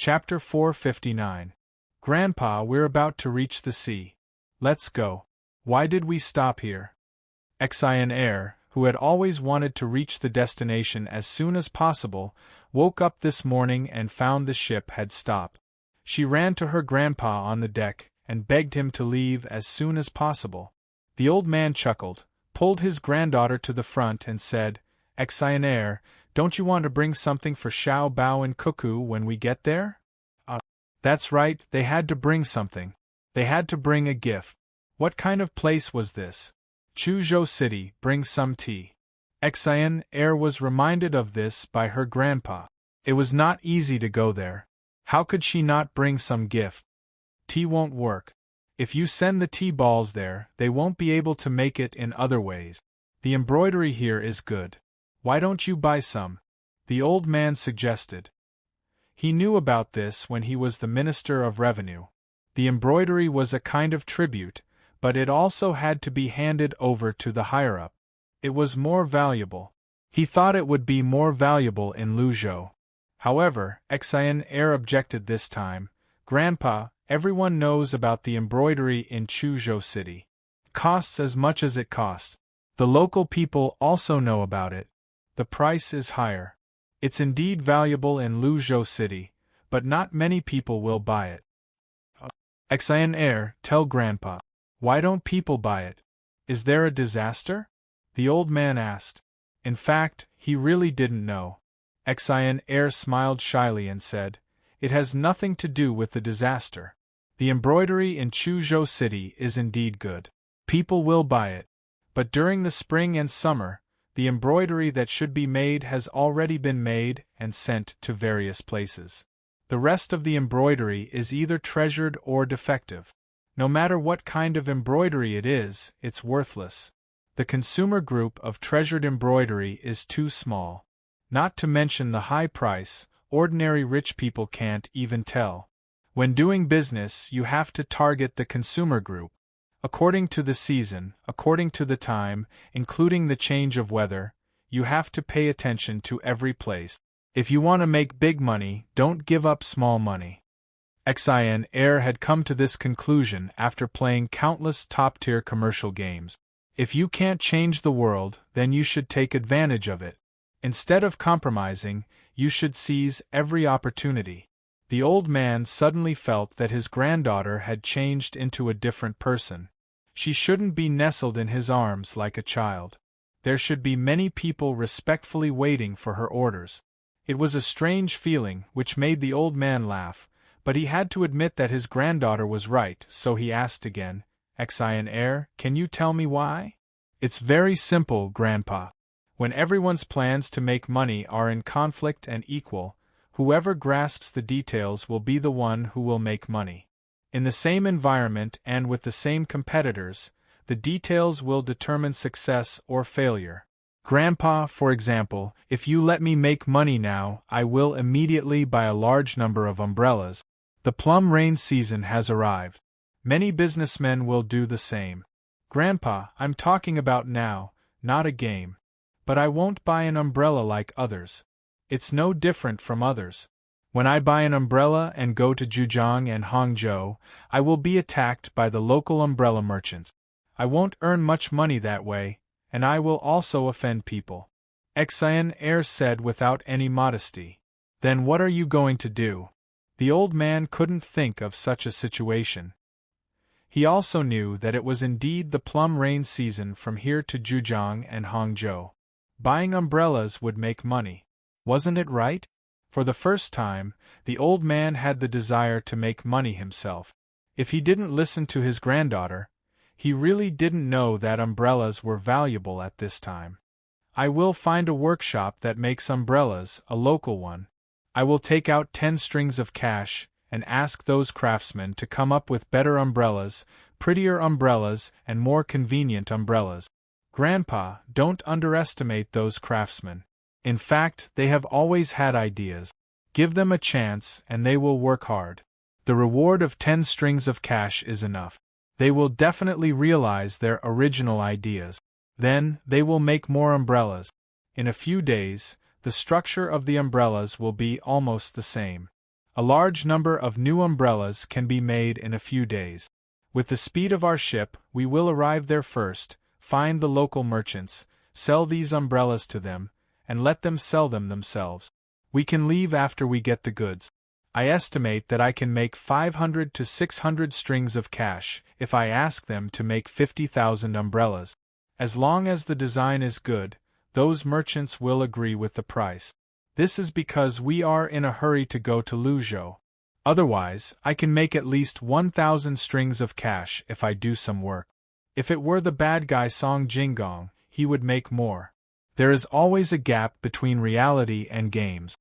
Chapter 459. Grandpa, we're about to reach the sea. Let's go. Why did we stop here? Exhilarating, who had always wanted to reach the destination as soon as possible, woke up this morning and found the ship had stopped. She ran to her grandpa on the deck and begged him to leave as soon as possible. The old man chuckled, pulled his granddaughter to the front and said, "Exhilarating, don't you want to bring something for Xiao Bao and Cuckoo when we get there?" That's right, they had to bring something. They had to bring a gift. What kind of place was this? Chuzhou City, bring some tea. Exhilarating was reminded of this by her grandpa. It was not easy to go there. How could she not bring some gift? Tea won't work. If you send the tea balls there, they won't be able to make it in other ways. The embroidery here is good. Why don't you buy some? The old man suggested. He knew about this when he was the Minister of Revenue. The embroidery was a kind of tribute, but it also had to be handed over to the higher-up. It was more valuable. He thought it would be more valuable in Luzhou. However, Exhilarating objected this time. "Grandpa, everyone knows about the embroidery in Chuzhou City. It costs as much as it costs. The local people also know about it. The price is higher. It's indeed valuable in Luzhou City, but not many people will buy it." Exhilarating, tell Grandpa. Why don't people buy it? Is there a disaster? The old man asked. In fact, he really didn't know. Exhilarating smiled shyly and said, "It has nothing to do with the disaster. The embroidery in Chuzhou City is indeed good. People will buy it. But during the spring and summer, the embroidery that should be made has already been made and sent to various places. The rest of the embroidery is either treasured or defective. No matter what kind of embroidery it is, it's worthless. The consumer group of treasured embroidery is too small. Not to mention the high price, ordinary rich people can't even tell. When doing business, you have to target the consumer group. According to the season, according to the time, including the change of weather, you have to pay attention to every place. If you want to make big money, don't give up small money." Exhilarating had come to this conclusion after playing countless top-tier commercial games. If you can't change the world, then you should take advantage of it. Instead of compromising, you should seize every opportunity. The old man suddenly felt that his granddaughter had changed into a different person. She shouldn't be nestled in his arms like a child. There should be many people respectfully waiting for her orders. It was a strange feeling which made the old man laugh, but he had to admit that his granddaughter was right, so he asked again, "Exhilarating, can you tell me why?" "It's very simple, Grandpa. When everyone's plans to make money are in conflict and equal, whoever grasps the details will be the one who will make money. In the same environment and with the same competitors, the details will determine success or failure. Grandpa, for example, if you let me make money now, I will immediately buy a large number of umbrellas. The plum rain season has arrived. Many businessmen will do the same. Grandpa, I'm talking about now, not a game. But I won't buy an umbrella like others. It's no different from others. When I buy an umbrella and go to Zhejiang and Hangzhou, I will be attacked by the local umbrella merchants. I won't earn much money that way, and I will also offend people." Exhilarating said without any modesty. "Then what are you going to do?" The old man couldn't think of such a situation. He also knew that it was indeed the plum rain season from here to Zhejiang and Hangzhou. Buying umbrellas would make money. Wasn't it right? For the first time, the old man had the desire to make money himself. If he didn't listen to his granddaughter, he really didn't know that umbrellas were valuable at this time. "I will find a workshop that makes umbrellas, a local one. I will take out 10 strings of cash and ask those craftsmen to come up with better umbrellas, prettier umbrellas, and more convenient umbrellas. Grandpa, don't underestimate those craftsmen. In fact, they have always had ideas. Give them a chance and they will work hard. The reward of 10 strings of cash is enough. They will definitely realize their original ideas. Then, they will make more umbrellas. In a few days, the structure of the umbrellas will be almost the same. A large number of new umbrellas can be made in a few days. With the speed of our ship, we will arrive there first, find the local merchants, sell these umbrellas to them, and let them sell them themselves. We can leave after we get the goods. I estimate that I can make 500 to 600 strings of cash if I ask them to make 50,000 umbrellas. As long as the design is good, those merchants will agree with the price. This is because we are in a hurry to go to Luzhou. Otherwise, I can make at least 1,000 strings of cash if I do some work. If it were the bad guy Song Jinggong, he would make more. There is always a gap between reality and games.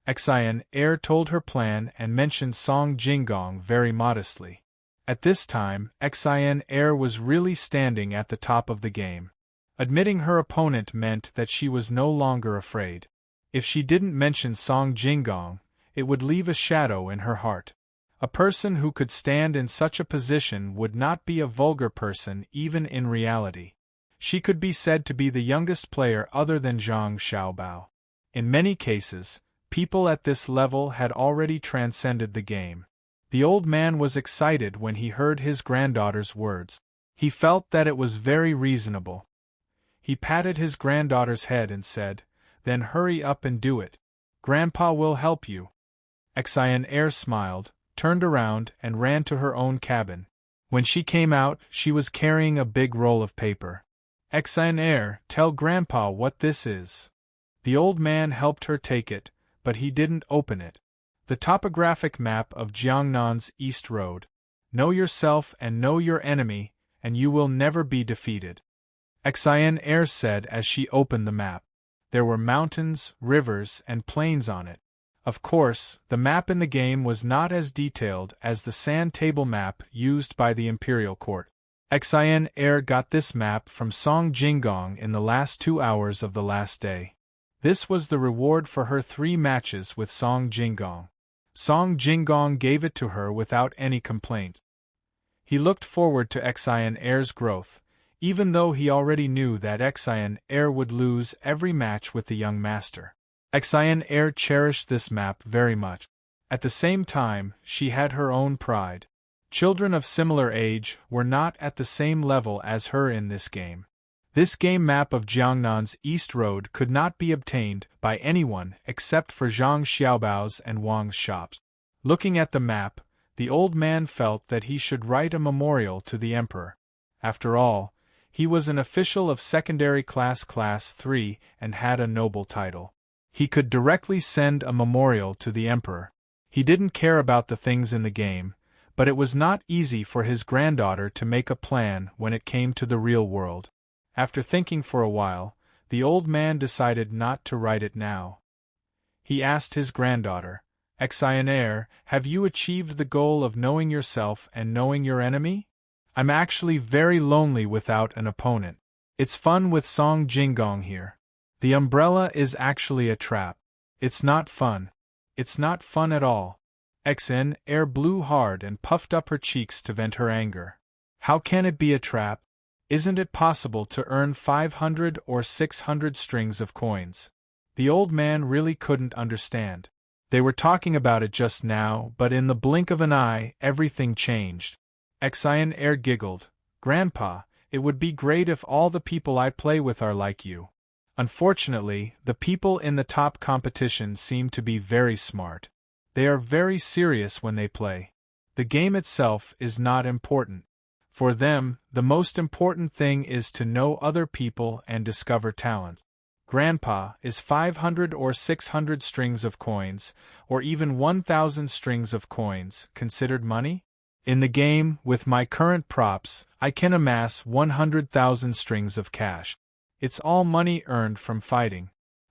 Xian Er told her plan and mentioned Song Jinggong very modestly. At this time, Xian Er was really standing at the top of the game. Admitting her opponent meant that she was no longer afraid. If she didn't mention Song Jinggong, it would leave a shadow in her heart. A person who could stand in such a position would not be a vulgar person even in reality. She could be said to be the youngest player other than Zhang Xiaobao. In many cases, people at this level had already transcended the game. The old man was excited when he heard his granddaughter's words. He felt that it was very reasonable. He patted his granddaughter's head and said, "Then hurry up and do it. Grandpa will help you." Xian Er smiled, turned around, and ran to her own cabin. When she came out, she was carrying a big roll of paper. "Xian Er, tell Grandpa what this is." The old man helped her take it, but he didn't open it. The topographic map of Jiangnan's East Road. Know yourself and know your enemy, and you will never be defeated. Xian Er said as she opened the map. There were mountains, rivers, and plains on it. Of course, the map in the game was not as detailed as the sand table map used by the Imperial Court. Xian Er got this map from Song Jinggong in the last 2 hours of the last day. This was the reward for her 3 matches with Song Jinggong. Song Jinggong gave it to her without any complaint. He looked forward to Xian Er's growth, even though he already knew that Xian Er would lose every match with the young master. Xian Er cherished this map very much. At the same time, she had her own pride. Children of similar age were not at the same level as her in this game. This game map of Jiangnan's East Road could not be obtained by anyone except for Zhang Xiaobao's and Wang's shops. Looking at the map, the old man felt that he should write a memorial to the emperor. After all, he was an official of secondary class 3 and had a noble title. He could directly send a memorial to the emperor. He didn't care about the things in the game, but it was not easy for his granddaughter to make a plan when it came to the real world. After thinking for a while, the old man decided not to write it now. He asked his granddaughter, "Xian Er, have you achieved the goal of knowing yourself and knowing your enemy? I'm actually very lonely without an opponent. It's fun with Song Jinggong here. The umbrella is actually a trap. It's not fun. It's not fun at all." Xian Er blew hard and puffed up her cheeks to vent her anger. "How can it be a trap? Isn't it possible to earn 500 or 600 strings of coins?" The old man really couldn't understand. They were talking about it just now, but in the blink of an eye, everything changed. Xian Er giggled. "Grandpa, it would be great if all the people I play with are like you. Unfortunately, the people in the top competition seem to be very smart. They are very serious when they play. The game itself is not important. For them, the most important thing is to know other people and discover talent. Grandpa, is 500 or 600 strings of coins, or even 1,000 strings of coins, considered money? In the game, with my current props, I can amass 100,000 strings of cash. It's all money earned from fighting.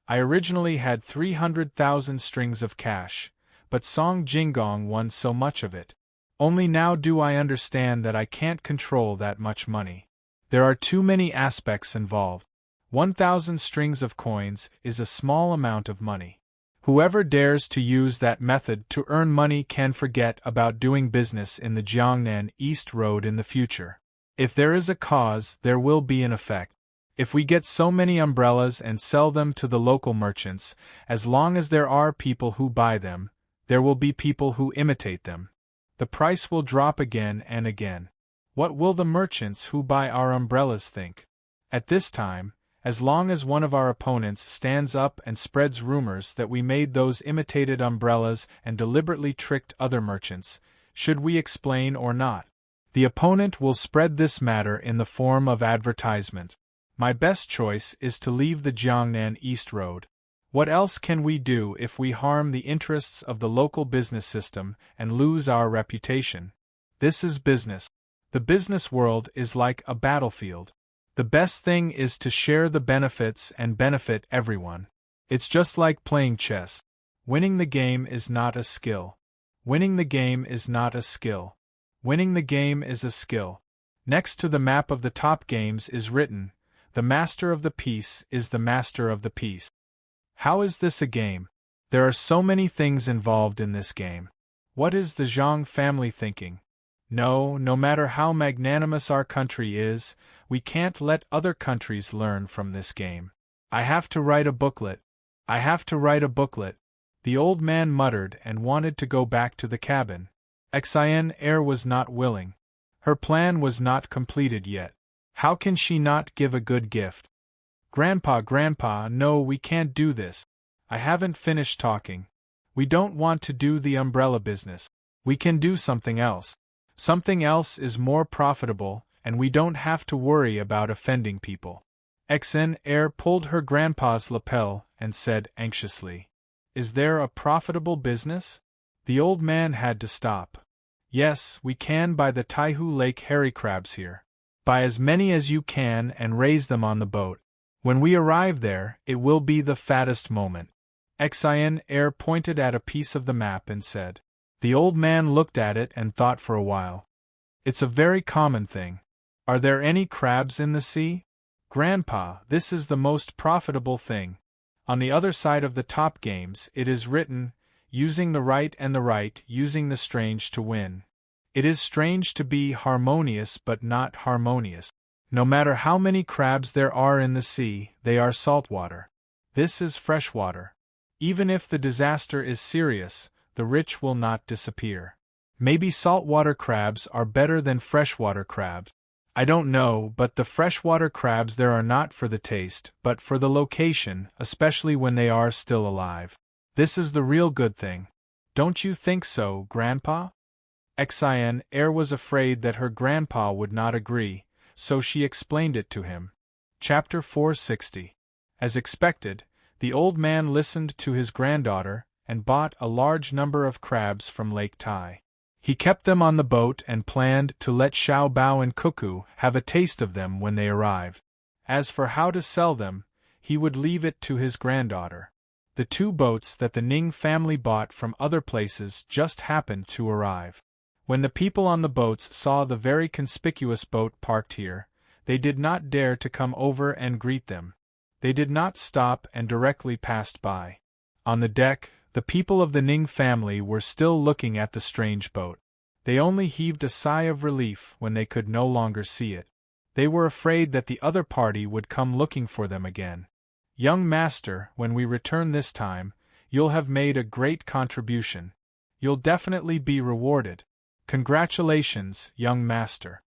I originally had 300,000 strings of cash, but Song Jinggong won so much of it. Only now do I understand that I can't control that much money. There are too many aspects involved. 1,000 strings of coins is a small amount of money. Whoever dares to use that method to earn money can forget about doing business in the Jiangnan East Road in the future. If there is a cause, there will be an effect. If we get so many umbrellas and sell them to the local merchants, as long as there are people who buy them, There will be people who imitate them. The price will drop again and again. What will the merchants who buy our umbrellas think? At this time, as long as one of our opponents stands up and spreads rumors that we made those imitated umbrellas and deliberately tricked other merchants, should we explain or not? The opponent will spread this matter in the form of advertisement. My best choice is to leave the Jiangnan East Road. What else can we do if we harm the interests of the local business system and lose our reputation? This is business. The business world is like a battlefield. The best thing is to share the benefits and benefit everyone. It's just like playing chess. Winning the game is not a skill. Winning the game is not a skill. Winning the game is a skill. Next to the map of the top games is written, "The master of the piece is the master of the piece." How is this a game? There are so many things involved in this game. What is the Zhang family thinking? No matter how magnanimous our country is, we can't let other countries learn from this game. I have to write a booklet. I have to write a booklet. The old man muttered and wanted to go back to the cabin. Exhilarating was not willing. Her plan was not completed yet. How can she not give a good gift? Grandpa, no, we can't do this. I haven't finished talking. We don't want to do the umbrella business. We can do something else. Something else is more profitable, and we don't have to worry about offending people. Exhilarating pulled her grandpa's lapel and said anxiously, "Is there a profitable business?" The old man had to stop. "Yes, we can buy the Taihu Lake herring crabs here. Buy as many as you can and raise them on the boat. When we arrive there, it will be the fattest moment." Exhilarating pointed at a piece of the map and said. The old man looked at it and thought for a while. "It's a very common thing. Are there any crabs in the sea?" "Grandpa, this is the most profitable thing. On the other side of the top games it is written, 'Using the right and the right, using the strange to win.' It is strange to be harmonious but not harmonious. No matter how many crabs there are in the sea, they are saltwater. This is freshwater. Even if the disaster is serious, the rich will not disappear. Maybe saltwater crabs are better than freshwater crabs. I don't know, but the freshwater crabs there are not for the taste, but for the location, especially when they are still alive. This is the real good thing. Don't you think so, Grandpa?" Exhilarating was afraid that her grandpa would not agree, so she explained it to him. Chapter 460. As expected, the old man listened to his granddaughter and bought a large number of crabs from Lake Tai. He kept them on the boat and planned to let Xiao Bao and Cuckoo have a taste of them when they arrived. As for how to sell them, he would leave it to his granddaughter. The two boats that the Ning family bought from other places just happened to arrive. When the people on the boats saw the very conspicuous boat parked here, they did not dare to come over and greet them. They did not stop and directly passed by. On the deck, the people of the Ning family were still looking at the strange boat. They only heaved a sigh of relief when they could no longer see it. They were afraid that the other party would come looking for them again. "Young master, when we return this time, you'll have made a great contribution. You'll definitely be rewarded. Congratulations, young master."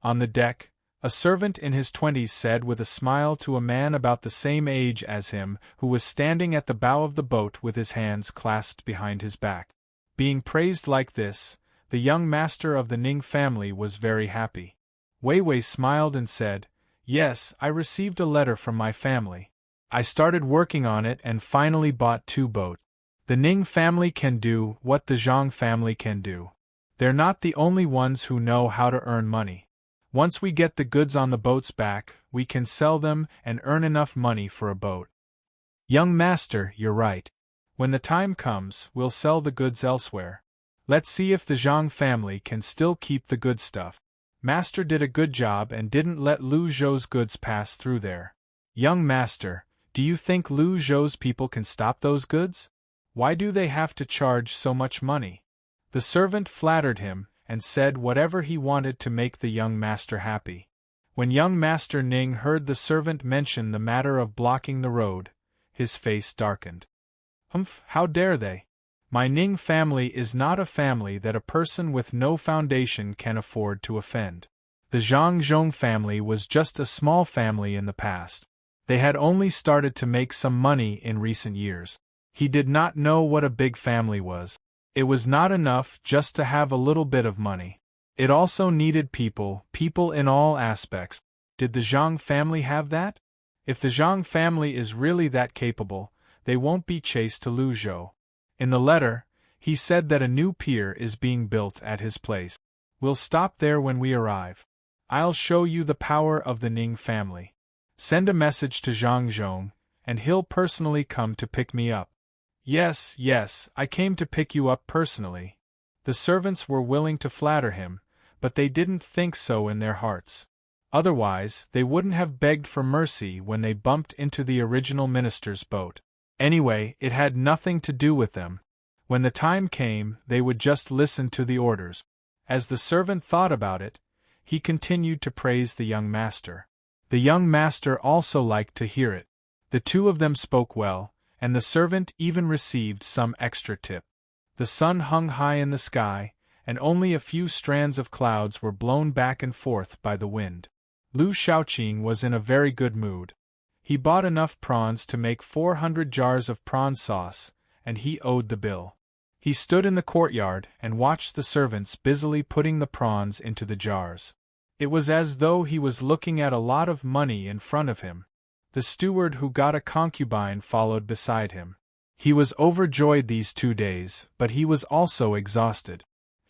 On the deck, a servant in his 20s said with a smile to a man about the same age as him who was standing at the bow of the boat with his hands clasped behind his back. Being praised like this, the young master of the Ning family was very happy. Wei Wei smiled and said, "Yes, I received a letter from my family. I started working on it and finally bought 2 boats. The Ning family can do what the Zhang family can do. They're not the only ones who know how to earn money. Once we get the goods on the boats back, we can sell them and earn enough money for a boat." "Young master, you're right. When the time comes, we'll sell the goods elsewhere. Let's see if the Zhang family can still keep the good stuff. Master did a good job and didn't let Lu Zhou's goods pass through there. Young master, do you think Lu Zhou's people can stop those goods? Why do they have to charge so much money?" The servant flattered him and said whatever he wanted to make the young master happy. When young Master Ning heard the servant mention the matter of blocking the road, his face darkened. "Humph, how dare they? My Ning family is not a family that a person with no foundation can afford to offend. The Zhang Zhong family was just a small family in the past. They had only started to make some money in recent years. He did not know what a big family was. It was not enough just to have a little bit of money. It also needed people in all aspects. Did the Zhang family have that? If the Zhang family is really that capable, they won't be chased to Luzhou. In the letter, he said that a new pier is being built at his place. We'll stop there when we arrive. I'll show you the power of the Ning family. Send a message to Zhang Zhong, and he'll personally come to pick me up. Yes, I came to pick you up personally. The servants were willing to flatter him, but they didn't think so in their hearts. Otherwise, they wouldn't have begged for mercy when they bumped into the original minister's boat. Anyway, it had nothing to do with them. When the time came, they would just listen to the orders. As the servant thought about it, he continued to praise the young master. The young master also liked to hear it. The two of them spoke well, and the servant even received some extra tip. The sun hung high in the sky, and only a few strands of clouds were blown back and forth by the wind. Lu Shaoqing was in a very good mood. He bought enough prawns to make 400 jars of prawn sauce, and he owed the bill. He stood in the courtyard and watched the servants busily putting the prawns into the jars. It was as though he was looking at a lot of money in front of him. The steward who got a concubine followed beside him. He was overjoyed these 2 days, but he was also exhausted.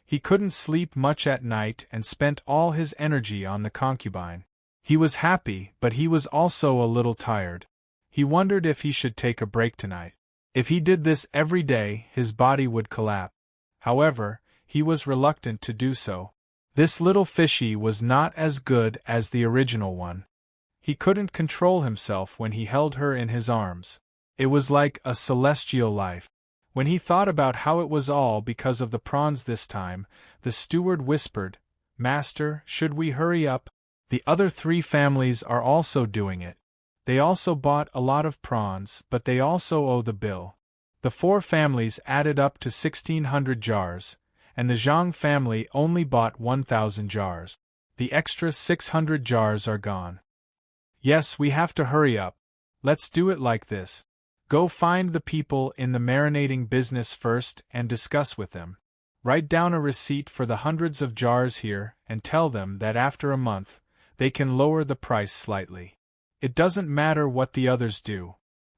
He couldn't sleep much at night and spent all his energy on the concubine. He was happy, but he was also a little tired. He wondered if he should take a break tonight. If he did this every day, his body would collapse. However, he was reluctant to do so. This little fishy was not as good as the original one. He couldn't control himself when he held her in his arms. It was like a celestial life. When he thought about how it was all because of the prawns this time, the steward whispered, "Master, should we hurry up? The other 3 families are also doing it. They also bought a lot of prawns, but they also owe the bill." The 4 families added up to 1,600 jars, and the Zhang family only bought 1,000 jars. The extra 600 jars are gone. Yes, we have to hurry up. Let's do it like this. Go find the people in the marinating business first and discuss with them. Write down a receipt for the hundreds of jars here and tell them that after a month, they can lower the price slightly. It doesn't matter what the others do.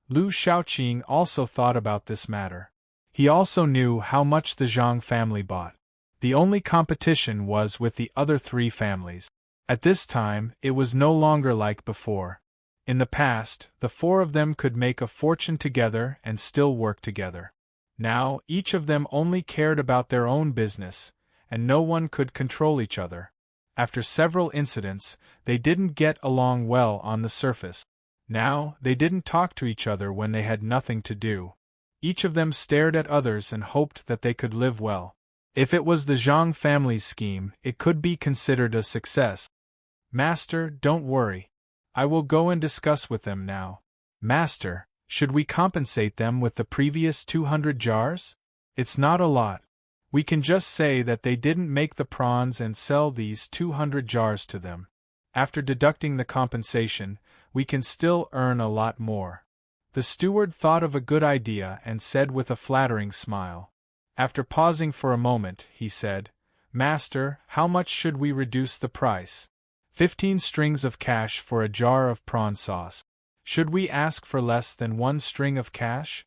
Lu Shaoqing also thought about this matter. He also knew how much the Zhang family bought. The only competition was with the other 3 families. At this time, it was no longer like before. In the past, the 4 of them could make a fortune together and still work together. Now, each of them only cared about their own business, and no one could control each other. After several incidents, they didn't get along well on the surface. Now, they didn't talk to each other when they had nothing to do. Each of them stared at others and hoped that they could live well. If it was the Zhang family's scheme, it could be considered a success. Master, don't worry. I will go and discuss with them now. Master, should we compensate them with the previous 200 jars? It's not a lot. We can just say that they didn't make the prawns and sell these 200 jars to them. After deducting the compensation, we can still earn a lot more. The steward thought of a good idea and said with a flattering smile. After pausing for a moment, he said, "Master, how much should we reduce the price? 15 strings of cash for a jar of prawn sauce. Should we ask for less than 1 string of cash?"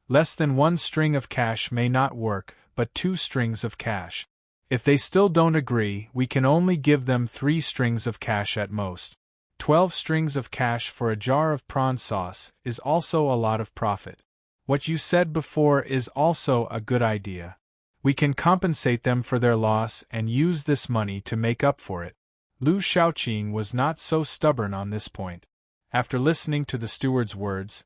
Less than 1 string of cash may not work, but 2 strings of cash. If they still don't agree, we can only give them 3 strings of cash at most. 12 strings of cash for a jar of prawn sauce is also a lot of profit. What you said before is also a good idea. We can compensate them for their loss and use this money to make up for it. Lu Shaoqing was not so stubborn on this point. After listening to the steward's words,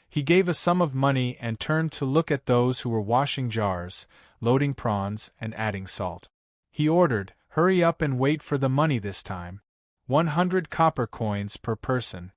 he gave a sum of money and turned to look at those who were washing jars, loading prawns, and adding salt. He ordered, "Hurry up and wait for the money this time. 100 copper coins per person."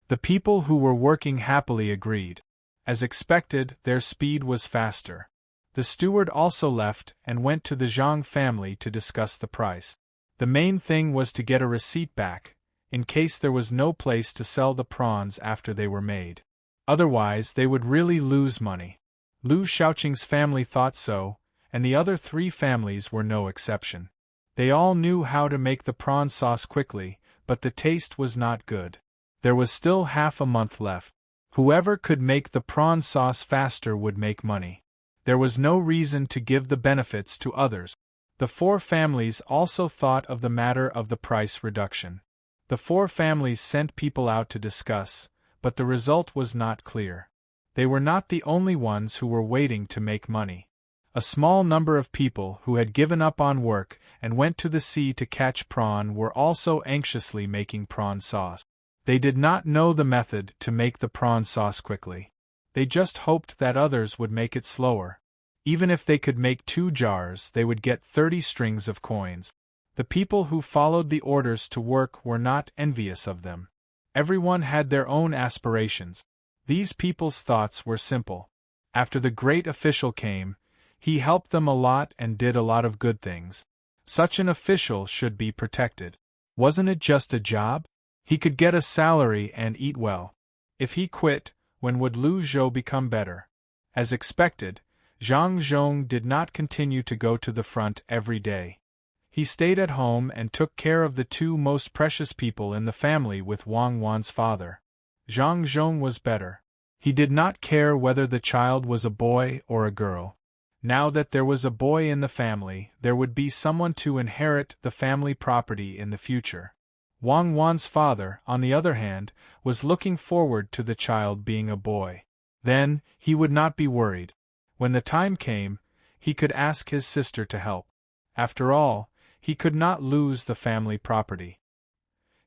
The people who were working happily agreed. As expected, their speed was faster. The steward also left and went to the Zhang family to discuss the price. The main thing was to get a receipt back, in case there was no place to sell the prawns after they were made. Otherwise, they would really lose money. Lu Shaoqing's family thought so, and the other 3 families were no exception. They all knew how to make the prawn sauce quickly, but the taste was not good. There was still half a month left. Whoever could make the prawn sauce faster would make money. There was no reason to give the benefits to others. The 4 families also thought of the matter of the price reduction. The 4 families sent people out to discuss, but the result was not clear. They were not the only ones who were waiting to make money. A small number of people who had given up on work and went to the sea to catch prawn were also anxiously making prawn sauce. They did not know the method to make the prawn sauce quickly. They just hoped that others would make it slower. Even if they could make 2 jars, they would get 30 strings of coins. The people who followed the orders to work were not envious of them. Everyone had their own aspirations. These people's thoughts were simple. After the great official came, he helped them a lot and did a lot of good things. Such an official should be protected. Wasn't it just a job? He could get a salary and eat well. If he quit, when would Lu Zhou become better? As expected, Zhang Zhong did not continue to go to the front every day. He stayed at home and took care of the 2 most precious people in the family with Wang Wan's father. Zhang Zhong was better. He did not care whether the child was a boy or a girl. Now that there was a boy in the family, there would be someone to inherit the family property in the future. Wang Wan's father, on the other hand, was looking forward to the child being a boy. Then, he would not be worried. When the time came, he could ask his sister to help. After all, he could not lose the family property.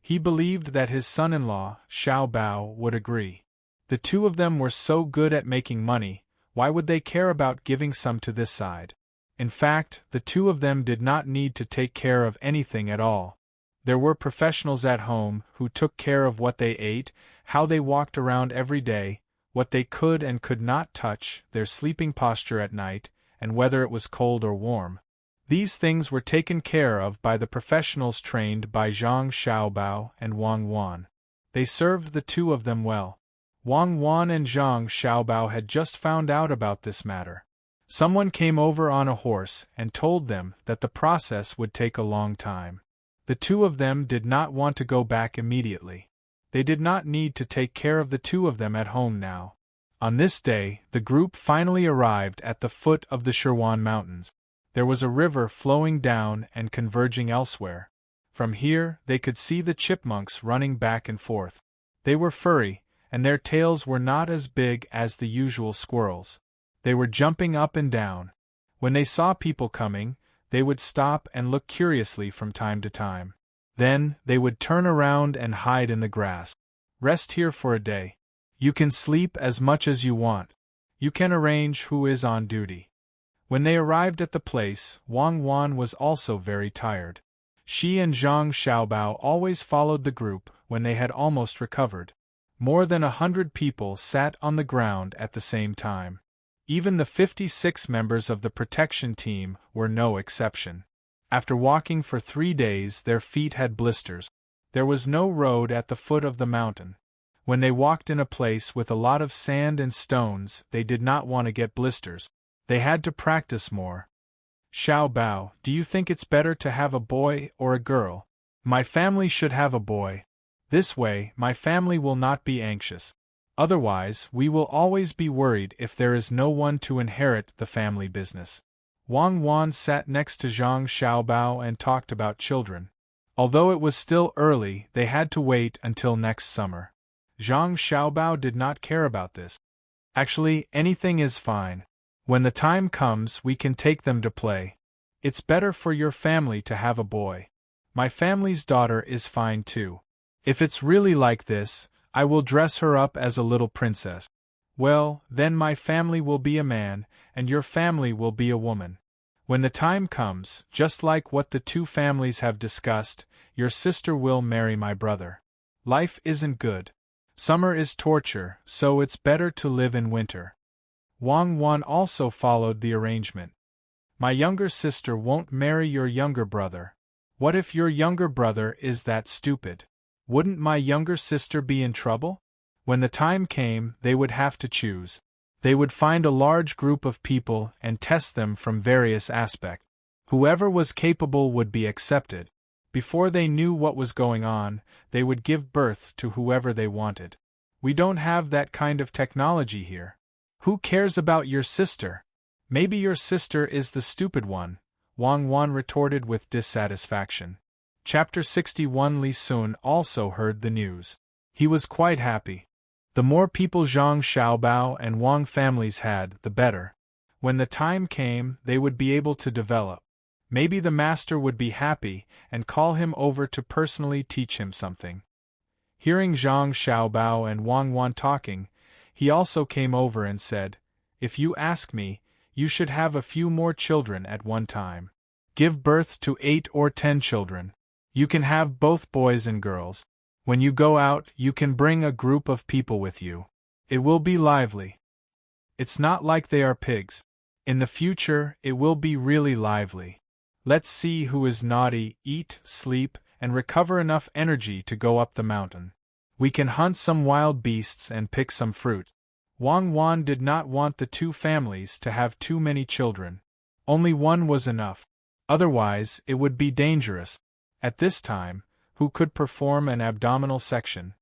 He believed that his son-in-law, Xiao Bao, would agree. The 2 of them were so good at making money, why would they care about giving some to this side? In fact, the 2 of them did not need to take care of anything at all. There were professionals at home who took care of what they ate, how they walked around every day, what they could and could not touch, their sleeping posture at night, and whether it was cold or warm. These things were taken care of by the professionals trained by Zhang Xiaobao and Wang Wan. They served the 2 of them well. Wang Wan and Zhang Xiaobao had just found out about this matter. Someone came over on a horse and told them that the process would take a long time. The 2 of them did not want to go back immediately. They did not need to take care of the 2 of them at home now. On this day, the group finally arrived at the foot of the Shirwan Mountains. There was a river flowing down and converging elsewhere. From here, they could see the chipmunks running back and forth. They were furry, and their tails were not as big as the usual squirrels. They were jumping up and down. When they saw people coming, they would stop and look curiously from time to time. Then, they would turn around and hide in the grass. Rest here for a day. You can sleep as much as you want. You can arrange who is on duty. When they arrived at the place, Wang Wan was also very tired. She and Zhang Xiaobao always followed the group when they had almost recovered. More than 100 people sat on the ground at the same time. Even the 56 members of the protection team were no exception. After walking for 3 days, their feet had blisters. There was no road at the foot of the mountain. When they walked in a place with a lot of sand and stones, they did not want to get blisters. They had to practice more. Xiao Bao, do you think it's better to have a boy or a girl? My family should have a boy. This way, my family will not be anxious. Otherwise, we will always be worried if there is no one to inherit the family business. Wang Wan sat next to Zhang Xiaobao and talked about children. Although it was still early, they had to wait until next summer. Zhang Xiaobao did not care about this. Actually, anything is fine. When the time comes, we can take them to play. It's better for your family to have a boy. My family's daughter is fine too. If it's really like this, I will dress her up as a little princess. Well, then my family will be a man, and your family will be a woman. When the time comes, just like what the 2 families have discussed, your sister will marry my brother. Life isn't good. Summer is torture, so it's better to live in winter. Wang Wan also followed the arrangement. My younger sister won't marry your younger brother. What if your younger brother is that stupid? Wouldn't my younger sister be in trouble? When the time came, they would have to choose. They would find a large group of people and test them from various aspects. Whoever was capable would be accepted. Before they knew what was going on, they would give birth to whoever they wanted. We don't have that kind of technology here. Who cares about your sister? Maybe your sister is the stupid one, Wang Wan retorted with dissatisfaction. Chapter 61. Li Sun also heard the news. He was quite happy. The more people Zhang Xiaobao and Wang families had, the better. When the time came, they would be able to develop. Maybe the master would be happy and call him over to personally teach him something. Hearing Zhang Xiaobao and Wang Wan talking, he also came over and said, "If you ask me, you should have a few more children at one time. Give birth to 8 or 10 children. You can have both boys and girls. When you go out, you can bring a group of people with you. It will be lively. It's not like they are pigs. In the future, it will be really lively. Let's see who is naughty, eat, sleep, and recover enough energy to go up the mountain. We can hunt some wild beasts and pick some fruit." Wang Wan did not want the two families to have too many children. Only one was enough. Otherwise, it would be dangerous. At this time, who could perform an abdominal section?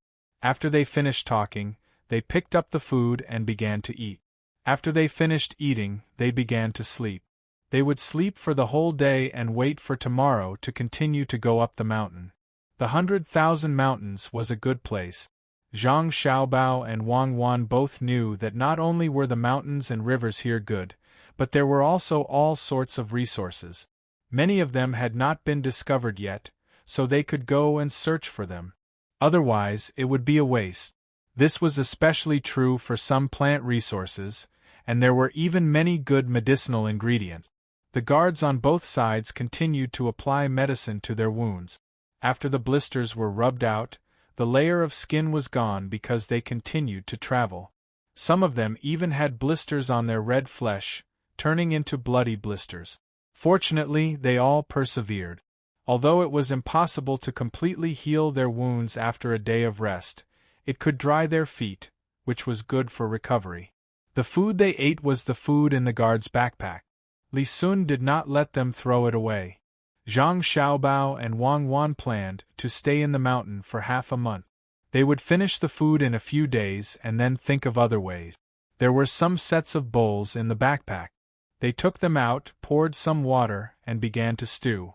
After they finished talking, they picked up the food and began to eat. After they finished eating, they began to sleep. They would sleep for the whole day and wait for tomorrow to continue to go up the mountain. The 100,000 Mountains was a good place. Zhang Xiaobao and Wang Wan both knew that not only were the mountains and rivers here good, but there were also all sorts of resources. Many of them had not been discovered yet, so they could go and search for them. Otherwise, it would be a waste. This was especially true for some plant resources, and there were even many good medicinal ingredients. The guards on both sides continued to apply medicine to their wounds. After the blisters were rubbed out, the layer of skin was gone because they continued to travel. Some of them even had blisters on their red flesh, turning into bloody blisters. Fortunately, they all persevered. Although it was impossible to completely heal their wounds after a day of rest, it could dry their feet, which was good for recovery. The food they ate was the food in the guard's backpack. Li Sun did not let them throw it away. Zhang Xiaobao and Wang Wan planned to stay in the mountain for half a month. They would finish the food in a few days and then think of other ways. There were some sets of bowls in the backpack. They took them out, poured some water, and began to stew.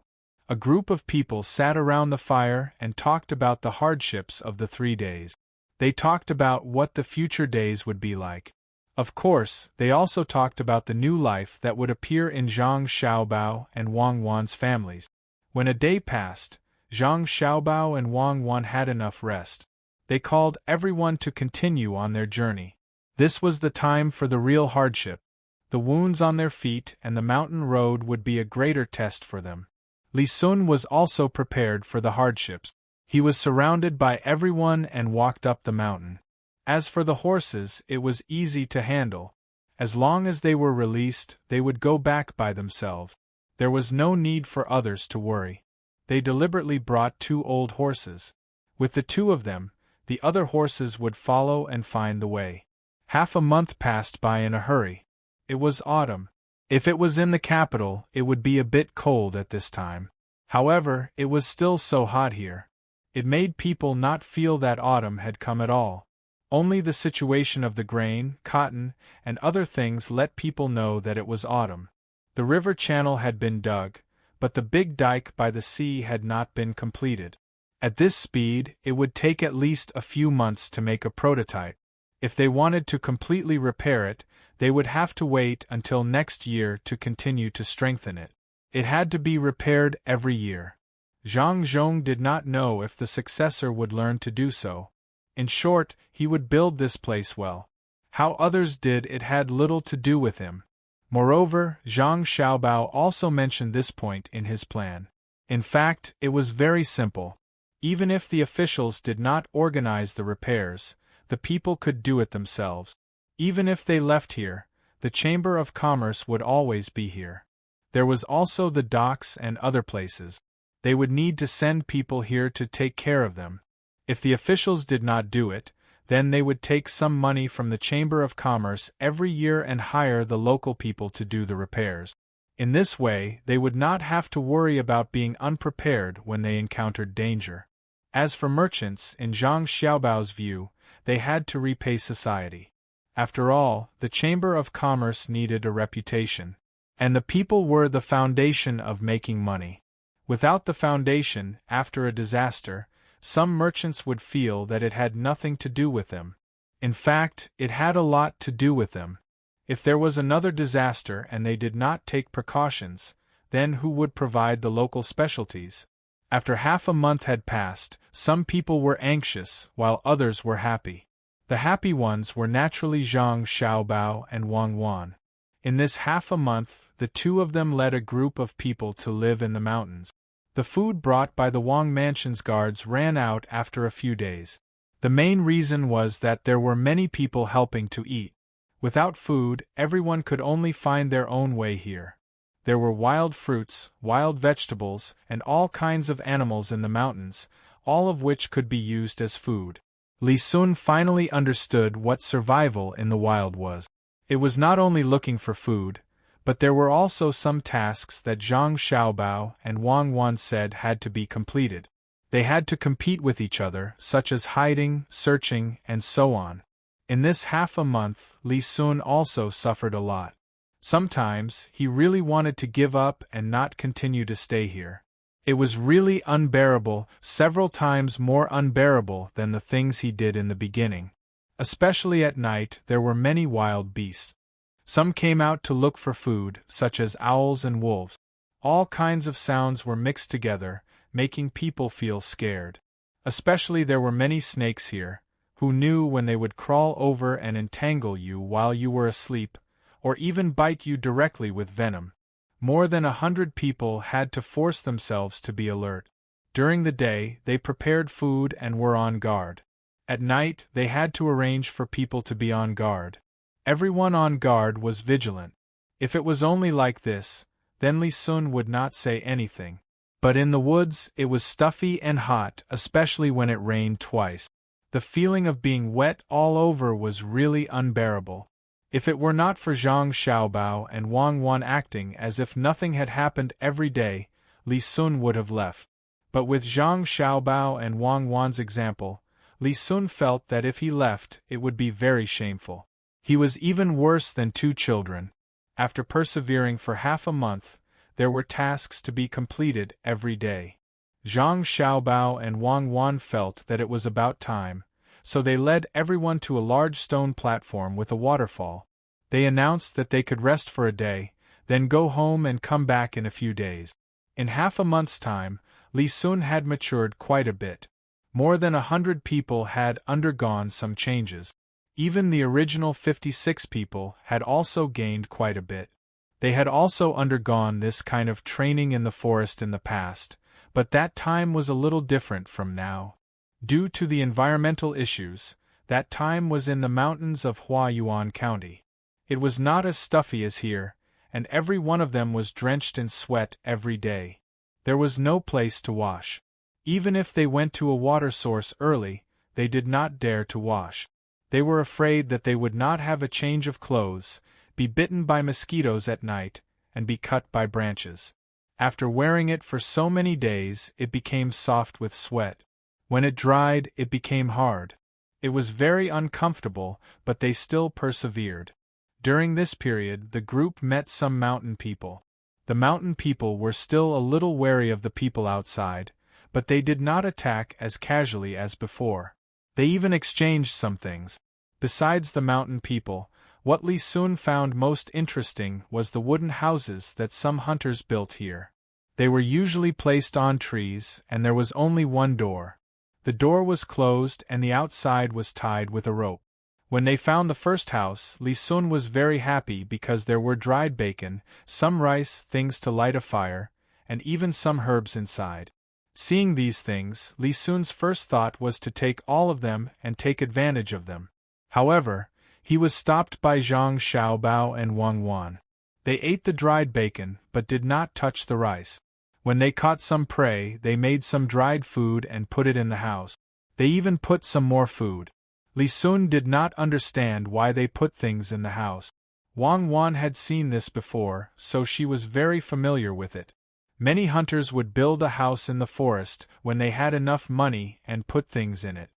A group of people sat around the fire and talked about the hardships of the 3 days. They talked about what the future days would be like. Of course, they also talked about the new life that would appear in Zhang Xiaobao and Wang Wan's families. When a day passed, Zhang Xiaobao and Wang Wan had enough rest. They called everyone to continue on their journey. This was the time for the real hardship. The wounds on their feet and the mountain road would be a greater test for them. Li Sun was also prepared for the hardships. He was surrounded by everyone and walked up the mountain. As for the horses, it was easy to handle. As long as they were released, they would go back by themselves. There was no need for others to worry. They deliberately brought 2 old horses. With the 2 of them, the other horses would follow and find the way. Half a month passed by in a hurry. It was autumn. If it was in the capital, it would be a bit cold at this time. However, it was still so hot here. It made people not feel that autumn had come at all. Only the situation of the grain, cotton, and other things let people know that it was autumn. The river channel had been dug, but the big dike by the sea had not been completed. At this speed, it would take at least a few months to make a prototype. If they wanted to completely repair it, they would have to wait until next year to continue to strengthen it. It had to be repaired every year. Zhang Zhong did not know if the successor would learn to do so. In short, he would build this place well. How others did it had little to do with him. Moreover, Zhang Xiaobao also mentioned this point in his plan. In fact, it was very simple. Even if the officials did not organize the repairs, the people could do it themselves. Even if they left here, the Chamber of Commerce would always be here. There was also the docks and other places. They would need to send people here to take care of them. If the officials did not do it, then they would take some money from the Chamber of Commerce every year and hire the local people to do the repairs. In this way, they would not have to worry about being unprepared when they encountered danger. As for merchants, in Zhang Xiaobao's view, they had to repay society. After all, the Chamber of Commerce needed a reputation, and the people were the foundation of making money. Without the foundation, after a disaster, some merchants would feel that it had nothing to do with them. In fact, it had a lot to do with them. If there was another disaster and they did not take precautions, then who would provide the local specialties? After half a month had passed, some people were anxious, while others were happy. The happy ones were naturally Zhang Xiaobao and Wang Wan. In this half a month, the two of them led a group of people to live in the mountains. The food brought by the Wang Mansion's guards ran out after a few days. The main reason was that there were many people helping to eat. Without food, everyone could only find their own way here. There were wild fruits, wild vegetables, and all kinds of animals in the mountains, all of which could be used as food. Li Sun finally understood what survival in the wild was. It was not only looking for food, but there were also some tasks that Zhang Xiaobao and Wang Wan said had to be completed. They had to compete with each other, such as hiding, searching, and so on. In this half a month, Li Sun also suffered a lot. Sometimes, he really wanted to give up and not continue to stay here. It was really unbearable, several times more unbearable than the things he did in the beginning. Especially at night, there were many wild beasts. Some came out to look for food, such as owls and wolves. All kinds of sounds were mixed together, making people feel scared. Especially there were many snakes here, who knew when they would crawl over and entangle you while you were asleep, or even bite you directly with venom. More than 100 people had to force themselves to be alert. During the day, they prepared food and were on guard. At night, they had to arrange for people to be on guard. Everyone on guard was vigilant. If it was only like this, then Li Sun would not say anything. But in the woods, it was stuffy and hot, especially when it rained twice. The feeling of being wet all over was really unbearable. If it were not for Zhang Xiaobao and Wang Wan acting as if nothing had happened every day, Li Sun would have left. But with Zhang Xiaobao and Wang Wan's example, Li Sun felt that if he left, it would be very shameful. He was even worse than two children. After persevering for half a month, there were tasks to be completed every day. Zhang Xiaobao and Wang Wan felt that it was about time, so they led everyone to a large stone platform with a waterfall. They announced that they could rest for a day, then go home and come back in a few days. In half a month's time, Li Sun had matured quite a bit. More than 100 people had undergone some changes. Even the original 56 people had also gained quite a bit. They had also undergone this kind of training in the forest in the past, but that time was a little different from now. Due to the environmental issues, that time was in the mountains of Huayuan County. It was not as stuffy as here, and every one of them was drenched in sweat every day. There was no place to wash. Even if they went to a water source early, they did not dare to wash. They were afraid that they would not have a change of clothes, be bitten by mosquitoes at night, and be cut by branches. After wearing it for so many days, it became soft with sweat. When it dried, it became hard. It was very uncomfortable, but they still persevered. During this period, the group met some mountain people. The mountain people were still a little wary of the people outside, but they did not attack as casually as before. They even exchanged some things. Besides the mountain people, what Li Sun found most interesting was the wooden houses that some hunters built here. They were usually placed on trees, and there was only one door. The door was closed and the outside was tied with a rope. When they found the first house, Li Sun was very happy because there were dried bacon, some rice, things to light a fire, and even some herbs inside. Seeing these things, Li Sun's first thought was to take all of them and take advantage of them. However, He was stopped by Zhang Xiaobao and Wang Wan. They ate the dried bacon, but did not touch the rice. When they caught some prey, they made some dried food and put it in the house. They even put some more food. Li Sun did not understand why they put things in the house. Wang Wan had seen this before, so she was very familiar with it. Many hunters would build a house in the forest when they had enough money and put things in it.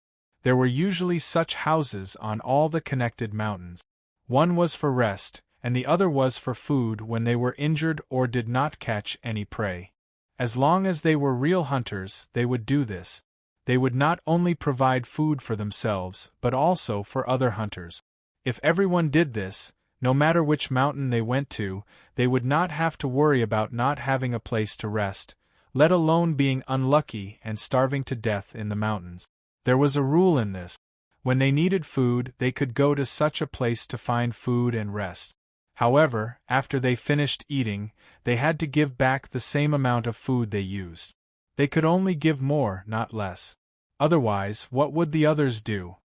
There were usually such houses on all the connected mountains. One was for rest, and the other was for food when they were injured or did not catch any prey. As long as they were real hunters, they would do this. They would not only provide food for themselves, but also for other hunters. If everyone did this, no matter which mountain they went to, they would not have to worry about not having a place to rest, let alone being unlucky and starving to death in the mountains. There was a rule in this. When they needed food, they could go to such a place to find food and rest. However, after they finished eating, they had to give back the same amount of food they used. They could only give more, not less. Otherwise, what would the others do?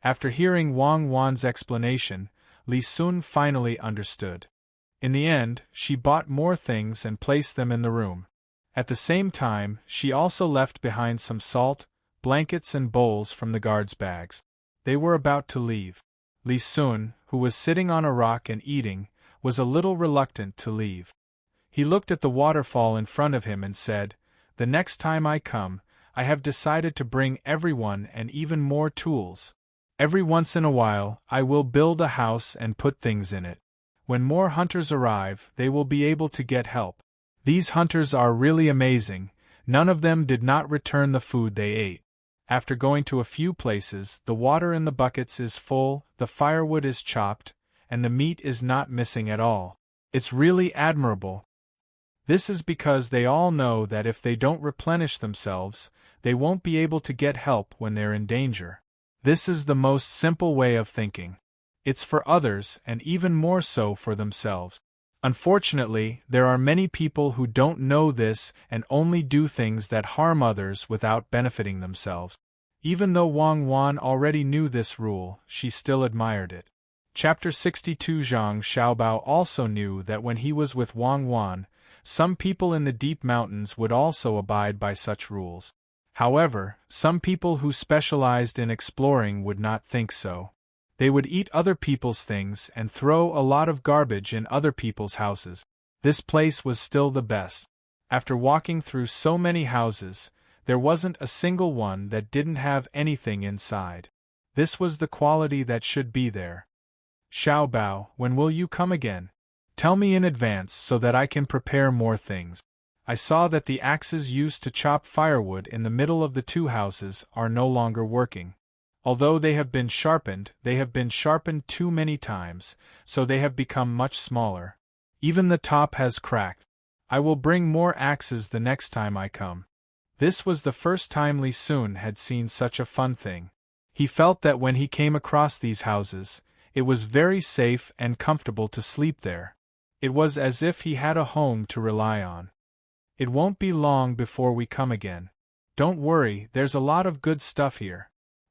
After hearing Wang Wan's explanation, Li Sun finally understood. In the end, she bought more things and placed them in the room. At the same time, she also left behind some salt, blankets and bowls from the guards' bags. They were about to leave. Li Sun, who was sitting on a rock and eating, was a little reluctant to leave. He looked at the waterfall in front of him and said, "The next time I come, I have decided to bring everyone and even more tools. Every once in a while, I will build a house and put things in it. When more hunters arrive, they will be able to get help. These hunters are really amazing. None of them did not return the food they ate. After going to a few places, the water in the buckets is full, the firewood is chopped, and the meat is not missing at all. It's really admirable." This is because they all know that if they don't replenish themselves, they won't be able to get help when they're in danger. This is the most simple way of thinking. It's for others and even more so for themselves. Unfortunately, there are many people who don't know this and only do things that harm others without benefiting themselves. Even though Wang Wan already knew this rule, she still admired it. Chapter 62. Zhang Xiaobao also knew that when he was with Wang Wan, some people in the deep mountains would also abide by such rules. However, some people who specialized in exploring would not think so. They would eat other people's things and throw a lot of garbage in other people's houses. This place was still the best. After walking through so many houses, there wasn't a single one that didn't have anything inside. This was the quality that should be there. "Xiaobao, when will you come again? Tell me in advance so that I can prepare more things. I saw that the axes used to chop firewood in the middle of the two houses are no longer working. Although they have been sharpened too many times, so they have become much smaller. Even the top has cracked. I will bring more axes the next time I come." This was the first time Li Sun had seen such a fun thing. He felt that when he came across these houses, it was very safe and comfortable to sleep there. It was as if he had a home to rely on. "It won't be long before we come again. Don't worry, there's a lot of good stuff here.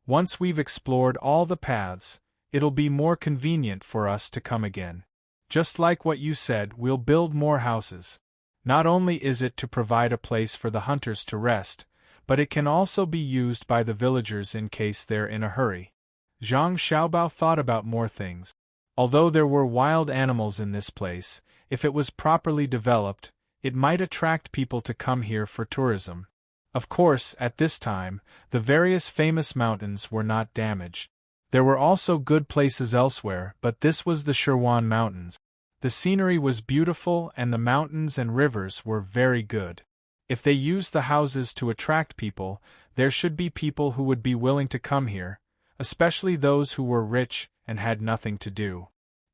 Once we've explored all the paths, it'll be more convenient for us to come again. Just like what you said, we'll build more houses. Not only is it to provide a place for the hunters to rest, but it can also be used by the villagers in case they're in a hurry." Zhang Xiaobao thought about more things. Although there were wild animals in this place, if it was properly developed, it might attract people to come here for tourism. Of course, at this time, the various famous mountains were not damaged. There were also good places elsewhere, but this was the Shirwan Mountains. The scenery was beautiful and the mountains and rivers were very good. If they used the houses to attract people, there should be people who would be willing to come here, especially those who were rich and had nothing to do.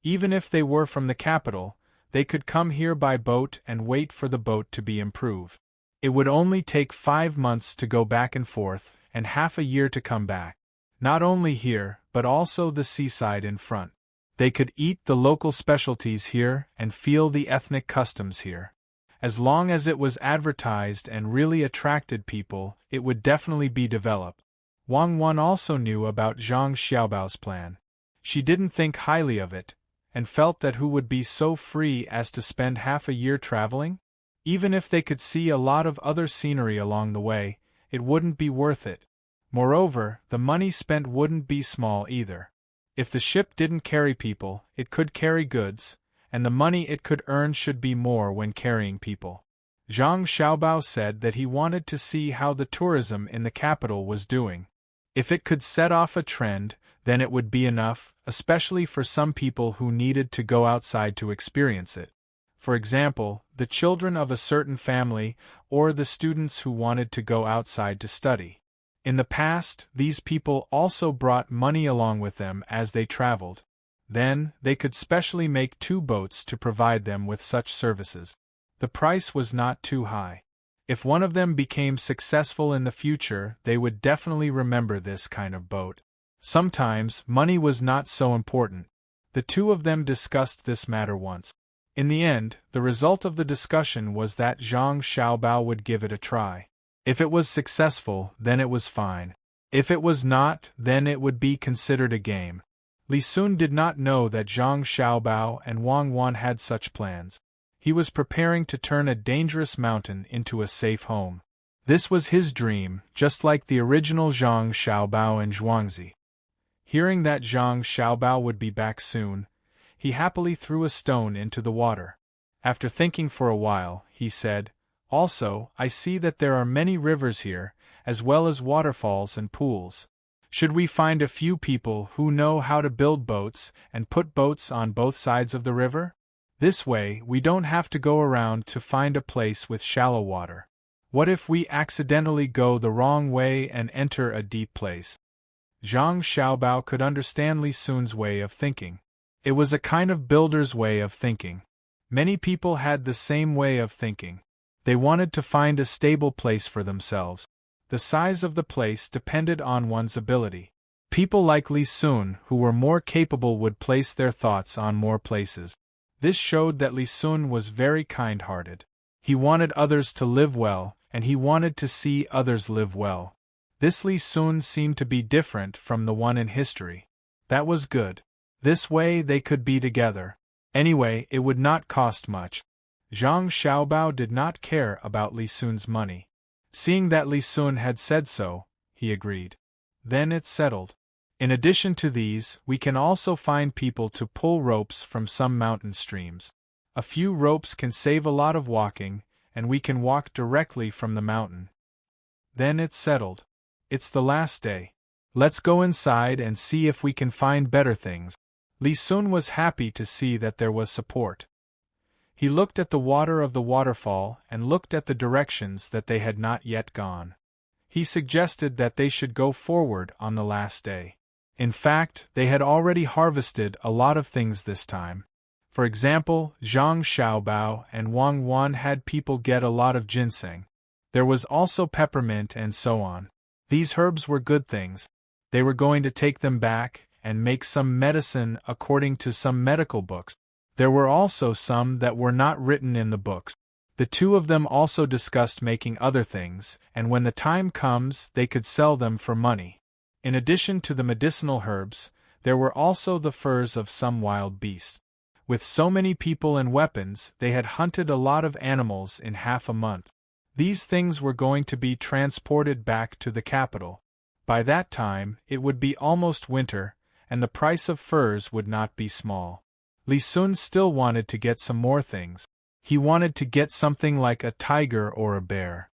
Even if they were from the capital, they could come here by boat and wait for the boat to be improved. It would only take 5 months to go back and forth, and half a year to come back. Not only here, but also the seaside in front. They could eat the local specialties here and feel the ethnic customs here. As long as it was advertised and really attracted people, it would definitely be developed. Wang Wan also knew about Zhang Xiaobao's plan. She didn't think highly of it, and felt that who would be so free as to spend half a year traveling? Even if they could see a lot of other scenery along the way, it wouldn't be worth it. Moreover, the money spent wouldn't be small either. If the ship didn't carry people, it could carry goods, and the money it could earn should be more when carrying people. Zhang Xiaobao said that he wanted to see how the tourism in the capital was doing. If it could set off a trend, then it would be enough, especially for some people who needed to go outside to experience it. For example, the children of a certain family, or the students who wanted to go outside to study. In the past, these people also brought money along with them as they traveled. Then, they could specially make 2 boats to provide them with such services. The price was not too high. If one of them became successful in the future, they would definitely remember this kind of boat. Sometimes, money was not so important. The 2 of them discussed this matter once. In the end, the result of the discussion was that Zhang Xiaobao would give it a try. If it was successful, then it was fine. If it was not, then it would be considered a game. Li Sun did not know that Zhang Xiaobao and Wang Wan had such plans. He was preparing to turn a dangerous mountain into a safe home. This was his dream, just like the original Zhang Xiaobao and Zhuangzi. Hearing that Zhang Xiaobao would be back soon, he happily threw a stone into the water. After thinking for a while, he said, "Also, I see that there are many rivers here, as well as waterfalls and pools. Should we find a few people who know how to build boats and put boats on both sides of the river? This way, we don't have to go around to find a place with shallow water. What if we accidentally go the wrong way and enter a deep place?" Zhang Xiaobao could understand Li Sun's way of thinking. It was a kind of builder's way of thinking. Many people had the same way of thinking. They wanted to find a stable place for themselves. The size of the place depended on one's ability. People like Li Sun, who were more capable, would place their thoughts on more places. This showed that Li Sun was very kind-hearted. He wanted others to live well, and he wanted to see others live well. This Li Sun seemed to be different from the one in history. That was good. This way they could be together. Anyway, it would not cost much. Zhang Xiaobao did not care about Li Sun's money. Seeing that Li Sun had said so, he agreed. Then it's settled. In addition to these, we can also find people to pull ropes from some mountain streams. A few ropes can save a lot of walking, and we can walk directly from the mountain. Then it's settled. It's the last day. Let's go inside and see if we can find better things. Li Sun was happy to see that there was support. He looked at the water of the waterfall and looked at the directions that they had not yet gone. He suggested that they should go forward on the last day. In fact, they had already harvested a lot of things this time. For example, Zhang Xiaobao and Wang Wan had people get a lot of ginseng. There was also peppermint and so on. These herbs were good things. They were going to take them back and make some medicine according to some medical books. There were also some that were not written in the books. The 2 of them also discussed making other things, and when the time comes, they could sell them for money. In addition to the medicinal herbs, there were also the furs of some wild beasts. With so many people and weapons, they had hunted a lot of animals in half a month. These things were going to be transported back to the capital. By that time, it would be almost winter, and the price of furs would not be small. Li Sun still wanted to get some more things. He wanted to get something like a tiger or a bear.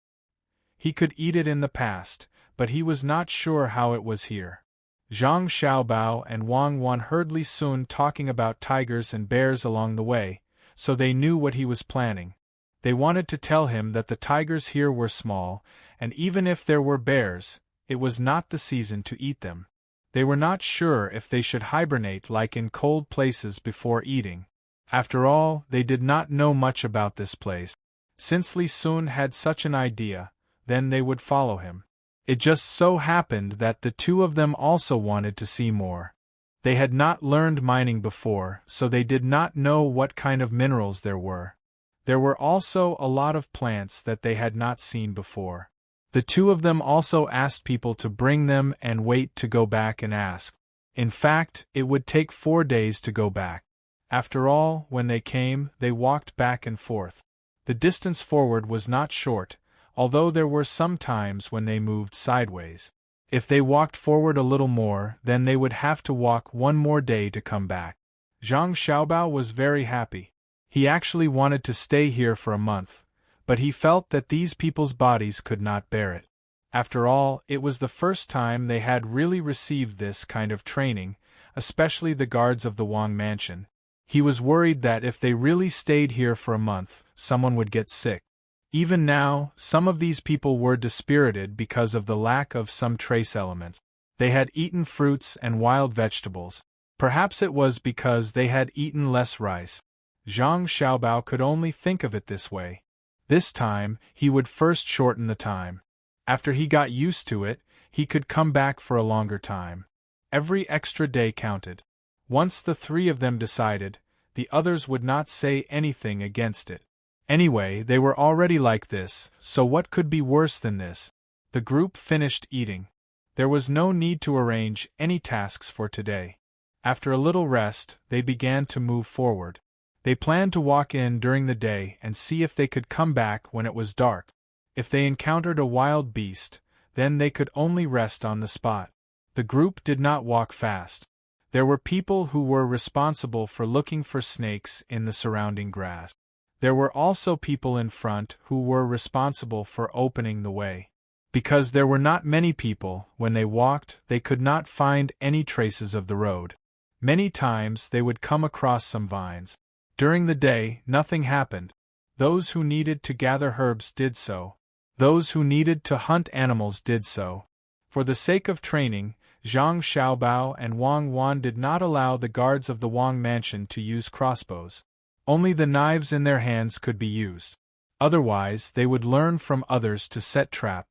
He could eat it in the past, but he was not sure how it was here. Zhang Xiaobao and Wang Wan heard Li Sun talking about tigers and bears along the way, so they knew what he was planning. They wanted to tell him that the tigers here were small, and even if there were bears, it was not the season to eat them. They were not sure if they should hibernate like in cold places before eating. After all, they did not know much about this place. Since Li Sun had such an idea, then they would follow him. It just so happened that the 2 of them also wanted to see more. They had not learned mining before, so they did not know what kind of minerals there were. There were also a lot of plants that they had not seen before. The 2 of them also asked people to bring them and wait to go back and ask. In fact, it would take 4 days to go back. After all, when they came, they walked back and forth. The distance forward was not short, although there were some times when they moved sideways. If they walked forward a little more, then they would have to walk 1 more day to come back. Zhang Xiaobao was very happy. He actually wanted to stay here for a month, but he felt that these people's bodies could not bear it. After all, it was the first time they had really received this kind of training, especially the guards of the Wang mansion. He was worried that if they really stayed here for a month, someone would get sick. Even now, some of these people were dispirited because of the lack of some trace elements. They had eaten fruits and wild vegetables. Perhaps it was because they had eaten less rice. Zhang Xiaobao could only think of it this way. This time, he would first shorten the time. After he got used to it, he could come back for a longer time. Every extra day counted. Once the 3 of them decided, the others would not say anything against it. Anyway, they were already like this, so what could be worse than this? The group finished eating. There was no need to arrange any tasks for today. After a little rest, they began to move forward. They planned to walk in during the day and see if they could come back when it was dark. If they encountered a wild beast, then they could only rest on the spot. The group did not walk fast. There were people who were responsible for looking for snakes in the surrounding grass. There were also people in front who were responsible for opening the way. Because there were not many people, when they walked, they could not find any traces of the road. Many times they would come across some vines. During the day, nothing happened. Those who needed to gather herbs did so. Those who needed to hunt animals did so. For the sake of training, Zhang Xiaobao and Wang Wan did not allow the guards of the Wang mansion to use crossbows. Only the knives in their hands could be used. Otherwise, they would learn from others to set traps.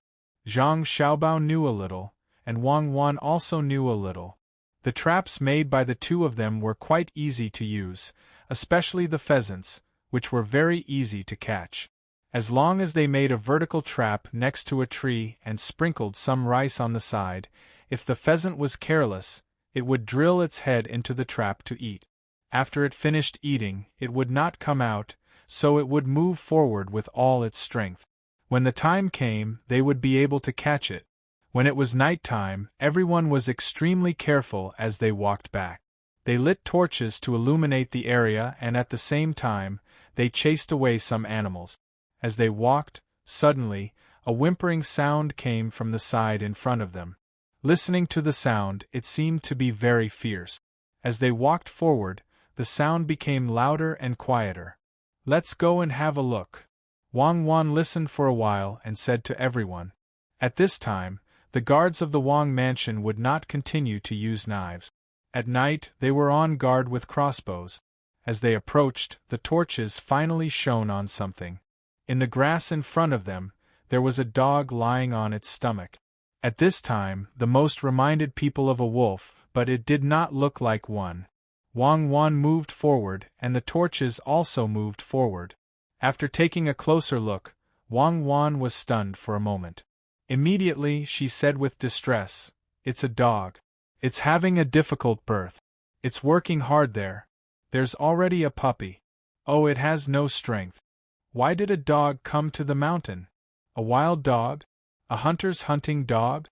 Zhang Xiaobao knew a little, and Wang Wan also knew a little. The traps made by the 2 of them were quite easy to use, especially the pheasants, which were very easy to catch. As long as they made a vertical trap next to a tree and sprinkled some rice on the side, if the pheasant was careless, it would drill its head into the trap to eat. After it finished eating, it would not come out, so it would move forward with all its strength. When the time came, they would be able to catch it. When it was night time, everyone was extremely careful as they walked back. They lit torches to illuminate the area and at the same time, they chased away some animals. As they walked, suddenly, a whimpering sound came from the side in front of them. Listening to the sound, it seemed to be very fierce. As they walked forward, the sound became louder and quieter. "Let's go and have a look." Wang Wan listened for a while and said to everyone. At this time, the guards of the Wang mansion would not continue to use knives. At night, they were on guard with crossbows. As they approached, the torches finally shone on something. In the grass in front of them, there was a dog lying on its stomach. At this time, the most reminded people of a wolf, but it did not look like one. Wang Wan moved forward, and the torches also moved forward. After taking a closer look, Wang Wan was stunned for a moment. Immediately, she said with distress, "It's a dog. It's having a difficult birth. It's working hard there. There's already a puppy. Oh, it has no strength. Why did a dog come to the mountain? A wild dog? A hunter's hunting dog?"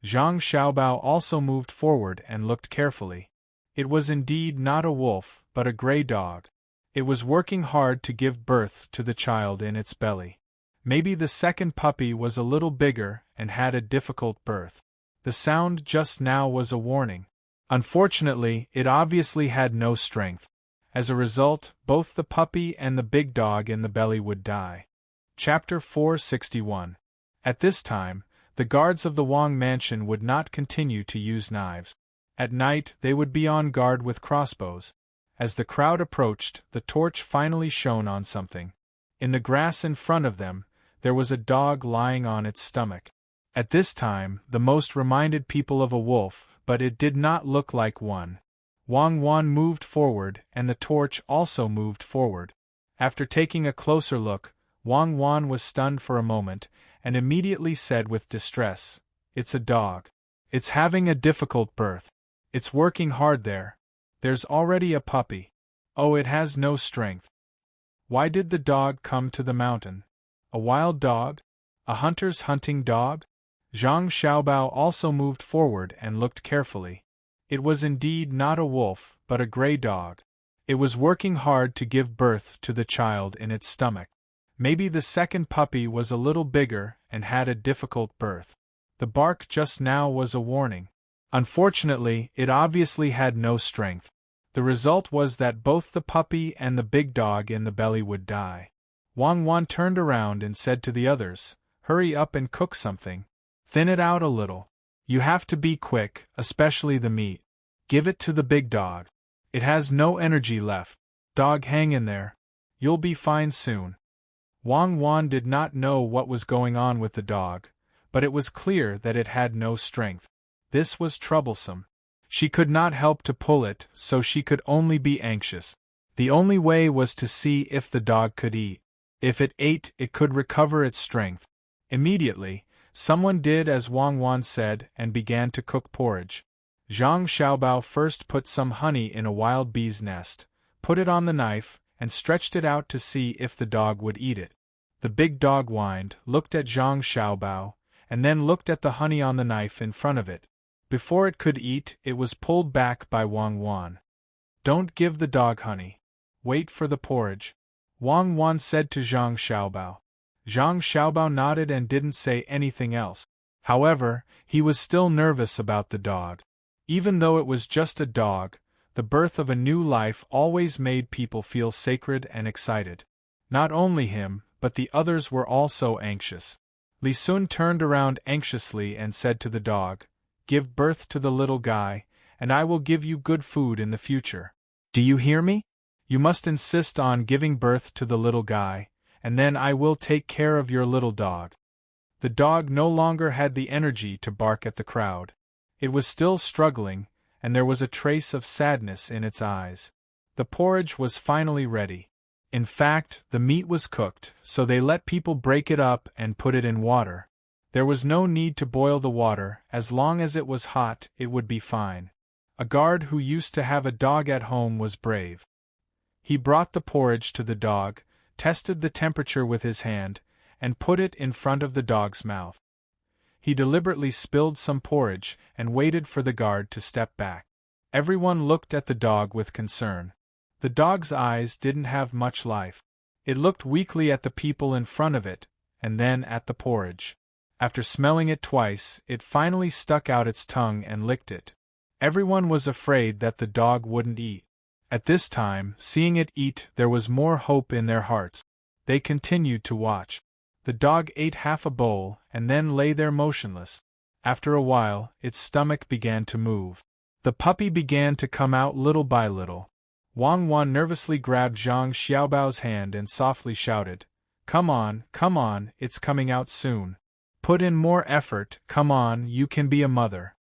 Zhang Xiaobao also moved forward and looked carefully. It was indeed not a wolf, but a gray dog. It was working hard to give birth to the child in its belly. Maybe the second puppy was a little bigger and had a difficult birth. The sound just now was a warning. Unfortunately, it obviously had no strength. As a result, both the puppy and the big dog in the belly would die. Chapter 461. At this time, the guards of the Wang mansion would not continue to use knives. At night, they would be on guard with crossbows. As the crowd approached, the torch finally shone on something. In the grass in front of them, there was a dog lying on its stomach. At this time, the most reminded people of a wolf, but it did not look like one. Wang Wan moved forward, and the torch also moved forward. After taking a closer look, Wang Wan was stunned for a moment, and immediately said with distress, "It's a dog. It's having a difficult birth. It's working hard there. There's already a puppy. Oh, it has no strength. Why did the dog come to the mountain? A wild dog? A hunter's hunting dog? Zhang Xiaobao also moved forward and looked carefully. It was indeed not a wolf, but a gray dog. It was working hard to give birth to the child in its stomach. Maybe the second puppy was a little bigger and had a difficult birth. The bark just now was a warning. Unfortunately, it obviously had no strength. The result was that both the puppy and the big dog in the belly would die. Wang Wan turned around and said to the others, "Hurry up and cook something. Thin it out a little. You have to be quick, especially the meat. Give it to the big dog. It has no energy left. Dog, hang in there. You'll be fine soon." Wang Wan did not know what was going on with the dog, but it was clear that it had no strength. This was troublesome. She could not help to pull it, so she could only be anxious. The only way was to see if the dog could eat. If it ate, it could recover its strength. Immediately, someone did as Wang Wan said and began to cook porridge. Zhang Xiaobao first put some honey in a wild bee's nest, put it on the knife, and stretched it out to see if the dog would eat it. The big dog whined, looked at Zhang Xiaobao, and then looked at the honey on the knife in front of it. Before it could eat, it was pulled back by Wang Wan. "Don't give the dog honey. Wait for the porridge," Wang Wan said to Zhang Xiaobao. Zhang Xiaobao nodded and didn't say anything else. However, he was still nervous about the dog. Even though it was just a dog, the birth of a new life always made people feel sacred and excited. Not only him, but the others were also anxious. Li Sun turned around anxiously and said to the dog, "Give birth to the little guy, and I will give you good food in the future. Do you hear me? You must insist on giving birth to the little guy, and then I will take care of your little dog." The dog no longer had the energy to bark at the crowd. It was still struggling, and there was a trace of sadness in its eyes. The porridge was finally ready. In fact, the meat was cooked, so they let people break it up and put it in water. There was no need to boil the water, as long as it was hot, it would be fine. A guard who used to have a dog at home was brave. He brought the porridge to the dog, tested the temperature with his hand, and put it in front of the dog's mouth. He deliberately spilled some porridge and waited for the guard to step back. Everyone looked at the dog with concern. The dog's eyes didn't have much life. It looked weakly at the people in front of it, and then at the porridge. After smelling it twice, it finally stuck out its tongue and licked it. Everyone was afraid that the dog wouldn't eat. At this time, seeing it eat, there was more hope in their hearts. They continued to watch. The dog ate half a bowl and then lay there motionless. After a while, its stomach began to move. The puppy began to come out little by little. Wang Wan nervously grabbed Zhang Xiaobao's hand and softly shouted, come on, it's coming out soon. Put in more effort, come on, you can be a mother."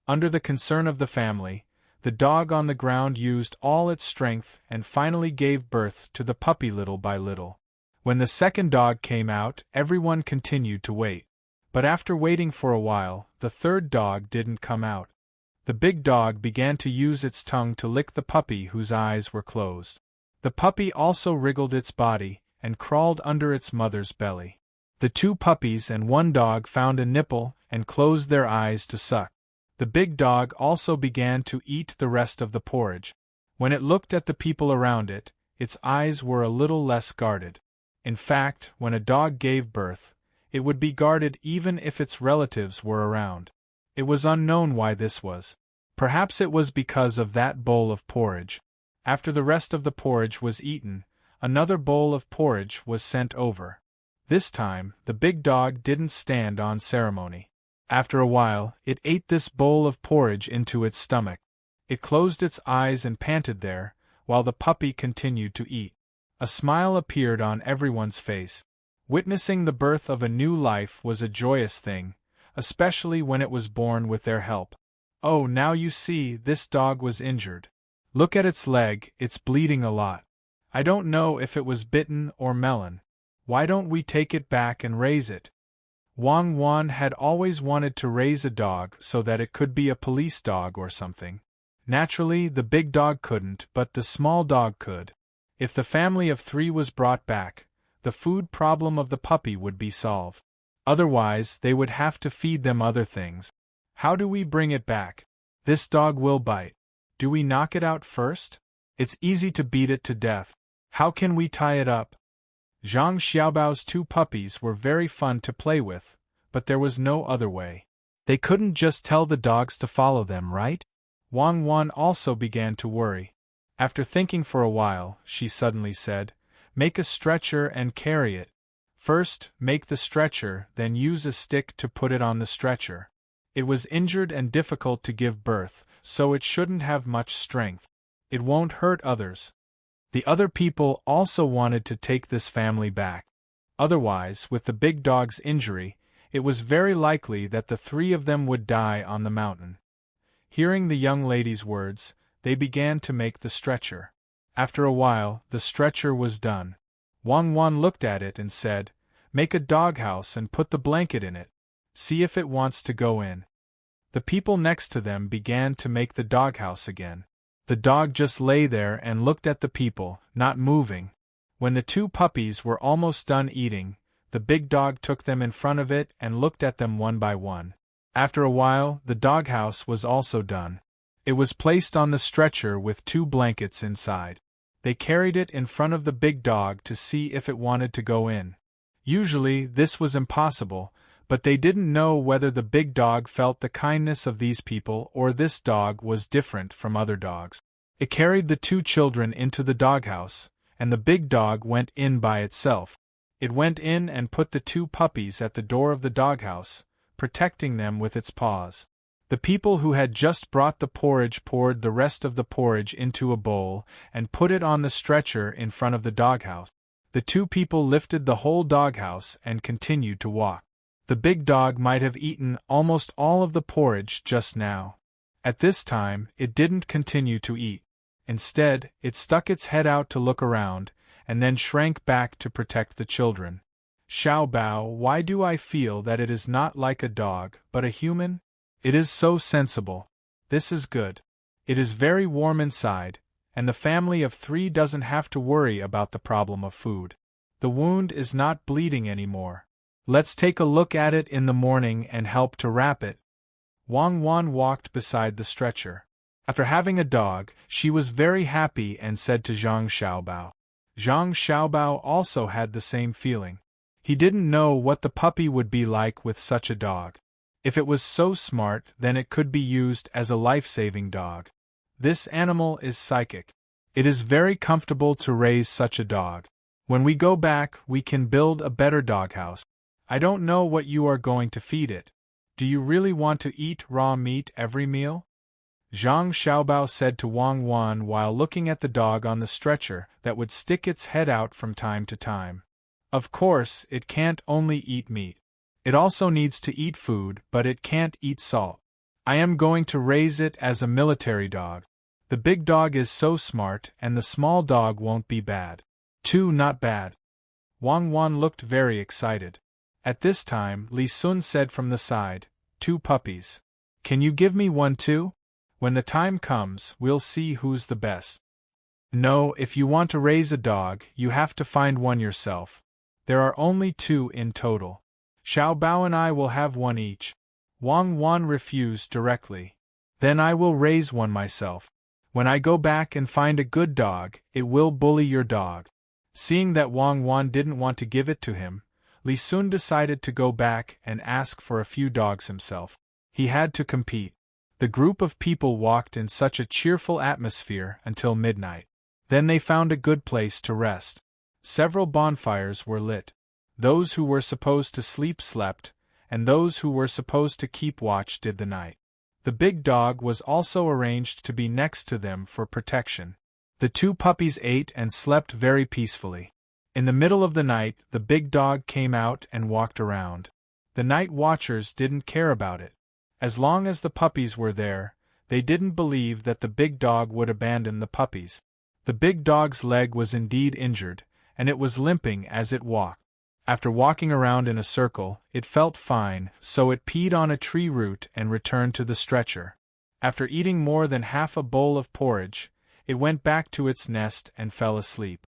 Under the concern of the family, the dog on the ground used all its strength and finally gave birth to the puppy little by little. When the second dog came out, everyone continued to wait. But after waiting for a while, the third dog didn't come out. The big dog began to use its tongue to lick the puppy whose eyes were closed. The puppy also wriggled its body and crawled under its mother's belly. The two puppies and one dog found a nipple and closed their eyes to suck. The big dog also began to eat the rest of the porridge. When it looked at the people around it, its eyes were a little less guarded. In fact, when a dog gave birth, it would be guarded even if its relatives were around. It was unknown why this was. Perhaps it was because of that bowl of porridge. After the rest of the porridge was eaten, another bowl of porridge was sent over. This time, the big dog didn't stand on ceremony. After a while, it ate this bowl of porridge into its stomach. It closed its eyes and panted there, while the puppy continued to eat. A smile appeared on everyone's face. Witnessing the birth of a new life was a joyous thing, especially when it was born with their help. Oh, now you see, this dog was injured. Look at its leg, it's bleeding a lot. I don't know if it was bitten or melon. Why don't we take it back and raise it? Wang Wan had always wanted to raise a dog so that it could be a police dog or something. Naturally, the big dog couldn't, but the small dog could. If the family of 3 was brought back, the food problem of the puppy would be solved. Otherwise, they would have to feed them other things. How do we bring it back? This dog will bite. Do we knock it out first? It's easy to beat it to death. How can we tie it up? Zhang Xiaobao's 2 puppies were very fun to play with, but there was no other way. They couldn't just tell the dogs to follow them, right? Wang Wan also began to worry. After thinking for a while, she suddenly said, "Make a stretcher and carry it. First, make the stretcher, then use a stick to put it on the stretcher." It was injured and difficult to give birth, so it shouldn't have much strength. It won't hurt others. The other people also wanted to take this family back. Otherwise, with the big dog's injury, it was very likely that the 3 of them would die on the mountain. Hearing the young lady's words, they began to make the stretcher. After a while, the stretcher was done. Wang Wan looked at it and said, "Make a doghouse and put the blanket in it. See if it wants to go in." The people next to them began to make the doghouse again. The dog just lay there and looked at the people, not moving. When the 2 puppies were almost done eating, the big dog took them in front of it and looked at them one by one. After a while, the doghouse was also done. It was placed on the stretcher with 2 blankets inside. They carried it in front of the big dog to see if it wanted to go in. Usually, this was impossible, but they didn't know whether the big dog felt the kindness of these people or this dog was different from other dogs. It carried the 2 children into the doghouse, and the big dog went in by itself. It went in and put the 2 puppies at the door of the doghouse, protecting them with its paws. The people who had just brought the porridge poured the rest of the porridge into a bowl and put it on the stretcher in front of the doghouse. The 2 people lifted the whole doghouse and continued to walk. The big dog might have eaten almost all of the porridge just now. At this time, it didn't continue to eat. Instead, it stuck its head out to look around, and then shrank back to protect the children. "Xiao Bao, why do I feel that it is not like a dog, but a human? It is so sensible. This is good. It is very warm inside, and the family of 3 doesn't have to worry about the problem of food. The wound is not bleeding anymore. Let's take a look at it in the morning and help to wrap it." Wang Wan walked beside the stretcher. After having a dog, she was very happy and said to Zhang Xiaobao. Zhang Xiaobao also had the same feeling. He didn't know what the puppy would be like with such a dog. If it was so smart, then it could be used as a life-saving dog. This animal is psychic. It is very comfortable to raise such a dog. When we go back, we can build a better doghouse. I don't know what you are going to feed it. Do you really want to eat raw meat every meal? Zhang Xiaobao said to Wang Wan while looking at the dog on the stretcher that would stick its head out from time to time. Of course, it can't only eat meat. It also needs to eat food, but it can't eat salt. I am going to raise it as a military dog. The big dog is so smart and the small dog won't be bad. 2 not bad. Wang Wan looked very excited. At this time, Li Sun said from the side, 2 puppies. Can you give me one too? When the time comes, we'll see who's the best. No, if you want to raise a dog, you have to find one yourself. There are only 2 in total. Xiao Bao and I will have one each. Wang Wan refused directly. Then I will raise one myself. When I go back and find a good dog, it will bully your dog. Seeing that Wang Wan didn't want to give it to him, Li Sun decided to go back and ask for a few dogs himself. He had to compete. The group of people walked in such a cheerful atmosphere until midnight. Then they found a good place to rest. Several bonfires were lit. Those who were supposed to sleep slept, and those who were supposed to keep watch did the night. The big dog was also arranged to be next to them for protection. The 2 puppies ate and slept very peacefully. In the middle of the night, the big dog came out and walked around. The night watchers didn't care about it. As long as the puppies were there, they didn't believe that the big dog would abandon the puppies. The big dog's leg was indeed injured, and it was limping as it walked. After walking around in a circle, it felt fine, so it peed on a tree root and returned to the stretcher. After eating more than half a bowl of porridge, it went back to its nest and fell asleep.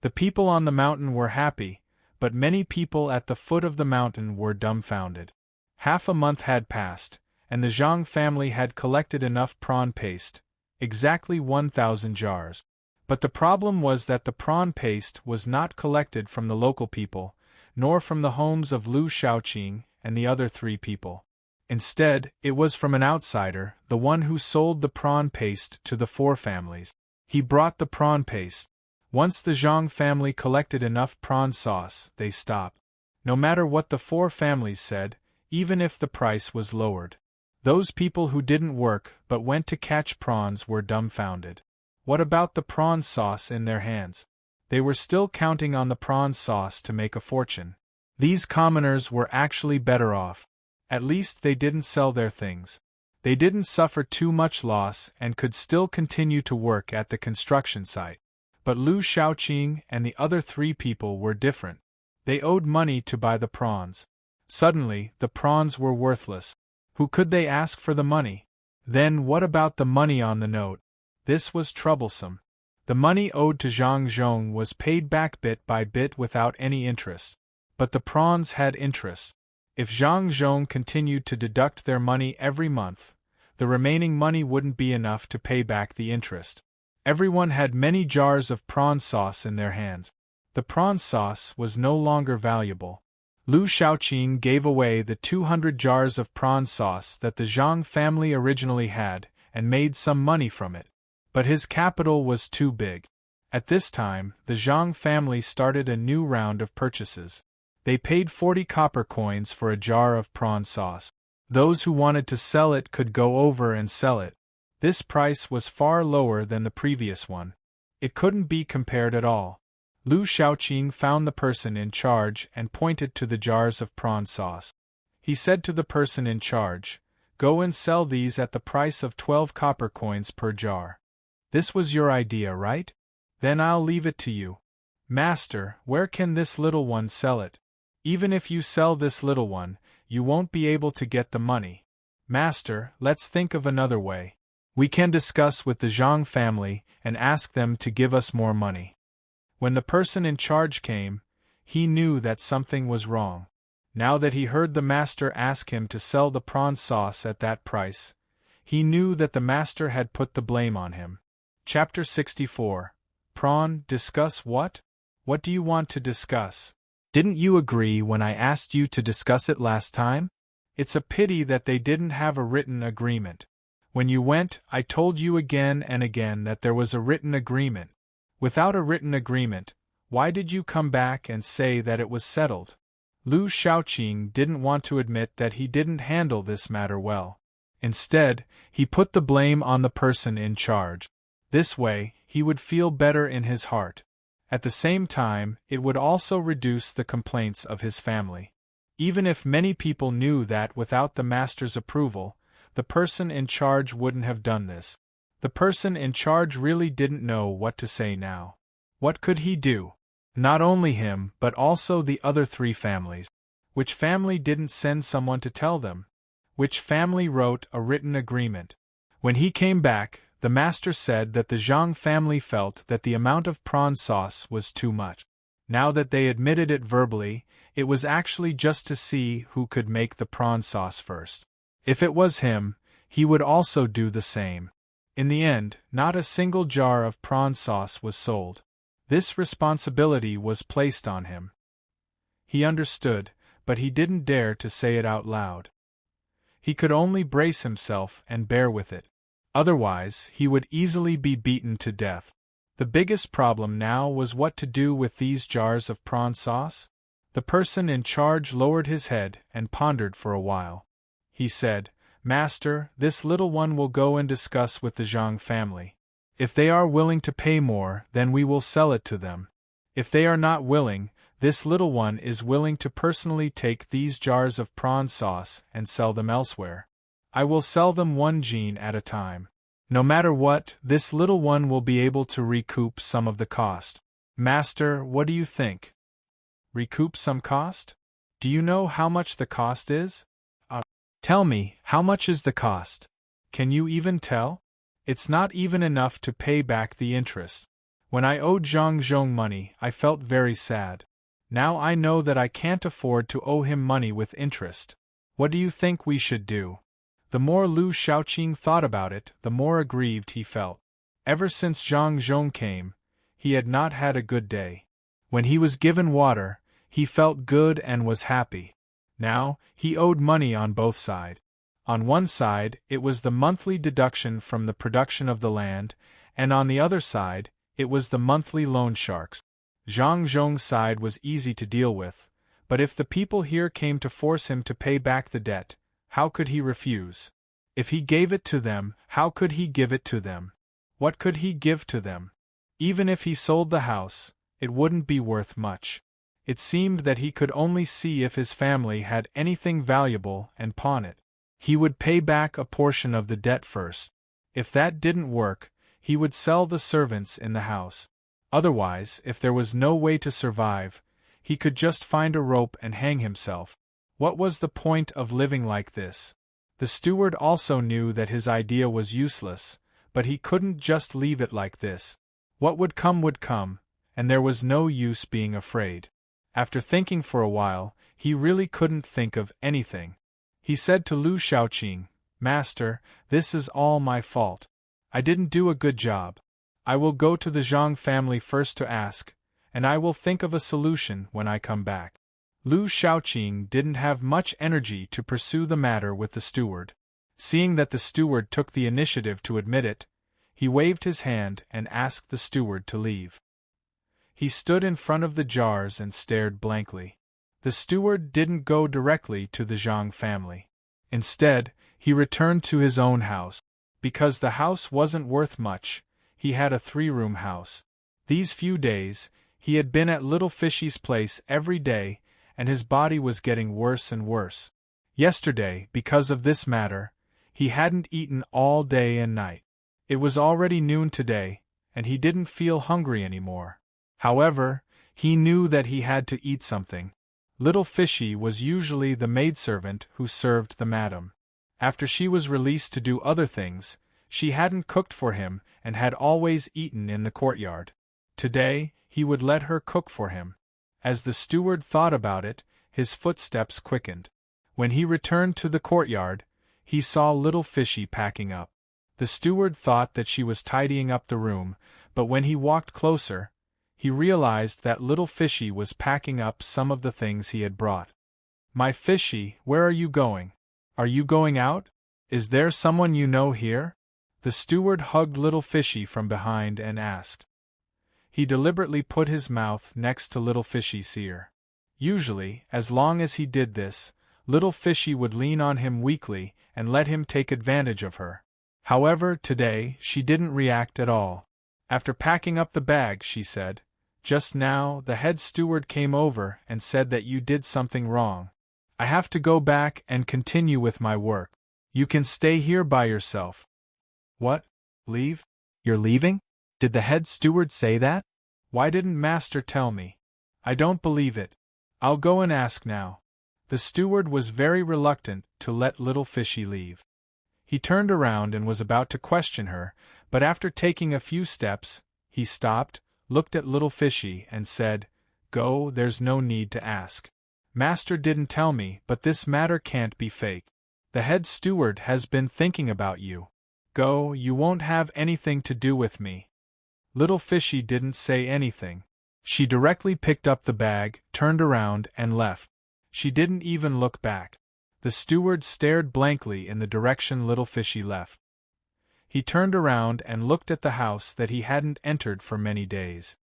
The people on the mountain were happy, but many people at the foot of the mountain were dumbfounded. Half a month had passed, and the Zhang family had collected enough prawn paste, exactly 1,000 jars. But the problem was that the prawn paste was not collected from the local people, nor from the homes of Lu Shaoqing and the other 3 people. Instead, it was from an outsider, the one who sold the prawn paste to the 4 families. He brought the prawn paste. Once the Zhang family collected enough prawn sauce, they stopped. No matter what the 4 families said, even if the price was lowered. Those people who didn't work but went to catch prawns were dumbfounded. What about the prawn sauce in their hands? They were still counting on the prawn sauce to make a fortune. These commoners were actually better off. At least they didn't sell their things. They didn't suffer too much loss and could still continue to work at the construction site. But Lu Shaoqing and the other 3 people were different. They owed money to buy the prawns. Suddenly, the prawns were worthless. Who could they ask for the money? Then what about the money on the note? This was troublesome. The money owed to Zhang Zhong was paid back bit by bit without any interest. But the prawns had interest. If Zhang Zhong continued to deduct their money every month, the remaining money wouldn't be enough to pay back the interest. Everyone had many jars of prawn sauce in their hands. The prawn sauce was no longer valuable. Lu Shaoqing gave away the 200 jars of prawn sauce that the Zhang family originally had and made some money from it. But his capital was too big. At this time, the Zhang family started a new round of purchases. They paid 40 copper coins for a jar of prawn sauce. Those who wanted to sell it could go over and sell it. This price was far lower than the previous one. It couldn't be compared at all. Lu Shaoqing found the person in charge and pointed to the jars of prawn sauce. He said to the person in charge, "Go and sell these at the price of 12 copper coins per jar. This was your idea, right? Then I'll leave it to you." "Master, where can this little one sell it?" "Even if you sell this little one, you won't be able to get the money." "Master, let's think of another way. We can discuss with the Zhang family and ask them to give us more money." When the person in charge came, he knew that something was wrong. Now that he heard the master ask him to sell the prawn sauce at that price, he knew that the master had put the blame on him. Chapter 64. Prawn, discuss what? What do you want to discuss? Didn't you agree when I asked you to discuss it last time? It's a pity that they didn't have a written agreement. When you went, I told you again and again that there was a written agreement. Without a written agreement, why did you come back and say that it was settled? Lu Shaoqing didn't want to admit that he didn't handle this matter well. Instead, he put the blame on the person in charge. This way, he would feel better in his heart. At the same time, it would also reduce the complaints of his family. Even if many people knew that without the master's approval, the person in charge wouldn't have done this. The person in charge really didn't know what to say now. What could he do? Not only him, but also the other 3 families. Which family didn't send someone to tell them? Which family wrote a written agreement? When he came back, the master said that the Zhang family felt that the amount of prawn sauce was too much. Now that they admitted it verbally, it was actually just to see who could make the prawn sauce first. If it was him, he would also do the same. In the end, not a single jar of prawn sauce was sold. This responsibility was placed on him. He understood, but he didn't dare to say it out loud. He could only brace himself and bear with it. Otherwise, he would easily be beaten to death. The biggest problem now was what to do with these jars of prawn sauce. The person in charge lowered his head and pondered for a while. He said, "Master, this little one will go and discuss with the Zhang family. If they are willing to pay more, then we will sell it to them. If they are not willing, this little one is willing to personally take these jars of prawn sauce and sell them elsewhere. I will sell them 1 jin at a time. No matter what, this little one will be able to recoup some of the cost." "Master, what do you think?" "Recoup some cost? Do you know how much the cost is?" Tell me, how much is the cost? Can you even tell? It's not even enough to pay back the interest. When I owed Zhang Zhong money, I felt very sad. Now I know that I can't afford to owe him money with interest. What do you think we should do? The more Lu Shaoqing thought about it, the more aggrieved he felt. Ever since Zhang Zhong came, he had not had a good day. When he was given water, he felt good and was happy. Now, he owed money on both sides. On one side, it was the monthly deduction from the production of the land, and on the other side, it was the monthly loan sharks. Zhang Zhong's side was easy to deal with, but if the people here came to force him to pay back the debt, how could he refuse? If he gave it to them, how could he give it to them? What could he give to them? Even if he sold the house, it wouldn't be worth much. It seemed that he could only see if his family had anything valuable and pawn it. He would pay back a portion of the debt first. If that didn't work, he would sell the servants in the house. Otherwise, if there was no way to survive, he could just find a rope and hang himself. What was the point of living like this? The steward also knew that his idea was useless, but he couldn't just leave it like this. What would come, and there was no use being afraid. After thinking for a while, he really couldn't think of anything. He said to Lu Shaoqing, "Master, this is all my fault. I didn't do a good job. I will go to the Zhang family first to ask, and I will think of a solution when I come back." Lu Shaoqing didn't have much energy to pursue the matter with the steward. Seeing that the steward took the initiative to admit it, he waved his hand and asked the steward to leave. He stood in front of the jars and stared blankly. The steward didn't go directly to the Zhang family. Instead, he returned to his own house. Because the house wasn't worth much, he had a 3-room house. These few days, he had been at Little Fishy's place every day, and his body was getting worse and worse. Yesterday, because of this matter, he hadn't eaten all day and night. It was already noon today, and he didn't feel hungry anymore. However, he knew that he had to eat something. Little Fishy was usually the maidservant who served the madam. After she was released to do other things, she hadn't cooked for him and had always eaten in the courtyard. Today, he would let her cook for him. As the steward thought about it, his footsteps quickened. When he returned to the courtyard, he saw Little Fishy packing up. The steward thought that she was tidying up the room, but when he walked closer, he realized that Little Fishy was packing up some of the things he had brought. "My Fishy, where are you going? Are you going out? Is there someone you know here?" The steward hugged Little Fishy from behind and asked. He deliberately put his mouth next to Little Fishy's ear. Usually, as long as he did this, Little Fishy would lean on him weakly and let him take advantage of her. However, today, she didn't react at all. After packing up the bag, she said, "Just now, the head steward came over and said that you did something wrong. I have to go back and continue with my work. You can stay here by yourself." "What? Leave? You're leaving? Did the head steward say that? Why didn't Master tell me? I don't believe it. I'll go and ask now." The steward was very reluctant to let Little Fishy leave. He turned around and was about to question her, but after taking a few steps, he stopped, looked at Little Fishy and said, "Go, there's no need to ask. Master didn't tell me, but this matter can't be fake. The head steward has been thinking about you. Go, you won't have anything to do with me." Little Fishy didn't say anything. She directly picked up the bag, turned around and left. She didn't even look back. The steward stared blankly in the direction Little Fishy left. He turned around and looked at the house that he hadn't entered for many days.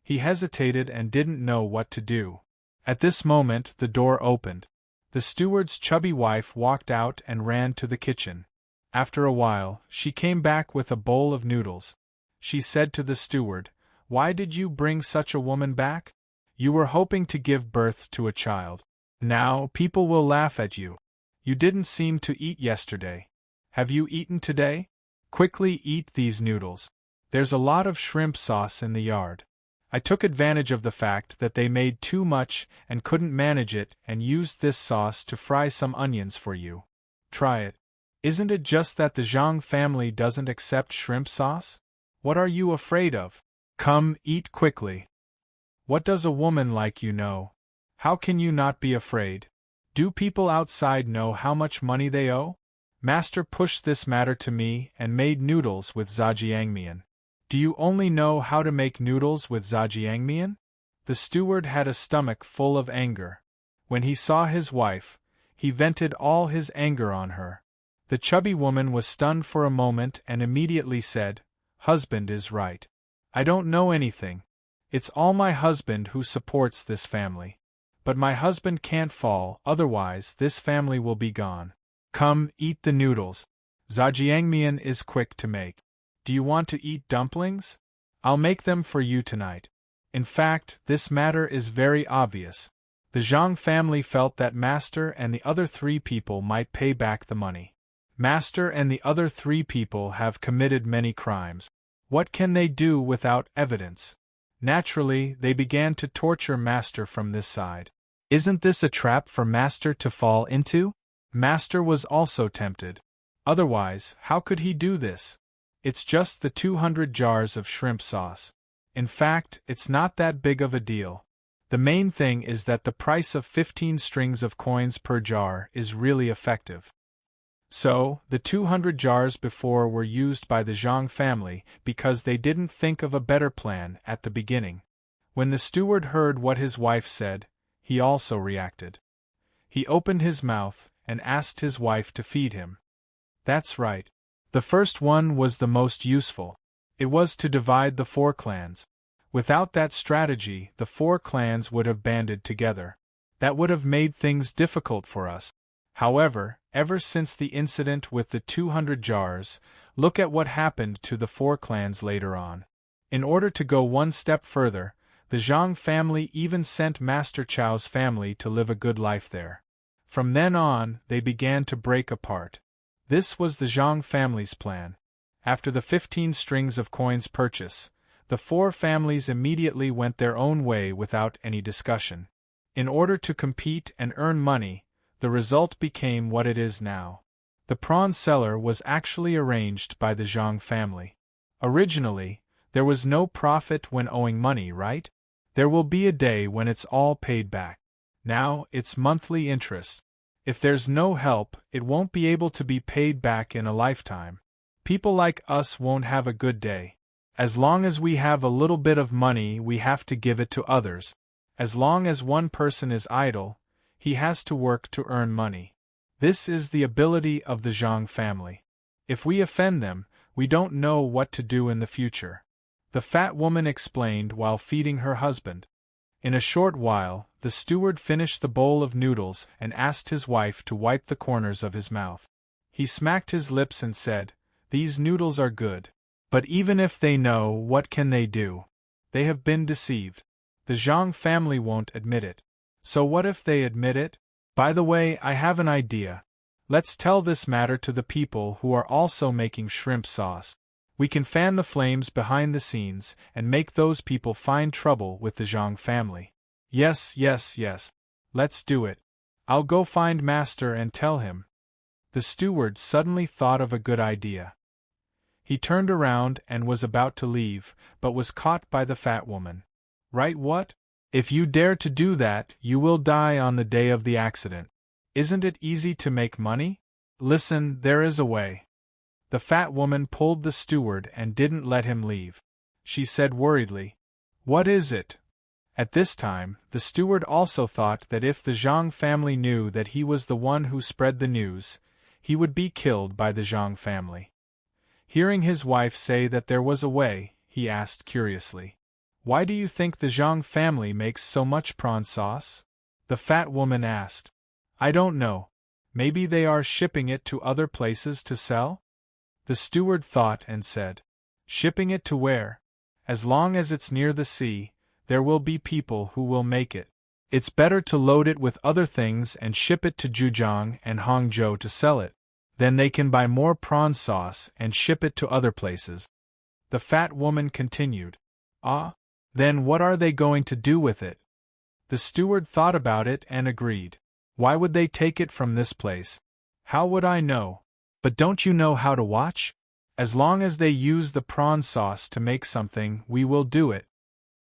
He hesitated and didn't know what to do. At this moment the door opened. The steward's chubby wife walked out and ran to the kitchen. After a while, she came back with a bowl of noodles. She said to the steward, "Why did you bring such a woman back? You were hoping to give birth to a child. Now people will laugh at you. You didn't seem to eat yesterday. Have you eaten today? Quickly eat these noodles. There's a lot of shrimp sauce in the yard. I took advantage of the fact that they made too much and couldn't manage it and used this sauce to fry some onions for you. Try it. Isn't it just that the Zhang family doesn't accept shrimp sauce? What are you afraid of? Come, eat quickly. What does a woman like you know? How can you not be afraid? Do people outside know how much money they owe? Master pushed this matter to me and made noodles with zhajiangmian. Do you only know how to make noodles with zhajiangmian? The steward had a stomach full of anger. When he saw his wife, he vented all his anger on her. The chubby woman was stunned for a moment and immediately said, "Husband is right. I don't know anything. It's all my husband who supports this family. But my husband can't fall, otherwise this family will be gone. Come, eat the noodles. Zhajiangmian is quick to make. Do you want to eat dumplings? I'll make them for you tonight." In fact, this matter is very obvious. The Zhang family felt that Master and the other 3 people might pay back the money. Master and the other 3 people have committed many crimes. What can they do without evidence? Naturally, they began to torture Master from this side. Isn't this a trap for Master to fall into? Master was also tempted. Otherwise, how could he do this? It's just the 200 jars of shrimp sauce. In fact, it's not that big of a deal. The main thing is that the price of 15 strings of coins per jar is really effective. So, the 200 jars before were used by the Zhang family because they didn't think of a better plan at the beginning. When the steward heard what his wife said, he also reacted. He opened his mouth and asked his wife to feed him. That's right. The first one was the most useful. It was to divide the 4 clans. Without that strategy, the 4 clans would have banded together. That would have made things difficult for us. However, ever since the incident with the 200 jars, look at what happened to the 4 clans later on. In order to go one step further, the Zhang family even sent Master Chow's family to live a good life there. From then on, they began to break apart. This was the Zhang family's plan. After the 15 strings of coins purchase, the 4 families immediately went their own way without any discussion. In order to compete and earn money, the result became what it is now. The prawn cellar was actually arranged by the Zhang family. Originally, there was no profit when owing money, right? There will be a day when it's all paid back. Now, it's monthly interest. If there's no help, it won't be able to be paid back in a lifetime. People like us won't have a good day. As long as we have a little bit of money, we have to give it to others. As long as one person is idle, he has to work to earn money. This is the ability of the Zhang family. If we offend them, we don't know what to do in the future. The fat woman explained while feeding her husband. In a short while, the steward finished the bowl of noodles and asked his wife to wipe the corners of his mouth. He smacked his lips and said, "These noodles are good. But even if they know, what can they do? They have been deceived. The Zhang family won't admit it. So what if they admit it? By the way, I have an idea. Let's tell this matter to the people who are also making shrimp sauce. We can fan the flames behind the scenes and make those people find trouble with the Zhang family. Yes. Let's do it. I'll go find Master and tell him." The steward suddenly thought of a good idea. He turned around and was about to leave, but was caught by the fat woman. "Right, what? If you dare to do that, you will die on the day of the accident. Isn't it easy to make money? Listen, there is a way." The fat woman pulled the steward and didn't let him leave. She said worriedly, "What is it?" At this time, the steward also thought that if the Zhang family knew that he was the one who spread the news, he would be killed by the Zhang family. Hearing his wife say that there was a way, he asked curiously, "Why do you think the Zhang family makes so much prawn sauce?" The fat woman asked. "I don't know. Maybe they are shipping it to other places to sell?" The steward thought and said, "Shipping it to where? As long as it's near the sea, there will be people who will make it. It's better to load it with other things and ship it to Zhejiang and Hangzhou to sell it. Then they can buy more prawn sauce and ship it to other places." The fat woman continued, "Ah, then what are they going to do with it?" The steward thought about it and agreed. "Why would they take it from this place? How would I know? But don't you know how to watch? As long as they use the prawn sauce to make something, we will do it,"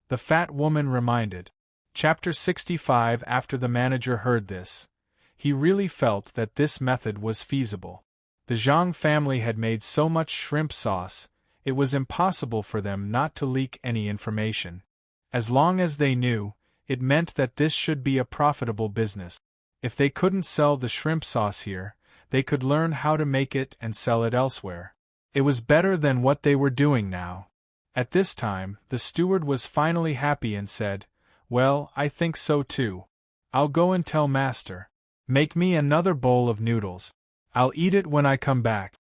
the fat woman reminded. Chapter 65. After the manager heard this, he really felt that this method was feasible. The Zhang family had made so much shrimp sauce, it was impossible for them not to leak any information. As long as they knew, it meant that this should be a profitable business. If they couldn't sell the shrimp sauce here, they could learn how to make it and sell it elsewhere. It was better than what they were doing now. At this time, the steward was finally happy and said, "Well, I think so too. I'll go and tell master. Make me another bowl of noodles. I'll eat it when I come back."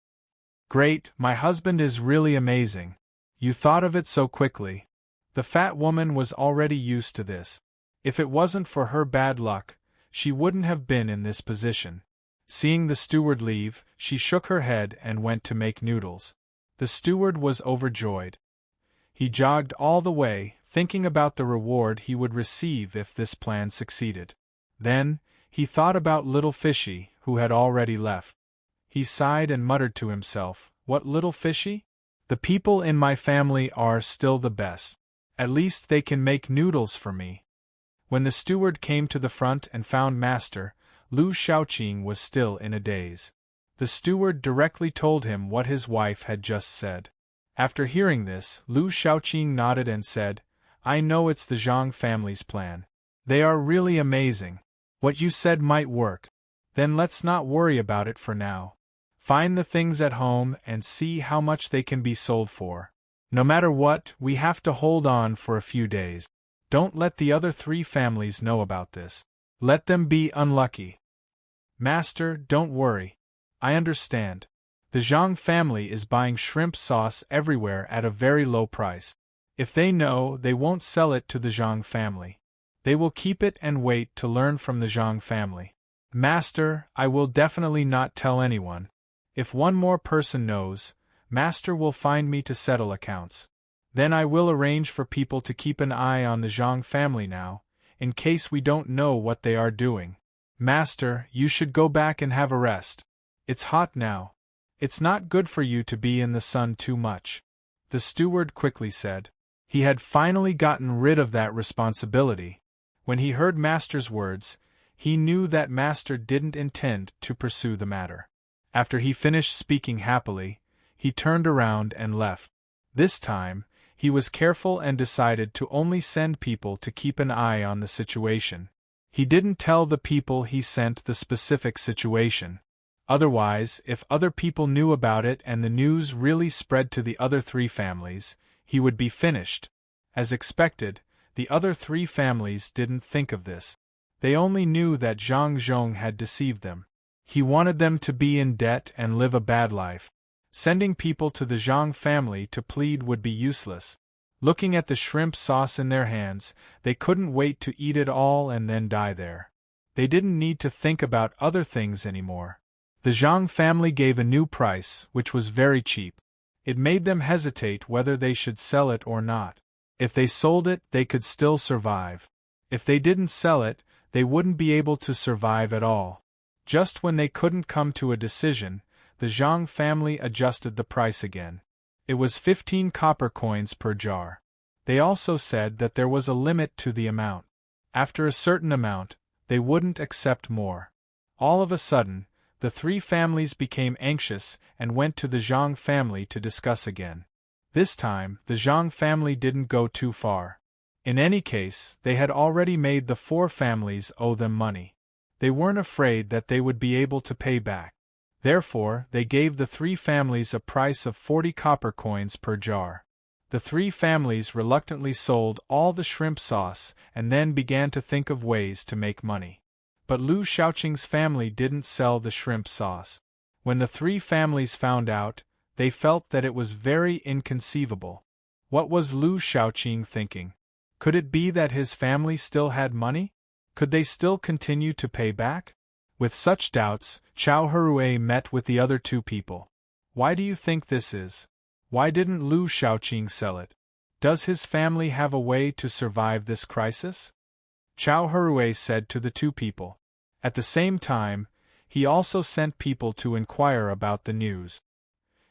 "Great, my husband is really amazing. You thought of it so quickly." The fat woman was already used to this. If it wasn't for her bad luck, she wouldn't have been in this position. Seeing the steward leave, she shook her head and went to make noodles. The steward was overjoyed. He jogged all the way, thinking about the reward he would receive if this plan succeeded. Then, he thought about little Fishy, who had already left. He sighed and muttered to himself, "What little Fishy? The people in my family are still the best. At least they can make noodles for me." When the steward came to the front and found master, Lu Shaoqing was still in a daze. The steward directly told him what his wife had just said. After hearing this, Lu Shaoqing nodded and said, "I know it's the Zhang family's plan. They are really amazing. What you said might work. Then let's not worry about it for now. Find the things at home and see how much they can be sold for. No matter what, we have to hold on for a few days. Don't let the other 3 families know about this. Let them be unlucky." "Master, don't worry. I understand. The Zhang family is buying shrimp sauce everywhere at a very low price. If they know, they won't sell it to the Zhang family. They will keep it and wait to learn from the Zhang family." "Master, I will definitely not tell anyone. If one more person knows, Master will find me to settle accounts. Then I will arrange for people to keep an eye on the Zhang family now, in case we don't know what they are doing. Master, you should go back and have a rest. It's hot now. It's not good for you to be in the sun too much," the steward quickly said. He had finally gotten rid of that responsibility. When he heard Master's words, he knew that Master didn't intend to pursue the matter. After he finished speaking happily, he turned around and left. This time, he was careful and decided to only send people to keep an eye on the situation. He didn't tell the people he sent the specific situation. Otherwise, if other people knew about it and the news really spread to the other 3 families, he would be finished. As expected, the other 3 families didn't think of this. They only knew that Zhang Zhong had deceived them. He wanted them to be in debt and live a bad life. Sending people to the Zhang family to plead would be useless. Looking at the shrimp sauce in their hands, they couldn't wait to eat it all and then die there. They didn't need to think about other things anymore. The Zhang family gave a new price, which was very cheap. It made them hesitate whether they should sell it or not. If they sold it, they could still survive. If they didn't sell it, they wouldn't be able to survive at all. Just when they couldn't come to a decision, the Zhang family adjusted the price again. It was 15 copper coins per jar. They also said that there was a limit to the amount. After a certain amount, they wouldn't accept more. All of a sudden, the 3 families became anxious and went to the Zhang family to discuss again. This time, the Zhang family didn't go too far. In any case, they had already made the 4 families owe them money. They weren't afraid that they would be able to pay back. Therefore, they gave the 3 families a price of 40 copper coins per jar. The 3 families reluctantly sold all the shrimp sauce and then began to think of ways to make money. But Lu Shaoqing's family didn't sell the shrimp sauce. When the 3 families found out, they felt that it was very inconceivable. What was Lu Shaoqing thinking? Could it be that his family still had money? Could they still continue to pay back? With such doubts, Chao Herue met with the other 2 people. "Why do you think this is? Why didn't Lu Shaoqing sell it? Does his family have a way to survive this crisis?" Chao Herue said to the 2 people. At the same time, He also sent people to inquire about the news.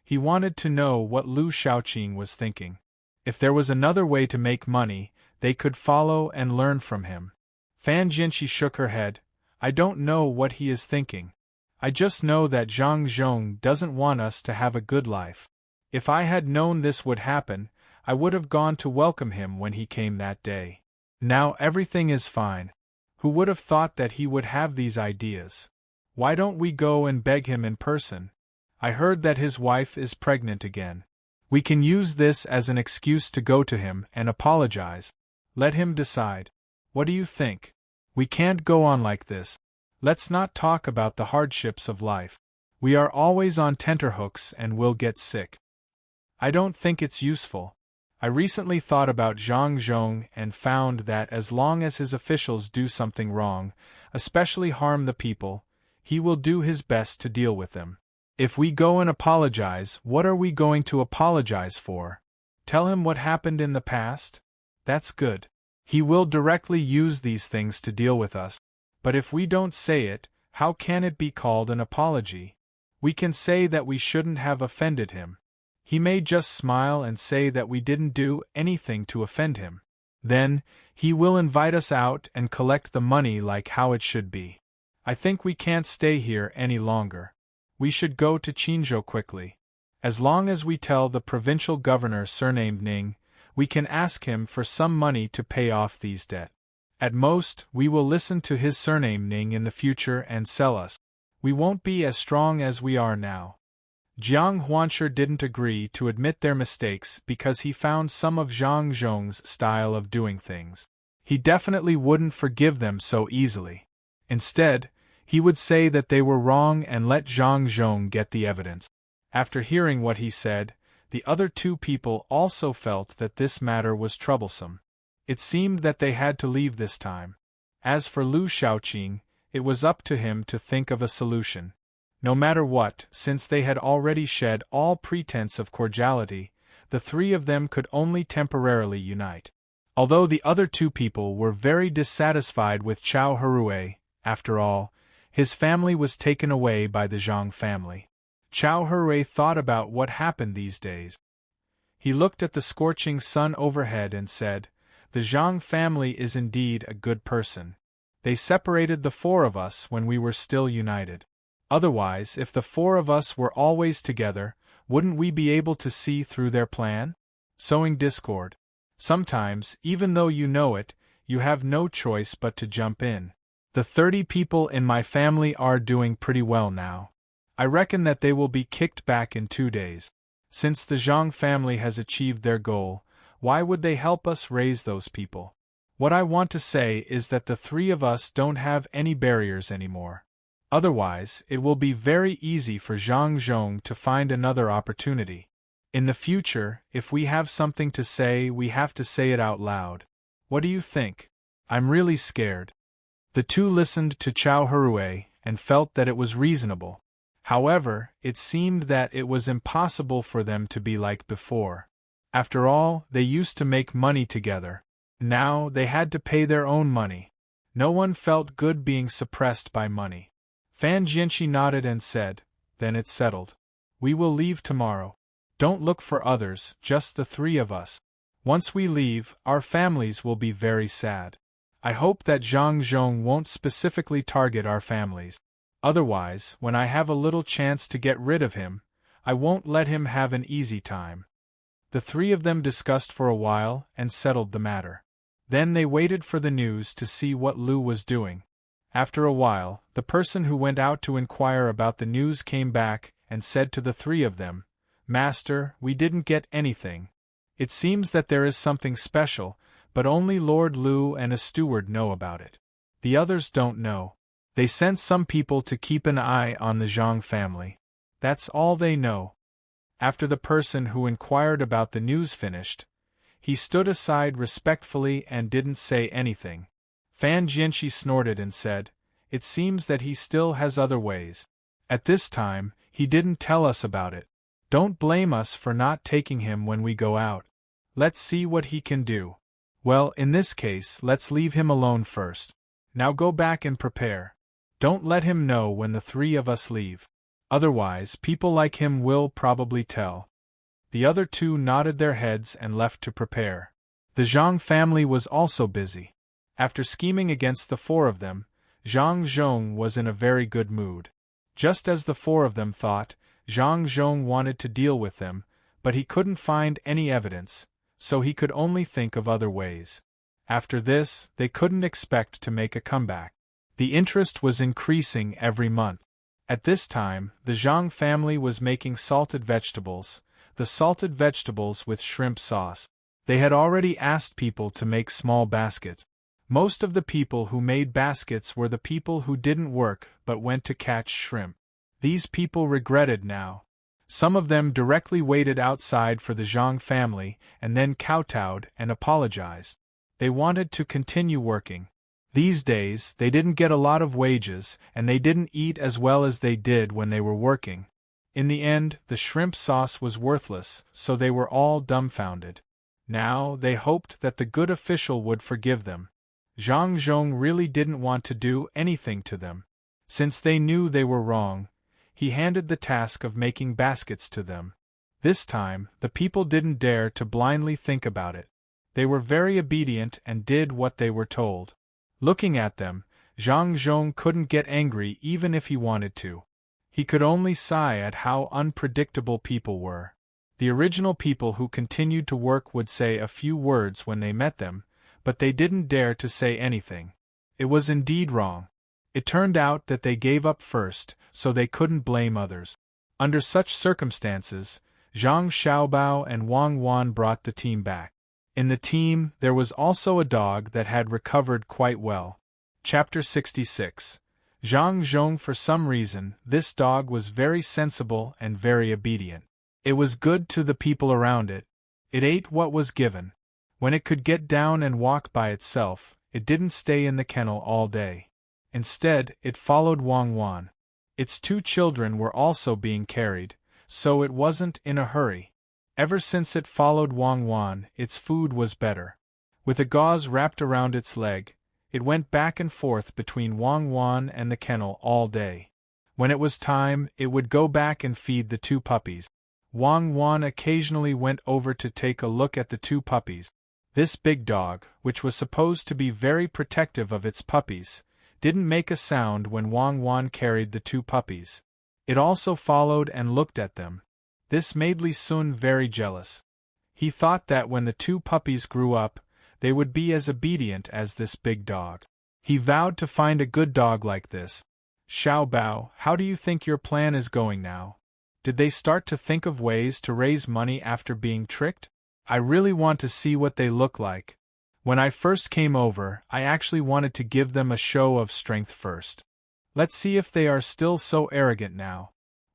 He wanted to know what Lu Shaoqing was thinking. If there was another way to make money, they could follow and learn from him. Fan Jianqi shook her head. I don't know what he is thinking. I just know that Zhang Zhong doesn't want us to have a good life. If I had known this would happen, I would have gone to welcome him when he came that day. Now everything is fine. Who would have thought that he would have these ideas? Why don't we go and beg him in person? I heard that his wife is pregnant again. We can use this as an excuse to go to him and apologize. Let him decide. What do you think? We can't go on like this. Let's not talk about the hardships of life. We are always on tenterhooks and will get sick. I don't think it's useful. I recently thought about Zhang Zhong and found that as long as his officials do something wrong, especially harm the people, he will do his best to deal with them. If we go and apologize, what are we going to apologize for? Tell him what happened in the past? That's good. He will directly use these things to deal with us. But if we don't say it, how can it be called an apology? We can say that we shouldn't have offended him. He may just smile and say that we didn't do anything to offend him. Then, he will invite us out and collect the money like how it should be. I think we can't stay here any longer. We should go to Qinzhou quickly. As long as we tell the provincial governor surnamed Ning, we can ask him for some money to pay off these debts. At most, we will listen to his surname Ning in the future and sell us. We won't be as strong as we are now. Jiang Huanshe didn't agree to admit their mistakes because he found some of Zhang Zhong's style of doing things. He definitely wouldn't forgive them so easily. Instead, he would say that they were wrong and let Zhang Zhong get the evidence. After hearing what he said, the other two people also felt that this matter was troublesome. It seemed that they had to leave this time. As for Lu Shaoqing, it was up to him to think of a solution. No matter what, since they had already shed all pretense of cordiality, the three of them could only temporarily unite. Although the other two people were very dissatisfied with Chao Herue, after all, his family was taken away by the Zhang family. Chao Herue thought about what happened these days. He looked at the scorching sun overhead and said, "The Zhang family is indeed a good person. They separated the four of us when we were still united. Otherwise, if the four of us were always together, wouldn't we be able to see through their plan? Sowing discord. Sometimes, even though you know it, you have no choice but to jump in. The 30 people in my family are doing pretty well now. I reckon that they will be kicked back in 2 days. Since the Zhang family has achieved their goal, why would they help us raise those people? What I want to say is that the three of us don't have any barriers anymore. Otherwise, it will be very easy for Zhang Zhong to find another opportunity. In the future, if we have something to say, we have to say it out loud. What do you think? I'm really scared." The two listened to Chao Herue and felt that it was reasonable. However, it seemed that it was impossible for them to be like before. After all, they used to make money together. Now they had to pay their own money. No one felt good being suppressed by money. Fan Jianqi nodded and said, "Then it's settled. We will leave tomorrow. Don't look for others, just the three of us. Once we leave, our families will be very sad. I hope that Zhang Zhong won't specifically target our families. Otherwise, when I have a little chance to get rid of him, I won't let him have an easy time." The three of them discussed for a while and settled the matter. Then they waited for the news to see what Lu was doing. After a while, the person who went out to inquire about the news came back and said to the three of them, "Master, we didn't get anything. It seems that there is something special, but only Lord Lu and a steward know about it. The others don't know. They sent some people to keep an eye on the Zhang family. That's all they know." After the person who inquired about the news finished, he stood aside respectfully and didn't say anything. Fan Jianqi snorted and said, "It seems that he still has other ways. At this time, he didn't tell us about it. Don't blame us for not taking him when we go out. Let's see what he can do. Well, in this case, let's leave him alone first. Now go back and prepare. Don't let him know when the three of us leave. Otherwise, people like him will probably tell. The other two nodded their heads and left to prepare. The Zhang family was also busy. After scheming against the four of them, Zhang Zhong was in a very good mood. Just as the four of them thought, Zhang Zhong wanted to deal with them, but he couldn't find any evidence, so he could only think of other ways. After this, they couldn't expect to make a comeback. The interest was increasing every month. At this time, the Zhang family was making salted vegetables, the salted vegetables with shrimp sauce. They had already asked people to make small baskets. Most of the people who made baskets were the people who didn't work but went to catch shrimp. These people regretted now. Some of them directly waited outside for the Zhang family and then kowtowed and apologized. They wanted to continue working. These days, they didn't get a lot of wages and they didn't eat as well as they did when they were working. In the end, the shrimp sauce was worthless, so they were all dumbfounded. Now, they hoped that the good official would forgive them. Zhang Zhong really didn't want to do anything to them. Since they knew they were wrong, he handed the task of making baskets to them. This time, the people didn't dare to blindly think about it. They were very obedient and did what they were told. Looking at them, Zhang Zhong couldn't get angry even if he wanted to. He could only sigh at how unpredictable people were. The original people who continued to work would say a few words when they met them, but they didn't dare to say anything. It was indeed wrong. It turned out that they gave up first, so they couldn't blame others. Under such circumstances, Zhang Xiaobao and Wang Wan brought the team back. In the team, there was also a dog that had recovered quite well. Chapter 66. Zhang Zhong. For some reason, this dog was very sensible and very obedient. It was good to the people around it. It ate what was given. When it could get down and walk by itself, it didn't stay in the kennel all day. Instead, it followed Wang Wan. Its two children were also being carried, so it wasn't in a hurry. Ever since it followed Wang Wan, its food was better. With a gauze wrapped around its leg, it went back and forth between Wang Wan and the kennel all day. When it was time, it would go back and feed the two puppies. Wang Wan occasionally went over to take a look at the two puppies. This big dog, which was supposed to be very protective of its puppies, didn't make a sound when Wang Wan carried the two puppies. It also followed and looked at them. This made Li Sun very jealous. He thought that when the two puppies grew up, they would be as obedient as this big dog. He vowed to find a good dog like this. Xiao Bao, how do you think your plan is going now? Did they start to think of ways to raise money after being tricked? I really want to see what they look like. When I first came over, I actually wanted to give them a show of strength first. Let's see if they are still so arrogant now.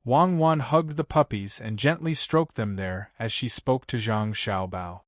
Wang Wan hugged the puppies and gently stroked them there as she spoke to Zhang Xiaobao.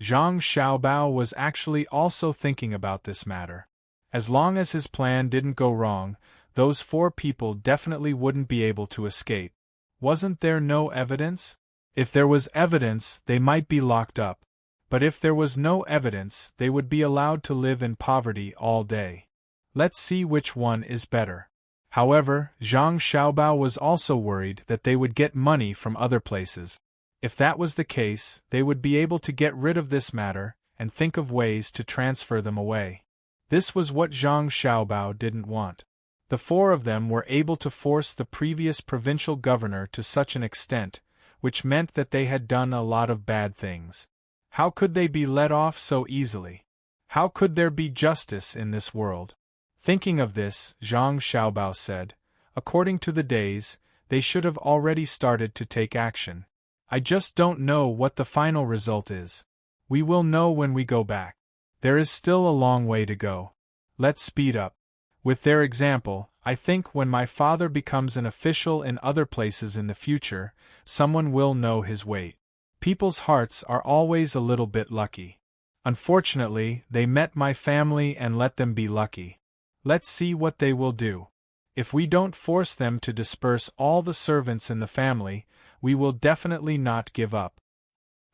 Zhang Xiaobao was actually also thinking about this matter. As long as his plan didn't go wrong, those four people definitely wouldn't be able to escape. Wasn't there no evidence? If there was evidence, they might be locked up. But if there was no evidence, they would be allowed to live in poverty all day. Let's see which one is better. However, Zhang Xiaobao was also worried that they would get money from other places. If that was the case, they would be able to get rid of this matter and think of ways to transfer them away. This was what Zhang Xiaobao didn't want. The four of them were able to force the previous provincial governor to such an extent, which meant that they had done a lot of bad things. How could they be let off so easily? How could there be justice in this world? Thinking of this, Zhang Xiaobao said, according to the days, they should have already started to take action. I just don't know what the final result is. We will know when we go back. There is still a long way to go. Let's speed up. With their example, I think when my father becomes an official in other places in the future, someone will know his weight. People's hearts are always a little bit lucky. Unfortunately, they met my family and let them be lucky. Let's see what they will do. If we don't force them to disperse all the servants in the family, we will definitely not give up.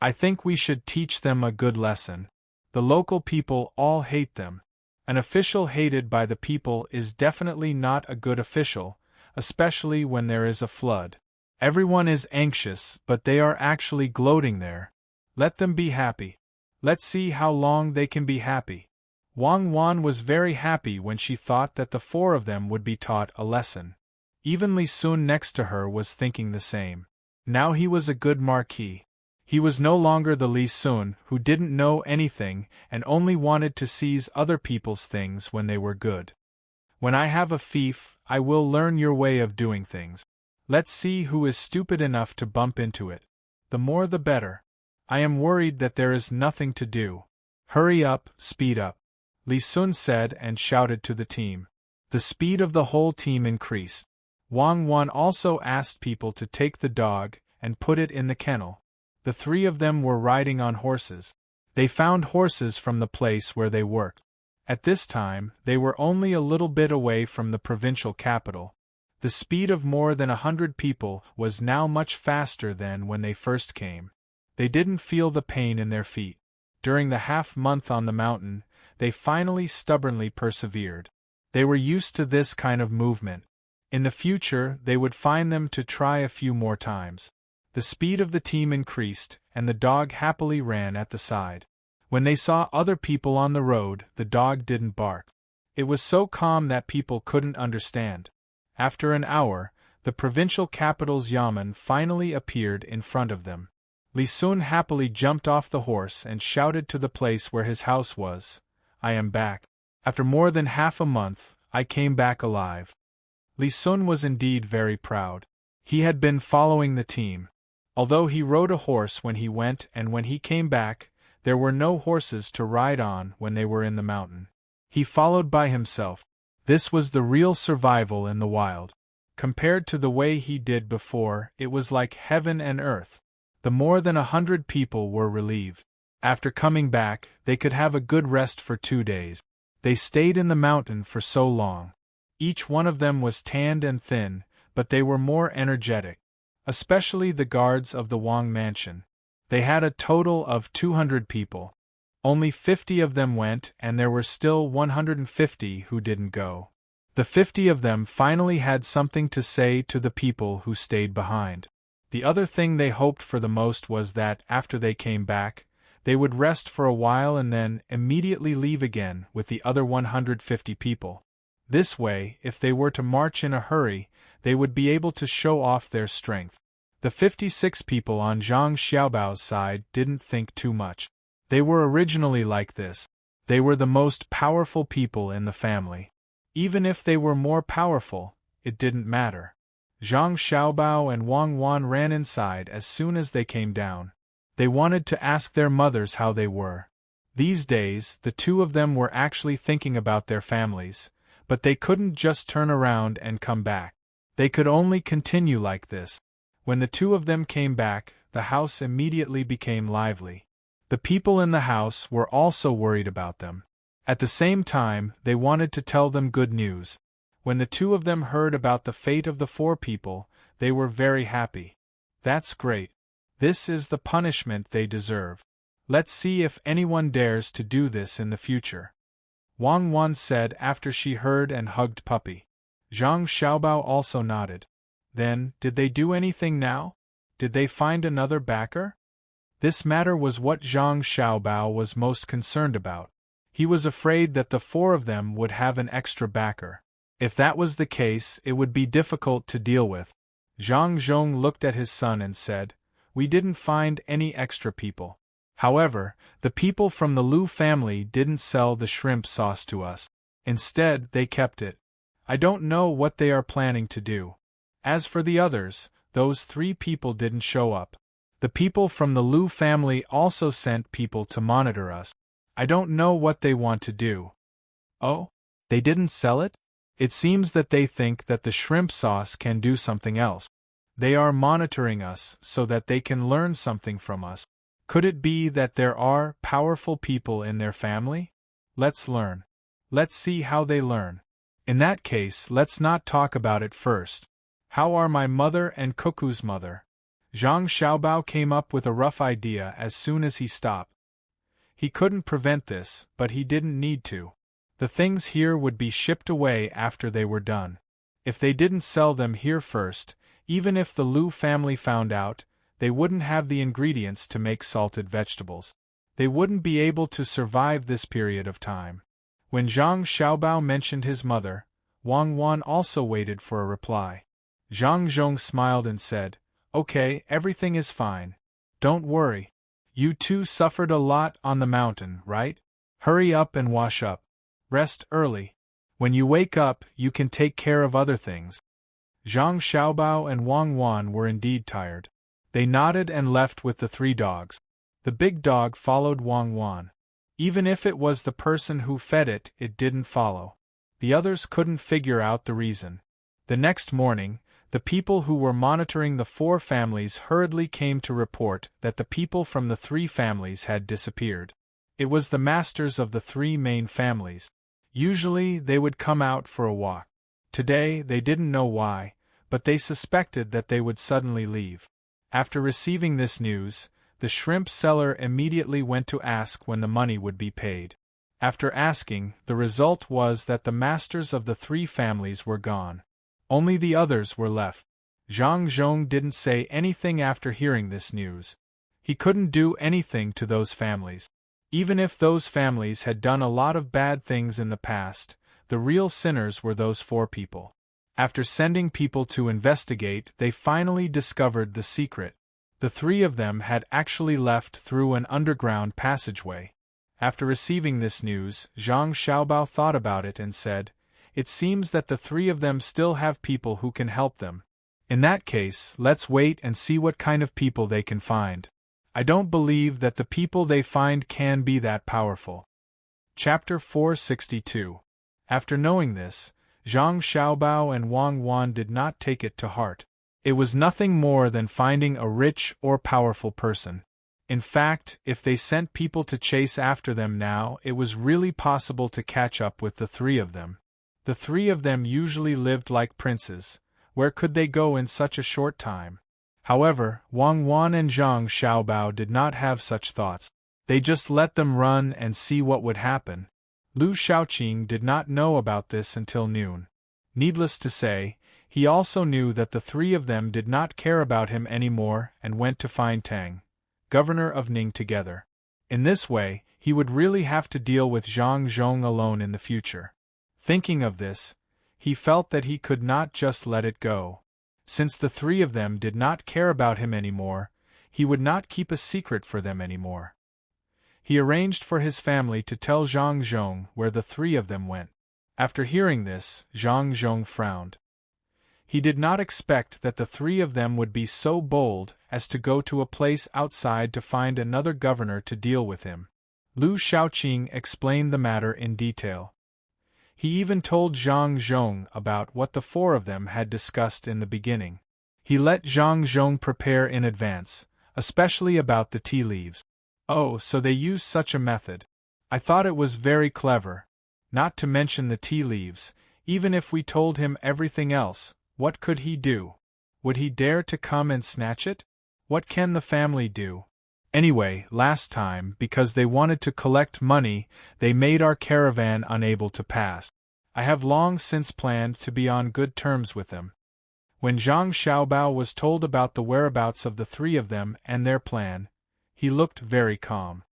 I think we should teach them a good lesson. The local people all hate them. An official hated by the people is definitely not a good official, especially when there is a flood. Everyone is anxious, but they are actually gloating there. Let them be happy. Let's see how long they can be happy. Wang Wan was very happy when she thought that the four of them would be taught a lesson. Even Li Sun next to her was thinking the same. Now he was a good marquis. He was no longer the Li Sun who didn't know anything and only wanted to seize other people's things when they were good. When I have a fief, I will learn your way of doing things. Let's see who is stupid enough to bump into it. The more the better. I am worried that there is nothing to do. Hurry up, speed up, Li Sun said and shouted to the team. The speed of the whole team increased. Wang Wan also asked people to take the dog and put it in the kennel. The three of them were riding on horses. They found horses from the place where they worked. At this time, they were only a little bit away from the provincial capital. The speed of more than 100 people was now much faster than when they first came. They didn't feel the pain in their feet. During the half-month on the mountain, they finally stubbornly persevered. They were used to this kind of movement. In the future, they would find them to try a few more times. The speed of the team increased, and the dog happily ran at the side. When they saw other people on the road, the dog didn't bark. It was so calm that people couldn't understand. After an hour, the provincial capital's yamen finally appeared in front of them. Li Sun happily jumped off the horse and shouted to the place where his house was, "I am back. After more than half a month, I came back alive." Li Sun was indeed very proud. He had been following the team. Although he rode a horse when he went and when he came back, there were no horses to ride on when they were in the mountain. He followed by himself. This was the real survival in the wild. Compared to the way he did before, it was like heaven and earth. The more than 100 people were relieved. After coming back, they could have a good rest for 2 days. They stayed in the mountain for so long. Each one of them was tanned and thin, but they were more energetic. Especially the guards of the Wang mansion. They had a total of 200 people. Only 50 of them went, and there were still 150 who didn't go. The 50 of them finally had something to say to the people who stayed behind. The other thing they hoped for the most was that, after they came back, they would rest for a while and then immediately leave again with the other 150 people. This way, if they were to march in a hurry, they would be able to show off their strength. The 56 people on Zhang Xiaobao's side didn't think too much. They were originally like this. They were the most powerful people in the family. Even if they were more powerful, it didn't matter. Zhang Xiaobao and Wang Wan ran inside as soon as they came down. They wanted to ask their mothers how they were. These days, the two of them were actually thinking about their families, but they couldn't just turn around and come back. They could only continue like this. When the two of them came back, the house immediately became lively. The people in the house were also worried about them. At the same time, they wanted to tell them good news. When the two of them heard about the fate of the 4 people, they were very happy. That's great. This is the punishment they deserve. Let's see if anyone dares to do this in the future. Wang Wan said after she heard and hugged Puppy. Zhang Xiaobao also nodded. Then, did they do anything now? Did they find another backer? This matter was what Zhang Xiaobao was most concerned about. He was afraid that the 4 of them would have an extra backer. If that was the case, it would be difficult to deal with. Zhang Zhong looked at his son and said, "We didn't find any extra people. However, the people from the Lu family didn't sell the shrimp sauce to us. Instead, they kept it. I don't know what they are planning to do. As for the others, those 3 people didn't show up. The people from the Lu family also sent people to monitor us. I don't know what they want to do." "Oh? They didn't sell it? It seems that they think that the shrimp sauce can do something else. They are monitoring us so that they can learn something from us. Could it be that there are powerful people in their family? Let's learn. Let's see how they learn. In that case, let's not talk about it first. How are my mother and Cuckoo's mother?" Zhang Xiaobao came up with a rough idea as soon as he stopped. He couldn't prevent this, but he didn't need to. The things here would be shipped away after they were done. If they didn't sell them here first, even if the Lu family found out, they wouldn't have the ingredients to make salted vegetables. They wouldn't be able to survive this period of time. When Zhang Xiaobao mentioned his mother, Wang Wan also waited for a reply. Zhang Zhong smiled and said, "Okay, everything is fine. Don't worry. You two suffered a lot on the mountain, right? Hurry up and wash up. Rest early. When you wake up, you can take care of other things." Zhang Xiaobao and Wang Wan were indeed tired. They nodded and left with the 3 dogs. The big dog followed Wang Wan. Even if it was the person who fed it, it didn't follow. The others couldn't figure out the reason. The next morning, the people who were monitoring the 4 families hurriedly came to report that the people from the 3 families had disappeared. It was the masters of the 3 main families. Usually they would come out for a walk. Today they didn't know why, but they suspected that they would suddenly leave. After receiving this news, the shrimp seller immediately went to ask when the money would be paid. After asking, the result was that the masters of the 3 families were gone. Only the others were left. Zhang Zhong didn't say anything after hearing this news. He couldn't do anything to those families. Even if those families had done a lot of bad things in the past, the real sinners were those 4 people. After sending people to investigate, they finally discovered the secret. The 3 of them had actually left through an underground passageway. After receiving this news, Zhang Xiaobao thought about it and said, "It seems that the 3 of them still have people who can help them. In that case, let's wait and see what kind of people they can find. I don't believe that the people they find can be that powerful." Chapter 462. After knowing this, Zhang Xiaobao and Wang Wan did not take it to heart. It was nothing more than finding a rich or powerful person. In fact, if they sent people to chase after them now, it was really possible to catch up with the 3 of them. The 3 of them usually lived like princes. Where could they go in such a short time? However, Wang Wan and Zhang Xiaobao did not have such thoughts. They just let them run and see what would happen. Lu Shaoqing did not know about this until noon. Needless to say, he also knew that the 3 of them did not care about him anymore and went to find Tang, governor of Ning, together. In this way, he would really have to deal with Zhang Zhong alone in the future. Thinking of this, he felt that he could not just let it go. Since the 3 of them did not care about him anymore, he would not keep a secret for them anymore. He arranged for his family to tell Zhang Zhong where the 3 of them went. After hearing this, Zhang Zhong frowned. He did not expect that the 3 of them would be so bold as to go to a place outside to find another governor to deal with him. Lu Shaoqing explained the matter in detail. He even told Zhang Zhong about what the 4 of them had discussed in the beginning. He let Zhang Zhong prepare in advance, especially about the tea leaves. "Oh, so they use such a method. I thought it was very clever. Not to mention the tea leaves, even if we told him everything else, what could he do? Would he dare to come and snatch it? What can the family do? Anyway, last time, because they wanted to collect money, they made our caravan unable to pass. I have long since planned to be on good terms with them." When Zhang Xiaobao was told about the whereabouts of the 3 of them and their plan, he looked very calm.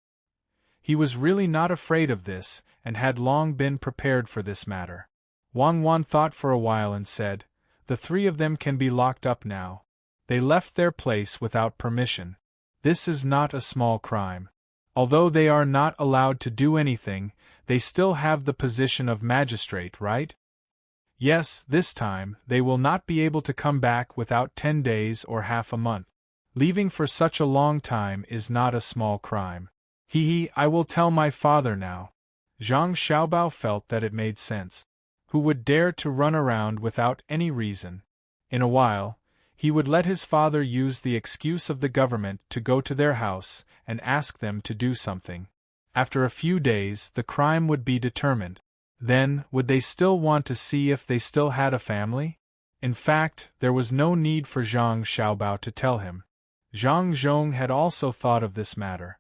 He was really not afraid of this, and had long been prepared for this matter. Wang Wan thought for a while and said, "The 3 of them can be locked up now. They left their place without permission. This is not a small crime. Although they are not allowed to do anything, they still have the position of magistrate, right? Yes, this time, they will not be able to come back without 10 days or half a month. Leaving for such a long time is not a small crime. I will tell my father now." Zhang Xiaobao felt that it made sense. Who would dare to run around without any reason? In a while, he would let his father use the excuse of the government to go to their house and ask them to do something. After a few days, the crime would be determined. Then, would they still want to see if they still had a family? In fact, there was no need for Zhang Xiaobao to tell him. Zhang Zhong had also thought of this matter.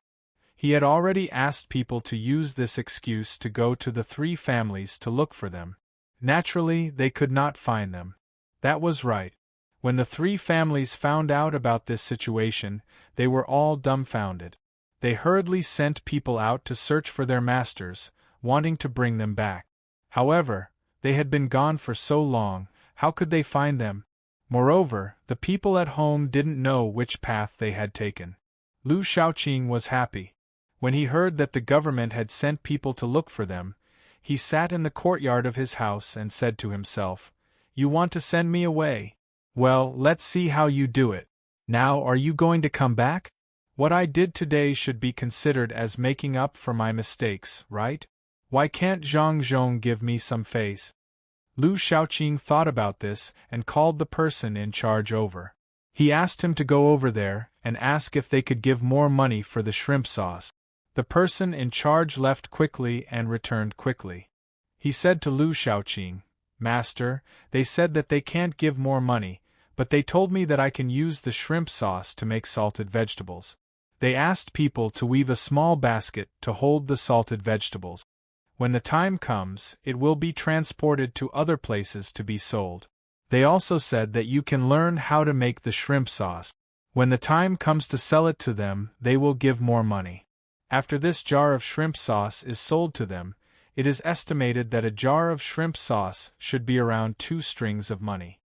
He had already asked people to use this excuse to go to the 3 families to look for them. Naturally, they could not find them. That was right. When the 3 families found out about this situation, they were all dumbfounded. They hurriedly sent people out to search for their masters, wanting to bring them back. However, they had been gone for so long, how could they find them? Moreover, the people at home didn't know which path they had taken. Lu Shaoqing was happy. When he heard that the government had sent people to look for them, he sat in the courtyard of his house and said to himself, "You want to send me away? Well, let's see how you do it. Now, are you going to come back? What I did today should be considered as making up for my mistakes, right? Why can't Zhang Zhong give me some face?" Lu Shaoqing thought about this and called the person in charge over. He asked him to go over there and ask if they could give more money for the shrimp sauce. The person in charge left quickly and returned quickly. He said to Lu Shaoqing, "Master, they said that they can't give more money, but they told me that I can use the shrimp sauce to make salted vegetables. They asked people to weave a small basket to hold the salted vegetables. When the time comes, it will be transported to other places to be sold. They also said that you can learn how to make the shrimp sauce. When the time comes to sell it to them, they will give more money. After this jar of shrimp sauce is sold to them, it is estimated that a jar of shrimp sauce should be around 2 strings of money."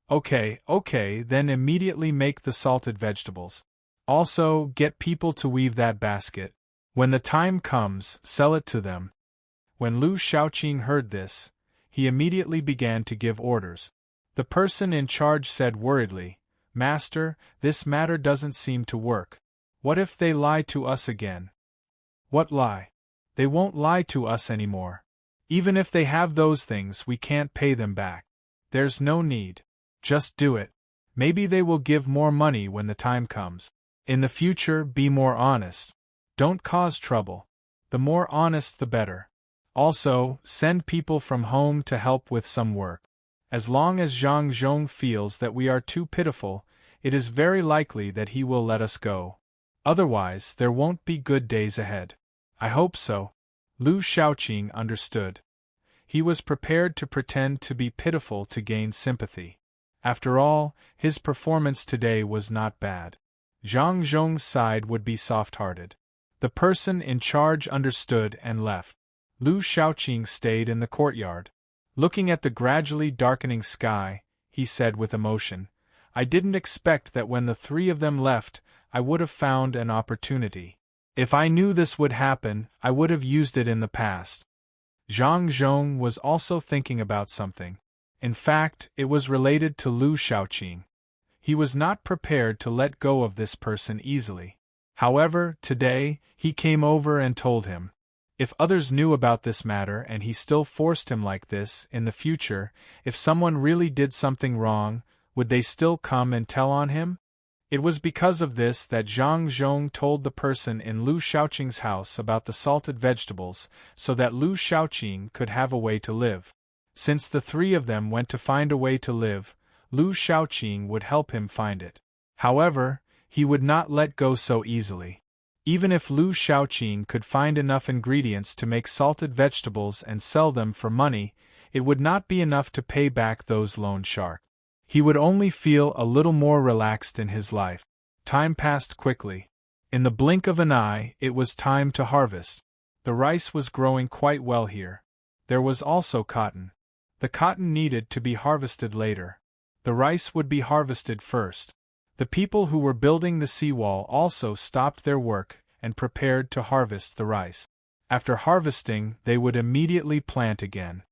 Okay, then immediately make the salted vegetables. Also, get people to weave that basket. When the time comes, sell it to them. When Lu Shaoqing heard this, he immediately began to give orders. The person in charge said worriedly, "Master, this matter doesn't seem to work. What if they lie to us again?" "What lie? They won't lie to us anymore. Even if they have those things, we can't pay them back. There's no need. Just do it. Maybe they will give more money when the time comes. In the future, be more honest. Don't cause trouble. The more honest, the better. Also, send people from home to help with some work. As long as Zhang Zhong feels that we are too pitiful, it is very likely that he will let us go. Otherwise, there won't be good days ahead." "I hope so." Lu Shaoqing understood. He was prepared to pretend to be pitiful to gain sympathy. After all, his performance today was not bad. Zhang Zhong's side would be soft-hearted. The person in charge understood and left. Lu Shaoqing stayed in the courtyard. Looking at the gradually darkening sky, he said with emotion, "I didn't expect that when the 3 of them left, I would have found an opportunity. If I knew this would happen, I would have used it in the past." Zhang Zhong was also thinking about something. In fact, it was related to Lu Shaoqing. He was not prepared to let go of this person easily. However, today, he came over and told him. If others knew about this matter and he still forced him like this, in the future, if someone really did something wrong, would they still come and tell on him? It was because of this that Zhang Zhong told the person in Lu Shaoqing's house about the salted vegetables, so that Lu Shaoqing could have a way to live. Since the 3 of them went to find a way to live, Lu Shaoqing would help him find it. However, he would not let go so easily. Even if Lu Shaoqing could find enough ingredients to make salted vegetables and sell them for money, it would not be enough to pay back those loan sharks. He would only feel a little more relaxed in his life. Time passed quickly. In the blink of an eye, it was time to harvest. The rice was growing quite well here. There was also cotton. The cotton needed to be harvested later. The rice would be harvested first. The people who were building the seawall also stopped their work and prepared to harvest the rice. After harvesting, they would immediately plant again.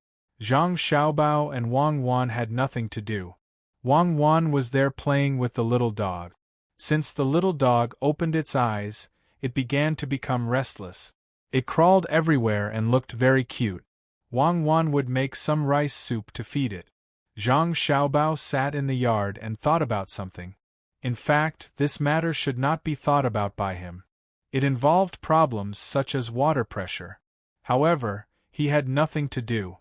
Zhang Xiaobao and Wang Wan had nothing to do. Wang Wan was there playing with the little dog. Since the little dog opened its eyes, it began to become restless. It crawled everywhere and looked very cute. Wang Wan would make some rice soup to feed it. Zhang Xiaobao sat in the yard and thought about something. In fact, this matter should not be thought about by him. It involved problems such as water pressure. However, he had nothing to do.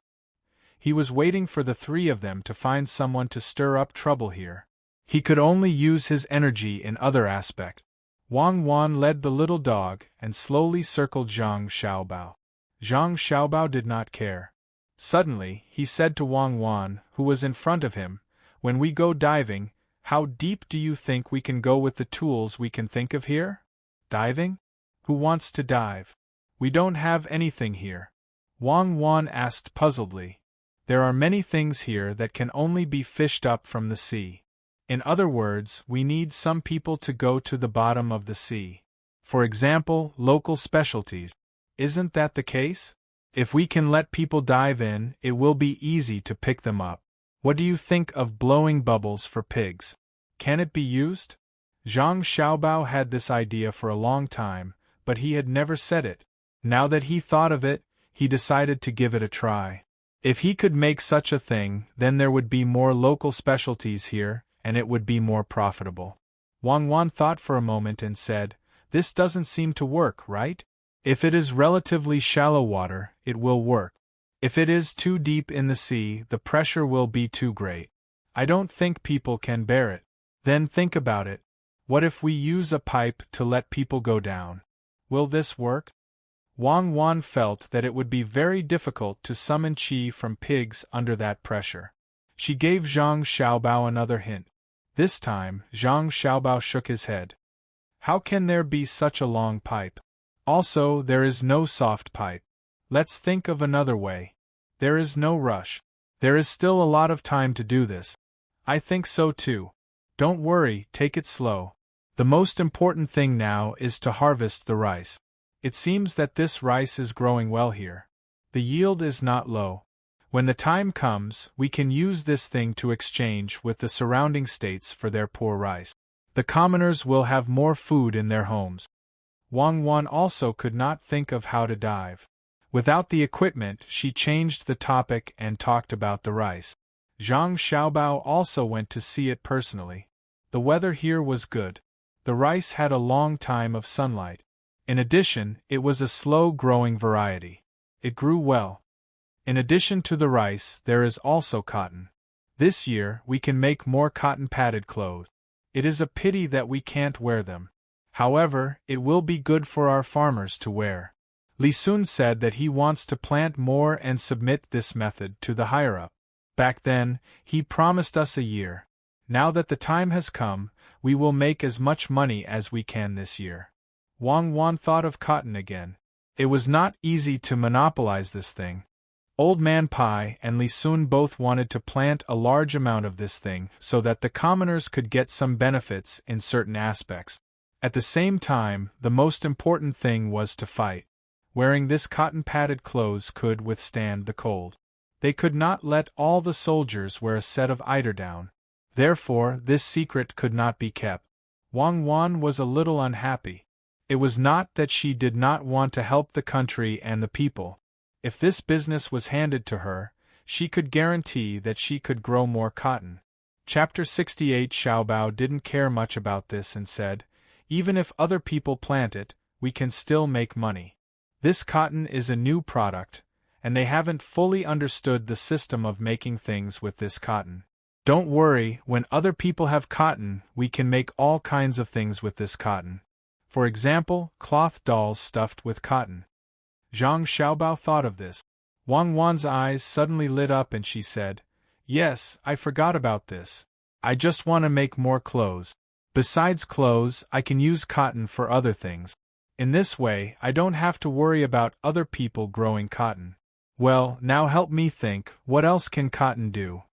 He was waiting for the 3 of them to find someone to stir up trouble here. He could only use his energy in other aspects. Wang Wan led the little dog and slowly circled Zhang Xiaobao. Zhang Xiaobao did not care. Suddenly, he said to Wang Wan, who was in front of him, "When we go diving, how deep do you think we can go with the tools we can think of here?" "Diving? Who wants to dive? We don't have anything here," Wang Wan asked puzzledly. "There are many things here that can only be fished up from the sea. In other words, we need some people to go to the bottom of the sea. For example, local specialties. Isn't that the case? If we can let people dive in, it will be easy to pick them up. What do you think of blowing bubbles for pigs? Can it be used?" Zhang Xiaobao had this idea for a long time, but he had never said it. Now that he thought of it, he decided to give it a try. If he could make such a thing, then there would be more local specialties here, and it would be more profitable. Wang Wan thought for a moment and said, "This doesn't seem to work, right? If it is relatively shallow water, it will work. If it is too deep in the sea, the pressure will be too great. I don't think people can bear it. Then think about it. What if we use a pipe to let people go down? Will this work?" Wang Wan felt that it would be very difficult to summon qi from pigs under that pressure. She gave Zhang Xiaobao another hint. This time, Zhang Xiaobao shook his head. "How can there be such a long pipe? Also, there is no soft pipe. Let's think of another way. There is no rush. There is still a lot of time to do this." "I think so too. Don't worry, take it slow. The most important thing now is to harvest the rice. It seems that this rice is growing well here. The yield is not low. When the time comes, we can use this thing to exchange with the surrounding states for their poor rice. The commoners will have more food in their homes." Wang Wan also could not think of how to dive. Without the equipment, she changed the topic and talked about the rice. Zhang Xiaobao also went to see it personally. The weather here was good. The rice had a long time of sunlight. In addition, it was a slow-growing variety. It grew well. In addition to the rice, there is also cotton. This year, we can make more cotton-padded clothes. It is a pity that we can't wear them. However, it will be good for our farmers to wear. Li Sun said that he wants to plant more and submit this method to the higher-up. Back then, he promised us a year. Now that the time has come, we will make as much money as we can this year. Wang Wan thought of cotton again. It was not easy to monopolize this thing. Old Man Pai and Li Sun both wanted to plant a large amount of this thing so that the commoners could get some benefits in certain aspects. At the same time, the most important thing was to fight. Wearing this cotton-padded clothes could withstand the cold. They could not let all the soldiers wear a set of eiderdown. Therefore, this secret could not be kept. Wang Wan was a little unhappy. It was not that she did not want to help the country and the people. If this business was handed to her, she could guarantee that she could grow more cotton. Chapter 68. Xiaobao didn't care much about this and said, "Even if other people plant it, we can still make money. This cotton is a new product, and they haven't fully understood the system of making things with this cotton. Don't worry, when other people have cotton, we can make all kinds of things with this cotton. For example, cloth dolls stuffed with cotton." Zhang Xiaobao thought of this. Wang Wan's eyes suddenly lit up and she said, "Yes, I forgot about this. I just want to make more clothes. Besides clothes, I can use cotton for other things. In this way, I don't have to worry about other people growing cotton." "Well, now help me think, what else can cotton do?"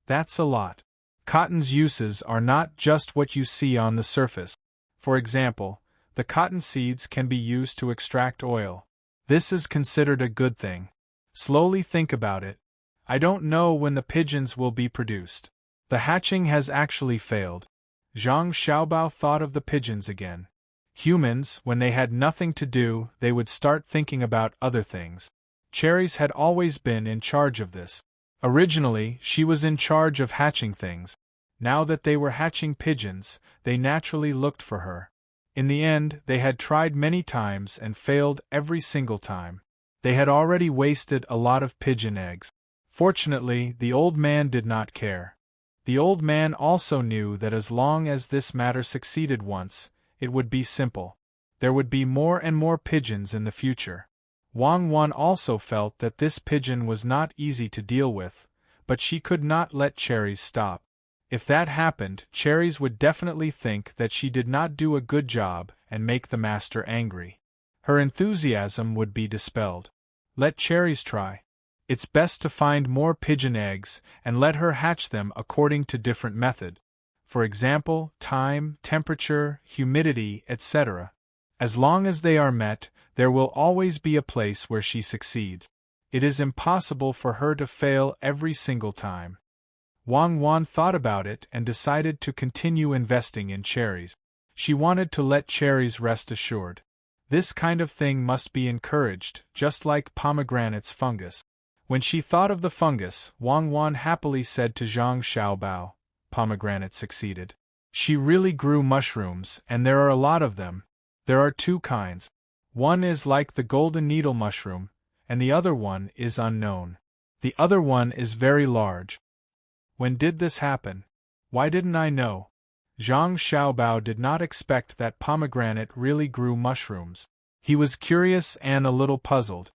"That's a lot. Cotton's uses are not just what you see on the surface. For example, the cotton seeds can be used to extract oil. This is considered a good thing. Slowly think about it. I don't know when the pigeons will be produced. The hatching has actually failed." Zhang Xiaobao thought of the pigeons again. Humans, when they had nothing to do, they would start thinking about other things. Cherries had always been in charge of this. Originally, she was in charge of hatching things. Now that they were hatching pigeons, they naturally looked for her. In the end, they had tried many times and failed every single time. They had already wasted a lot of pigeon eggs. Fortunately, the old man did not care. The old man also knew that as long as this matter succeeded once, it would be simple. There would be more and more pigeons in the future. Wang Wan also felt that this pigeon was not easy to deal with, but she could not let Cherries stop. If that happened, Cherries would definitely think that she did not do a good job and make the master angry. Her enthusiasm would be dispelled. Let Cherries try. It's best to find more pigeon eggs and let her hatch them according to different method. For example, time, temperature, humidity, etc. As long as they are met, there will always be a place where she succeeds. It is impossible for her to fail every single time. Wang Wan thought about it and decided to continue investing in Cherries. She wanted to let Cherries rest assured. This kind of thing must be encouraged, just like pomegranate's fungus. When she thought of the fungus, Wang Wan happily said to Zhang Xiaobao, "Pomegranate succeeded. She really grew mushrooms, and there are a lot of them. There are two kinds. One is like the golden needle mushroom, and the other one is unknown. The other one is very large." When did this happen? Why didn't I know? Zhang Xiaobao did not expect that pomegranate really grew mushrooms. He was curious and a little puzzled.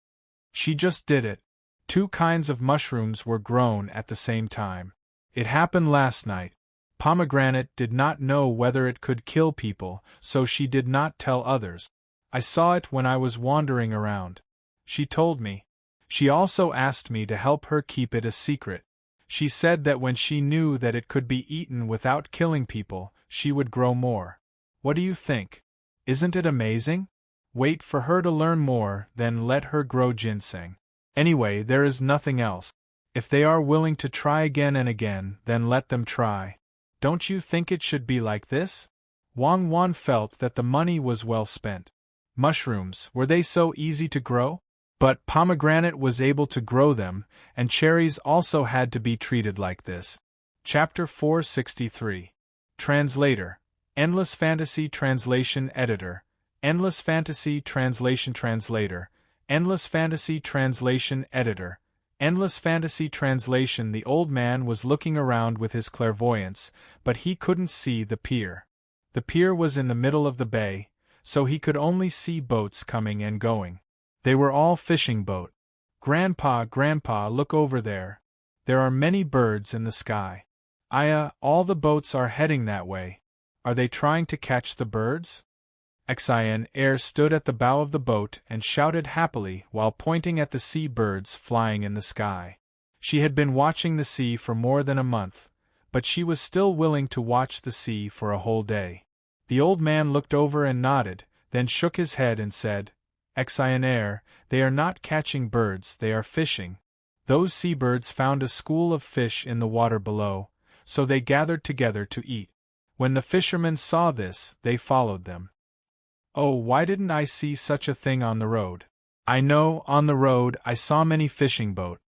She just did it. Two kinds of mushrooms were grown at the same time. It happened last night. Pomegranate did not know whether it could kill people, so she did not tell others. I saw it when I was wandering around. She told me. She also asked me to help her keep it a secret. She said that when she knew that it could be eaten without killing people, she would grow more. What do you think? Isn't it amazing? Wait for her to learn more, then let her grow ginseng. Anyway, there is nothing else. If they are willing to try again and again, then let them try. Don't you think it should be like this? Wang Wan felt that the money was well spent. Mushrooms, were they so easy to grow? But pomegranate was able to grow them, and cherries also had to be treated like this. Chapter 463. Translator. Endless Fantasy Translation Editor. Endless Fantasy Translation Translator. Endless Fantasy Translation Editor. Endless Fantasy Translation. The old man was looking around with his clairvoyance, but he couldn't see the pier. The pier was in the middle of the bay, so he could only see boats coming and going. They were all fishing boat. Grandpa, look over there. There are many birds in the sky. Aya, all the boats are heading that way. Are they trying to catch the birds? Air stood at the bow of the boat and shouted happily while pointing at the sea birds flying in the sky. She had been watching the sea for more than a month, but she was still willing to watch the sea for a whole day. The old man looked over and nodded, then shook his head and said, Air, they are not catching birds, they are fishing. Those seabirds found a school of fish in the water below, so they gathered together to eat. When the fishermen saw this, they followed them. Oh, why didn't I see such a thing on the road? I know, on the road I saw many fishing boat.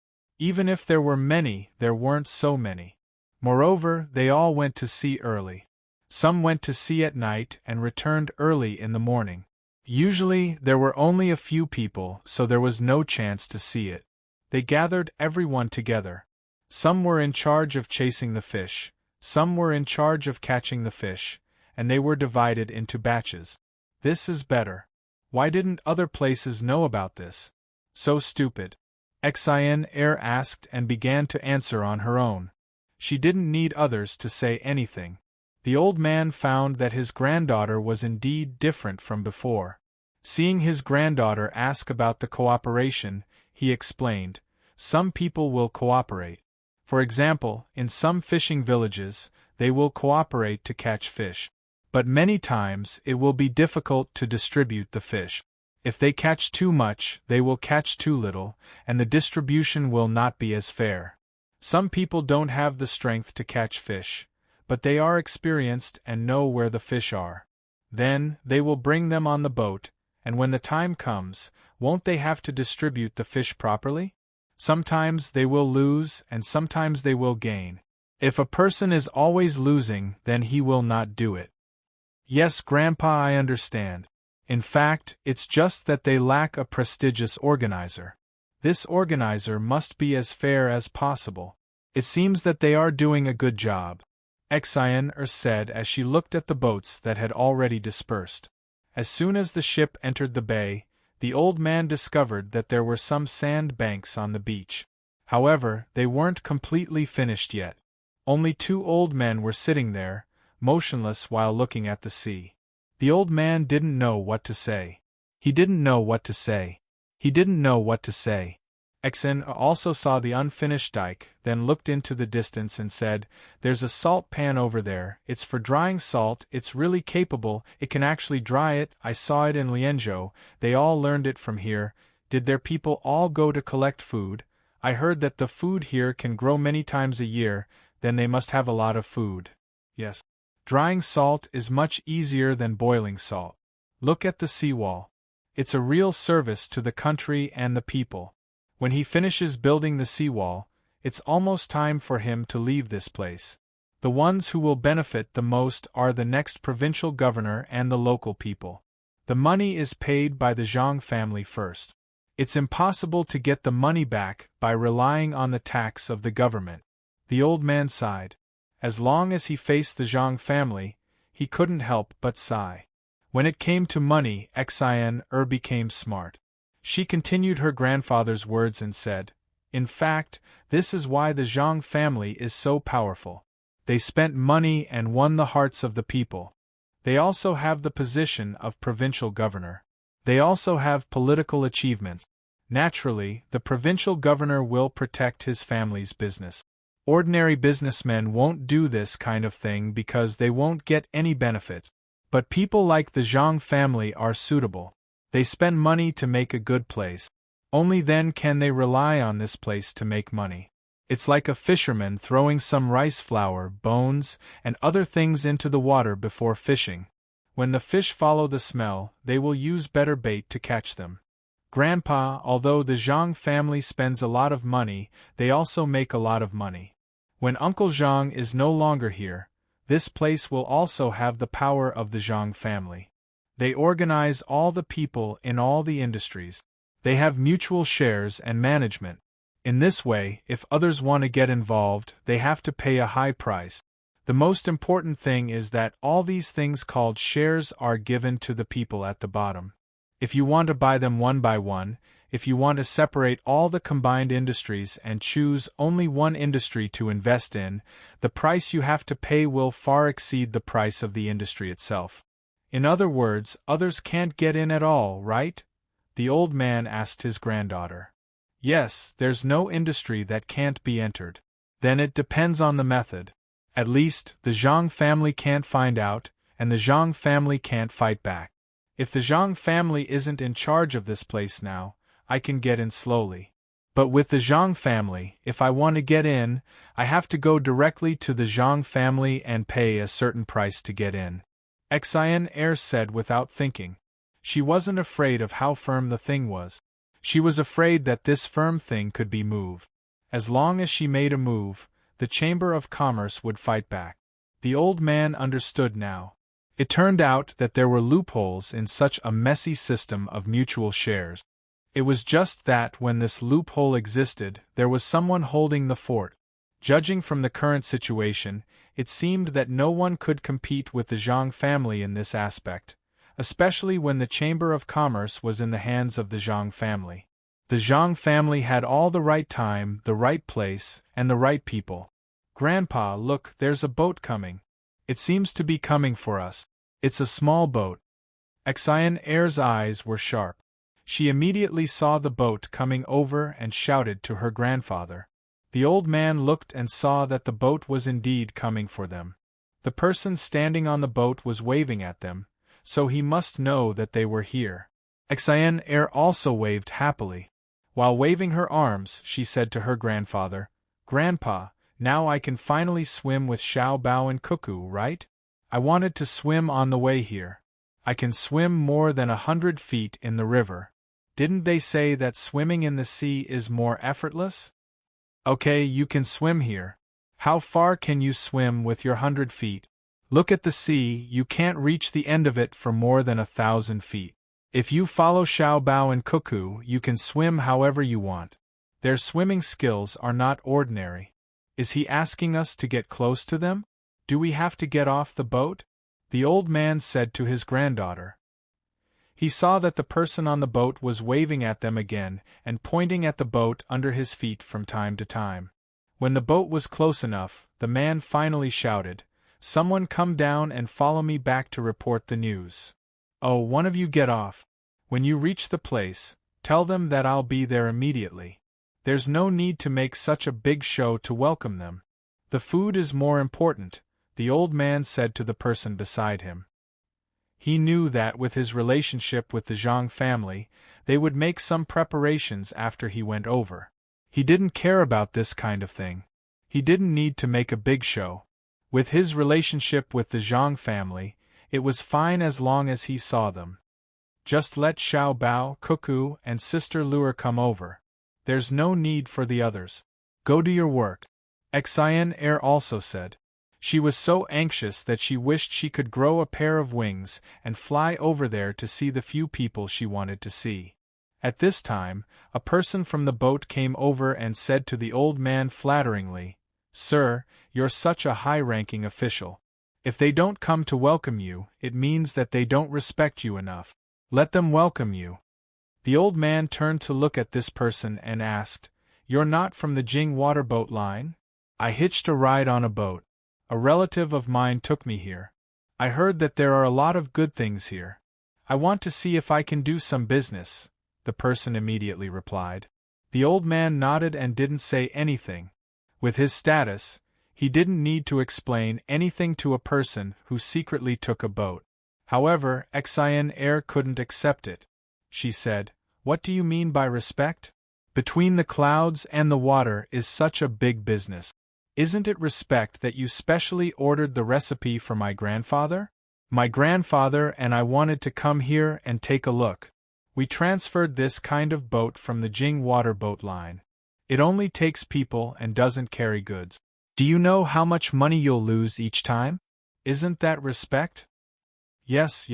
Even if there were many, there weren't so many. Moreover, they all went to sea early. Some went to sea at night and returned early in the morning. Usually, there were only a few people, so there was no chance to see it. They gathered everyone together. Some were in charge of chasing the fish, some were in charge of catching the fish, and they were divided into batches. This is better. Why didn't other places know about this? So stupid. Air asked and began to answer on her own. She didn't need others to say anything. The old man found that his granddaughter was indeed different from before. Seeing his granddaughter ask about the cooperation, he explained, some people will cooperate. For example, in some fishing villages, they will cooperate to catch fish. But many times it will be difficult to distribute the fish. If they catch too much, they will catch too little, and the distribution will not be as fair. Some people don't have the strength to catch fish, but they are experienced and know where the fish are. Then, they will bring them on the boat, and when the time comes, won't they have to distribute the fish properly? Sometimes they will lose and sometimes they will gain. If a person is always losing, then he will not do it. Yes, Grandpa, I understand. In fact, it's just that they lack a prestigious organizer. This organizer must be as fair as possible. It seems that they are doing a good job. Exhilarating said as she looked at the boats that had already dispersed. As soon as the ship entered the bay, the old man discovered that there were some sand banks on the beach. However, they weren't completely finished yet. Only 2 old men were sitting there, motionless while looking at the sea. The old man didn't know what to say. He didn't know what to say. He didn't know what to say. Exhilarating also saw the unfinished dike, then looked into the distance and said, "There's a salt pan over there, it's for drying salt, it's really capable, it can actually dry it, I saw it in Lianzhou, they all learned it from here. Did their people all go to collect food? I heard that the food here can grow many times a year, then they must have a lot of food." Yes. Drying salt is much easier than boiling salt. Look at the seawall. It's a real service to the country and the people. When he finishes building the seawall, it's almost time for him to leave this place. The ones who will benefit the most are the next provincial governor and the local people. The money is paid by the Zhang family first. It's impossible to get the money back by relying on the tax of the government. The old man sighed. As long as he faced the Zhang family, he couldn't help but sigh. When it came to money, Exhilarating became smart. She continued her grandfather's words and said, "In fact, this is why the Zhang family is so powerful. They spent money and won the hearts of the people. They also have the position of provincial governor. They also have political achievements. Naturally, the provincial governor will protect his family's business. Ordinary businessmen won't do this kind of thing because they won't get any benefit. But people like the Zhang family are suitable. They spend money to make a good place. Only then can they rely on this place to make money. It's like a fisherman throwing some rice flour, bones, and other things into the water before fishing. When the fish follow the smell, they will use better bait to catch them. Grandpa, although the Zhang family spends a lot of money, they also make a lot of money. When Uncle Zhang is no longer here, this place will also have the power of the Zhang family. They organize all the people in all the industries. They have mutual shares and management. In this way, if others want to get involved, they have to pay a high price. The most important thing is that all these things called shares are given to the people at the bottom. If you want to buy them one by one, if you want to separate all the combined industries and choose only one industry to invest in, the price you have to pay will far exceed the price of the industry itself. In other words, others can't get in at all, right? The old man asked his granddaughter. Yes, there's no industry that can't be entered. Then it depends on the method. At least, the Zhang family can't find out, and the Zhang family can't fight back. If the Zhang family isn't in charge of this place now, I can get in slowly. But with the Zhang family, if I want to get in, I have to go directly to the Zhang family and pay a certain price to get in. Exhilarating said without thinking. She wasn't afraid of how firm the thing was. She was afraid that this firm thing could be moved. As long as she made a move, the Chamber of Commerce would fight back. The old man understood now. It turned out that there were loopholes in such a messy system of mutual shares. It was just that when this loophole existed, there was someone holding the fort. Judging from the current situation, it seemed that no one could compete with the Zhang family in this aspect, especially when the Chamber of Commerce was in the hands of the Zhang family. The Zhang family had all the right time, the right place, and the right people. "Grandpa, look, there's a boat coming. It seems to be coming for us. It's a small boat." Exhilarating's eyes were sharp. She immediately saw the boat coming over and shouted to her grandfather. The old man looked and saw that the boat was indeed coming for them. The person standing on the boat was waving at them, so he must know that they were here. Exhilarating also waved happily. While waving her arms, she said to her grandfather, "Grandpa, now I can finally swim with Xiao Bao and Cuckoo, right? I wanted to swim on the way here. I can swim more than 100 feet in the river. Didn't they say that swimming in the sea is more effortless? Okay, you can swim here. How far can you swim with your 100 feet? Look at the sea, you can't reach the end of it for more than 1,000 feet. If you follow Xiao Bao and Cuckoo, you can swim however you want. Their swimming skills are not ordinary. Is he asking us to get close to them? Do we have to get off the boat? The old man said to his granddaughter. He saw that the person on the boat was waving at them again and pointing at the boat under his feet from time to time. When the boat was close enough, the man finally shouted, "Someone come down and follow me back to report the news. Oh, one of you get off. When you reach the place, tell them that I'll be there immediately. There's no need to make such a big show to welcome them. The food is more important," the old man said to the person beside him. He knew that with his relationship with the Zhang family, they would make some preparations after he went over. He didn't care about this kind of thing. He didn't need to make a big show. With his relationship with the Zhang family, it was fine as long as he saw them. Just let Xiao Bao, Cuckoo, and Sister Lure come over. There's no need for the others. Go do your work. Exhilarating also said. She was so anxious that she wished she could grow a pair of wings and fly over there to see the few people she wanted to see. At this time, a person from the boat came over and said to the old man flatteringly, "Sir, you're such a high-ranking official. If they don't come to welcome you, it means that they don't respect you enough. Let them welcome you." The old man turned to look at this person and asked, "You're not from the Jing waterboat line? I hitched a ride on a boat. A relative of mine took me here. I heard that there are a lot of good things here. I want to see if I can do some business," the person immediately replied. The old man nodded and didn't say anything. With his status, he didn't need to explain anything to a person who secretly took a boat. However, Exhilarating couldn't accept it. She said, "What do you mean by respect? Between the clouds and the water is such a big business. Isn't it respect that you specially ordered the recipe for my grandfather? My grandfather and I wanted to come here and take a look. We transferred this kind of boat from the Jing waterboat line. It only takes people and doesn't carry goods. Do you know how much money you'll lose each time? Isn't that respect?" Yes.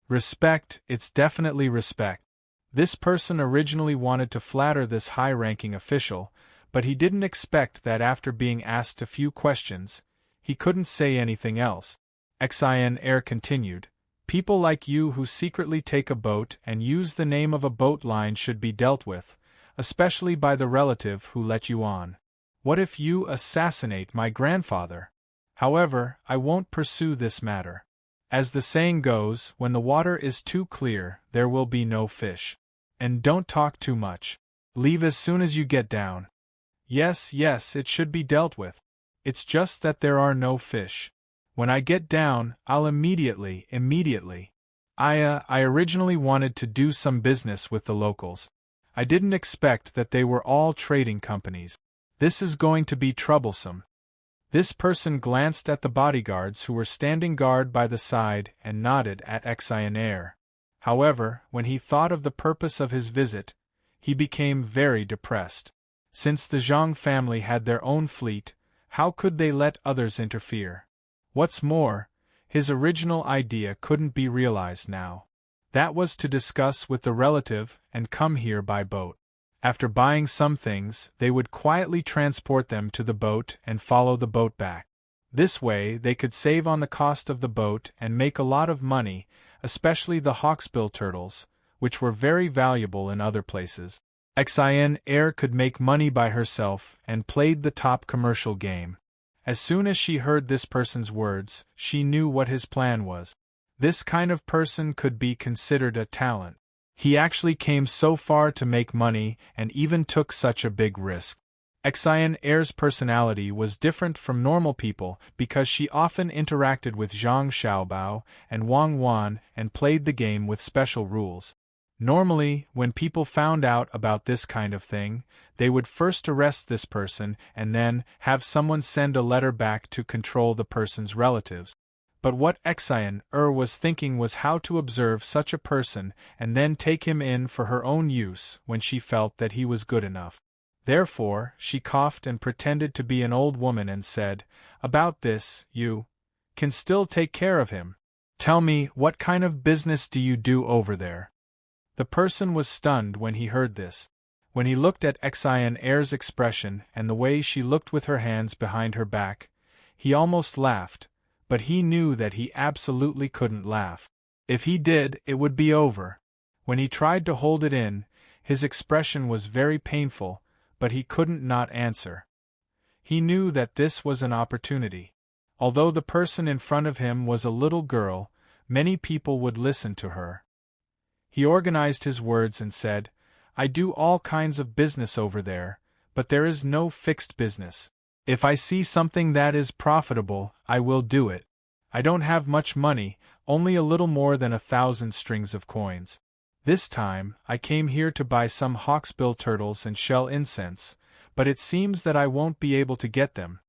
Respect, it's definitely respect. This person originally wanted to flatter this high-ranking official, but he didn't expect that after being asked a few questions, he couldn't say anything else. Exhilarating continued, "People like you who secretly take a boat and use the name of a boat line should be dealt with, especially by the relative who let you on. What if you assassinate my grandfather? However, I won't pursue this matter. As the saying goes, when the water is too clear, there will be no fish. And don't talk too much. Leave as soon as you get down." Yes, it should be dealt with. It's just that there are no fish. When I get down, I'll immediately. I originally wanted to do some business with the locals. I didn't expect that they were all trading companies. This is going to be troublesome." This person glanced at the bodyguards who were standing guard by the side and nodded at Exhilarating. However, when he thought of the purpose of his visit, he became very depressed. Since the Zhang family had their own fleet, how could they let others interfere? What's more, his original idea couldn't be realized now. That was to discuss with the relative and come here by boat. After buying some things, they would quietly transport them to the boat and follow the boat back. This way they could save on the cost of the boat and make a lot of money, especially the hawksbill turtles, which were very valuable in other places. Exhilarating could make money by herself and played the top commercial game. As soon as she heard this person's words, she knew what his plan was. This kind of person could be considered a talent. He actually came so far to make money and even took such a big risk. Exhilarating's personality was different from normal people because she often interacted with Zhang Xiaobao and Wang Wan and played the game with special rules. Normally, when people found out about this kind of thing, they would first arrest this person and then have someone send a letter back to control the person's relatives. But what Exhilarating was thinking was how to observe such a person and then take him in for her own use when she felt that he was good enough. Therefore, she coughed and pretended to be an old woman and said, "About this, you can still take care of him. Tell me, what kind of business do you do over there?" The person was stunned when he heard this. When he looked at Exhilarating's expression and the way she looked with her hands behind her back, He almost laughed, but he knew that he absolutely couldn't laugh. If he did, it would be over. When he tried to hold it in, his expression was very painful, but he couldn't not answer. He knew that this was an opportunity. Although the person in front of him was a little girl, many people would listen to her. He organized his words and said, "I do all kinds of business over there, but there is no fixed business. If I see something that is profitable, I will do it. I don't have much money, only a little more than 1,000 strings of coins. This time, I came here to buy some hawksbill turtles and shell incense, but it seems that I won't be able to get them."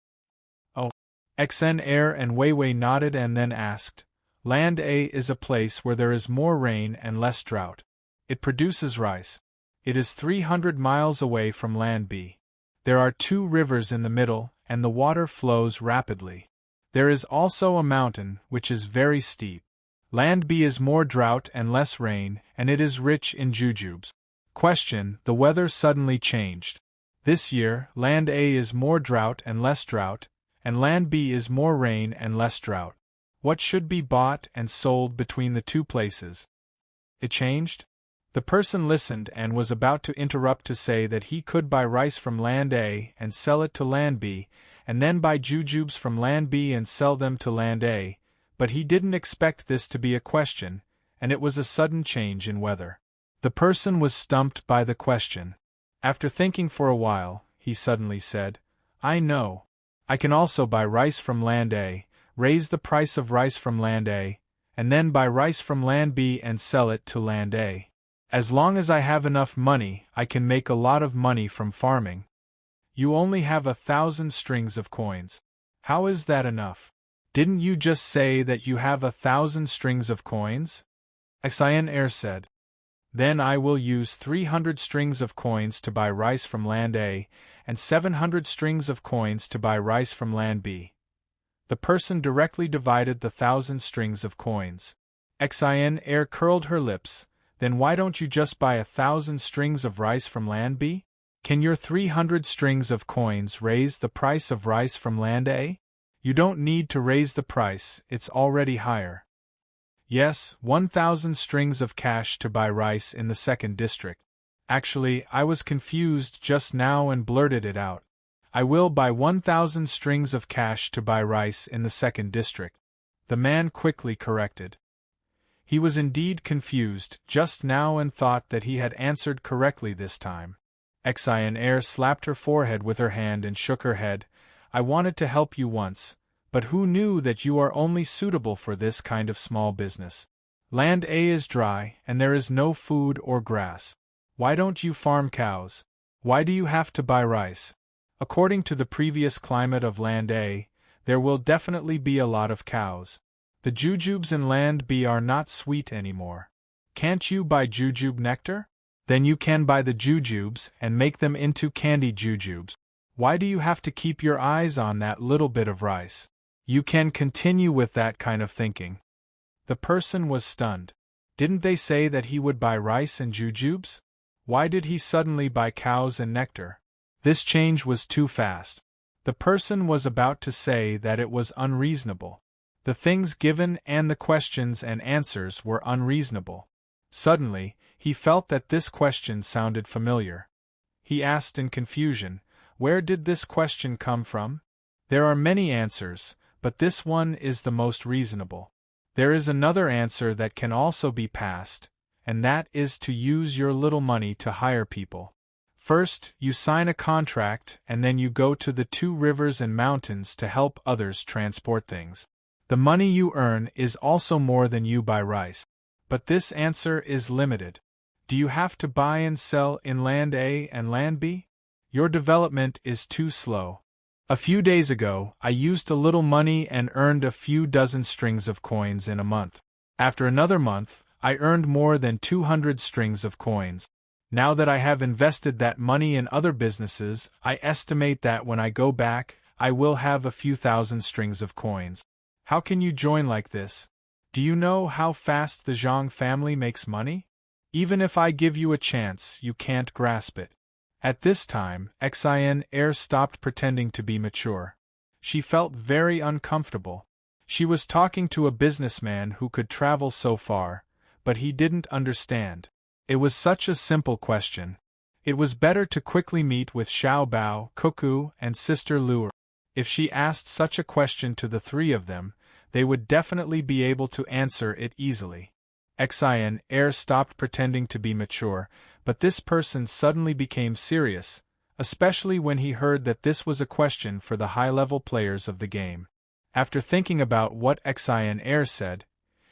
Oh. Xn Air and Weiwei nodded and then asked, "Land A is a place where there is more rain and less drought. It produces rice. It is 300 miles away from Land B. There are 2 rivers in the middle, and the water flows rapidly. There is also a mountain, which is very steep. Land B is more drought and less rain, and it is rich in jujubes." Question: The weather suddenly changed. This year, Land A is more drought, and Land B is more rain and less drought. What should be bought and sold between the 2 places? It changed? The person listened and was about to interrupt to say that he could buy rice from Land A and sell it to Land B, and then buy jujubes from Land B and sell them to Land A, but he didn't expect this to be a question, and it was a sudden change in weather. The person was stumped by the question. After thinking for a while, he suddenly said, "I know. I can also buy rice from Land A, raise the price of rice from Land A, and then buy rice from Land B and sell it to Land A. As long as I have enough money, I can make a lot of money from farming." You only have 1,000 strings of coins. How is that enough? Didn't you just say that you have 1,000 strings of coins? Xin Air said. Then I will use 300 strings of coins to buy rice from Land A, and 700 strings of coins to buy rice from Land B. The person directly divided the 1,000 strings of coins. Xin Air curled her lips. Then why don't you just buy 1,000 strings of rice from Land B? Can your 300 strings of coins raise the price of rice from Land A? You don't need to raise the price, it's already higher. Yes, 1,000 strings of cash to buy rice in the 2nd district. Actually, I was confused just now and blurted it out. I will buy 1,000 strings of cash to buy rice in the 2nd district. The man quickly corrected. He was indeed confused just now and thought that he had answered correctly this time. Xin Air slapped her forehead with her hand and shook her head. I wanted to help you once, but who knew that you are only suitable for this kind of small business? Land A is dry, and there is no food or grass. Why don't you farm cows? Why do you have to buy rice? According to the previous climate of Land A, there will definitely be a lot of cows. The jujubes in Land B are not sweet anymore. Can't you buy jujube nectar? Then you can buy the jujubes and make them into candy jujubes. Why do you have to keep your eyes on that little bit of rice? You can continue with that kind of thinking. The person was stunned. Didn't they say that he would buy rice and jujubes? Why did he suddenly buy cows and nectar? This change was too fast. The person was about to say that it was unreasonable. The things given and the questions and answers were unreasonable. Suddenly, he felt that this question sounded familiar. He asked in confusion, "Where did this question come from?" There are many answers, but this one is the most reasonable. There is another answer that can also be passed, and that is to use your little money to hire people. First, you sign a contract and then you go to the 2 rivers and mountains to help others transport things. The money you earn is also more than you buy rice. But this answer is limited. Do you have to buy and sell in Land A and Land B? Your development is too slow. A few days ago, I used a little money and earned a few dozen strings of coins in a month. After another month, I earned more than 200 strings of coins. Now that I have invested that money in other businesses, I estimate that when I go back, I will have a few thousand strings of coins. How can you join like this? Do you know how fast the Zhang family makes money? Even if I give you a chance, you can't grasp it. At this time, Xin Air stopped pretending to be mature. She felt very uncomfortable. She was talking to a businessman who could travel so far, but he didn't understand. It was such a simple question. It was better to quickly meet with Xiao Bao, Cuckoo, and Sister Lure. If she asked such a question to the three of them, they would definitely be able to answer it easily. Xian Er stopped pretending to be mature, but this person suddenly became serious, especially when he heard that this was a question for the high-level players of the game. After thinking about what Xian Er said,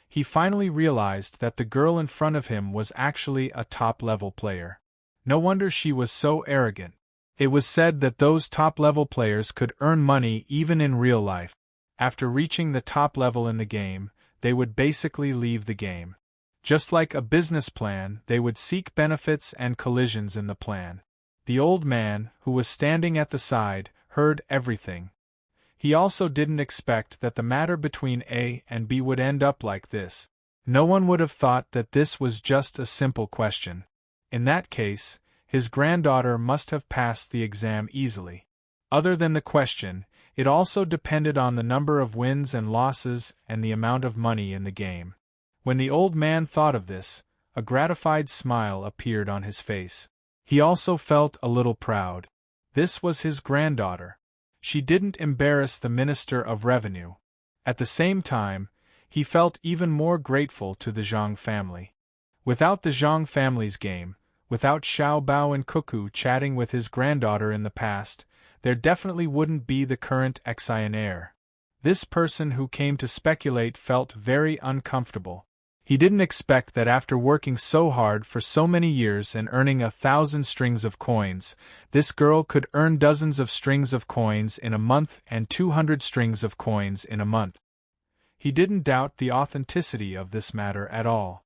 he finally realized that the girl in front of him was actually a top-level player. No wonder she was so arrogant. It was said that those top-level players could earn money even in real life. After reaching the top level in the game, they would basically leave the game. Just like a business plan, they would seek benefits and collisions in the plan. The old man, who was standing at the side, heard everything. He also didn't expect that the matter between A and B would end up like this. No one would have thought that this was just a simple question. In that case, his granddaughter must have passed the exam easily. Other than the question, it also depended on the number of wins and losses and the amount of money in the game. When the old man thought of this, a gratified smile appeared on his face. He also felt a little proud. This was his granddaughter. She didn't embarrass the Minister of Revenue. At the same time, he felt even more grateful to the Zhang family. Without the Zhang family's game, without Xiao Bao and Cuckoo chatting with his granddaughter in the past, there definitely wouldn't be the current Xian Er. This person who came to speculate felt very uncomfortable. He didn't expect that after working so hard for so many years and earning 1,000 strings of coins, this girl could earn dozens of strings of coins in a month and 200 strings of coins in a month. He didn't doubt the authenticity of this matter at all.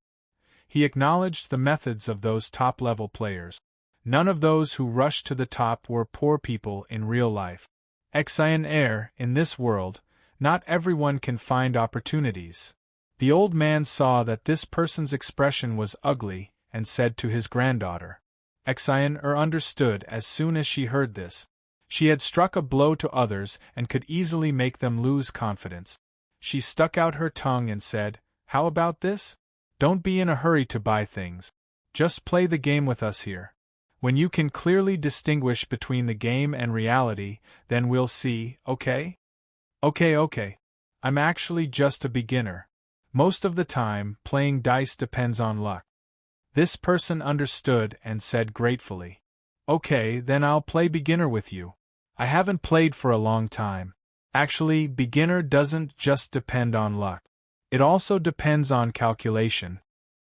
He acknowledged the methods of those top-level players. None of those who rushed to the top were poor people in real life. Xian Er, in this world, not everyone can find opportunities. The old man saw that this person's expression was ugly and said to his granddaughter. Xian Er understood as soon as she heard this. She had struck a blow to others and could easily make them lose confidence. She stuck out her tongue and said, "How about this? Don't be in a hurry to buy things. Just play the game with us here. When you can clearly distinguish between the game and reality, then we'll see, okay? Okay. I'm actually just a beginner. Most of the time, playing dice depends on luck." This person understood and said gratefully, "Okay, then I'll play beginner with you. I haven't played for a long time. Actually, beginner doesn't just depend on luck. It also depends on calculation."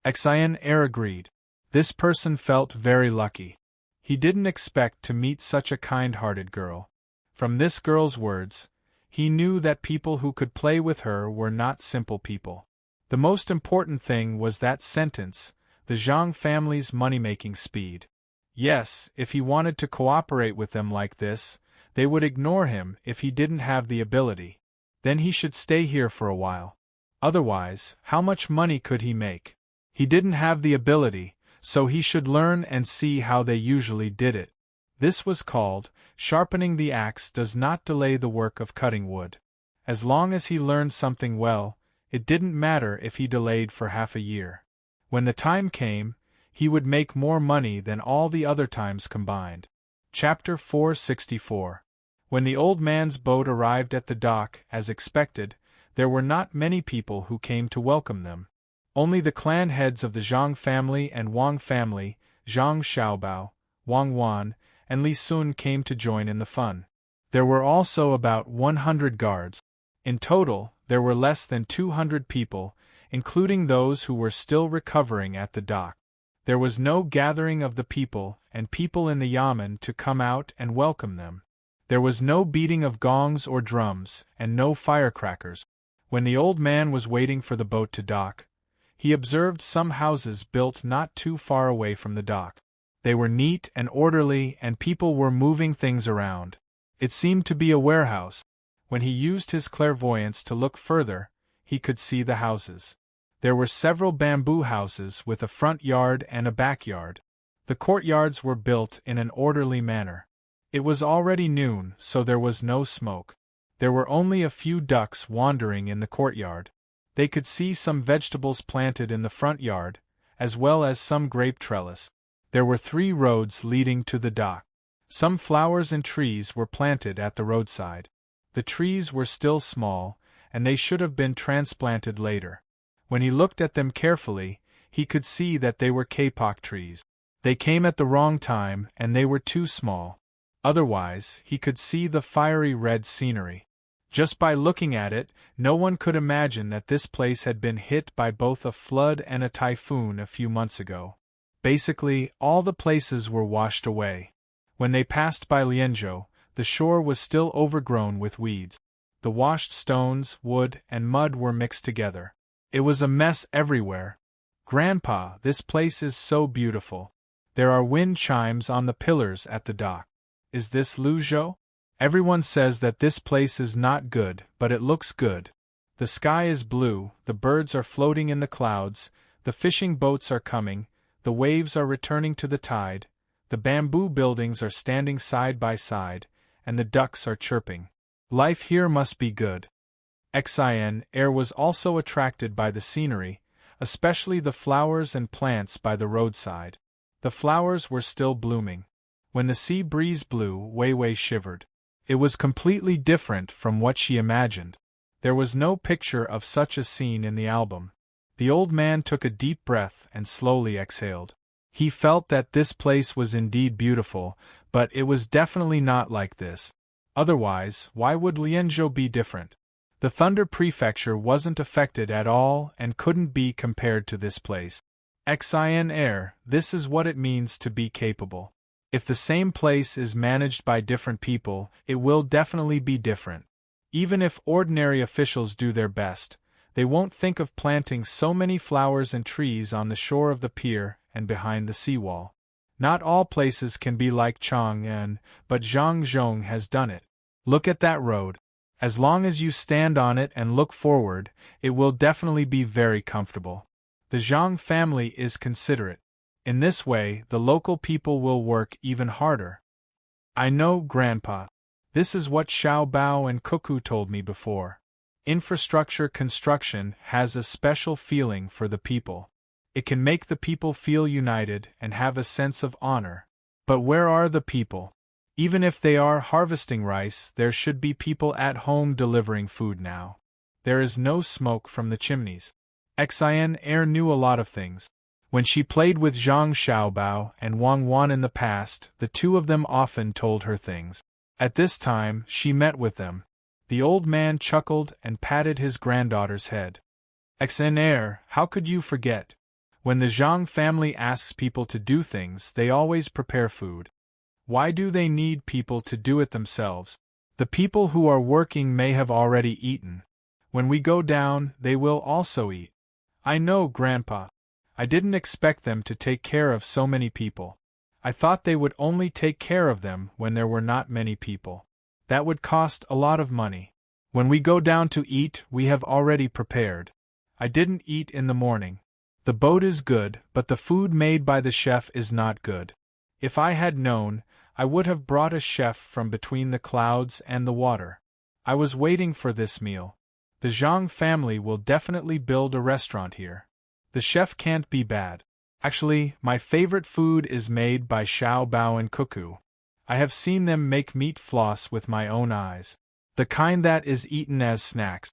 Xian Er agreed. This person felt very lucky. He didn't expect to meet such a kind-hearted girl. From this girl's words, he knew that people who could play with her were not simple people. The most important thing was that sentence, the Zhang family's money-making speed. Yes, if he wanted to cooperate with them like this, they would ignore him if he didn't have the ability. Then he should stay here for a while. Otherwise, how much money could he make? He didn't have the ability, so he should learn and see how they usually did it. This was called, sharpening the axe does not delay the work of cutting wood. As long as he learned something well, it didn't matter if he delayed for half a year. When the time came, he would make more money than all the other times combined. Chapter 464. When the old man's boat arrived at the dock, as expected, there were not many people who came to welcome them. Only the clan heads of the Zhang family and Wang family, Zhang Xiaobao, Wang Wan, and Li Sun came to join in the fun. There were also about 100 guards. In total, there were less than 200 people, including those who were still recovering at the dock. There was no gathering of the people and people in the yamen to come out and welcome them. There was no beating of gongs or drums, and no firecrackers. When the old man was waiting for the boat to dock, he observed some houses built not too far away from the dock. They were neat and orderly, and people were moving things around. It seemed to be a warehouse. When he used his clairvoyance to look further, he could see the houses. There were several bamboo houses with a front yard and a backyard. The courtyards were built in an orderly manner. It was already noon, so there was no smoke. There were only a few ducks wandering in the courtyard. They could see some vegetables planted in the front yard, as well as some grape trellis. There were 3 roads leading to the dock. Some flowers and trees were planted at the roadside. The trees were still small, and they should have been transplanted later. When he looked at them carefully, he could see that they were kapok trees. They came at the wrong time, and they were too small. Otherwise, he could see the fiery red scenery. Just by looking at it, no one could imagine that this place had been hit by both a flood and a typhoon a few months ago. Basically, all the places were washed away. When they passed by Lianzhou, the shore was still overgrown with weeds. The washed stones, wood, and mud were mixed together. It was a mess everywhere. "Grandpa, this place is so beautiful. There are wind chimes on the pillars at the dock. Is this Luzhou? Everyone says that this place is not good, but it looks good. The sky is blue, the birds are floating in the clouds, the fishing boats are coming, the waves are returning to the tide, the bamboo buildings are standing side by side, and the ducks are chirping. Life here must be good." Xin Er was also attracted by the scenery, especially the flowers and plants by the roadside. The flowers were still blooming. When the sea breeze blew, Wei Wei shivered. It was completely different from what she imagined. There was no picture of such a scene in the album. The old man took a deep breath and slowly exhaled. He felt that this place was indeed beautiful, but it was definitely not like this. Otherwise, why would Lianzhou be different? The Thunder Prefecture wasn't affected at all and couldn't be compared to this place. Xin Er, this is what it means to be capable. If the same place is managed by different people, it will definitely be different. Even if ordinary officials do their best, they won't think of planting so many flowers and trees on the shore of the pier and behind the seawall. Not all places can be like Chang'an, but Zhangzhong has done it. Look at that road. As long as you stand on it and look forward, it will definitely be very comfortable. The Zhang family is considerate. In this way, the local people will work even harder. I know, Grandpa. This is what Xiao Bao and Cuckoo told me before. Infrastructure construction has a special feeling for the people. It can make the people feel united and have a sense of honor. But where are the people? Even if they are harvesting rice, there should be people at home delivering food now. There is no smoke from the chimneys. Xin Er knew a lot of things. When she played with Zhang Xiaobao and Wang Wan in the past, the two of them often told her things. At this time, she met with them. The old man chuckled and patted his granddaughter's head. Xin Er, how could you forget? When the Zhang family asks people to do things, they always prepare food. Why do they need people to do it themselves? The people who are working may have already eaten. When we go down, they will also eat. I know, Grandpa. I didn't expect them to take care of so many people. I thought they would only take care of them when there were not many people. That would cost a lot of money. When we go down to eat, we have already prepared. I didn't eat in the morning. The boat is good, but the food made by the chef is not good. If I had known, I would have brought a chef from between the clouds and the water. I was waiting for this meal. The Zhang family will definitely build a restaurant here. The chef can't be bad. Actually, my favorite food is made by Xiao Bao and Cuckoo. I have seen them make meat floss with my own eyes. The kind that is eaten as snacks.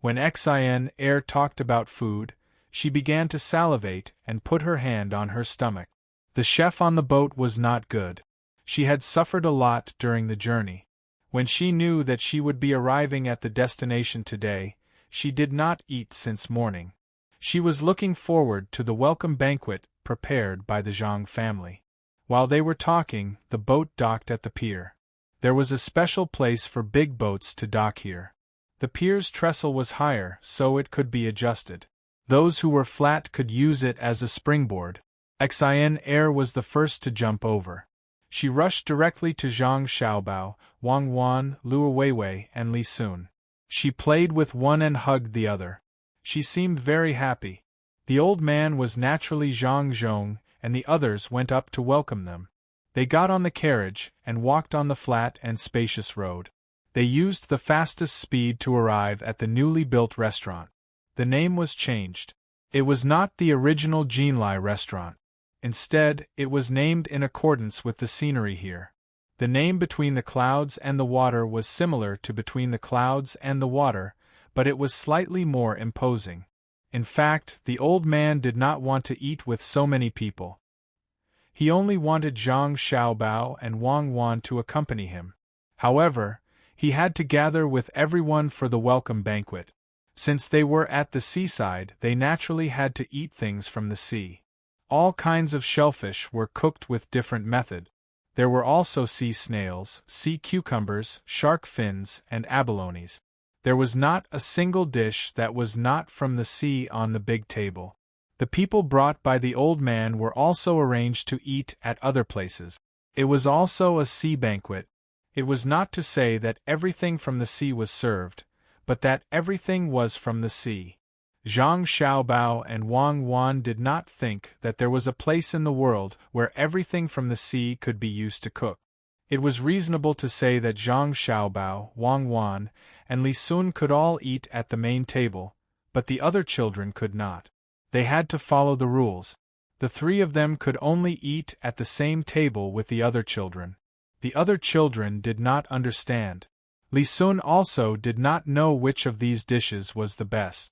When Xin Er talked about food, she began to salivate and put her hand on her stomach. The chef on the boat was not good. She had suffered a lot during the journey. When she knew that she would be arriving at the destination today, she did not eat since morning. She was looking forward to the welcome banquet prepared by the Zhang family. While they were talking, the boat docked at the pier. There was a special place for big boats to dock here. The pier's trestle was higher, so it could be adjusted. Those who were flat could use it as a springboard. Xin Er was the first to jump over. She rushed directly to Zhang Xiaobao, Wang Wan, Luo Weiwei, and Li Sun. She played with one and hugged the other. She seemed very happy. The old man was naturally Zhang Zhong, and the others went up to welcome them. They got on the carriage and walked on the flat and spacious road. They used the fastest speed to arrive at the newly built restaurant. The name was changed. It was not the original Jinlai restaurant. Instead, it was named in accordance with the scenery here. The name Between the Clouds and the Water was similar to Between the Clouds and the Water, but it was slightly more imposing. In fact, the old man did not want to eat with so many people. He only wanted Zhang Xiaobao and Wang Wan to accompany him. However, he had to gather with everyone for the welcome banquet. Since they were at the seaside, they naturally had to eat things from the sea. All kinds of shellfish were cooked with different method. There were also sea snails, sea cucumbers, shark fins, and abalones. There was not a single dish that was not from the sea on the big table. The people brought by the old man were also arranged to eat at other places. It was also a sea banquet. It was not to say that everything from the sea was served, but that everything was from the sea. Zhang Xiaobao and Wang Wan did not think that there was a place in the world where everything from the sea could be used to cook. It was reasonable to say that Zhang Xiaobao, Wang Wan, and Li Sun could all eat at the main table, but the other children could not. They had to follow the rules. The three of them could only eat at the same table with the other children. The other children did not understand. Li Sun also did not know which of these dishes was the best.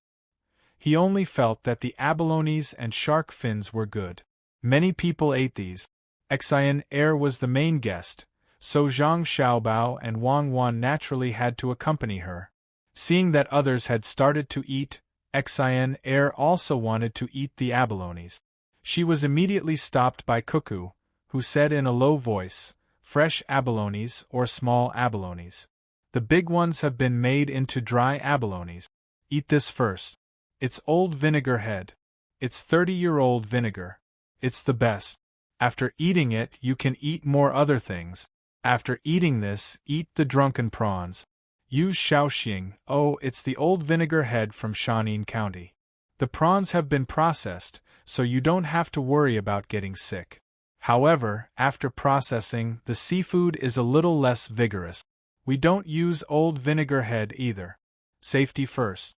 He only felt that the abalones and shark fins were good. Many people ate these. Exhilarating was the main guest, so Zhang Xiaobao and Wang Wan naturally had to accompany her. Seeing that others had started to eat, Exhilarating also wanted to eat the abalones. She was immediately stopped by Cuckoo, who said in a low voice, "Fresh abalones or small abalones? The big ones have been made into dry abalones. Eat this first. It's old vinegar head. It's 30-year-old vinegar. It's the best. After eating it, you can eat more other things. After eating this, eat the drunken prawns. Use Shaoxing. Oh, it's the old vinegar head from Shaanxi County. The prawns have been processed, so you don't have to worry about getting sick. However, after processing, the seafood is a little less vigorous. We don't use old vinegar head either. Safety first."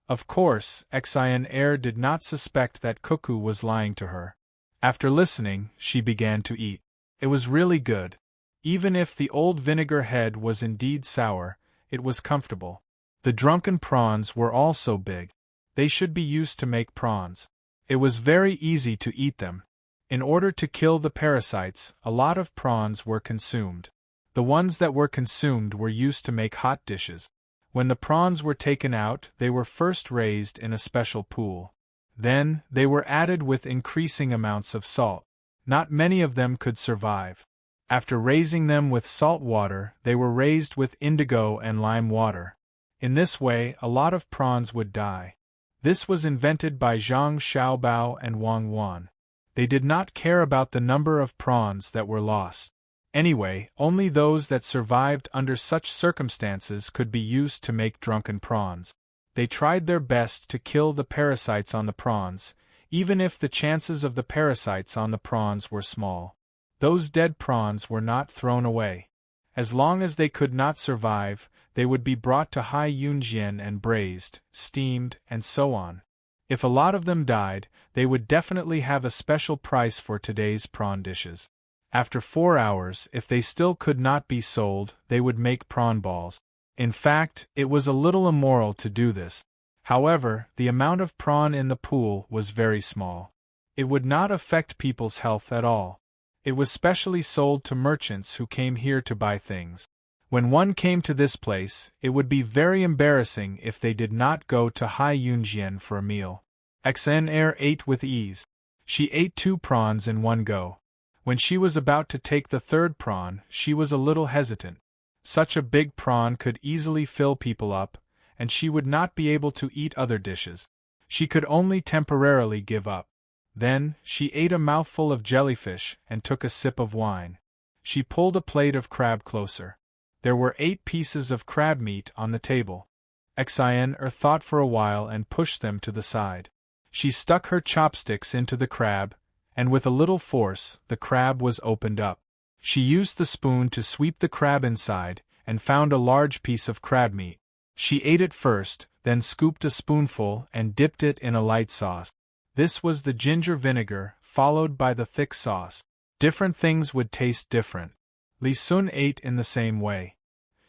Of course, Exhilarating did not suspect that Cuckoo was lying to her. After listening, she began to eat. It was really good. Even if the old vinegar head was indeed sour, it was comfortable. The drunken prawns were also big. They should be used to make prawns. It was very easy to eat them. In order to kill the parasites, a lot of prawns were consumed. The ones that were consumed were used to make hot dishes. When the prawns were taken out, they were first raised in a special pool. Then, they were added with increasing amounts of salt. Not many of them could survive. After raising them with salt water, they were raised with indigo and lime water. In this way, a lot of prawns would die. This was invented by Zhang Xiaobao and Wang Wan. They did not care about the number of prawns that were lost. Anyway, only those that survived under such circumstances could be used to make drunken prawns. They tried their best to kill the parasites on the prawns, even if the chances of the parasites on the prawns were small. Those dead prawns were not thrown away. As long as they could not survive, they would be brought to Hai Yunjian and braised, steamed, and so on. If a lot of them died, they would definitely have a special price for today's prawn dishes. After 4 hours, if they still could not be sold, they would make prawn balls. In fact, it was a little immoral to do this. However, the amount of prawn in the pool was very small. It would not affect people's health at all. It was specially sold to merchants who came here to buy things. When one came to this place, it would be very embarrassing if they did not go to Hai Yunjian for a meal. Exhilarating ate with ease. She ate 2 prawns in one go. When she was about to take the 3rd prawn, she was a little hesitant. Such a big prawn could easily fill people up, and she would not be able to eat other dishes. She could only temporarily give up. Then, she ate a mouthful of jellyfish and took a sip of wine. She pulled a plate of crab closer. There were 8 pieces of crab meat on the table. Exhilarating thought for a while and pushed them to the side. She stuck her chopsticks into the crab, and with a little force, the crab was opened up. She used the spoon to sweep the crab inside, and found a large piece of crab meat. She ate it first, then scooped a spoonful and dipped it in a light sauce. This was the ginger vinegar, followed by the thick sauce. Different things would taste different. Li Sun ate in the same way.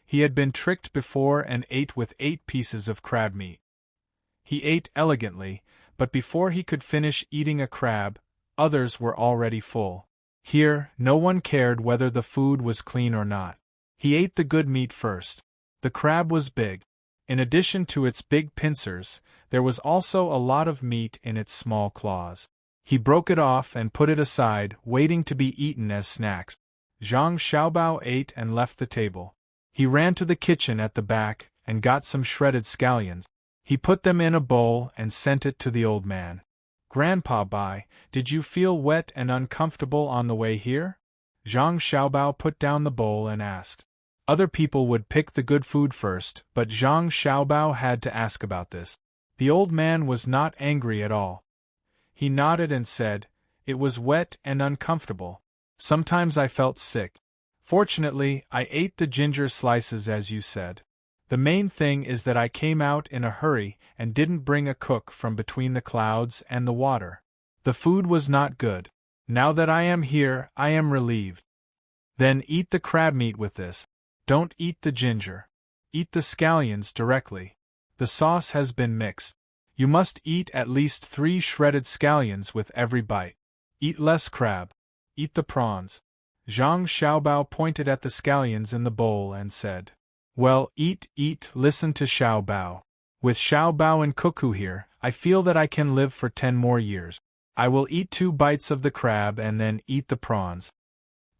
He had been tricked before and ate with 8 pieces of crab meat. He ate elegantly, but before he could finish eating a crab, others were already full. Here, no one cared whether the food was clean or not. He ate the good meat first. The crab was big. In addition to its big pincers, there was also a lot of meat in its small claws. He broke it off and put it aside, waiting to be eaten as snacks. Zhang Xiaobao ate and left the table. He ran to the kitchen at the back and got some shredded scallions. He put them in a bowl and sent it to the old man. "Grandpa Bai, did you feel wet and uncomfortable on the way here?" Zhang Xiaobao put down the bowl and asked. Other people would pick the good food first, but Zhang Xiaobao had to ask about this. The old man was not angry at all. He nodded and said, "It was wet and uncomfortable. Sometimes I felt sick. Fortunately, I ate the ginger slices as you said. The main thing is that I came out in a hurry and didn't bring a cook from between the clouds and the water. The food was not good. Now that I am here, I am relieved. Then eat the crab meat with this. Don't eat the ginger. Eat the scallions directly. The sauce has been mixed. You must eat at least 3 shredded scallions with every bite. Eat less crab. Eat the prawns." Zhang Xiaobao pointed at the scallions in the bowl and said, "Well, eat, listen to Xiaobao. With Xiaobao and Cuckoo here, I feel that I can live for 10 more years. I will eat 2 bites of the crab and then eat the prawns."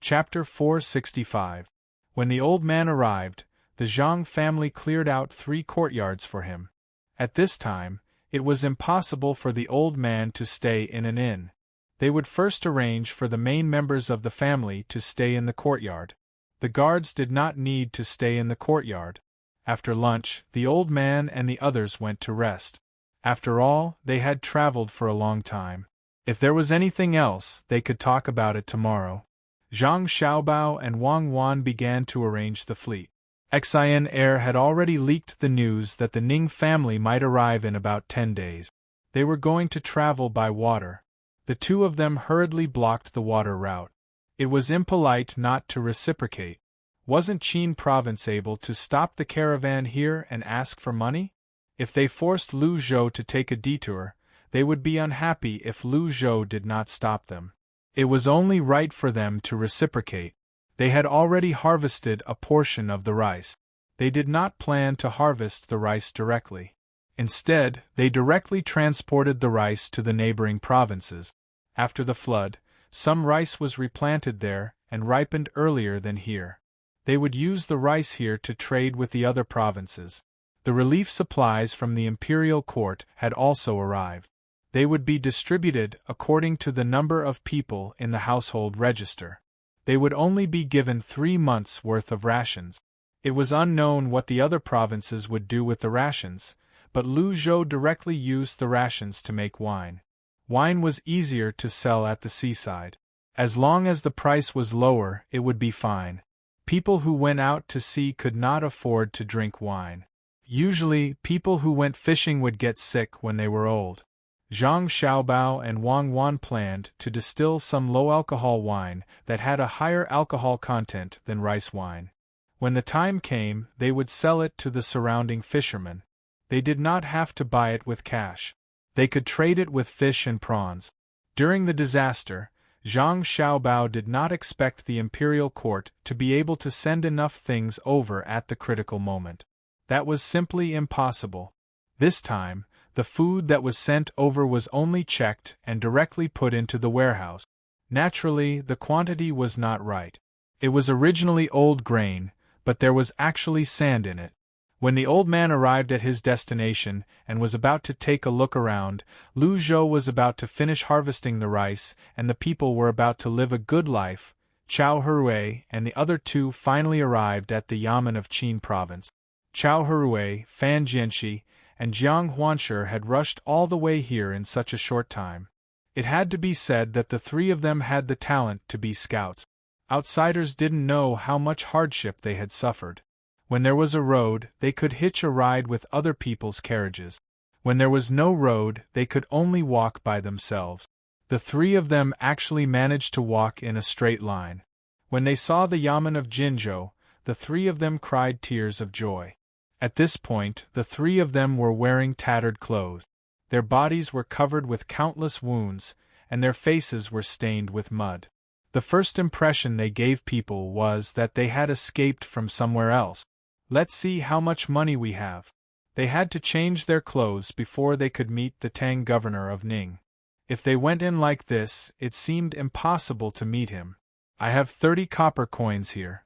Chapter 465. When the old man arrived, the Zhang family cleared out 3 courtyards for him. At this time, it was impossible for the old man to stay in an inn. They would first arrange for the main members of the family to stay in the courtyard. The guards did not need to stay in the courtyard. After lunch, the old man and the others went to rest. After all, they had traveled for a long time. If there was anything else, they could talk about it tomorrow. Zhang Xiaobao and Wang Wan began to arrange the fleet. Xian Air had already leaked the news that the Ning family might arrive in about 10 days. They were going to travel by water. The 2 of them hurriedly blocked the water route. It was impolite not to reciprocate. Wasn't Qin province able to stop the caravan here and ask for money? If they forced Lu Zhou to take a detour, they would be unhappy if Lu Zhou did not stop them. It was only right for them to reciprocate. They had already harvested a portion of the rice. They did not plan to harvest the rice directly. Instead, they directly transported the rice to the neighboring provinces. After the flood, some rice was replanted there and ripened earlier than here. They would use the rice here to trade with the other provinces. The relief supplies from the imperial court had also arrived. They would be distributed according to the number of people in the household register. They would only be given 3 months' worth of rations. It was unknown what the other provinces would do with the rations, but Lu Zhou directly used the rations to make wine. Wine was easier to sell at the seaside. As long as the price was lower, it would be fine. People who went out to sea could not afford to drink wine. Usually, people who went fishing would get sick when they were old. Zhang Xiaobao and Wang Wan planned to distill some low-alcohol wine that had a higher alcohol content than rice wine. When the time came, they would sell it to the surrounding fishermen. They did not have to buy it with cash. They could trade it with fish and prawns. During the disaster, Zhang Xiaobao did not expect the imperial court to be able to send enough things over at the critical moment. That was simply impossible. This time, the food that was sent over was only checked and directly put into the warehouse. Naturally, the quantity was not right. It was originally old grain, but there was actually sand in it. When the old man arrived at his destination and was about to take a look around, Lu Zhou was about to finish harvesting the rice and the people were about to live a good life. Chao Hui and the other 2 finally arrived at the Yamen of Qin province. Chao Hui, Fan Jianxi, and Jiang Huanshi had rushed all the way here in such a short time. It had to be said that the 3 of them had the talent to be scouts. Outsiders didn't know how much hardship they had suffered. When there was a road, they could hitch a ride with other people's carriages. When there was no road, they could only walk by themselves. The three of them actually managed to walk in a straight line. When they saw the yamen of Jinzhou, the three of them cried tears of joy. At this point, the three of them were wearing tattered clothes. Their bodies were covered with countless wounds, and their faces were stained with mud. The first impression they gave people was that they had escaped from somewhere else. Let's see how much money we have. They had to change their clothes before they could meet the Tang governor of Ning. If they went in like this, it seemed impossible to meet him. I have 30 copper coins here.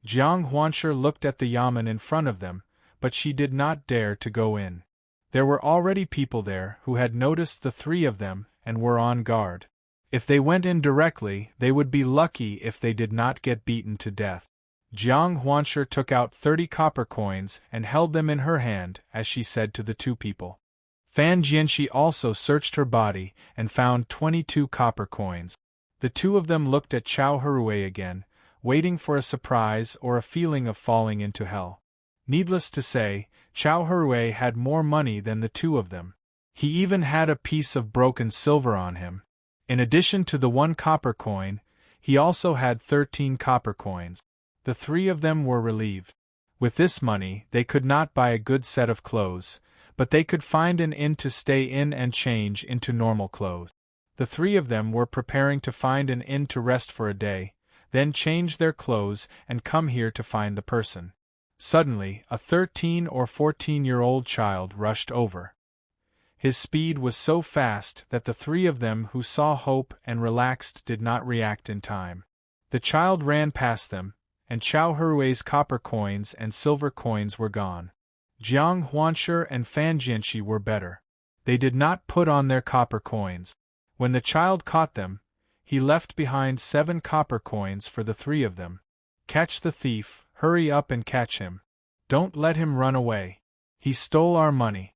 Jiang Huanshe looked at the yamen in front of them, but she did not dare to go in. There were already people there who had noticed the three of them and were on guard. If they went in directly, they would be lucky if they did not get beaten to death. Jiang Huanshe took out 30 copper coins and held them in her hand as she said to the two people. Fan Jianxi also searched her body and found 22 copper coins. The two of them looked at Chao Hui again, waiting for a surprise or a feeling of falling into hell. Needless to say, Chao Hui had more money than the two of them. He even had a piece of broken silver on him. In addition to the 1 copper coin, he also had 13 copper coins. The three of them were relieved. With this money, they could not buy a good set of clothes, but they could find an inn to stay in and change into normal clothes. The three of them were preparing to find an inn to rest for a day, then change their clothes and come here to find the person. Suddenly, a 13 or 14-year-old child rushed over. His speed was so fast that the three of them who saw hope and relaxed did not react in time. The child ran past them, and Chao Hui's copper coins and silver coins were gone. Jiang Huanshe and Fan Jianxi were better. They did not put on their copper coins. When the child caught them, he left behind 7 copper coins for the three of them. Catch the thief, hurry up and catch him. Don't let him run away. He stole our money.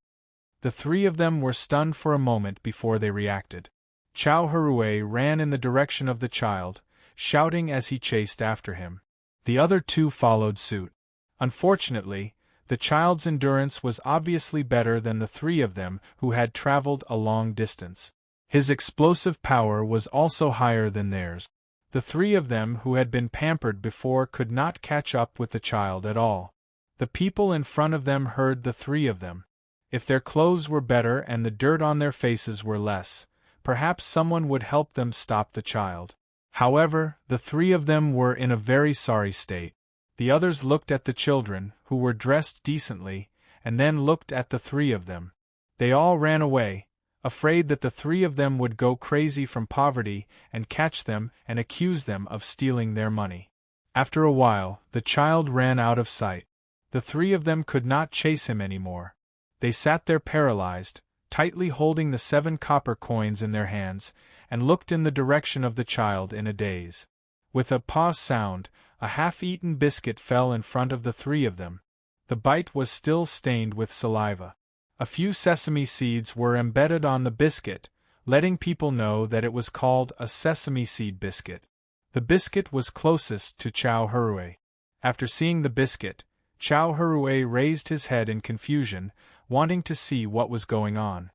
The three of them were stunned for a moment before they reacted. Chao Hui ran in the direction of the child, shouting as he chased after him. The other two followed suit. Unfortunately, the child's endurance was obviously better than the three of them who had traveled a long distance. His explosive power was also higher than theirs. The three of them who had been pampered before could not catch up with the child at all. The people in front of them heard the three of them. If their clothes were better and the dirt on their faces were less, perhaps someone would help them stop the child. However, the three of them were in a very sorry state. The others looked at the children, who were dressed decently, and then looked at the three of them. They all ran away, afraid that the three of them would go crazy from poverty and catch them and accuse them of stealing their money. After a while, the child ran out of sight. The three of them could not chase him anymore. They sat there paralyzed, tightly holding the 7 copper coins in their hands, and looked in the direction of the child in a daze. With a pause sound, a half-eaten biscuit fell in front of the three of them. The bite was still stained with saliva. A few sesame seeds were embedded on the biscuit, letting people know that it was called a sesame seed biscuit. The biscuit was closest to Chao Hui. After seeing the biscuit, Chao Hui raised his head in confusion, wanting to see what was going on.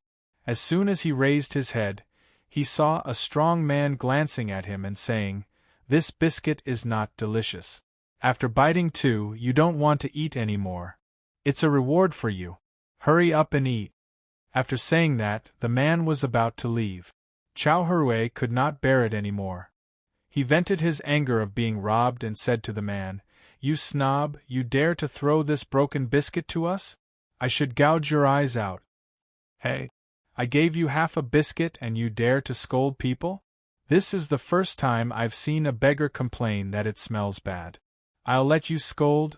As soon as he raised his head, he saw a strong man glancing at him and saying, "This biscuit is not delicious. After biting 2, you don't want to eat any more. It's a reward for you. Hurry up and eat." After saying that, the man was about to leave. Chao Hui could not bear it any more. He vented his anger of being robbed and said to the man, "You snob, you dare to throw this broken biscuit to us? I should gouge your eyes out. Hey, I gave you half a biscuit and you dare to scold people? This is the first time I've seen a beggar complain that it smells bad. I'll let you scold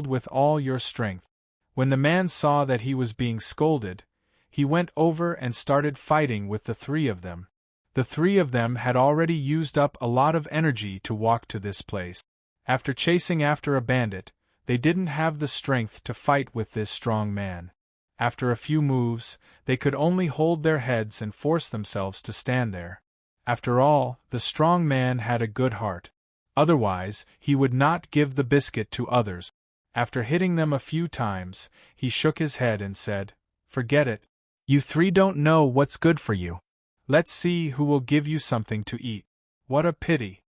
with all your strength." When the man saw that he was being scolded, he went over and started fighting with the three of them. The three of them had already used up a lot of energy to walk to this place. After chasing after a bandit, they didn't have the strength to fight with this strong man. After a few moves, they could only hold their heads and force themselves to stand there. After all, the strong man had a good heart. Otherwise, he would not give the biscuit to others. After hitting them a few times, he shook his head and said, "Forget it. You three don't know what's good for you. Let's see who will give you something to eat." "What a pity."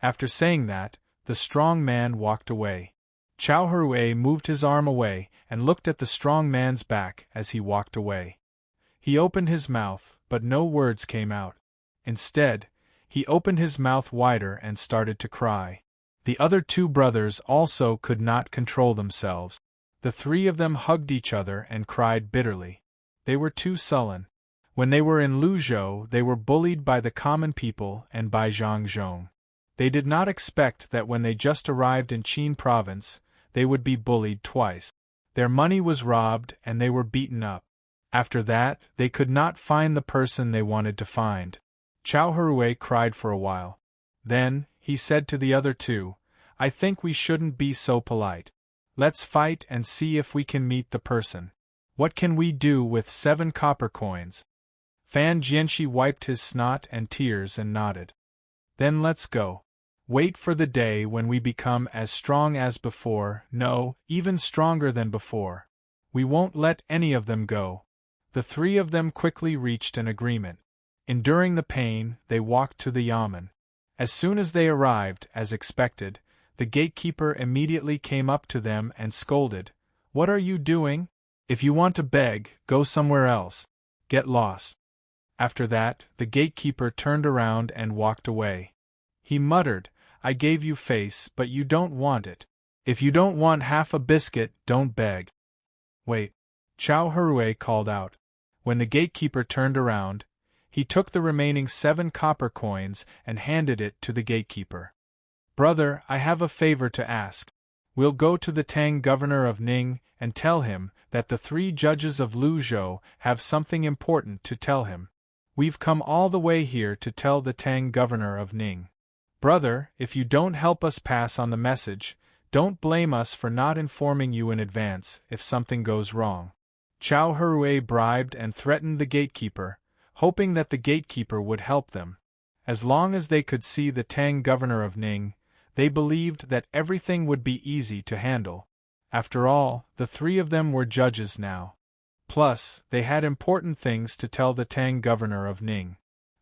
After saying that, the strong man walked away. Chao Hrue moved his arm away and looked at the strong man's back as he walked away. He opened his mouth, but no words came out. Instead, he opened his mouth wider and started to cry. The other two brothers also could not control themselves. The three of them hugged each other and cried bitterly. They were too sullen. When they were in Luzhou, they were bullied by the common people and by Zhang Zhong. They did not expect that when they just arrived in Qin province, they would be bullied twice. Their money was robbed and they were beaten up. After that, they could not find the person they wanted to find. Chao Hrue cried for a while. Then, he said to the other two, "I think we shouldn't be so polite. Let's fight and see if we can meet the person. What can we do with 7 copper coins?" Fan Jianxi wiped his snot and tears and nodded. "Then let's go. Wait for the day when we become as strong as before, no, even stronger than before. We won't let any of them go." The three of them quickly reached an agreement. Enduring the pain, they walked to the yamen. As soon as they arrived, as expected, the gatekeeper immediately came up to them and scolded, "What are you doing? If you want to beg, go somewhere else. Get lost." After that, the gatekeeper turned around and walked away. He muttered, "I gave you face, but you don't want it. If you don't want half a biscuit, don't beg." "Wait," Chao Hrue called out. When the gatekeeper turned around, he took the remaining 7 copper coins and handed it to the gatekeeper. "Brother, I have a favor to ask. We'll go to the Tang governor of Ning and tell him that the 3 judges of Luzhou have something important to tell him. We've come all the way here to tell the Tang governor of Ning. Brother, if you don't help us pass on the message, don't blame us for not informing you in advance if something goes wrong." Chao Hrue bribed and threatened the gatekeeper, hoping that the gatekeeper would help them. As long as they could see the Tang governor of Ning, they believed that everything would be easy to handle. After all, the 3 of them were judges now. Plus, they had important things to tell the Tang governor of Ning.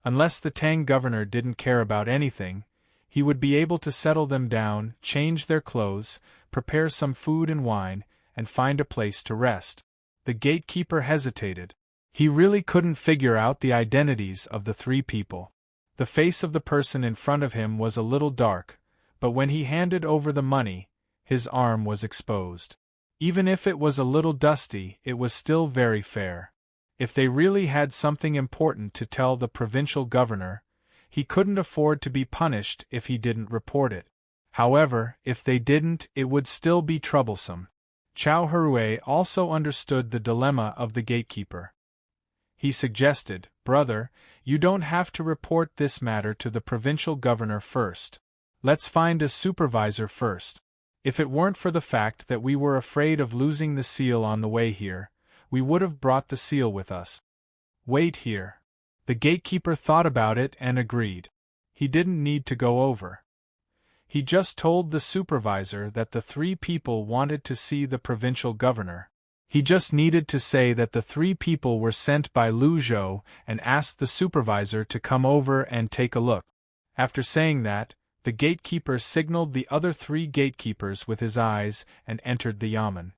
Unless the Tang governor didn't care about anything, he would be able to settle them down, change their clothes, prepare some food and wine, and find a place to rest. The gatekeeper hesitated. He really couldn't figure out the identities of the 3 people. The face of the person in front of him was a little dark, but when he handed over the money, his arm was exposed. Even if it was a little dusty, it was still very fair. If they really had something important to tell the provincial governor, he couldn't afford to be punished if he didn't report it. However, if they didn't, it would still be troublesome. Chao Hrue also understood the dilemma of the gatekeeper. He suggested, "Brother, you don't have to report this matter to the provincial governor first. Let's find a supervisor first. If it weren't for the fact that we were afraid of losing the seal on the way here, we would have brought the seal with us. Wait here." The gatekeeper thought about it and agreed. He didn't need to go over. He just told the supervisor that the 3 people wanted to see the provincial governor. He just needed to say that the 3 people were sent by Luzhou and asked the supervisor to come over and take a look. After saying that, the gatekeeper signaled the other 3 gatekeepers with his eyes and entered the yamen.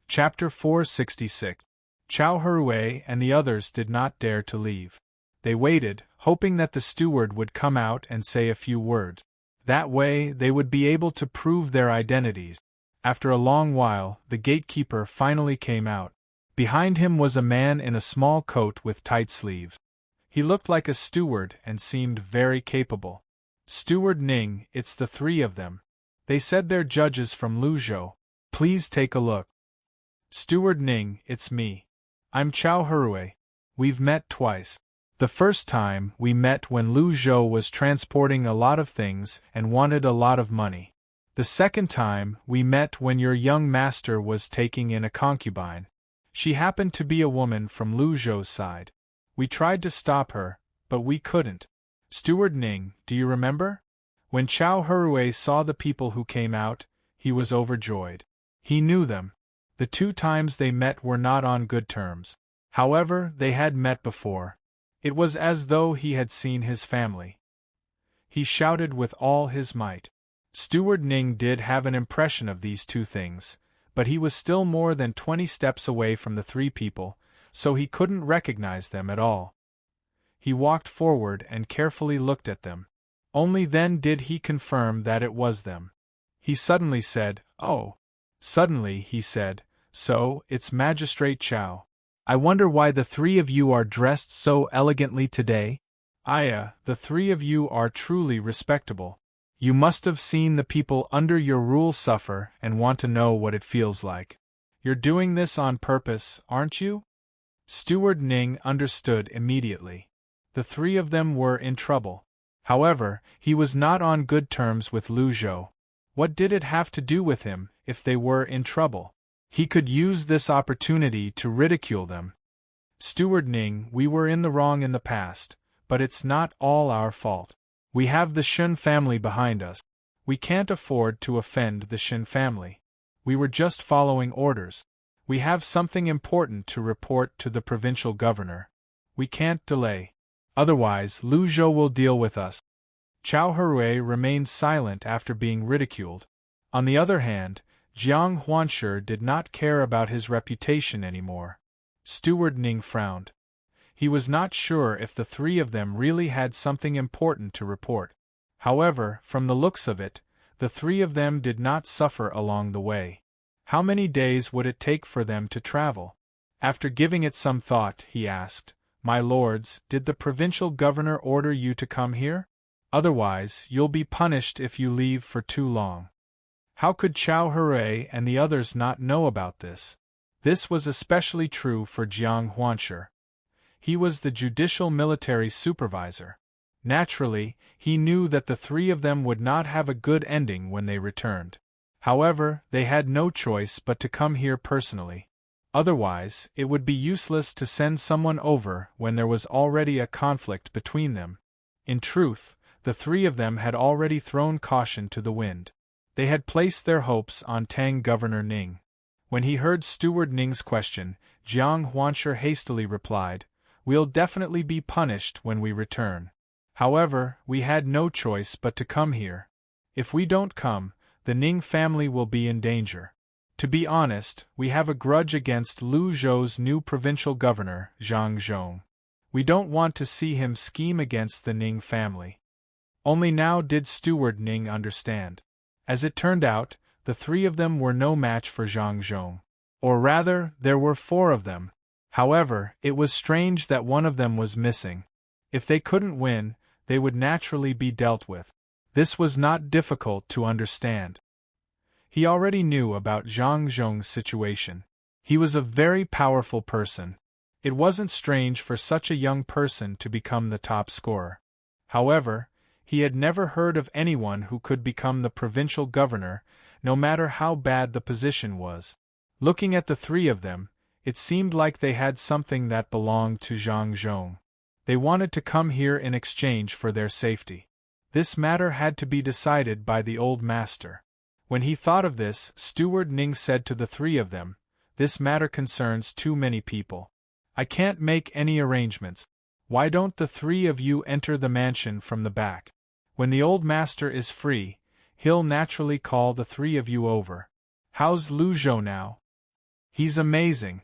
Chapter 466. Chao Hrue and the others did not dare to leave. They waited, hoping that the steward would come out and say a few words. That way, they would be able to prove their identities. After a long while, the gatekeeper finally came out. Behind him was a man in a small coat with tight sleeves. He looked like a steward and seemed very capable. "Steward Ning, it's the 3 of them. They said they're judges from Luzhou. Please take a look." "Steward Ning, it's me. I'm Chao Hrue. We've met twice. The first time we met when Luzhou was transporting a lot of things and wanted a lot of money. The second time we met when your young master was taking in a concubine. She happened to be a woman from Luzhou's side. We tried to stop her, but we couldn't. Steward Ning, do you remember?" When Chao Hrue saw the people who came out, he was overjoyed. He knew them. The 2 times they met were not on good terms. However, they had met before. It was as though he had seen his family. He shouted with all his might. Steward Ning did have an impression of these 2 things, but he was still more than 20 steps away from the 3 people, so he couldn't recognize them at all. He walked forward and carefully looked at them. Only then did he confirm that it was them. He suddenly said, "Oh." Suddenly he said, "So, it's Magistrate Chow. I wonder why the 3 of you are dressed so elegantly today? The 3 of you are truly respectable. You must have seen the people under your rule suffer and want to know what it feels like. You're doing this on purpose, aren't you?" Steward Ning understood immediately. The 3 of them were in trouble. However, he was not on good terms with Lu Zhou. What did it have to do with him, if they were in trouble? He could use this opportunity to ridicule them. "Steward Ning, we were in the wrong in the past, but it's not all our fault. We have the Shun family behind us. We can't afford to offend the Shun family. We were just following orders. We have something important to report to the provincial governor. We can't delay. Otherwise, Lu Zhou will deal with us." Chow Hui remained silent after being ridiculed. On the other hand, Jiang Huanshi did not care about his reputation anymore. Steward Ning frowned. He was not sure if the 3 of them really had something important to report. However, from the looks of it, the 3 of them did not suffer along the way. How many days would it take for them to travel? After giving it some thought, he asked, "My lords, did the provincial governor order you to come here? Otherwise, you'll be punished if you leave for too long." How could Chow Hui and the others not know about this? This was especially true for Jiang Huanshi. He was the judicial military supervisor. Naturally, he knew that the 3 of them would not have a good ending when they returned. However, they had no choice but to come here personally. Otherwise, it would be useless to send someone over when there was already a conflict between them. In truth, the 3 of them had already thrown caution to the wind. They had placed their hopes on Tang Governor Ning. When he heard Steward Ning's question, Jiang Huanshi hastily replied, "We'll definitely be punished when we return. However, we had no choice but to come here. If we don't come, the Ning family will be in danger. To be honest, we have a grudge against Lu Zhou's new provincial governor, Zhang Zhong. We don't want to see him scheme against the Ning family." Only now did Steward Ning understand. As it turned out, the 3 of them were no match for Zhang Zhong. Or rather, there were 4 of them. However, it was strange that one of them was missing. If they couldn't win, they would naturally be dealt with. This was not difficult to understand. He already knew about Zhang Zhong's situation. He was a very powerful person. It wasn't strange for such a young person to become the top scorer. However, he had never heard of anyone who could become the provincial governor, no matter how bad the position was. Looking at the 3 of them, it seemed like they had something that belonged to Zhang Zhong. They wanted to come here in exchange for their safety. This matter had to be decided by the old master. When he thought of this, Steward Ning said to the 3 of them, "This matter concerns too many people. I can't make any arrangements. Why don't the 3 of you enter the mansion from the back? When the old master is free, he'll naturally call the 3 of you over. How's Lu Zhou now?" "He's amazing.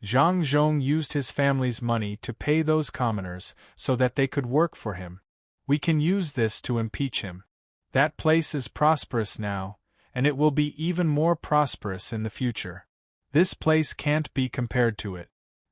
Zhang Zhong used his family's money to pay those commoners so that they could work for him. We can use this to impeach him. That place is prosperous now, and it will be even more prosperous in the future. This place can't be compared to it.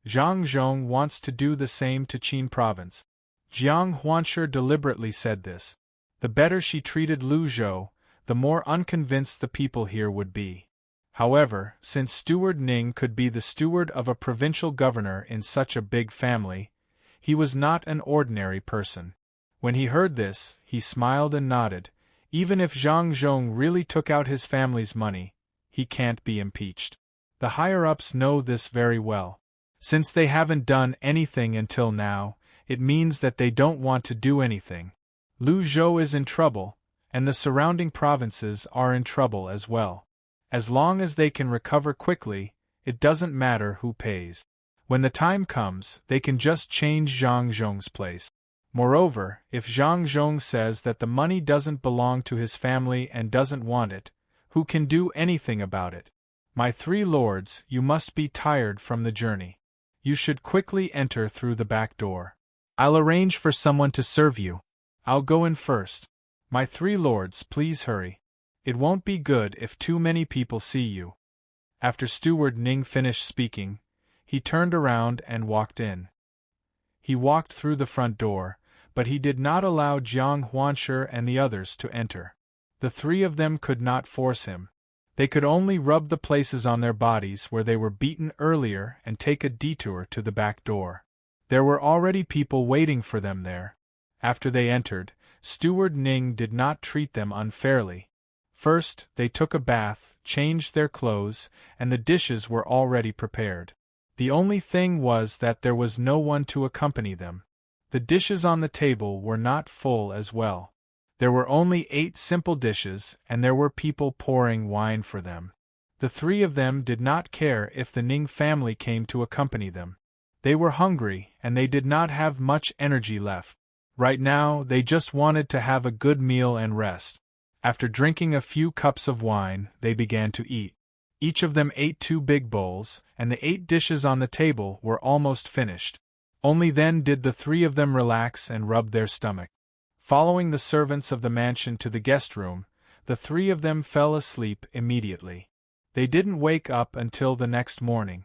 Zhang Zhong wants to do the same to Qin province." Jiang Huanshi deliberately said this. The better she treated Lu Zhou, the more unconvinced the people here would be. However, since Steward Ning could be the steward of a provincial governor in such a big family, he was not an ordinary person. When he heard this, he smiled and nodded. Even if Zhang Zhong really took out his family's money, he can't be impeached. The higher-ups know this very well. Since they haven't done anything until now, it means that they don't want to do anything. Lu Zhou is in trouble, and the surrounding provinces are in trouble as well. As long as they can recover quickly, it doesn't matter who pays. When the time comes, they can just change Zhang Zhong's place. Moreover, if Zhang Zhong says that the money doesn't belong to his family and doesn't want it, who can do anything about it? My 3 lords, you must be tired from the journey. You should quickly enter through the back door. I'll arrange for someone to serve you. I'll go in first. My 3 lords, please hurry. It won't be good if too many people see you. After Steward Ning finished speaking, he turned around and walked in. He walked through the front door, but he did not allow Jiang Huanshe and the others to enter. The 3 of them could not force him. They could only rub the places on their bodies where they were beaten earlier and take a detour to the back door. There were already people waiting for them there. After they entered, Steward Ning did not treat them unfairly. First, they took a bath, changed their clothes, and the dishes were already prepared. The only thing was that there was no one to accompany them. The dishes on the table were not full as well. There were only 8 simple dishes, and there were people pouring wine for them. The 3 of them did not care if the Ning family came to accompany them. They were hungry, and they did not have much energy left. Right now, they just wanted to have a good meal and rest. After drinking a few cups of wine, they began to eat. Each of them ate 2 big bowls, and the 8 dishes on the table were almost finished. Only then did the 3 of them relax and rub their stomach. Following the servants of the mansion to the guest room, the 3 of them fell asleep immediately. They didn't wake up until the next morning.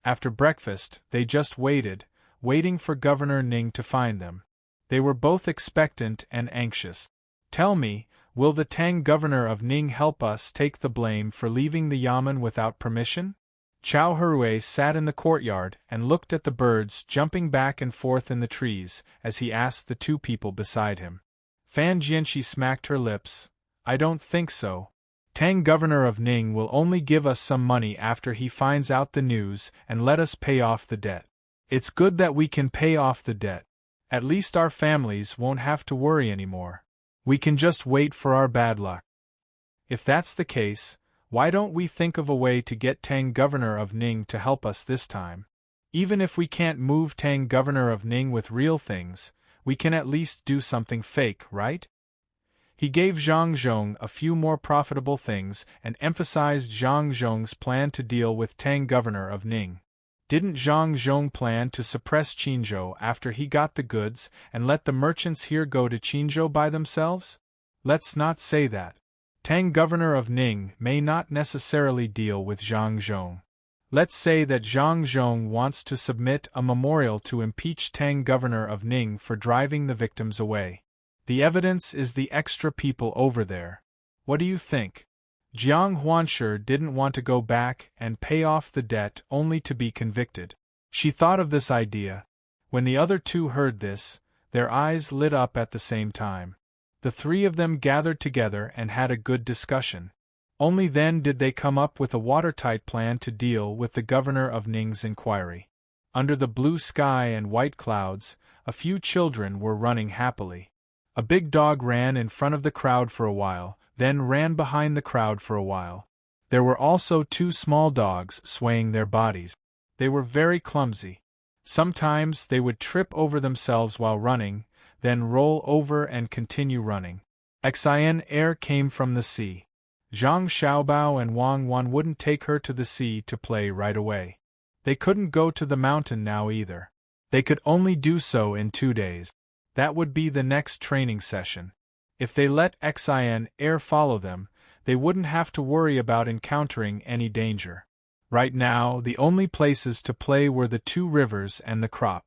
After breakfast, they just waited, waiting for Governor Ning to find them. They were both expectant and anxious. Tell me, will the Tang governor of Ning help us take the blame for leaving the yamen without permission? Chao Hui sat in the courtyard and looked at the birds jumping back and forth in the trees as he asked the 2 people beside him. Fan Jianxi smacked her lips. I don't think so. Tang governor of Ning will only give us some money after he finds out the news and let us pay off the debt. It's good that we can pay off the debt. At least our families won't have to worry anymore. We can just wait for our bad luck. If that's the case, why don't we think of a way to get Tang governor of Ning to help us this time? Even if we can't move Tang governor of Ning with real things, we can at least do something fake, right? He gave Zhang Zhong a few more profitable things and emphasized Zhang Zhong's plan to deal with Tang governor of Ning. Didn't Zhang Zhong plan to suppress Qinzhou after he got the goods and let the merchants here go to Qinzhou by themselves? Let's not say that. Tang governor of Ning may not necessarily deal with Zhang Zhong. Let's say that Zhang Zhong wants to submit a memorial to impeach Tang governor of Ning for driving the victims away. The evidence is the extra people over there. What do you think? Jiang Huanshe didn't want to go back and pay off the debt only to be convicted. She thought of this idea. When the other 2 heard this, their eyes lit up at the same time. The 3 of them gathered together and had a good discussion. Only then did they come up with a watertight plan to deal with the governor of Ning's inquiry. Under the blue sky and white clouds, a few children were running happily. A big dog ran in front of the crowd for a while, then ran behind the crowd for a while. There were also 2 small dogs swaying their bodies. They were very clumsy. Sometimes they would trip over themselves while running, then roll over and continue running. Exhilarating came from the sea. Zhang Xiaobao and Wang Wan wouldn't take her to the sea to play right away. They couldn't go to the mountain now either. They could only do so in 2 days. That would be the next training session. If they let Exhilarating follow them, they wouldn't have to worry about encountering any danger. Right now, the only places to play were the 2 rivers and the crop.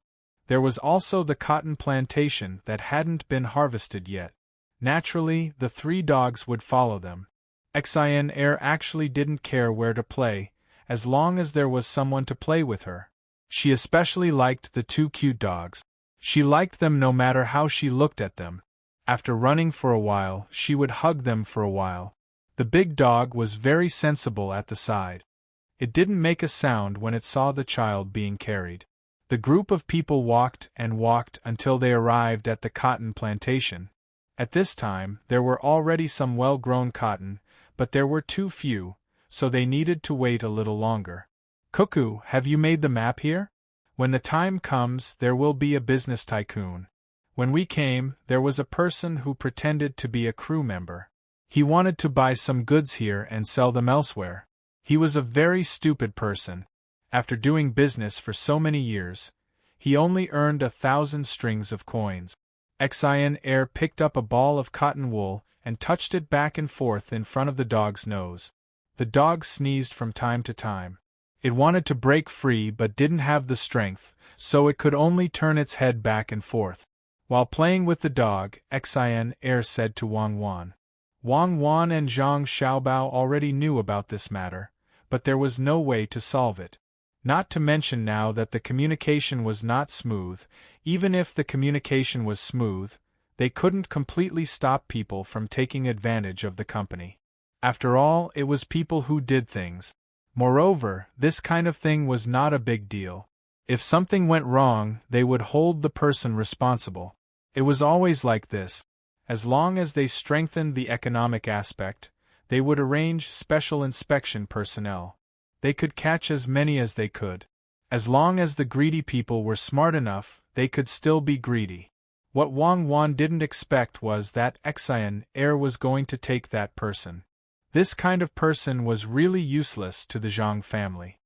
There was also the cotton plantation that hadn't been harvested yet. Naturally, the 3 dogs would follow them. Exhilarating actually didn't care where to play, as long as there was someone to play with her. She especially liked the 2 cute dogs. She liked them no matter how she looked at them. After running for a while, she would hug them for a while. The big dog was very sensible at the side. It didn't make a sound when it saw the child being carried. The group of people walked and walked until they arrived at the cotton plantation. At this time, there were already some well-grown cotton, but there were too few, so they needed to wait a little longer. Cuckoo, have you made the map here? When the time comes, there will be a business tycoon. When we came, there was a person who pretended to be a crew member. He wanted to buy some goods here and sell them elsewhere. He was a very stupid person. After doing business for so many years, he only earned 1,000 strings of coins. Exhilarating picked up a ball of cotton wool and touched it back and forth in front of the dog's nose. The dog sneezed from time to time. It wanted to break free but didn't have the strength, so it could only turn its head back and forth. While playing with the dog, Exhilarating said to Wang Wan. Wang Wan and Zhang Xiaobao already knew about this matter, but there was no way to solve it. Not to mention now that the communication was not smooth. Even if the communication was smooth, they couldn't completely stop people from taking advantage of the company. After all, it was people who did things. Moreover, this kind of thing was not a big deal. If something went wrong, they would hold the person responsible. It was always like this. As long as they strengthened the economic aspect, they would arrange special inspection personnel. They could catch as many as they could. As long as the greedy people were smart enough, they could still be greedy. What Wang Wan didn't expect was that Exhilarating was going to take that person. This kind of person was really useless to the Zhang family.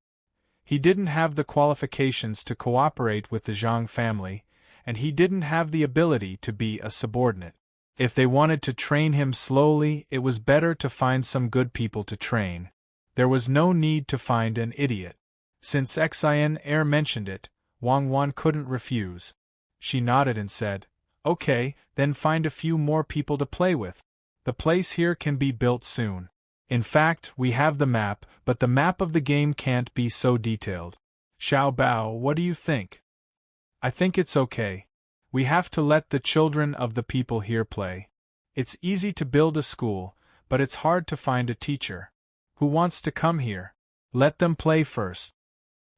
He didn't have the qualifications to cooperate with the Zhang family, and he didn't have the ability to be a subordinate. If they wanted to train him slowly, it was better to find some good people to train. There was no need to find an idiot. Since Exhilarating mentioned it, Wang Wan couldn't refuse. She nodded and said, "Okay, then find a few more people to play with. The place here can be built soon. In fact, we have the map, but the map of the game can't be so detailed. Xiaobao, what do you think?" "I think it's okay. We have to let the children of the people here play. It's easy to build a school, but it's hard to find a teacher. Who wants to come here? Let them play first."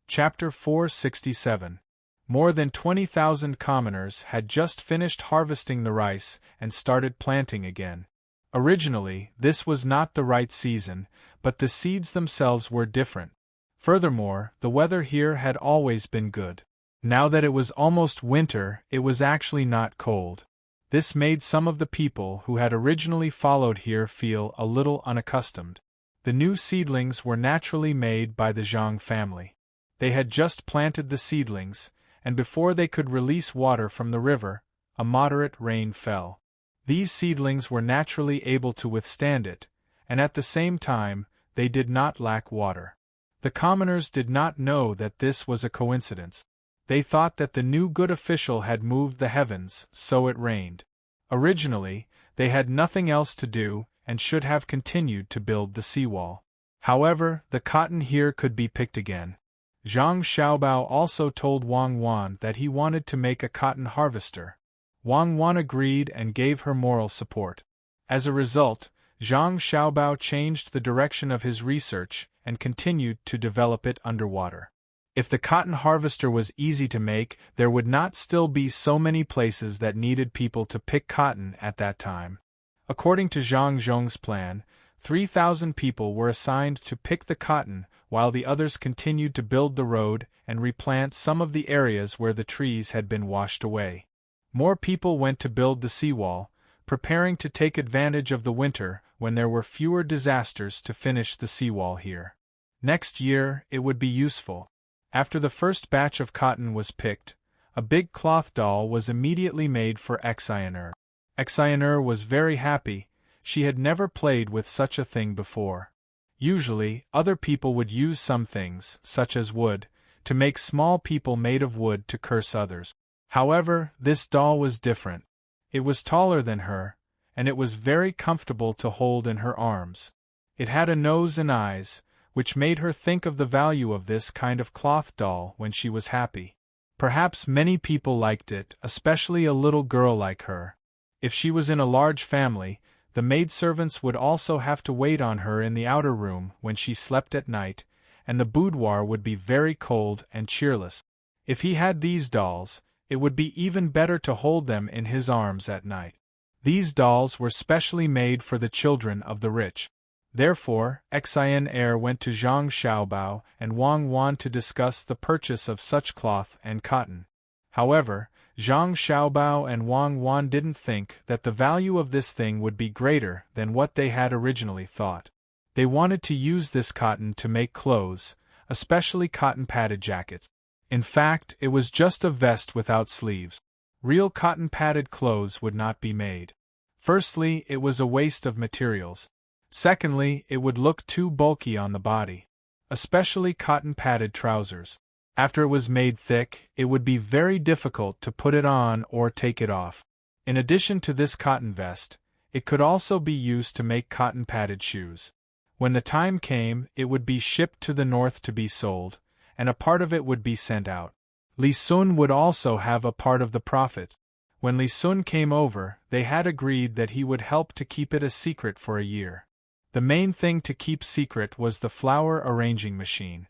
Chapter 467. More than 20,000 commoners had just finished harvesting the rice and started planting again. Originally, this was not the right season, but the seeds themselves were different. Furthermore, the weather here had always been good. Now that it was almost winter, it was actually not cold. This made some of the people who had originally followed here feel a little unaccustomed. The new seedlings were naturally made by the Zhang family. They had just planted the seedlings, and before they could release water from the river, a moderate rain fell. These seedlings were naturally able to withstand it, and at the same time, they did not lack water. The commoners did not know that this was a coincidence. They thought that the new good official had moved the heavens, so it rained. Originally, they had nothing else to do, and should have continued to build the seawall. However, the cotton here could be picked again. Zhang Xiaobao also told Wang Wan that he wanted to make a cotton harvester. Wang Wan agreed and gave her moral support. As a result, Zhang Xiaobao changed the direction of his research and continued to develop it underwater. If the cotton harvester was easy to make, there would not still be so many places that needed people to pick cotton at that time. According to Zhang Zhong's plan, 3,000 people were assigned to pick the cotton, while the others continued to build the road and replant some of the areas where the trees had been washed away. More people went to build the seawall, preparing to take advantage of the winter when there were fewer disasters to finish the seawall here. Next year, it would be useful. After the first batch of cotton was picked, a big cloth doll was immediately made for Exhilarating. Exhilarating was very happy. She had never played with such a thing before. Usually, other people would use some things, such as wood, to make small people made of wood to curse others. However, this doll was different. It was taller than her, and it was very comfortable to hold in her arms. It had a nose and eyes, which made her think of the value of this kind of cloth doll when she was happy. Perhaps many people liked it, especially a little girl like her. If she was in a large family, the maidservants would also have to wait on her in the outer room when she slept at night, and the boudoir would be very cold and cheerless. If he had these dolls, it would be even better to hold them in his arms at night. These dolls were specially made for the children of the rich. Therefore, Xin Er went to Zhang Xiaobao and Wang Wan to discuss the purchase of such cloth and cotton. However, Zhang Xiaobao and Wang Wan didn't think that the value of this thing would be greater than what they had originally thought. They wanted to use this cotton to make clothes, especially cotton-padded jackets. In fact, it was just a vest without sleeves. Real cotton-padded clothes would not be made. Firstly, it was a waste of materials. Secondly, it would look too bulky on the body. Especially cotton-padded trousers. After it was made thick, it would be very difficult to put it on or take it off. In addition to this cotton vest, it could also be used to make cotton-padded shoes. When the time came, it would be shipped to the north to be sold, and a part of it would be sent out. Li Sun would also have a part of the profit. When Li Sun came over, they had agreed that he would help to keep it a secret for a year. The main thing to keep secret was the flower arranging machine.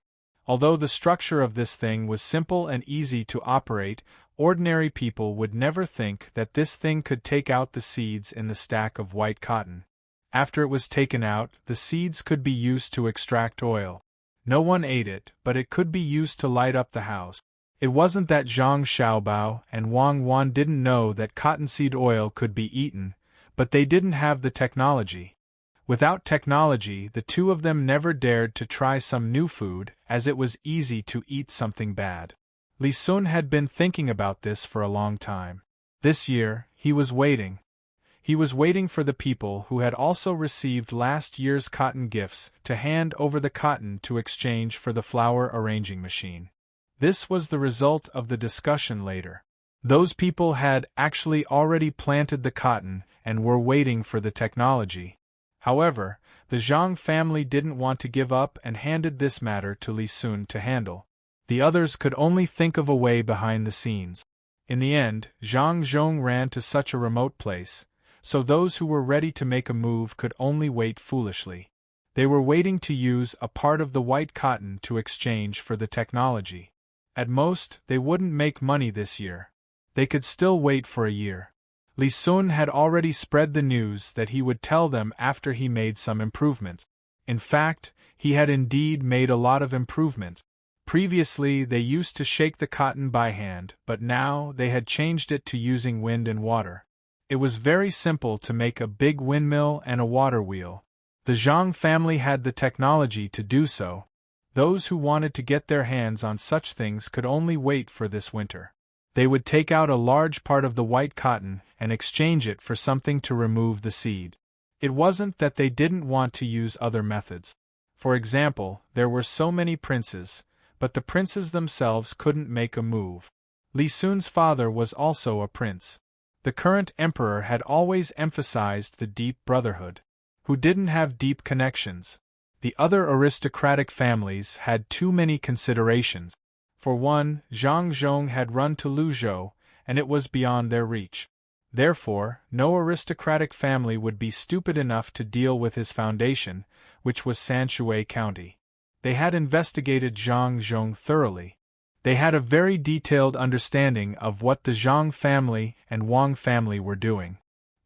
Although the structure of this thing was simple and easy to operate, ordinary people would never think that this thing could take out the seeds in the stack of white cotton. After it was taken out, the seeds could be used to extract oil. No one ate it, but it could be used to light up the house. It wasn't that Zhang Xiaobao and Wang Wan didn't know that cottonseed oil could be eaten, but they didn't have the technology. Without technology, the two of them never dared to try some new food, as it was easy to eat something bad. Li Sun had been thinking about this for a long time. This year, he was waiting. He was waiting for the people who had also received last year's cotton gifts to hand over the cotton to exchange for the flower arranging machine. This was the result of the discussion later. Those people had actually already planted the cotton and were waiting for the technology. However, the Zhang family didn't want to give up and handed this matter to Li Sun to handle. The others could only think of a way behind the scenes. In the end, Zhang Zhong ran to such a remote place, so those who were ready to make a move could only wait foolishly. They were waiting to use a part of the white cotton to exchange for the technology. At most, they wouldn't make money this year. They could still wait for a year. Li Sun had already spread the news that he would tell them after he made some improvements. In fact, he had indeed made a lot of improvements. Previously, they used to shake the cotton by hand, but now they had changed it to using wind and water. It was very simple to make a big windmill and a water wheel. The Zhang family had the technology to do so. Those who wanted to get their hands on such things could only wait for this winter. They would take out a large part of the white cotton and exchange it for something to remove the seed. It wasn't that they didn't want to use other methods. For example, there were so many princes, but the princes themselves couldn't make a move. Li Sun's father was also a prince. The current emperor had always emphasized the deep brotherhood. Who didn't have deep connections? The other aristocratic families had too many considerations. For one, Zhang Zhong had run to Luzhou, and it was beyond their reach. Therefore, no aristocratic family would be stupid enough to deal with his foundation, which was Sanshui County. They had investigated Zhang Zhong thoroughly. They had a very detailed understanding of what the Zhang family and Wang family were doing.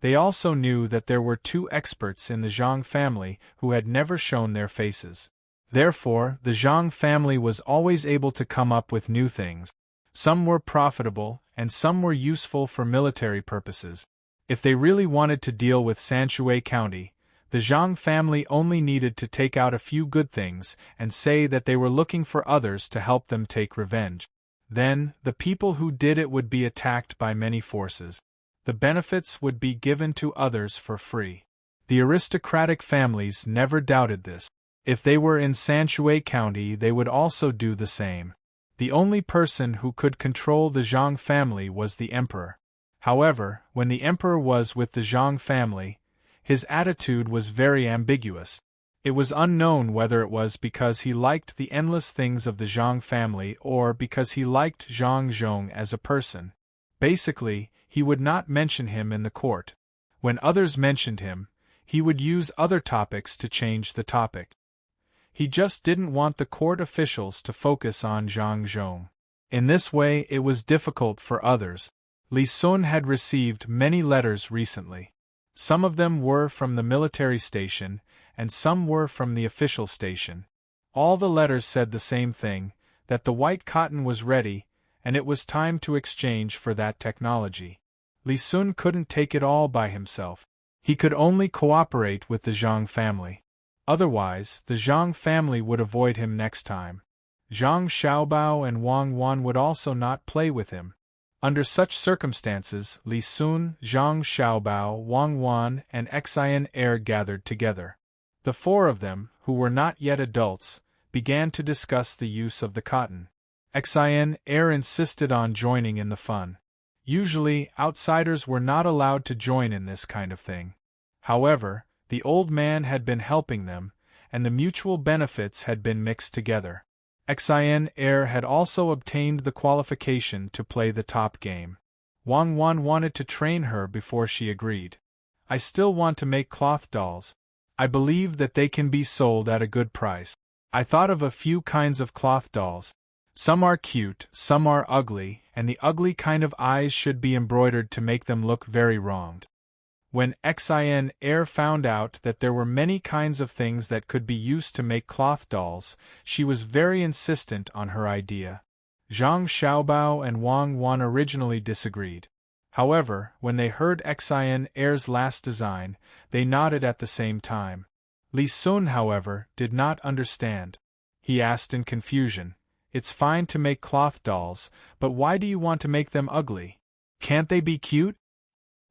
They also knew that there were two experts in the Zhang family who had never shown their faces. Therefore, the Zhang family was always able to come up with new things. Some were profitable, and some were useful for military purposes. If they really wanted to deal with Sanshui County, the Zhang family only needed to take out a few good things and say that they were looking for others to help them take revenge. Then, the people who did it would be attacked by many forces. The benefits would be given to others for free. The aristocratic families never doubted this. If they were in Sanshui County, they would also do the same. The only person who could control the Zhang family was the emperor. However, when the emperor was with the Zhang family, his attitude was very ambiguous. It was unknown whether it was because he liked the endless things of the Zhang family or because he liked Zhang Zhong as a person. Basically, he would not mention him in the court. When others mentioned him, he would use other topics to change the topic. He just didn't want the court officials to focus on Zhang Zhong. In this way, it was difficult for others. Li Sun had received many letters recently. Some of them were from the military station, and some were from the official station. All the letters said the same thing, that the white cotton was ready, and it was time to exchange for that technology. Li Sun couldn't take it all by himself. He could only cooperate with the Zhang family. Otherwise, the Zhang family would avoid him next time. Zhang Xiaobao and Wang Wan would also not play with him. Under such circumstances, Li Sun, Zhang Xiaobao, Wang Wan, and Xian Er gathered together. The four of them, who were not yet adults, began to discuss the use of the cotton. Xian Er insisted on joining in the fun. Usually, outsiders were not allowed to join in this kind of thing. However, the old man had been helping them, and the mutual benefits had been mixed together. Xian Er had also obtained the qualification to play the top game. Wang Wan wanted to train her before she agreed. I still want to make cloth dolls. I believe that they can be sold at a good price. I thought of a few kinds of cloth dolls. Some are cute, some are ugly, and the ugly kind of eyes should be embroidered to make them look very wronged. When Xian Er found out that there were many kinds of things that could be used to make cloth dolls, she was very insistent on her idea. Zhang Xiaobao and Wang Wan originally disagreed. However, when they heard Xian Er's last design, they nodded at the same time. Li Sun, however, did not understand. He asked in confusion, "It's fine to make cloth dolls, but why do you want to make them ugly? Can't they be cute?"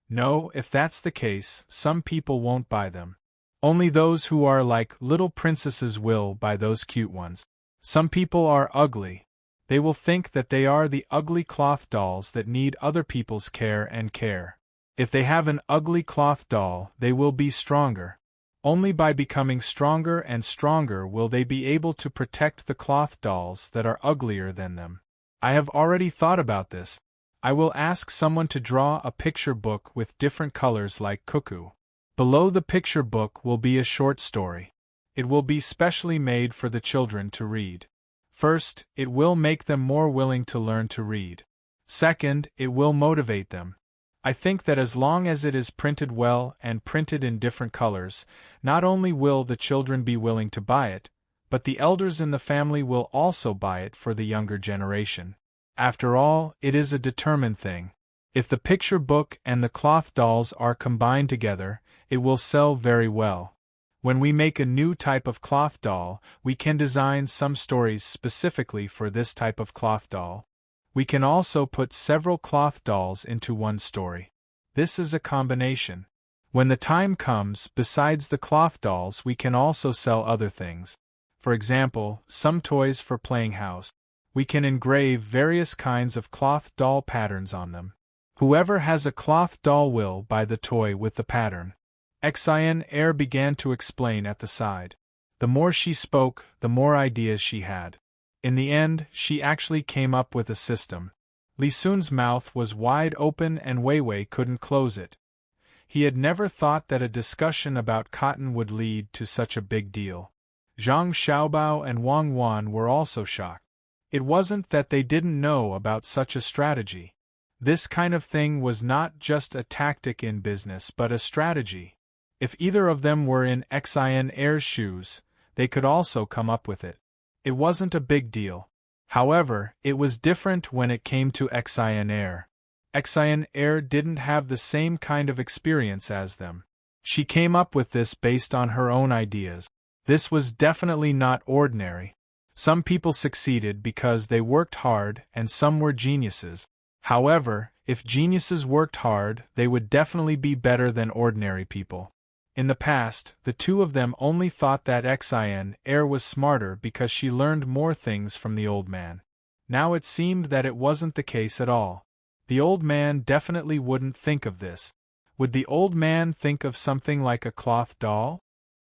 "No, if that's the case, some people won't buy them. Only those who are like little princesses will buy those cute ones. Some people are ugly. They will think that they are the ugly cloth dolls that need other people's care and care. If they have an ugly cloth doll, they will be stronger. Only by becoming stronger and stronger will they be able to protect the cloth dolls that are uglier than them. I have already thought about this. I will ask someone to draw a picture book with different colors like cuckoo. Below the picture book will be a short story. It will be specially made for the children to read. First, it will make them more willing to learn to read. Second, it will motivate them. I think that as long as it is printed well and printed in different colors, not only will the children be willing to buy it, but the elders in the family will also buy it for the younger generation. After all, it is a determined thing. If the picture book and the cloth dolls are combined together, it will sell very well. When we make a new type of cloth doll, we can design some stories specifically for this type of cloth doll. We can also put several cloth dolls into one story. This is a combination. When the time comes, besides the cloth dolls, we can also sell other things. For example, some toys for playing house. We can engrave various kinds of cloth doll patterns on them. Whoever has a cloth doll will buy the toy with the pattern. Xian Er began to explain at the side. The more she spoke, the more ideas she had. In the end, she actually came up with a system. Li Sun's mouth was wide open and Wei Wei couldn't close it. He had never thought that a discussion about cotton would lead to such a big deal. Zhang Xiaobao and Wang Wan were also shocked. It wasn't that they didn't know about such a strategy. This kind of thing was not just a tactic in business but a strategy. If either of them were in Xian Er's shoes, they could also come up with it. It wasn't a big deal. However, it was different when it came to Xian Er. Xian Er didn't have the same kind of experience as them. She came up with this based on her own ideas. This was definitely not ordinary. Some people succeeded because they worked hard and some were geniuses. However, if geniuses worked hard, they would definitely be better than ordinary people. In the past, the two of them only thought that Xian Er was smarter because she learned more things from the old man. Now it seemed that it wasn't the case at all. The old man definitely wouldn't think of this. Would the old man think of something like a cloth doll?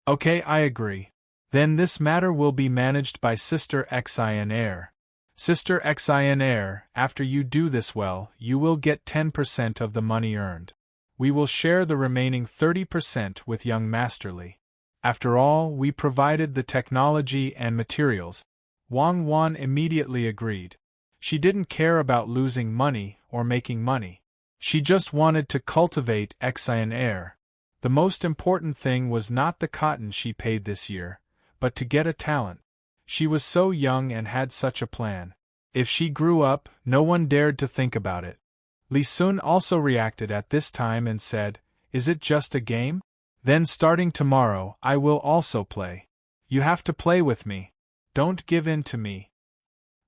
Okay, I agree. Then this matter will be managed by Sister Xian Er. Sister Xian Er, after you do this well, you will get 10% of the money earned. We will share the remaining 30% with young Master Li. After all, we provided the technology and materials. Wang Wan immediately agreed. She didn't care about losing money or making money. She just wanted to cultivate Xian Er. The most important thing was not the cotton she paid this year, but to get a talent. She was so young and had such a plan. If she grew up, no one dared to think about it. Li Sun also reacted at this time and said, "Is it just a game? Then starting tomorrow, I will also play. You have to play with me. Don't give in to me."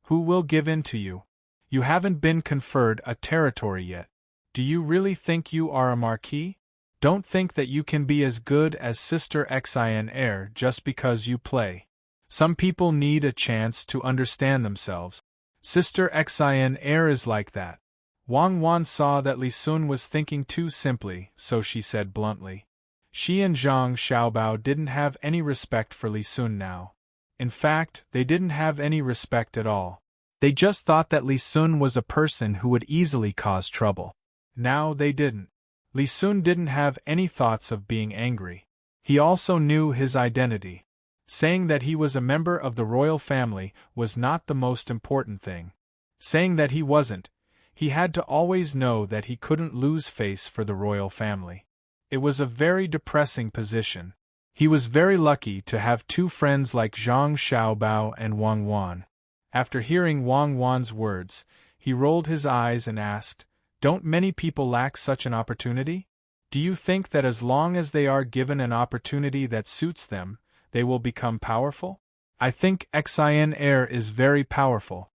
"Who will give in to you? You haven't been conferred a territory yet. Do you really think you are a marquis? Don't think that you can be as good as Sister Xin Er just because you play. Some people need a chance to understand themselves. Sister Xin Er is like that." Wang Wan saw that Li Sun was thinking too simply, so she said bluntly. She and Zhang Xiaobao didn't have any respect for Li Sun now. In fact, they didn't have any respect at all. They just thought that Li Sun was a person who would easily cause trouble. Now they didn't. Li Sun didn't have any thoughts of being angry. He also knew his identity. Saying that he was a member of the royal family was not the most important thing. Saying that he wasn't, he had to always know that he couldn't lose face for the royal family. It was a very depressing position. He was very lucky to have two friends like Zhang Xiaobao and Wang Wan. After hearing Wang Wan's words, he rolled his eyes and asked, "Don't many people lack such an opportunity? Do you think that as long as they are given an opportunity that suits them, they will become powerful? I think Xin Er is very powerful."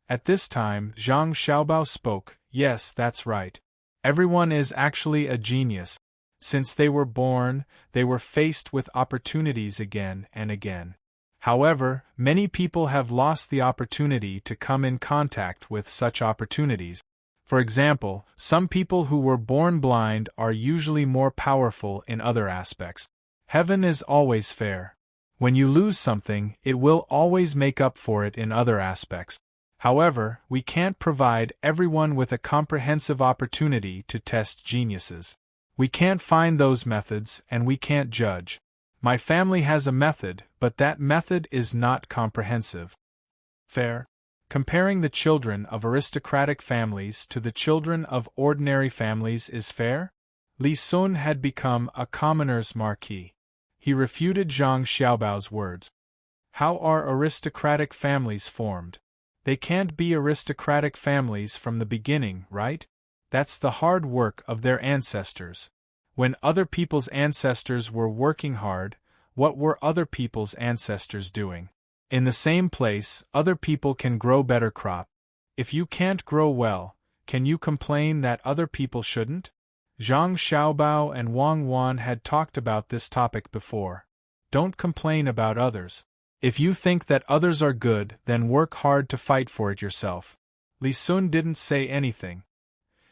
At this time, Zhang Xiaobao spoke, "Yes, that's right. Everyone is actually a genius. Since they were born, they were faced with opportunities again and again. However, many people have lost the opportunity to come in contact with such opportunities. For example, some people who were born blind are usually more powerful in other aspects. Heaven is always fair. When you lose something, it will always make up for it in other aspects. However, we can't provide everyone with a comprehensive opportunity to test geniuses. We can't find those methods and we can't judge. My family has a method, but that method is not comprehensive. Fair? Comparing the children of aristocratic families to the children of ordinary families is fair? Li Sun had become a commoner's marquis. He refuted Zhang Xiaobao's words. How are aristocratic families formed? They can't be aristocratic families from the beginning, right? That's the hard work of their ancestors. When other people's ancestors were working hard, what were other people's ancestors doing? In the same place, other people can grow better crop. If you can't grow well, can you complain that other people shouldn't? Zhang Xiaobao and Wang Wan had talked about this topic before. Don't complain about others. If you think that others are good, then work hard to fight for it yourself. Li Sun didn't say anything.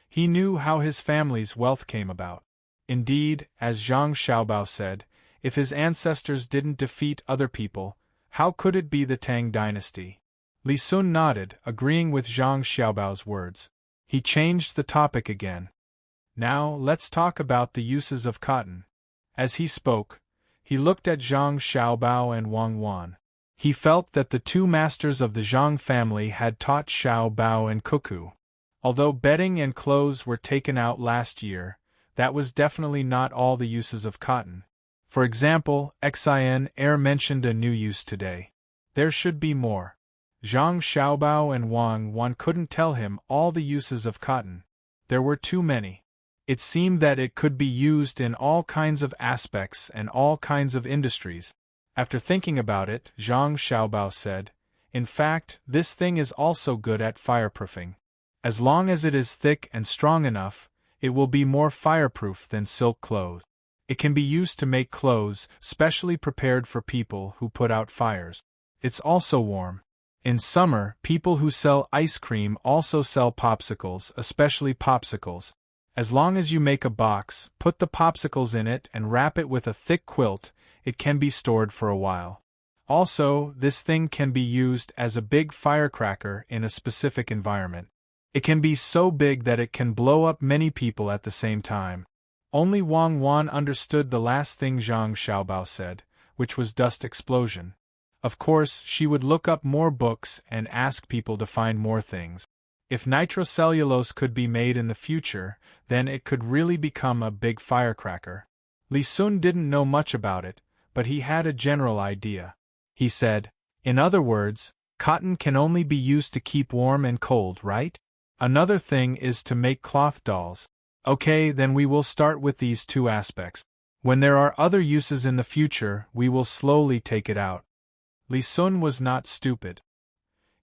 He knew how his family's wealth came about. Indeed, as Zhang Xiaobao said, if his ancestors didn't defeat other people, how could it be the Tang dynasty? Li Sun nodded, agreeing with Zhang Xiaobao's words. He changed the topic again. Now, let's talk about the uses of cotton. As he spoke, he looked at Zhang Xiaobao and Wang Wan. He felt that the two masters of the Zhang family had taught Xiaobao and Cuckoo. Although bedding and clothes were taken out last year, that was definitely not all the uses of cotton. For example, Xin Er mentioned a new use today. There should be more. Zhang Xiaobao and Wang Wan couldn't tell him all the uses of cotton. There were too many. It seemed that it could be used in all kinds of aspects and all kinds of industries. After thinking about it, Zhang Xiaobao said, "In fact, this thing is also good at fireproofing. As long as it is thick and strong enough, it will be more fireproof than silk clothes. It can be used to make clothes specially prepared for people who put out fires. It's also warm. In summer, people who sell ice cream also sell popsicles, especially popsicles. As long as you make a box, put the popsicles in it and wrap it with a thick quilt, it can be stored for a while. Also, this thing can be used as a big firecracker in a specific environment. It can be so big that it can blow up many people at the same time." Only Wang Wan understood the last thing Zhang Xiaobao said, which was dust explosion. Of course, she would look up more books and ask people to find more things. If nitrocellulose could be made in the future, then it could really become a big firecracker. Li Sun didn't know much about it, but he had a general idea. He said, "In other words, cotton can only be used to keep warm and cold, right? Another thing is to make cloth dolls. Okay, then we will start with these two aspects. When there are other uses in the future, we will slowly take it out." Li Sun was not stupid.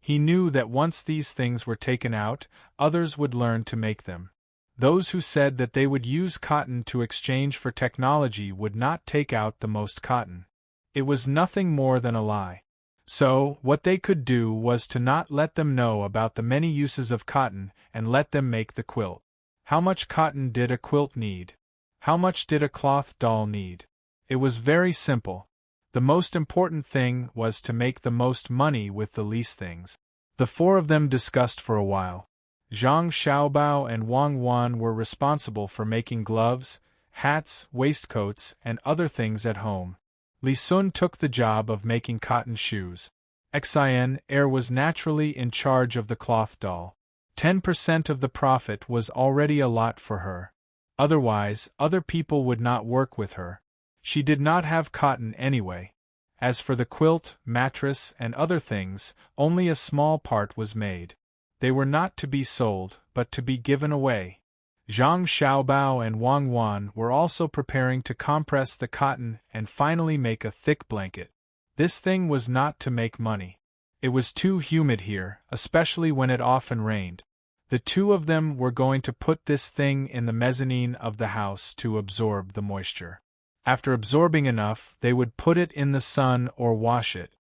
He knew that once these things were taken out, others would learn to make them. Those who said that they would use cotton to exchange for technology would not take out the most cotton. It was nothing more than a lie. So, what they could do was to not let them know about the many uses of cotton and let them make the quilt. How much cotton did a quilt need? How much did a cloth doll need? It was very simple. The most important thing was to make the most money with the least things. The four of them discussed for a while. Zhang Xiaobao and Wang Wan were responsible for making gloves, hats, waistcoats, and other things at home. Li Sun took the job of making cotton shoes. Xin Er was naturally in charge of the cloth doll. 10% of the profit was already a lot for her. Otherwise, other people would not work with her. She did not have cotton anyway. As for the quilt, mattress, and other things, only a small part was made. They were not to be sold, but to be given away. Zhang Xiaobao and Wang Wan were also preparing to compress the cotton and finally make a thick blanket. This thing was not to make money. It was too humid here, especially when it often rained. The two of them were going to put this thing in the mezzanine of the house to absorb the moisture. After absorbing enough, they would put it in the sun or wash it.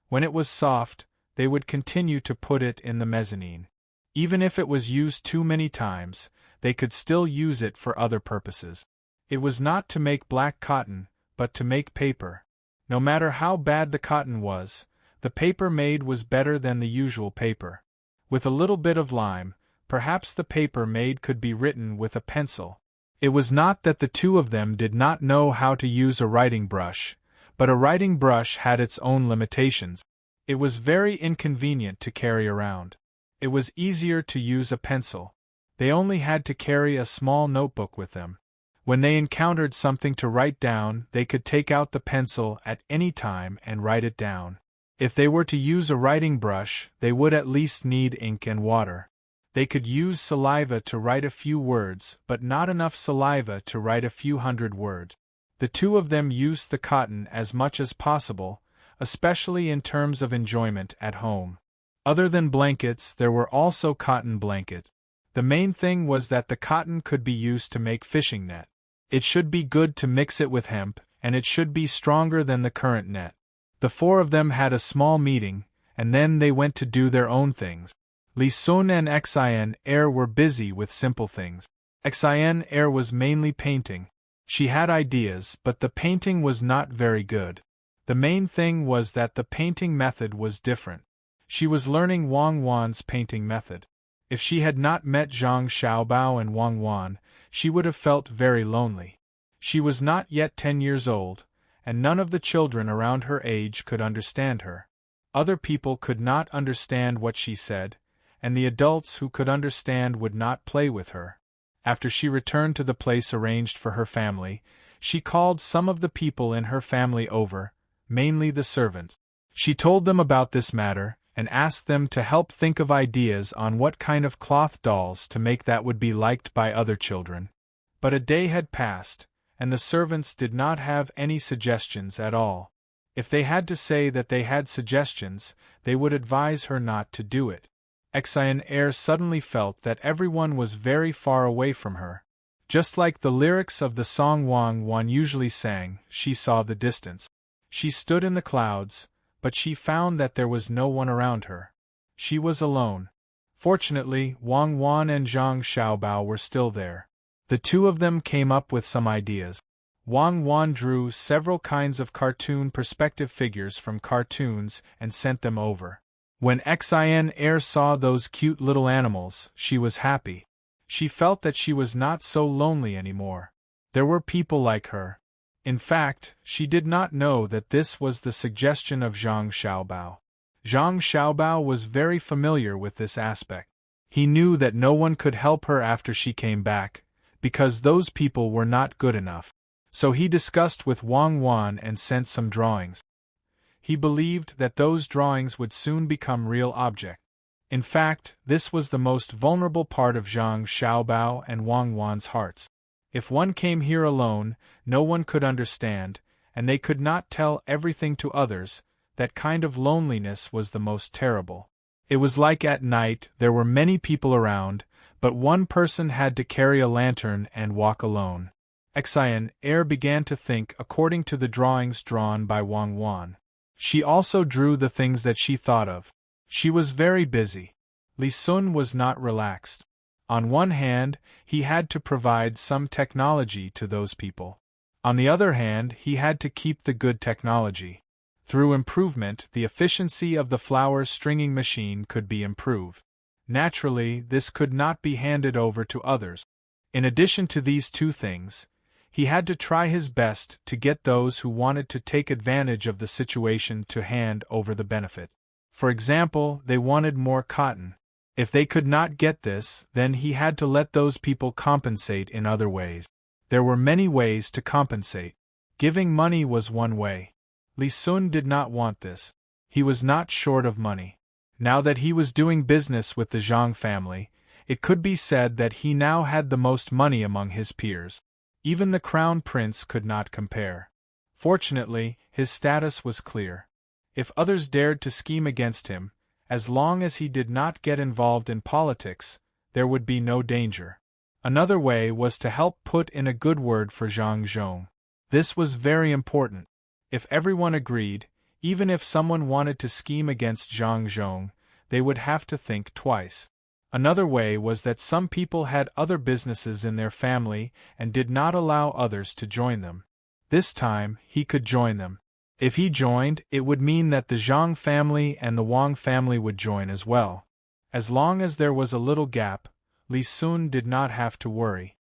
When it was soft, they would continue to put it in the mezzanine. Even if it was used too many times, they could still use it for other purposes. It was not to make black cotton, but to make paper. No matter how bad the cotton was, the paper made was better than the usual paper. With a little bit of lime, perhaps the paper made could be written with a pencil. It was not that the two of them did not know how to use a writing brush, but a writing brush had its own limitations. It was very inconvenient to carry around. It was easier to use a pencil. They only had to carry a small notebook with them. When they encountered something to write down, they could take out the pencil at any time and write it down. If they were to use a writing brush, they would at least need ink and water. They could use saliva to write a few words, but not enough saliva to write a few hundred words. The two of them used the cotton as much as possible, especially in terms of enjoyment at home. Other than blankets, there were also cotton blankets. The main thing was that the cotton could be used to make fishing net. It should be good to mix it with hemp, and it should be stronger than the current net. The four of them had a small meeting, and then they went to do their own things. Li Sun and Xin Er were busy with simple things. Xin Er was mainly painting. She had ideas, but the painting was not very good. The main thing was that the painting method was different. She was learning Wang Wan's painting method. If she had not met Zhang Xiaobao and Wang Wan, she would have felt very lonely. She was not yet 10 years old, and none of the children around her age could understand her. Other people could not understand what she said, and the adults who could understand would not play with her. After she returned to the place arranged for her family, she called some of the people in her family over, mainly the servants. She told them about this matter, and asked them to help think of ideas on what kind of cloth dolls to make that would be liked by other children. But a day had passed, and the servants did not have any suggestions at all. If they had to say that they had suggestions, they would advise her not to do it. Xin Er suddenly felt that everyone was very far away from her. Just like the lyrics of the song Wang Wan usually sang, she saw the distance. She stood in the clouds, but she found that there was no one around her. She was alone. Fortunately, Wang Wan and Zhang Xiaobao were still there. The two of them came up with some ideas. Wang Wan drew several kinds of cartoon perspective figures from cartoons and sent them over. When Xin Er saw those cute little animals, she was happy. She felt that she was not so lonely anymore. There were people like her. In fact, she did not know that this was the suggestion of Zhang Xiaobao. Zhang Xiaobao was very familiar with this aspect. He knew that no one could help her after she came back, because those people were not good enough. So he discussed with Wang Wan and sent some drawings. He believed that those drawings would soon become real objects. In fact, this was the most vulnerable part of Zhang Xiaobao and Wang Wan's hearts. If one came here alone, no one could understand, and they could not tell everything to others. That kind of loneliness was the most terrible. It was like at night there were many people around, but one person had to carry a lantern and walk alone. Exhilarating began to think according to the drawings drawn by Wang Wan. She also drew the things that she thought of. She was very busy. Li Sun was not relaxed. On one hand, he had to provide some technology to those people. On the other hand, he had to keep the good technology. Through improvement, the efficiency of the flower stringing machine could be improved. Naturally, this could not be handed over to others. In addition to these two things, he had to try his best to get those who wanted to take advantage of the situation to hand over the benefit. For example, they wanted more cotton. If they could not get this, then he had to let those people compensate in other ways. There were many ways to compensate. Giving money was one way. Li Sun did not want this. He was not short of money. Now that he was doing business with the Zhang family, it could be said that he now had the most money among his peers. Even the crown prince could not compare. Fortunately, his status was clear. If others dared to scheme against him, as long as he did not get involved in politics, there would be no danger. Another way was to help put in a good word for Zhang Zhong. This was very important. If everyone agreed, even if someone wanted to scheme against Zhang Zhong, they would have to think twice. Another way was that some people had other businesses in their family and did not allow others to join them. This time, he could join them. If he joined, it would mean that the Zhang family and the Wang family would join as well. As long as there was a little gap, Li Sun did not have to worry.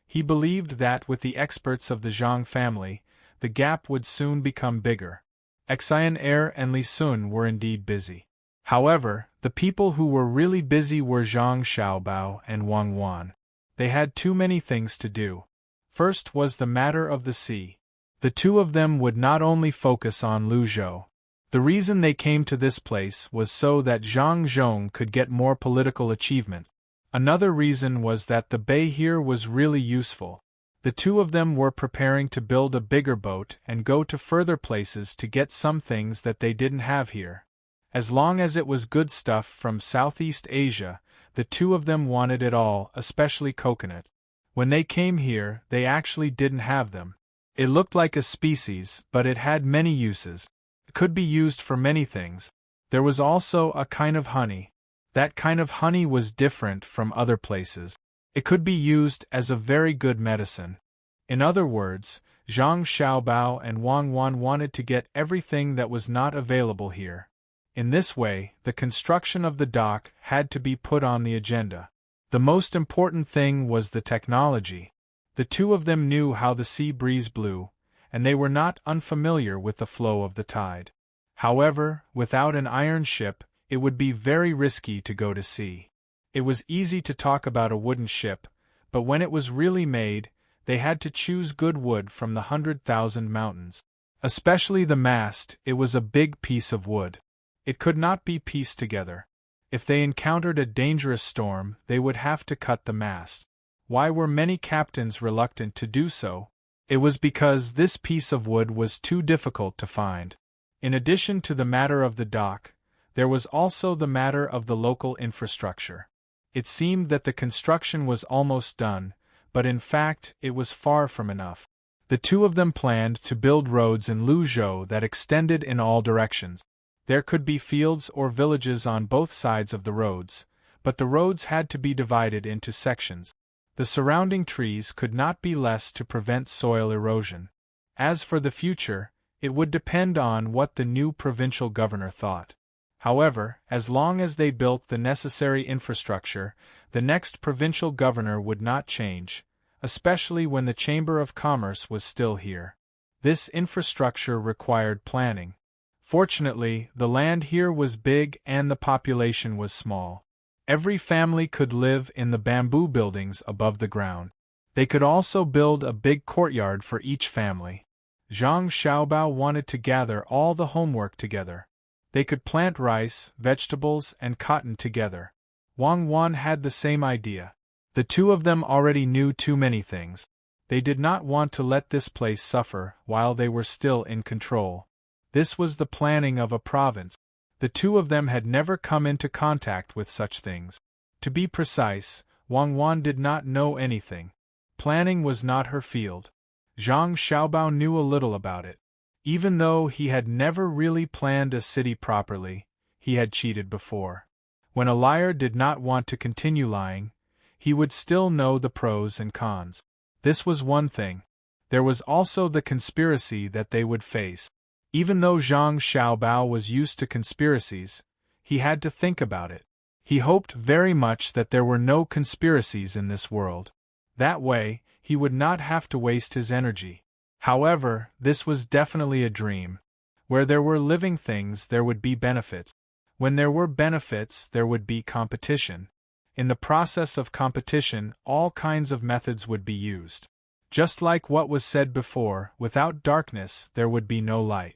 He believed that with the experts of the Zhang family, the gap would soon become bigger. Exhilarating and Li Sun were indeed busy. However, the people who were really busy were Zhang Xiaobao and Wang Wan. They had too many things to do. First was the matter of the sea. The two of them would not only focus on Luzhou. The reason they came to this place was so that Zhang Zhong could get more political achievement. Another reason was that the bay here was really useful. The two of them were preparing to build a bigger boat and go to further places to get some things that they didn't have here. As long as it was good stuff from Southeast Asia, the two of them wanted it all, especially coconut. When they came here, they actually didn't have them. It looked like a species, but it had many uses. It could be used for many things. There was also a kind of honey. That kind of honey was different from other places. It could be used as a very good medicine. In other words, Zhang Xiaobao and Wang Wan wanted to get everything that was not available here. In this way, the construction of the dock had to be put on the agenda. The most important thing was the technology. The two of them knew how the sea breeze blew, and they were not unfamiliar with the flow of the tide. However, without an iron ship, it would be very risky to go to sea. It was easy to talk about a wooden ship, but when it was really made, they had to choose good wood from the 100,000 mountains. Especially the mast, it was a big piece of wood. It could not be pieced together. If they encountered a dangerous storm, they would have to cut the mast. Why were many captains reluctant to do so? It was because this piece of wood was too difficult to find. In addition to the matter of the dock, there was also the matter of the local infrastructure. It seemed that the construction was almost done, but in fact it was far from enough. The two of them planned to build roads in Luzhou that extended in all directions. There could be fields or villages on both sides of the roads, but the roads had to be divided into sections. The surrounding trees could not be less to prevent soil erosion. As for the future, it would depend on what the new provincial governor thought. However, as long as they built the necessary infrastructure, the next provincial governor would not change, especially when the Chamber of Commerce was still here. This infrastructure required planning. Fortunately, the land here was big and the population was small. Every family could live in the bamboo buildings above the ground. They could also build a big courtyard for each family. Zhang Xiaobao wanted to gather all the homework together. They could plant rice, vegetables, and cotton together. Wang Wan had the same idea. The two of them already knew too many things. They did not want to let this place suffer while they were still in control. This was the planning of a province. The two of them had never come into contact with such things. To be precise, Wang Wan did not know anything. Planning was not her field. Zhang Xiaobao knew a little about it. Even though he had never really planned a city properly, he had cheated before. When a liar did not want to continue lying, he would still know the pros and cons. This was one thing. There was also the conspiracy that they would face. Even though Zhang Xiaobao was used to conspiracies, he had to think about it. He hoped very much that there were no conspiracies in this world. That way, he would not have to waste his energy. However, this was definitely a dream. Where there were living things, there would be benefits. When there were benefits, there would be competition. In the process of competition, all kinds of methods would be used. Just like what was said before, without darkness, there would be no light.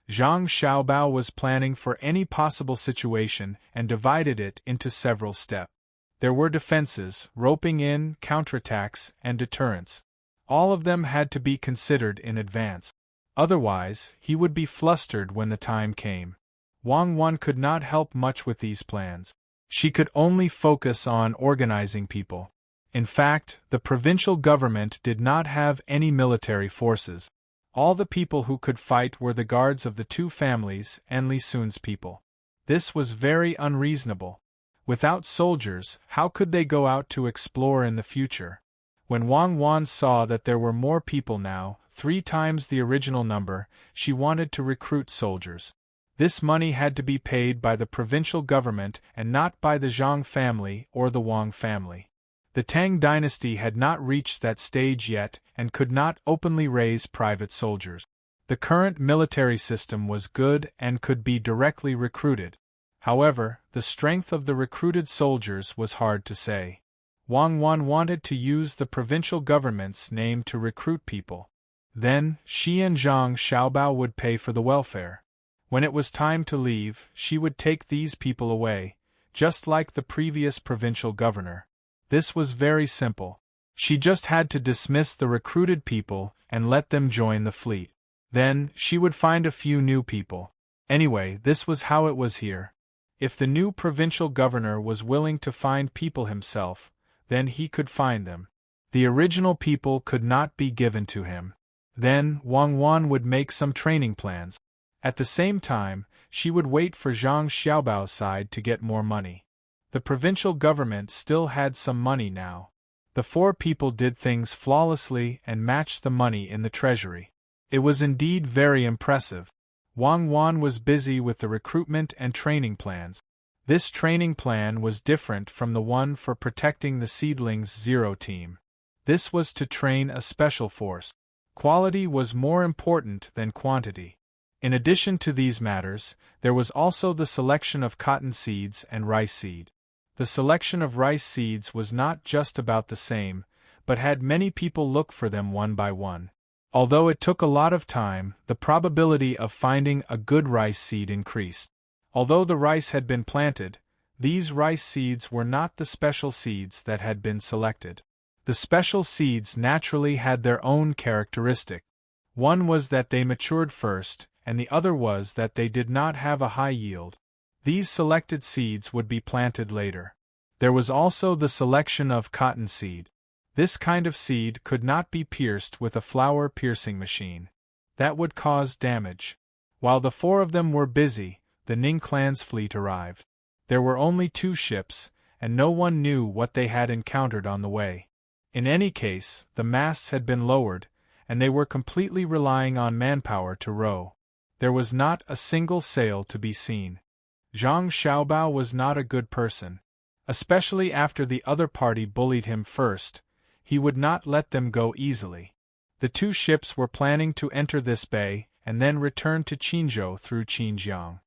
Zhang Xiaobao was planning for any possible situation and divided it into several steps. There were defenses, roping in, counterattacks, and deterrence. All of them had to be considered in advance. Otherwise, he would be flustered when the time came. Wang Wan could not help much with these plans. She could only focus on organizing people. In fact, the provincial government did not have any military forces. All the people who could fight were the guards of the two families and Li Sun's people. This was very unreasonable. Without soldiers, how could they go out to explore in the future? When Wang Wan saw that there were more people now, 3 times the original number, she wanted to recruit soldiers. This money had to be paid by the provincial government and not by the Zhang family or the Wang family. The Tang dynasty had not reached that stage yet and could not openly raise private soldiers. The current military system was good and could be directly recruited. However, the strength of the recruited soldiers was hard to say. Wang Wan wanted to use the provincial government's name to recruit people. Then, she and Zhang Xiaobao would pay for the welfare. When it was time to leave, she would take these people away, just like the previous provincial governor. This was very simple. She just had to dismiss the recruited people and let them join the fleet. Then, she would find a few new people. Anyway, this was how it was here. If the new provincial governor was willing to find people himself, then he could find them. The original people could not be given to him. Then, Wang Wan would make some training plans. At the same time, she would wait for Zhang Xiaobao's side to get more money. The provincial government still had some money now. The 4 people did things flawlessly and matched the money in the treasury. It was indeed very impressive. Wang Wan was busy with the recruitment and training plans. This training plan was different from the one for protecting the Seedlings Zero team. This was to train a special force. Quality was more important than quantity. In addition to these matters, there was also the selection of cotton seeds and rice seed. The selection of rice seeds was not just about the same, but had many people look for them one by one. Although it took a lot of time, the probability of finding a good rice seed increased. Although the rice had been planted, these rice seeds were not the special seeds that had been selected. The special seeds naturally had their own characteristic. One was that they matured first, and the other was that they did not have a high yield. These selected seeds would be planted later. There was also the selection of cotton seed. This kind of seed could not be pierced with a flower-piercing machine. That would cause damage. While the 4 of them were busy, the Ning clan's fleet arrived. There were only 2 ships, and no one knew what they had encountered on the way. In any case, the masts had been lowered, and they were completely relying on manpower to row. There was not a single sail to be seen. Zhang Xiaobao was not a good person. Especially after the other party bullied him first, he would not let them go easily. The 2 ships were planning to enter this bay and then return to Qinzhou through Xinjiang.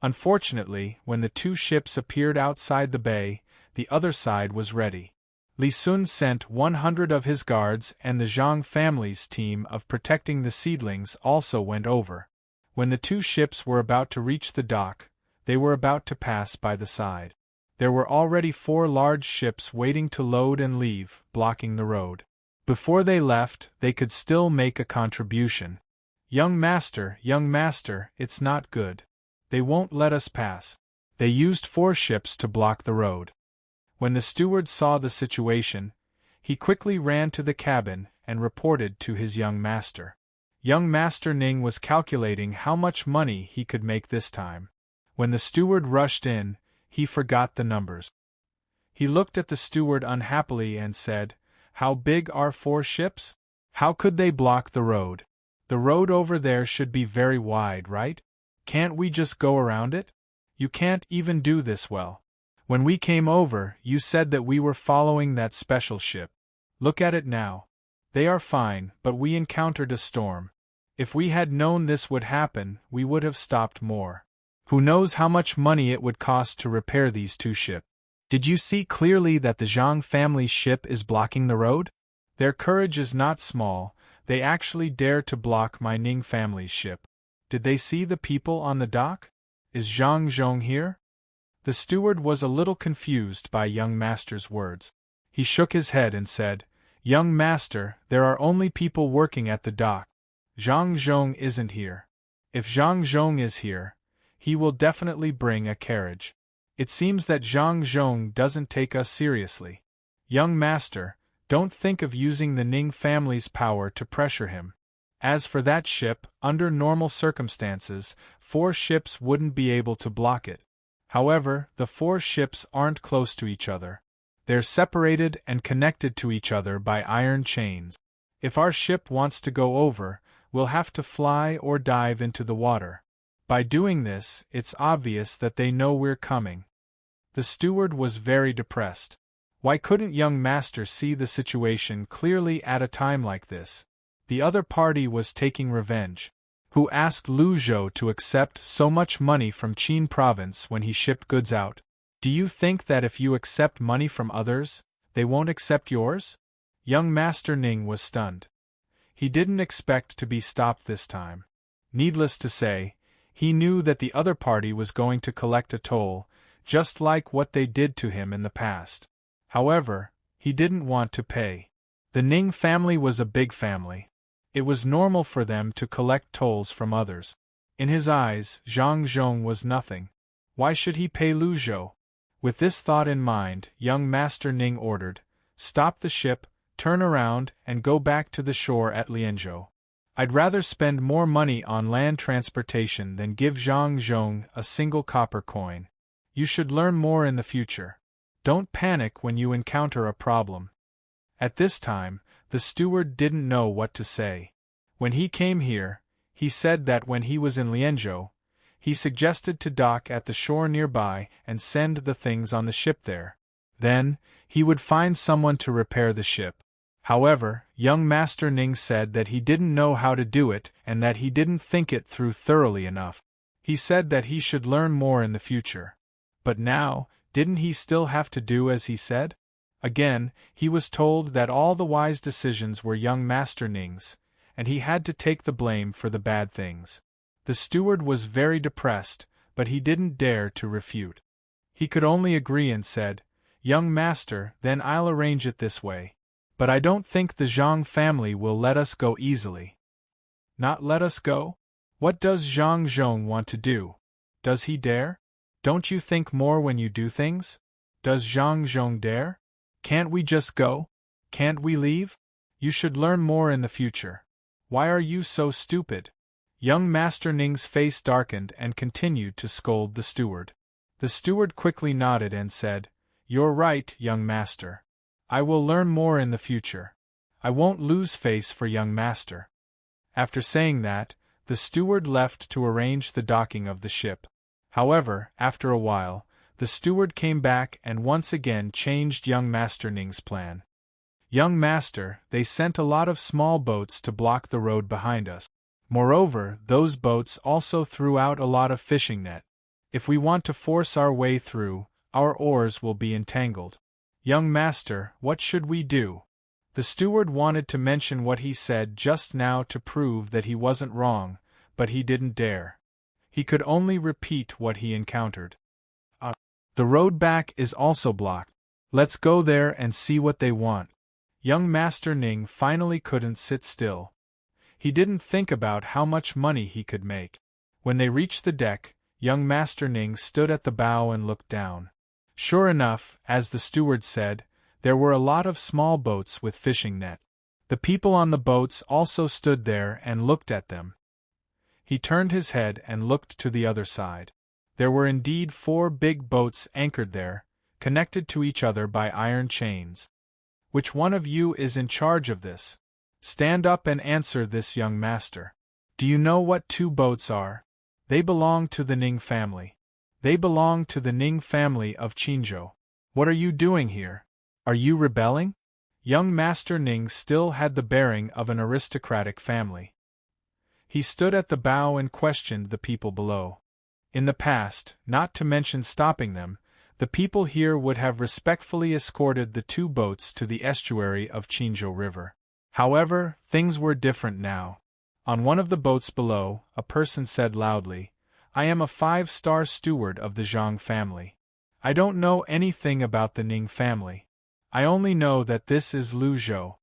Unfortunately, when the 2 ships appeared outside the bay, the other side was ready. Li Sun sent 100 of his guards, and the Zhang family's team of protecting the seedlings also went over. When the two ships were about to reach the dock, they were about to pass by the side. There were already 4 large ships waiting to load and leave, blocking the road. Before they left, they could still make a contribution. Young master, it's not good. They won't let us pass. They used 4 ships to block the road. When the steward saw the situation, he quickly ran to the cabin and reported to his young master. Young Master Ning was calculating how much money he could make this time. When the steward rushed in, he forgot the numbers. He looked at the steward unhappily and said, "How big are 4 ships? How could they block the road? The road over there should be very wide, right? Can't we just go around it? You can't even do this well. When we came over, you said that we were following that special ship. Look at it now. They are fine, but we encountered a storm. If we had known this would happen, we would have stopped more. Who knows how much money it would cost to repair these 2 ships? Did you see clearly that the Zhang family's ship is blocking the road? Their courage is not small, they actually dare to block my Ning family's ship. Did they see the people on the dock? Is Zhang Zhong here?" The steward was a little confused by young master's words. He shook his head and said, "Young master, there are only people working at the dock. Zhang Zhong isn't here. If Zhang Zhong is here, he will definitely bring a carriage. It seems that Zhang Zhong doesn't take us seriously. Young master, don't think of using the Ning family's power to pressure him. As for that ship, under normal circumstances, 4 ships wouldn't be able to block it. However, the 4 ships aren't close to each other. They're separated and connected to each other by iron chains. If our ship wants to go over, we'll have to fly or dive into the water. By doing this, it's obvious that they know we're coming." The steward was very depressed. Why couldn't young master see the situation clearly at a time like this? The other party was taking revenge. Who asked Lu Zhou to accept so much money from Qin province when he shipped goods out? Do you think that if you accept money from others, they won't accept yours? Young Master Ning was stunned. He didn't expect to be stopped this time. Needless to say, he knew that the other party was going to collect a toll, just like what they did to him in the past. However, he didn't want to pay. The Ning family was a big family. It was normal for them to collect tolls from others. In his eyes, Zhang Zhong was nothing. Why should he pay Lu Zhou? With this thought in mind, young Master Ning ordered, "Stop the ship, turn around, and go back to the shore at Lianzhou. I'd rather spend more money on land transportation than give Zhang Zhong a single copper coin. You should learn more in the future. Don't panic when you encounter a problem." At this time, the steward didn't know what to say. When he came here, he said that when he was in Lianzhou, he suggested to dock at the shore nearby and send the things on the ship there. Then, he would find someone to repair the ship. However, young Master Ning said that he didn't know how to do it and that he didn't think it through thoroughly enough. He said that he should learn more in the future. But now, didn't he still have to do as he said? Again, he was told that all the wise decisions were young Master Ning's, and he had to take the blame for the bad things. The steward was very depressed, but he didn't dare to refute. He could only agree and said, "Young master, then I'll arrange it this way. But I don't think the Zhang family will let us go easily." "Not let us go? What does Zhang Zhong want to do? Does he dare? Don't you think more when you do things? Does Zhang Zhong dare? Can't we just go? Can't we leave? You should learn more in the future. Why are you so stupid?" Young Master Ning's face darkened and continued to scold the steward. The steward quickly nodded and said, "You're right, young master. I will learn more in the future. I won't lose face for young master." After saying that, the steward left to arrange the docking of the ship. However, after a while, the steward came back and once again changed young Master Ning's plan. "Young master, they sent a lot of small boats to block the road behind us. Moreover, those boats also threw out a lot of fishing net. If we want to force our way through, our oars will be entangled. Young master, what should we do? The steward wanted to mention what he said just now to prove that he wasn't wrong, but he didn't dare. He could only repeat what he encountered. The road back is also blocked. Let's go there and see what they want. Young Master Ning finally couldn't sit still. He didn't think about how much money he could make. When they reached the deck, young Master Ning stood at the bow and looked down. Sure enough, as the steward said, there were a lot of small boats with fishing net. The people on the boats also stood there and looked at them. He turned his head and looked to the other side. There were indeed 4 big boats anchored there, connected to each other by iron chains. Which one of you is in charge of this? Stand up and answer this, young master. Do you know what 2 boats are? They belong to the Ning family. They belong to the Ning family of Qinzhou. What are you doing here? Are you rebelling? Young Master Ning still had the bearing of an aristocratic family. He stood at the bow and questioned the people below. In the past, not to mention stopping them, the people here would have respectfully escorted the 2 boats to the estuary of Qinzhou River. However, things were different now. On one of the boats below, a person said loudly, "I am a 5-star steward of the Zhang family. I don't know anything about the Ning family. I only know that this is Luzhou.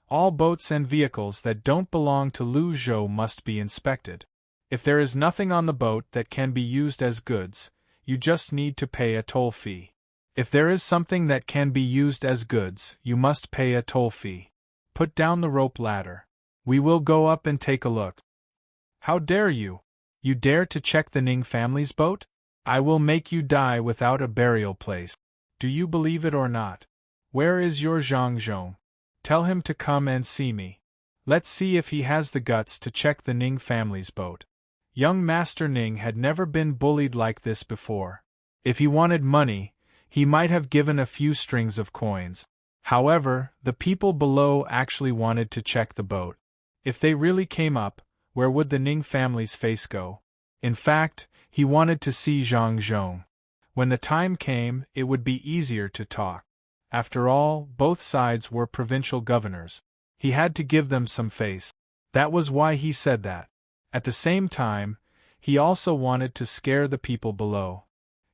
All boats and vehicles that don't belong to Luzhou must be inspected. If there is nothing on the boat that can be used as goods, you just need to pay a toll fee. If there is something that can be used as goods, you must pay a toll fee. Put down the rope ladder. We will go up and take a look." How dare you? You dare to check the Ning family's boat? I will make you die without a burial place. Do you believe it or not? Where is your Zhang Zhong? Tell him to come and see me. Let's see if he has the guts to check the Ning family's boat. Young Master Ning had never been bullied like this before. If he wanted money, he might have given a few strings of coins. However, the people below actually wanted to check the boat. If they really came up, where would the Ning family's face go? In fact, he wanted to see Zhang Zhong. When the time came, it would be easier to talk. After all, both sides were provincial governors. He had to give them some face. That was why he said that. At the same time, he also wanted to scare the people below.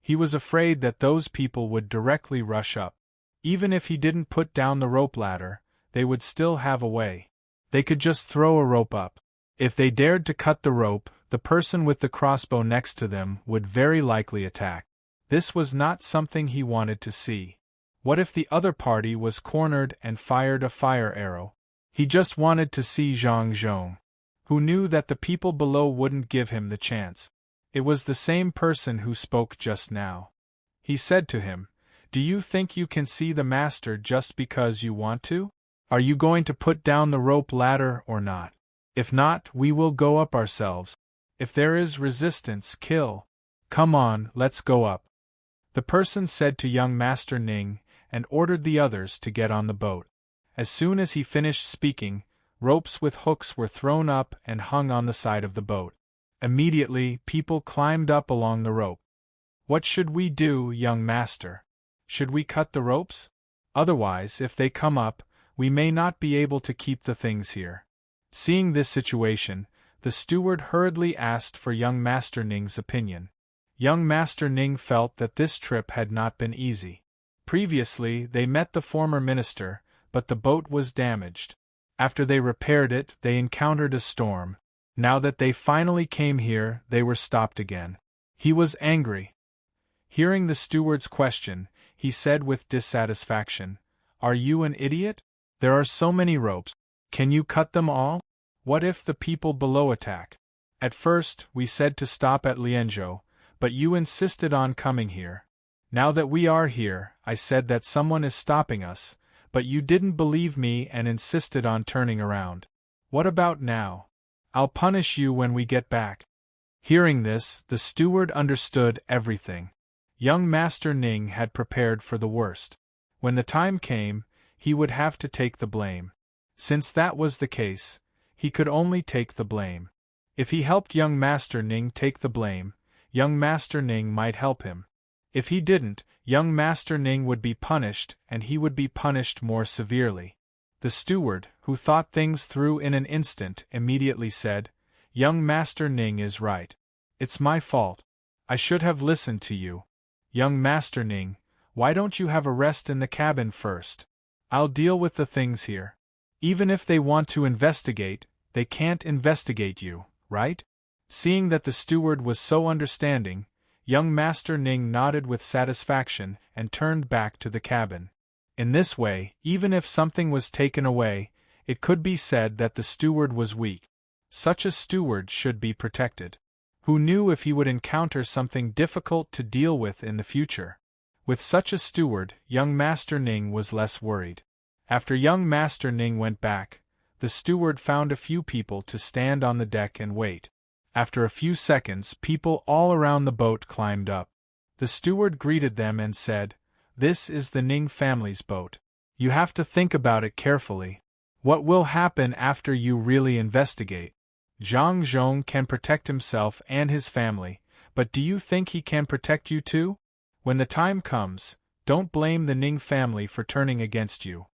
He was afraid that those people would directly rush up. Even if he didn't put down the rope ladder, they would still have a way. They could just throw a rope up. If they dared to cut the rope, the person with the crossbow next to them would very likely attack. This was not something he wanted to see. What if the other party was cornered and fired a fire arrow? He just wanted to see Zhang Zhong, who knew that the people below wouldn't give him the chance. It was the same person who spoke just now. He said to him, "Do you think you can see the master just because you want to? Are you going to put down the rope ladder or not? If not, we will go up ourselves. If there is resistance, kill. Come on, let's go up." The person said to young Master Ning, and ordered the others to get on the boat. As soon as he finished speaking, ropes with hooks were thrown up and hung on the side of the boat. Immediately, people climbed up along the rope. "What should we do, young master? Should we cut the ropes? Otherwise, if they come up, we may not be able to keep the things here." Seeing this situation, the steward hurriedly asked for young Master Ning's opinion. Young Master Ning felt that this trip had not been easy. Previously, they met the former minister, but the boat was damaged. After they repaired it, they encountered a storm. Now that they finally came here, they were stopped again. He was angry. Hearing the steward's question, he said with dissatisfaction, "Are you an idiot? There are so many ropes. Can you cut them all? What if the people below attack? At first, we said to stop at Lianzhou, but you insisted on coming here. Now that we are here, I said that someone is stopping us, but you didn't believe me and insisted on turning around. What about now? I'll punish you when we get back." Hearing this, the steward understood everything. Young Master Ning had prepared for the worst. When the time came, he would have to take the blame. Since that was the case, he could only take the blame. If he helped young Master Ning take the blame, young Master Ning might help him. If he didn't, young Master Ning would be punished, and he would be punished more severely. The steward, who thought things through in an instant, immediately said, "Young Master Ning is right. It's my fault. I should have listened to you. Young Master Ning, why don't you have a rest in the cabin first? I'll deal with the things here. Even if they want to investigate, they can't investigate you, right?" Seeing that the steward was so understanding, young Master Ning nodded with satisfaction and turned back to the cabin. In this way, even if something was taken away, it could be said that the steward was weak. Such a steward should be protected. Who knew if he would encounter something difficult to deal with in the future? With such a steward, young Master Ning was less worried. After young Master Ning went back, the steward found a few people to stand on the deck and wait. After a few seconds, people all around the boat climbed up. The steward greeted them and said, "This is the Ning family's boat. You have to think about it carefully. What will happen after you really investigate? Zhang Zhong can protect himself and his family, but do you think he can protect you too? When the time comes, don't blame the Ning family for turning against you."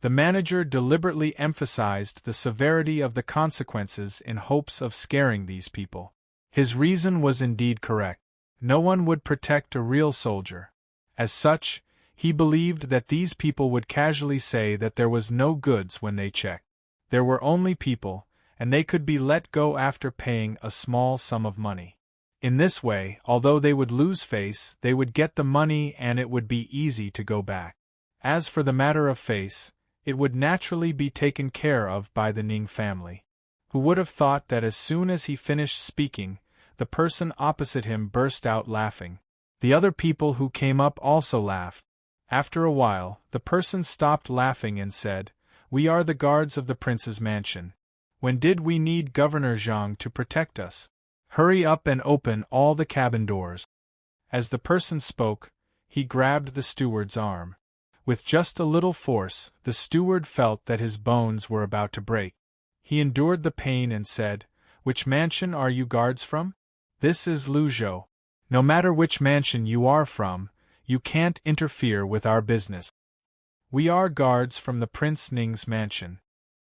The manager deliberately emphasized the severity of the consequences in hopes of scaring these people. His reason was indeed correct. No one would protect a real soldier. As such, he believed that these people would casually say that there was no goods when they checked. There were only people, and they could be let go after paying a small sum of money. In this way, although they would lose face, they would get the money and it would be easy to go back. As for the matter of face, it would naturally be taken care of by the Ning family. Who would have thought that as soon as he finished speaking, the person opposite him burst out laughing. The other people who came up also laughed. After a while, the person stopped laughing and said, "We are the guards of the prince's mansion. When did we need Governor Zhang to protect us? Hurry up and open all the cabin doors." As the person spoke, he grabbed the steward's arm. With just a little force, the steward felt that his bones were about to break. He endured the pain and said, "Which mansion are you guards from?" "This is Luzhou. No matter which mansion you are from, you can't interfere with our business. We are guards from the Prince Ning's mansion.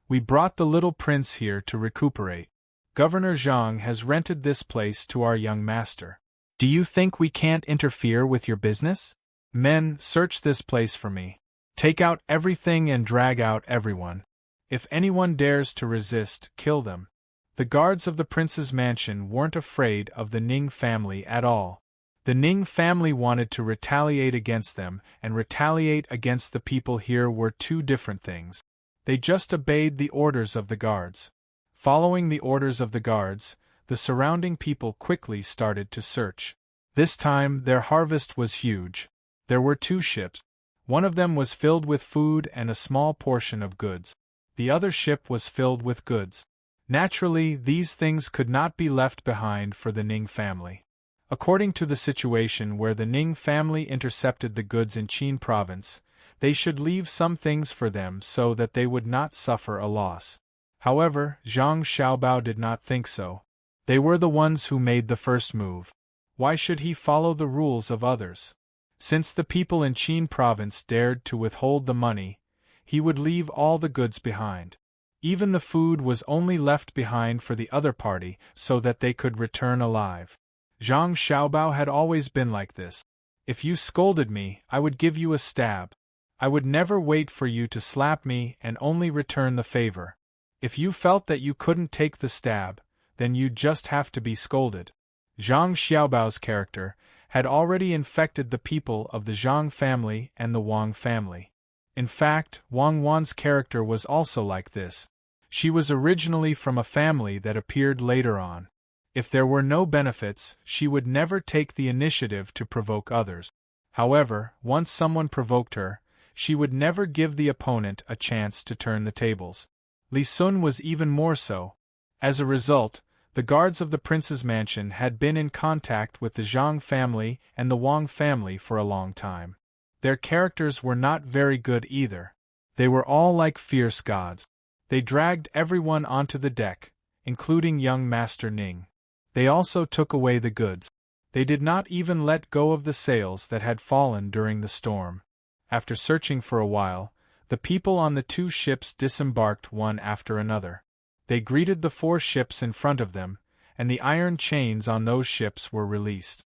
We brought the little prince here to recuperate. Governor Zhang has rented this place to our young master. Do you think we can't interfere with your business? Men, search this place for me. Take out everything and drag out everyone. If anyone dares to resist, kill them." The guards of the prince's mansion weren't afraid of the Ning family at all. The Ning family wanted to retaliate against them, and retaliate against the people here were two different things. They just obeyed the orders of the guards. Following the orders of the guards, the surrounding people quickly started to search. This time, their harvest was huge. There were 2 ships. One of them was filled with food and a small portion of goods. The other ship was filled with goods. Naturally, these things could not be left behind for the Ning family. According to the situation where the Ning family intercepted the goods in Qin province, they should leave some things for them so that they would not suffer a loss. However, Zhang Xiaobao did not think so. They were the ones who made the first move. Why should he follow the rules of others? Since the people in Qin province dared to withhold the money, he would leave all the goods behind. Even the food was only left behind for the other party so that they could return alive. Zhang Xiaobao had always been like this. If you scolded me, I would give you a stab. I would never wait for you to slap me and only return the favor. If you felt that you couldn't take the stab, then you'd just have to be scolded. Zhang Xiaobao's character had already infected the people of the Zhang family and the Wang family. In fact, Wang Wan's character was also like this. She was originally from a family that appeared later on. If there were no benefits, she would never take the initiative to provoke others. However, once someone provoked her, she would never give the opponent a chance to turn the tables. Li Sun was even more so. As a result, the guards of the prince's mansion had been in contact with the Zhang family and the Wang family for a long time. Their characters were not very good either. They were all like fierce gods. They dragged everyone onto the deck, including young Master Ning. They also took away the goods. They did not even let go of the sails that had fallen during the storm. After searching for a while, the people on the 2 ships disembarked one after another. They greeted the 4 ships in front of them, and the iron chains on those ships were released.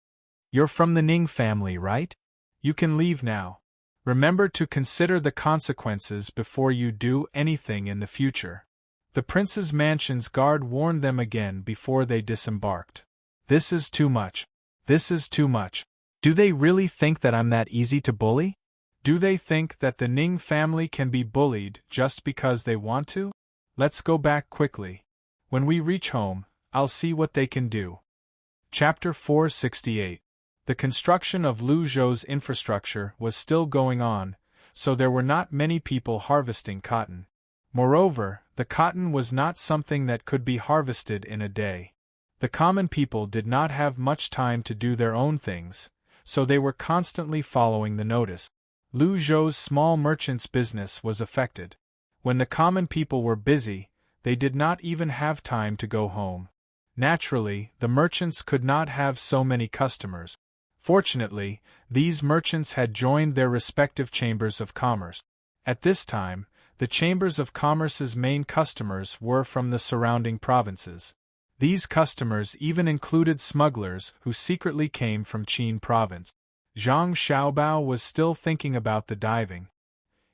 "You're from the Ning family, right? You can leave now. Remember to consider the consequences before you do anything in the future." The prince's mansion's guard warned them again before they disembarked. "This is too much. This is too much. Do they really think that I'm that easy to bully? Do they think that the Ning family can be bullied just because they want to? Let's go back quickly. When we reach home, I'll see what they can do." Chapter 468. The construction of Lu Zhou's infrastructure was still going on, so there were not many people harvesting cotton. Moreover, the cotton was not something that could be harvested in a day. The common people did not have much time to do their own things, so they were constantly following the notice. Lu Zhou's small merchant's business was affected. When the common people were busy, they did not even have time to go home. Naturally, the merchants could not have so many customers. Fortunately, these merchants had joined their respective chambers of commerce. At this time, the chambers of commerce's main customers were from the surrounding provinces. These customers even included smugglers who secretly came from Qin province. Zhang Xiaobao was still thinking about the diving.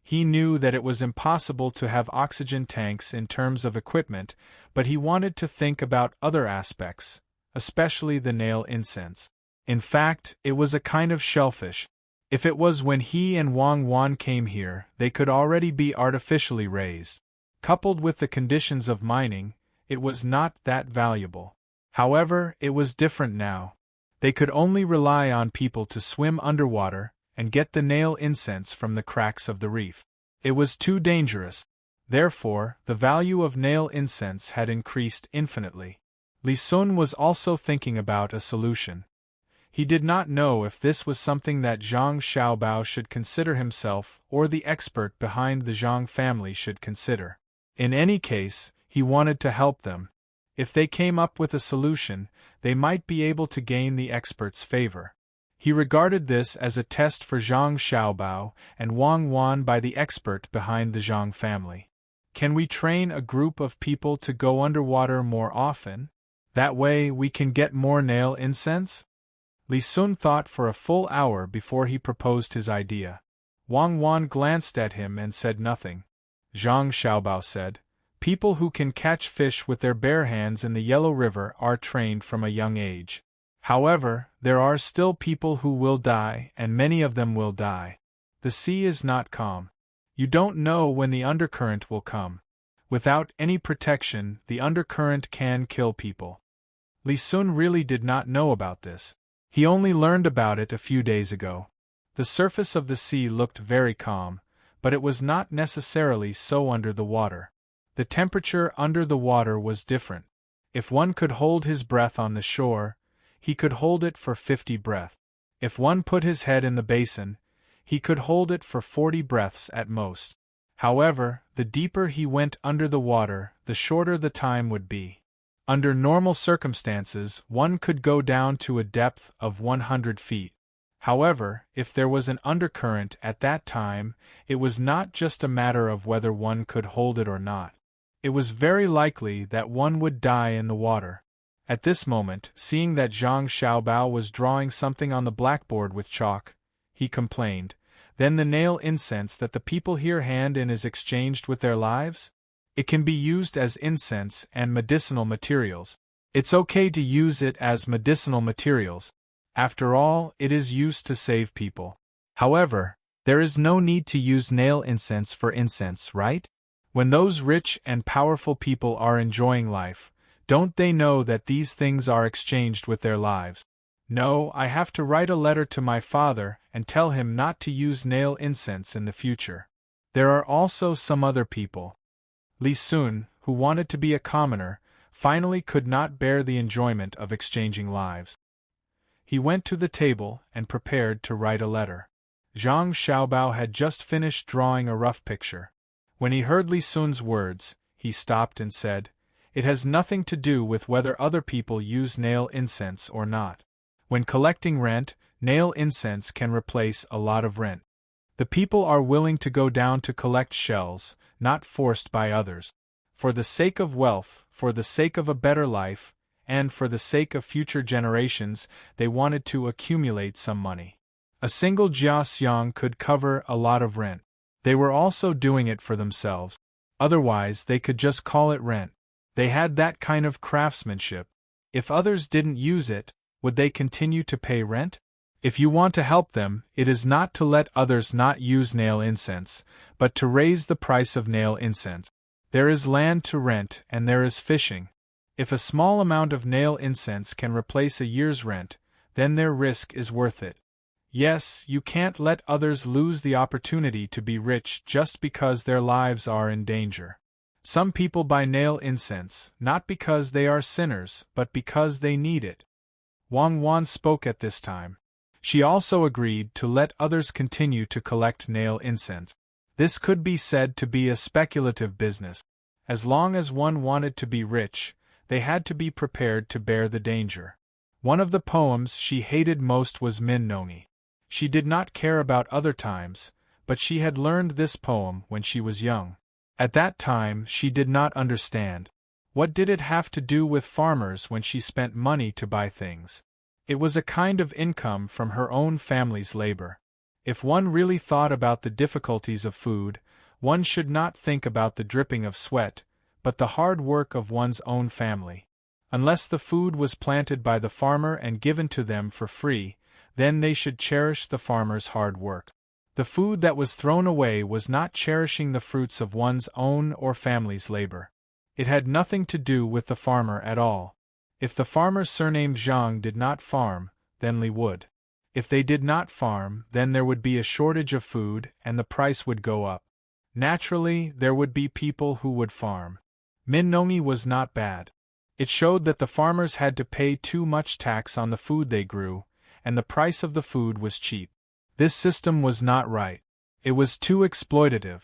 He knew that it was impossible to have oxygen tanks in terms of equipment, but he wanted to think about other aspects, especially the nail incense. In fact, it was a kind of shellfish. If it was when he and Wang Wan came here, they could already be artificially raised. Coupled with the conditions of mining, it was not that valuable. However, it was different now. They could only rely on people to swim underwater and get the nail incense from the cracks of the reef. It was too dangerous. Therefore, the value of nail incense had increased infinitely. Li Sun was also thinking about a solution. He did not know if this was something that Zhang Xiaobao should consider himself or the expert behind the Zhang family should consider. In any case, he wanted to help them. If they came up with a solution, they might be able to gain the expert's favor. He regarded this as a test for Zhang Xiaobao and Wang Wan by the expert behind the Zhang family. Can we train a group of people to go underwater more often? That way we can get more nail incense? Li Sun thought for a full hour before he proposed his idea. Wang Wan glanced at him and said nothing. Zhang Xiaobao said, "People who can catch fish with their bare hands in the Yellow River are trained from a young age. However, there are still people who will die, and many of them will die. The sea is not calm. You don't know when the undercurrent will come. Without any protection, the undercurrent can kill people." Li Sun really did not know about this. He only learned about it a few days ago. The surface of the sea looked very calm, but it was not necessarily so under the water. The temperature under the water was different. If one could hold his breath on the shore, he could hold it for 50 breaths. If one put his head in the basin, he could hold it for 40 breaths at most. However, the deeper he went under the water, the shorter the time would be. Under normal circumstances, one could go down to a depth of 100 feet. However, if there was an undercurrent at that time, it was not just a matter of whether one could hold it or not. It was very likely that one would die in the water. At this moment, seeing that Zhang Xiaobao was drawing something on the blackboard with chalk, he complained, "Then the nail incense that the people here hand in is exchanged with their lives? It can be used as incense and medicinal materials. It's okay to use it as medicinal materials. After all, it is used to save people. However, there is no need to use nail incense for incense, right? When those rich and powerful people are enjoying life, don't they know that these things are exchanged with their lives? No, I have to write a letter to my father and tell him not to use nail incense in the future. There are also some other people." Li Sun, who wanted to be a commoner, finally could not bear the enjoyment of exchanging lives. He went to the table and prepared to write a letter. Zhang Xiaobao had just finished drawing a rough picture. When he heard Li Sun's words, he stopped and said, "It has nothing to do with whether other people use nail incense or not. When collecting rent, nail incense can replace a lot of rent. The people are willing to go down to collect shells, not forced by others. For the sake of wealth, for the sake of a better life, and for the sake of future generations, they wanted to accumulate some money. A single jia xiang could cover a lot of rent. They were also doing it for themselves. Otherwise, they could just call it rent. They had that kind of craftsmanship. If others didn't use it, would they continue to pay rent? If you want to help them, it is not to let others not use nail incense, but to raise the price of nail incense. There is land to rent and there is fishing. If a small amount of nail incense can replace a year's rent, then their risk is worth it. Yes, you can't let others lose the opportunity to be rich just because their lives are in danger. Some people buy nail incense, not because they are sinners, but because they need it. Wang Wan spoke at this time. She also agreed to let others continue to collect nail incense. This could be said to be a speculative business. As long as one wanted to be rich, they had to be prepared to bear the danger. One of the poems she hated most was Min Nongi. She did not care about other times, but she had learned this poem when she was young. At that time she did not understand. What did it have to do with farmers when she spent money to buy things? It was a kind of income from her own family's labor. If one really thought about the difficulties of food, one should not think about the dripping of sweat, but the hard work of one's own family. Unless the food was planted by the farmer and given to them for free, then they should cherish the farmer's hard work. The food that was thrown away was not cherishing the fruits of one's own or family's labor. It had nothing to do with the farmer at all. If the farmer surnamed Zhang did not farm, then Li would. If they did not farm, then there would be a shortage of food and the price would go up. Naturally, there would be people who would farm. Min Nongi was not bad. It showed that the farmers had to pay too much tax on the food they grew, and the price of the food was cheap. This system was not right. It was too exploitative.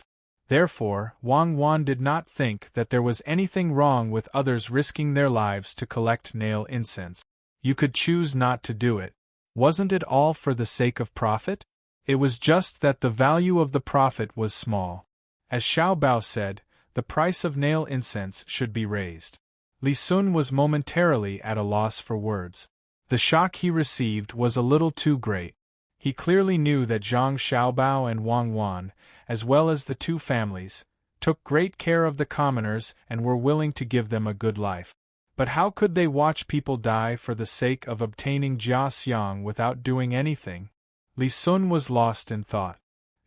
Therefore, Wang Wan did not think that there was anything wrong with others risking their lives to collect nail incense. You could choose not to do it. Wasn't it all for the sake of profit? It was just that the value of the profit was small. As Xiao Bao said, the price of nail incense should be raised. Li Sun was momentarily at a loss for words. The shock he received was a little too great. He clearly knew that Zhang Xiaobao and Wang Wan, as well as the two families, took great care of the commoners and were willing to give them a good life. But how could they watch people die for the sake of obtaining jia xiang without doing anything? Li Sun was lost in thought.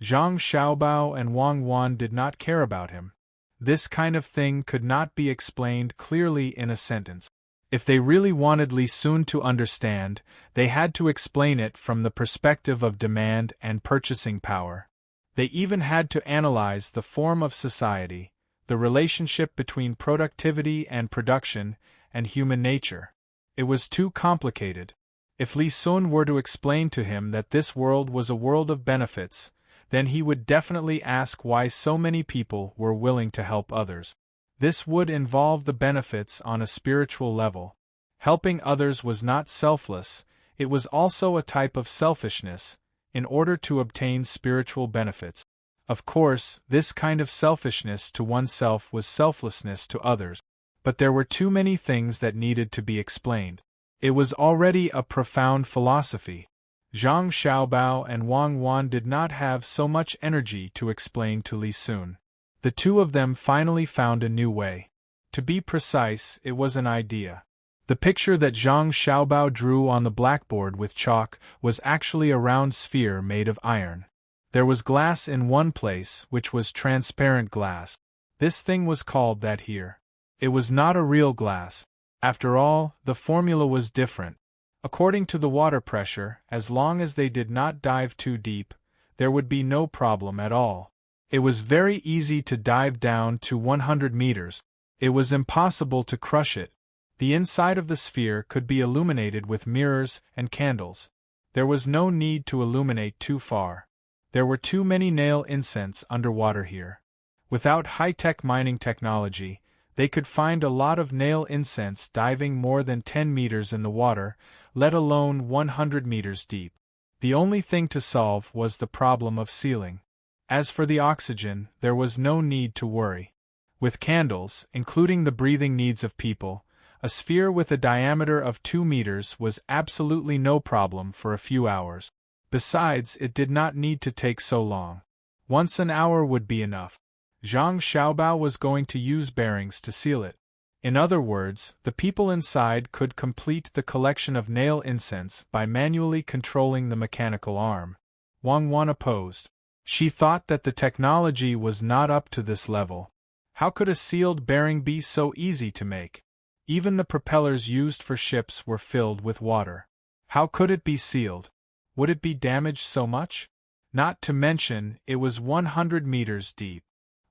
Zhang Xiaobao and Wang Wan did not care about him. This kind of thing could not be explained clearly in a sentence. If they really wanted Li Sun to understand, they had to explain it from the perspective of demand and purchasing power. They even had to analyze the form of society, the relationship between productivity and production, and human nature. It was too complicated. If Li Sun were to explain to him that this world was a world of benefits, then he would definitely ask why so many people were willing to help others. This would involve the benefits on a spiritual level. Helping others was not selfless, it was also a type of selfishness, in order to obtain spiritual benefits. Of course, this kind of selfishness to oneself was selflessness to others. But there were too many things that needed to be explained. It was already a profound philosophy. Zhang Xiaobao and Wang Wan did not have so much energy to explain to Li Sun. The two of them finally found a new way. To be precise, it was an idea. The picture that Zhang Xiaobao drew on the blackboard with chalk was actually a round sphere made of iron. There was glass in one place, which was transparent glass. This thing was called that here. It was not a real glass. After all, the formula was different. According to the water pressure, as long as they did not dive too deep, there would be no problem at all. It was very easy to dive down to 100 meters. It was impossible to crush it. The inside of the sphere could be illuminated with mirrors and candles. There was no need to illuminate too far. There were too many nail incense underwater here. Without high-tech mining technology, They could find a lot of nail incense diving more than 10 meters in the water, let alone 100 meters deep. The only thing to solve was the problem of sealing. As for the oxygen, there was no need to worry. With candles, including the breathing needs of people, a sphere with a diameter of 2 meters was absolutely no problem for a few hours. Besides, it did not need to take so long. Once an hour would be enough. Zhang Xiaobao was going to use bearings to seal it. In other words, the people inside could complete the collection of nail incense by manually controlling the mechanical arm. Wang Wan opposed. She thought that the technology was not up to this level. How could a sealed bearing be so easy to make? Even the propellers used for ships were filled with water. How could it be sealed? Would it be damaged so much? Not to mention, it was 100 meters deep.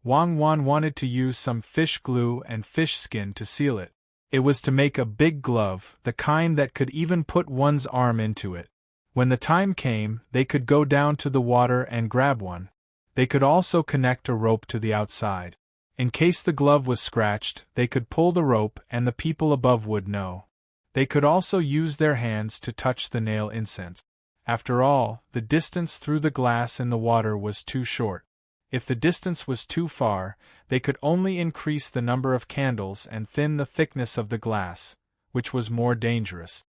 Wang Wan wanted to use some fish glue and fish skin to seal it. It was to make a big glove, the kind that could even put one's arm into it. When the time came, they could go down to the water and grab one. They could also connect a rope to the outside. In case the glove was scratched, they could pull the rope and the people above would know. They could also use their hands to touch the nail incense. After all, the distance through the glass in the water was too short. If the distance was too far, they could only increase the number of candles and thin the thickness of the glass, which was more dangerous.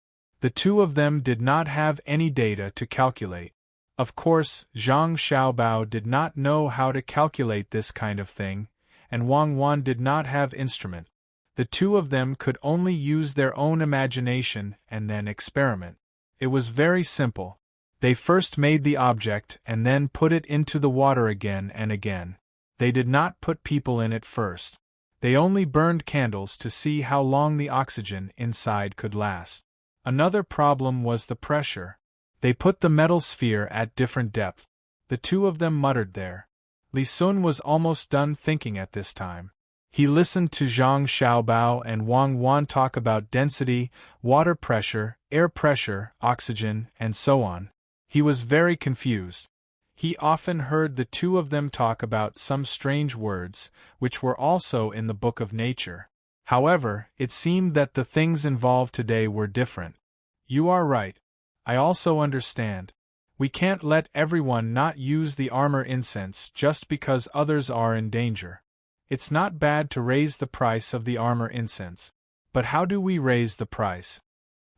The two of them did not have any data to calculate. Of course, Zhang Xiaobao did not know how to calculate this kind of thing, and Wang Wan did not have instrument. The two of them could only use their own imagination and then experiment. It was very simple. They first made the object and then put it into the water again and again. They did not put people in it first. They only burned candles to see how long the oxygen inside could last. Another problem was the pressure. They put the metal sphere at different depth. The two of them muttered there. Li Sun was almost done thinking at this time. He listened to Zhang Xiaobao and Wang Wan talk about density, water pressure, air pressure, oxygen, and so on. He was very confused. He often heard the two of them talk about some strange words, which were also in the Book of Nature. However, it seemed that the things involved today were different. You are right. I also understand. We can't let everyone not use the armor incense just because others are in danger. It's not bad to raise the price of the armor incense. But how do we raise the price?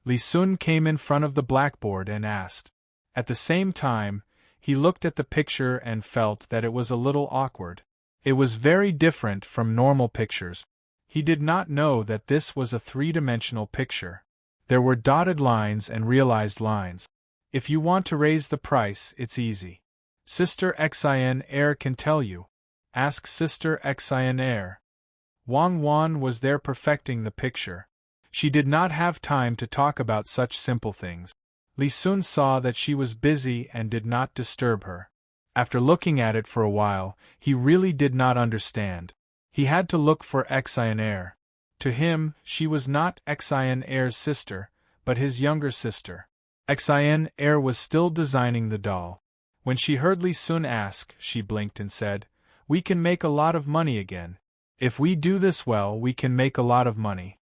Li Sun came in front of the blackboard and asked. At the same time, he looked at the picture and felt that it was a little awkward. It was very different from normal pictures. He did not know that this was a three-dimensional picture. There were dotted lines and realized lines. If you want to raise the price, it's easy. Sister Xin Air can tell you. Ask Sister Xin Air. Wang Wan was there perfecting the picture. She did not have time to talk about such simple things. Li Sun saw that she was busy and did not disturb her. After looking at it for a while, he really did not understand. He had to look for Xin Air. To him, she was not Xin Air's sister, but his younger sister. Xin Air was still designing the doll. When she heard Li Sun ask, she blinked and said, "We can make a lot of money again. If we do this well, we can make a lot of money."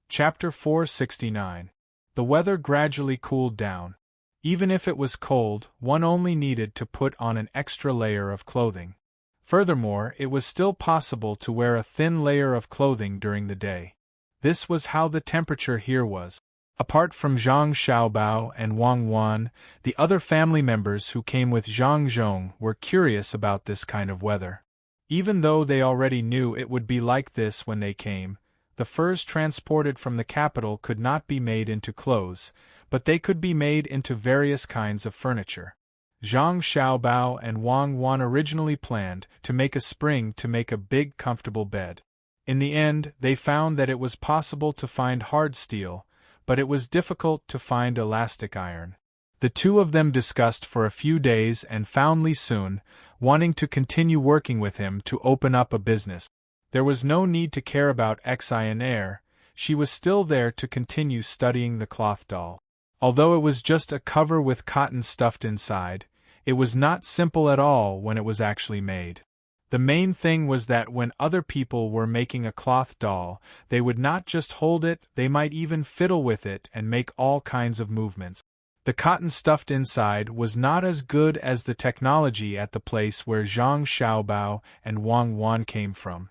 Chapter 469. The weather gradually cooled down. Even if it was cold, one only needed to put on an extra layer of clothing. Furthermore, it was still possible to wear a thin layer of clothing during the day. This was how the temperature here was. Apart from Zhang Xiaobao and Wang Wan, the other family members who came with Zhang Zhong were curious about this kind of weather. Even though they already knew it would be like this when they came, the furs transported from the capital could not be made into clothes, but they could be made into various kinds of furniture. Zhang Xiaobao and Wang Wan originally planned to make a spring to make a big comfortable bed. In the end, they found that it was possible to find hard steel, but it was difficult to find elastic iron. The two of them discussed for a few days and found Li Sun, wanting to continue working with him to open up a business. There was no need to care about Xin Air, she was still there to continue studying the cloth doll. Although it was just a cover with cotton stuffed inside, it was not simple at all when it was actually made. The main thing was that when other people were making a cloth doll, they would not just hold it, they might even fiddle with it and make all kinds of movements. The cotton stuffed inside was not as good as the technology at the place where Zhang Xiaobao and Wang Wan came from.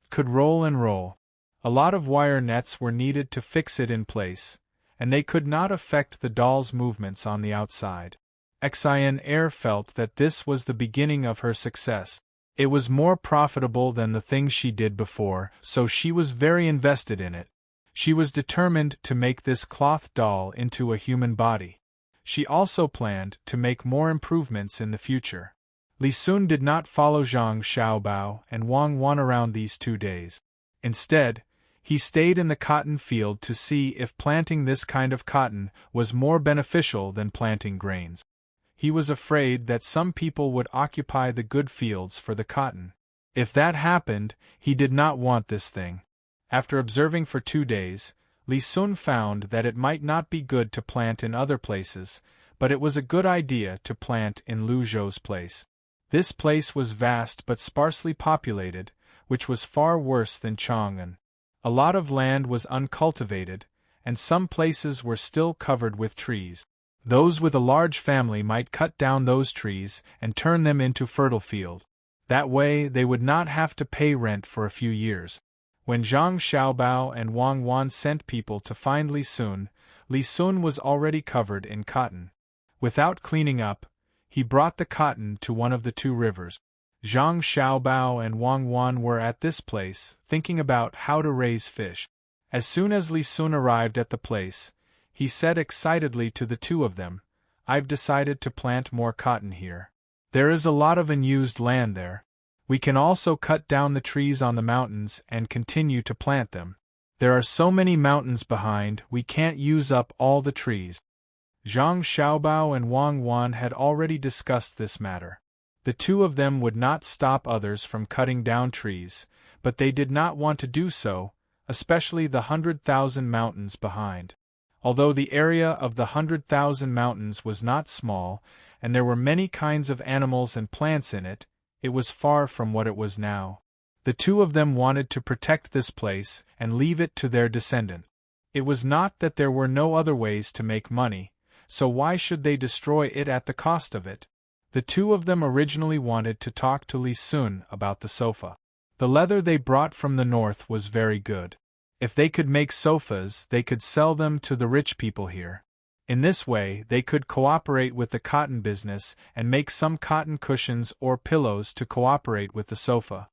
Could roll and roll. A lot of wire nets were needed to fix it in place, and they could not affect the doll's movements on the outside. Exhilarating felt that this was the beginning of her success. It was more profitable than the things she did before, so she was very invested in it. She was determined to make this cloth doll into a human body. She also planned to make more improvements in the future. Li Sun did not follow Zhang Xiaobao and Wang Wan around these 2 days. Instead, he stayed in the cotton field to see if planting this kind of cotton was more beneficial than planting grains. He was afraid that some people would occupy the good fields for the cotton. If that happened, he did not want this thing. After observing for 2 days, Li Sun found that it might not be good to plant in other places, but it was a good idea to plant in Lu Zhou's place. This place was vast but sparsely populated, which was far worse than Chang'an. A lot of land was uncultivated, and some places were still covered with trees. Those with a large family might cut down those trees and turn them into fertile field. That way they would not have to pay rent for a few years. When Zhang Xiaobao and Wang Wan sent people to find Li Sun was already covered in cotton. Without cleaning up, he brought the cotton to one of the 2 rivers. Zhang Xiaobao and Wang Wan were at this place, thinking about how to raise fish. As soon as Li Sun arrived at the place, he said excitedly to the 2 of them, "I've decided to plant more cotton here. There is a lot of unused land there. We can also cut down the trees on the mountains and continue to plant them. There are so many mountains behind, we can't use up all the trees." Zhang Xiaobao and Wang Wan had already discussed this matter. The 2 of them would not stop others from cutting down trees, but they did not want to do so, especially the 100,000 mountains behind. Although the area of the 100,000 mountains was not small, and there were many kinds of animals and plants in it, it was far from what it was now. The 2 of them wanted to protect this place and leave it to their descendants. It was not that there were no other ways to make money, so why should they destroy it at the cost of it? The 2 of them originally wanted to talk to Li Sun about the sofa. The leather they brought from the north was very good. If they could make sofas, they could sell them to the rich people here. In this way, they could cooperate with the cotton business and make some cotton cushions or pillows to cooperate with the sofa.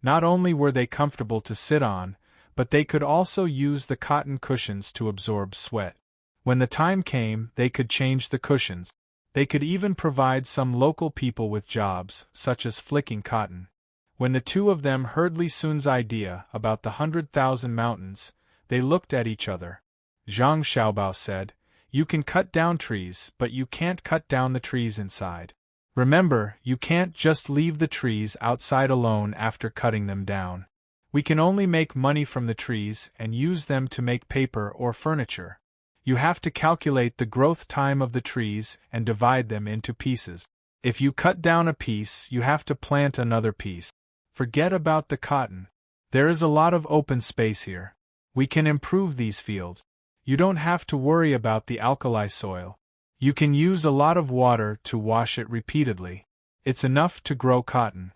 Not only were they comfortable to sit on, but they could also use the cotton cushions to absorb sweat. When the time came, they could change the cushions. They could even provide some local people with jobs, such as flicking cotton. When the 2 of them heard Li Sun's idea about the 100,000 mountains, they looked at each other. Zhang Xiaobao said, "You can cut down trees, but you can't cut down the trees inside. Remember, you can't just leave the trees outside alone after cutting them down. We can only make money from the trees and use them to make paper or furniture. You have to calculate the growth time of the trees and divide them into pieces. If you cut down a piece, you have to plant another piece. Forget about the cotton. There is a lot of open space here. We can improve these fields. You don't have to worry about the alkali soil. You can use a lot of water to wash it repeatedly. It's enough to grow cotton."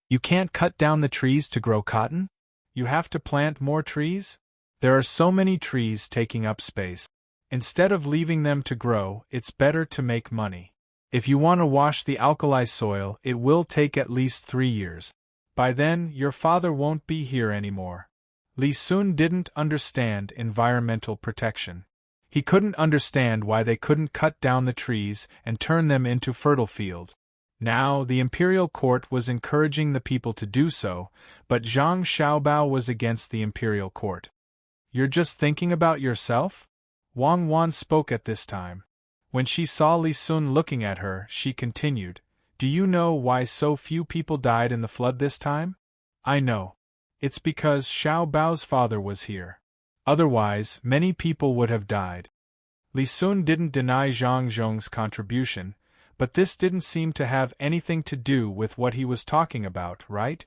You can't cut down the trees to grow cotton? You have to plant more trees? There are so many trees taking up space. Instead of leaving them to grow, it's better to make money. If you want to wash the alkali soil, it will take at least 3 years. By then, your father won't be here anymore. Li Sun didn't understand environmental protection. He couldn't understand why they couldn't cut down the trees and turn them into fertile field. Now, the imperial court was encouraging the people to do so, but Zhang Xiaobao was against the imperial court. "You're just thinking about yourself?" Wang Wan spoke at this time. When she saw Li Sun looking at her, she continued, "Do you know why so few people died in the flood this time? I know. It's because Xiao Bao's father was here. Otherwise, many people would have died." Li Sun didn't deny Zhang Zhong's contribution, But this didn't seem to have anything to do with what he was talking about, right?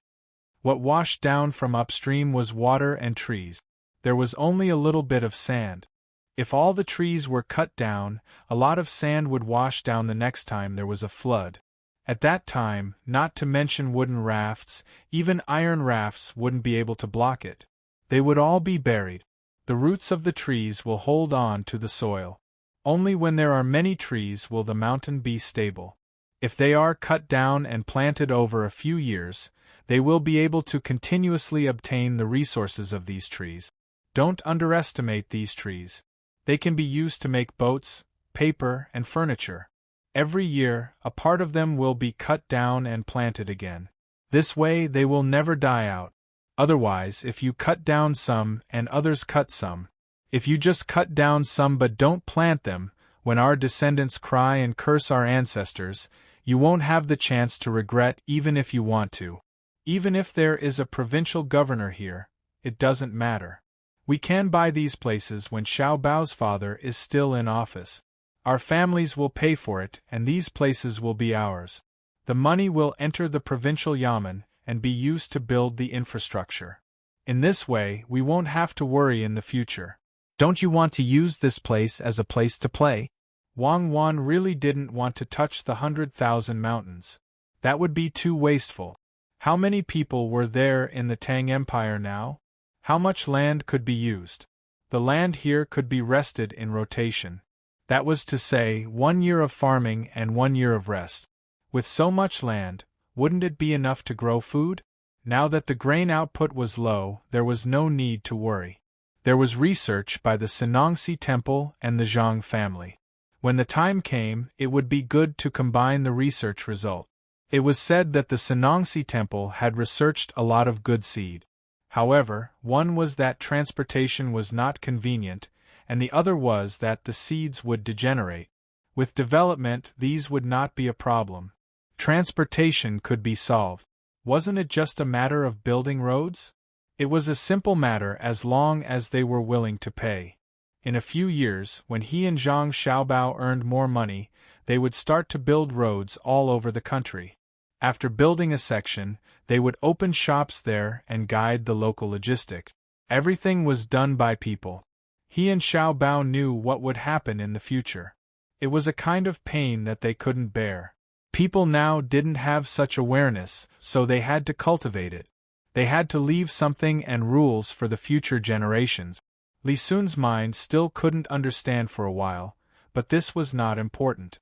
What washed down from upstream was water and trees. There was only a little bit of sand. If all the trees were cut down, a lot of sand would wash down the next time there was a flood. At that time, not to mention wooden rafts, even iron rafts wouldn't be able to block it. They would all be buried. The roots of the trees will hold on to the soil. Only when there are many trees will the mountain be stable. If they are cut down and planted over a few years, they will be able to continuously obtain the resources of these trees. Don't underestimate these trees. They can be used to make boats, paper, and furniture. Every year, a part of them will be cut down and planted again. This way they will never die out. Otherwise, if you cut down some and others cut some, if you just cut down some but don't plant them, when our descendants cry and curse our ancestors, you won't have the chance to regret even if you want to. Even if there is a provincial governor here, it doesn't matter. We can buy these places when Xiao Bao's father is still in office. Our families will pay for it and these places will be ours. The money will enter the provincial yamen and be used to build the infrastructure. In this way, we won't have to worry in the future. Don't you want to use this place as a place to play? Wang Wan really didn't want to touch the 100,000 mountains. That would be too wasteful. How many people were there in the Tang Empire now? How much land could be used? The land here could be rested in rotation. That was to say, 1 year of farming and 1 year of rest. With so much land, wouldn't it be enough to grow food? Now that the grain output was low, there was no need to worry. There was research by the Sinangxi Temple and the Zhang family. When the time came, it would be good to combine the research result. It was said that the Sinangxi Temple had researched a lot of good seed. However, one was that transportation was not convenient, and the other was that the seeds would degenerate. With development, these would not be a problem. Transportation could be solved. Wasn't it just a matter of building roads? It was a simple matter as long as they were willing to pay. In a few years, when he and Zhang Xiaobao earned more money, they would start to build roads all over the country. After building a section, they would open shops there and guide the local logistics. Everything was done by people. He and Xiaobao knew what would happen in the future. It was a kind of pain that they couldn't bear. People now didn't have such awareness, so they had to cultivate it. They had to leave something and rules for the future generations. Li Sun's mind still couldn't understand for a while, but this was not important.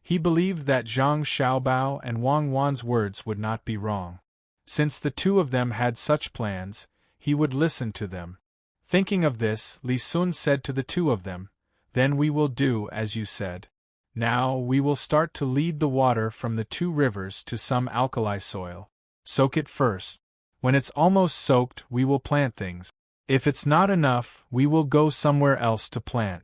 He believed that Zhang Xiaobao and Wang Wan's words would not be wrong. Since the two of them had such plans, he would listen to them. Thinking of this, Li Sun said to the two of them, "Then we will do as you said. Now we will start to lead the water from the 2 rivers to some alkali soil. Soak it first. When it's almost soaked, we will plant things. If it's not enough, we will go somewhere else to plant."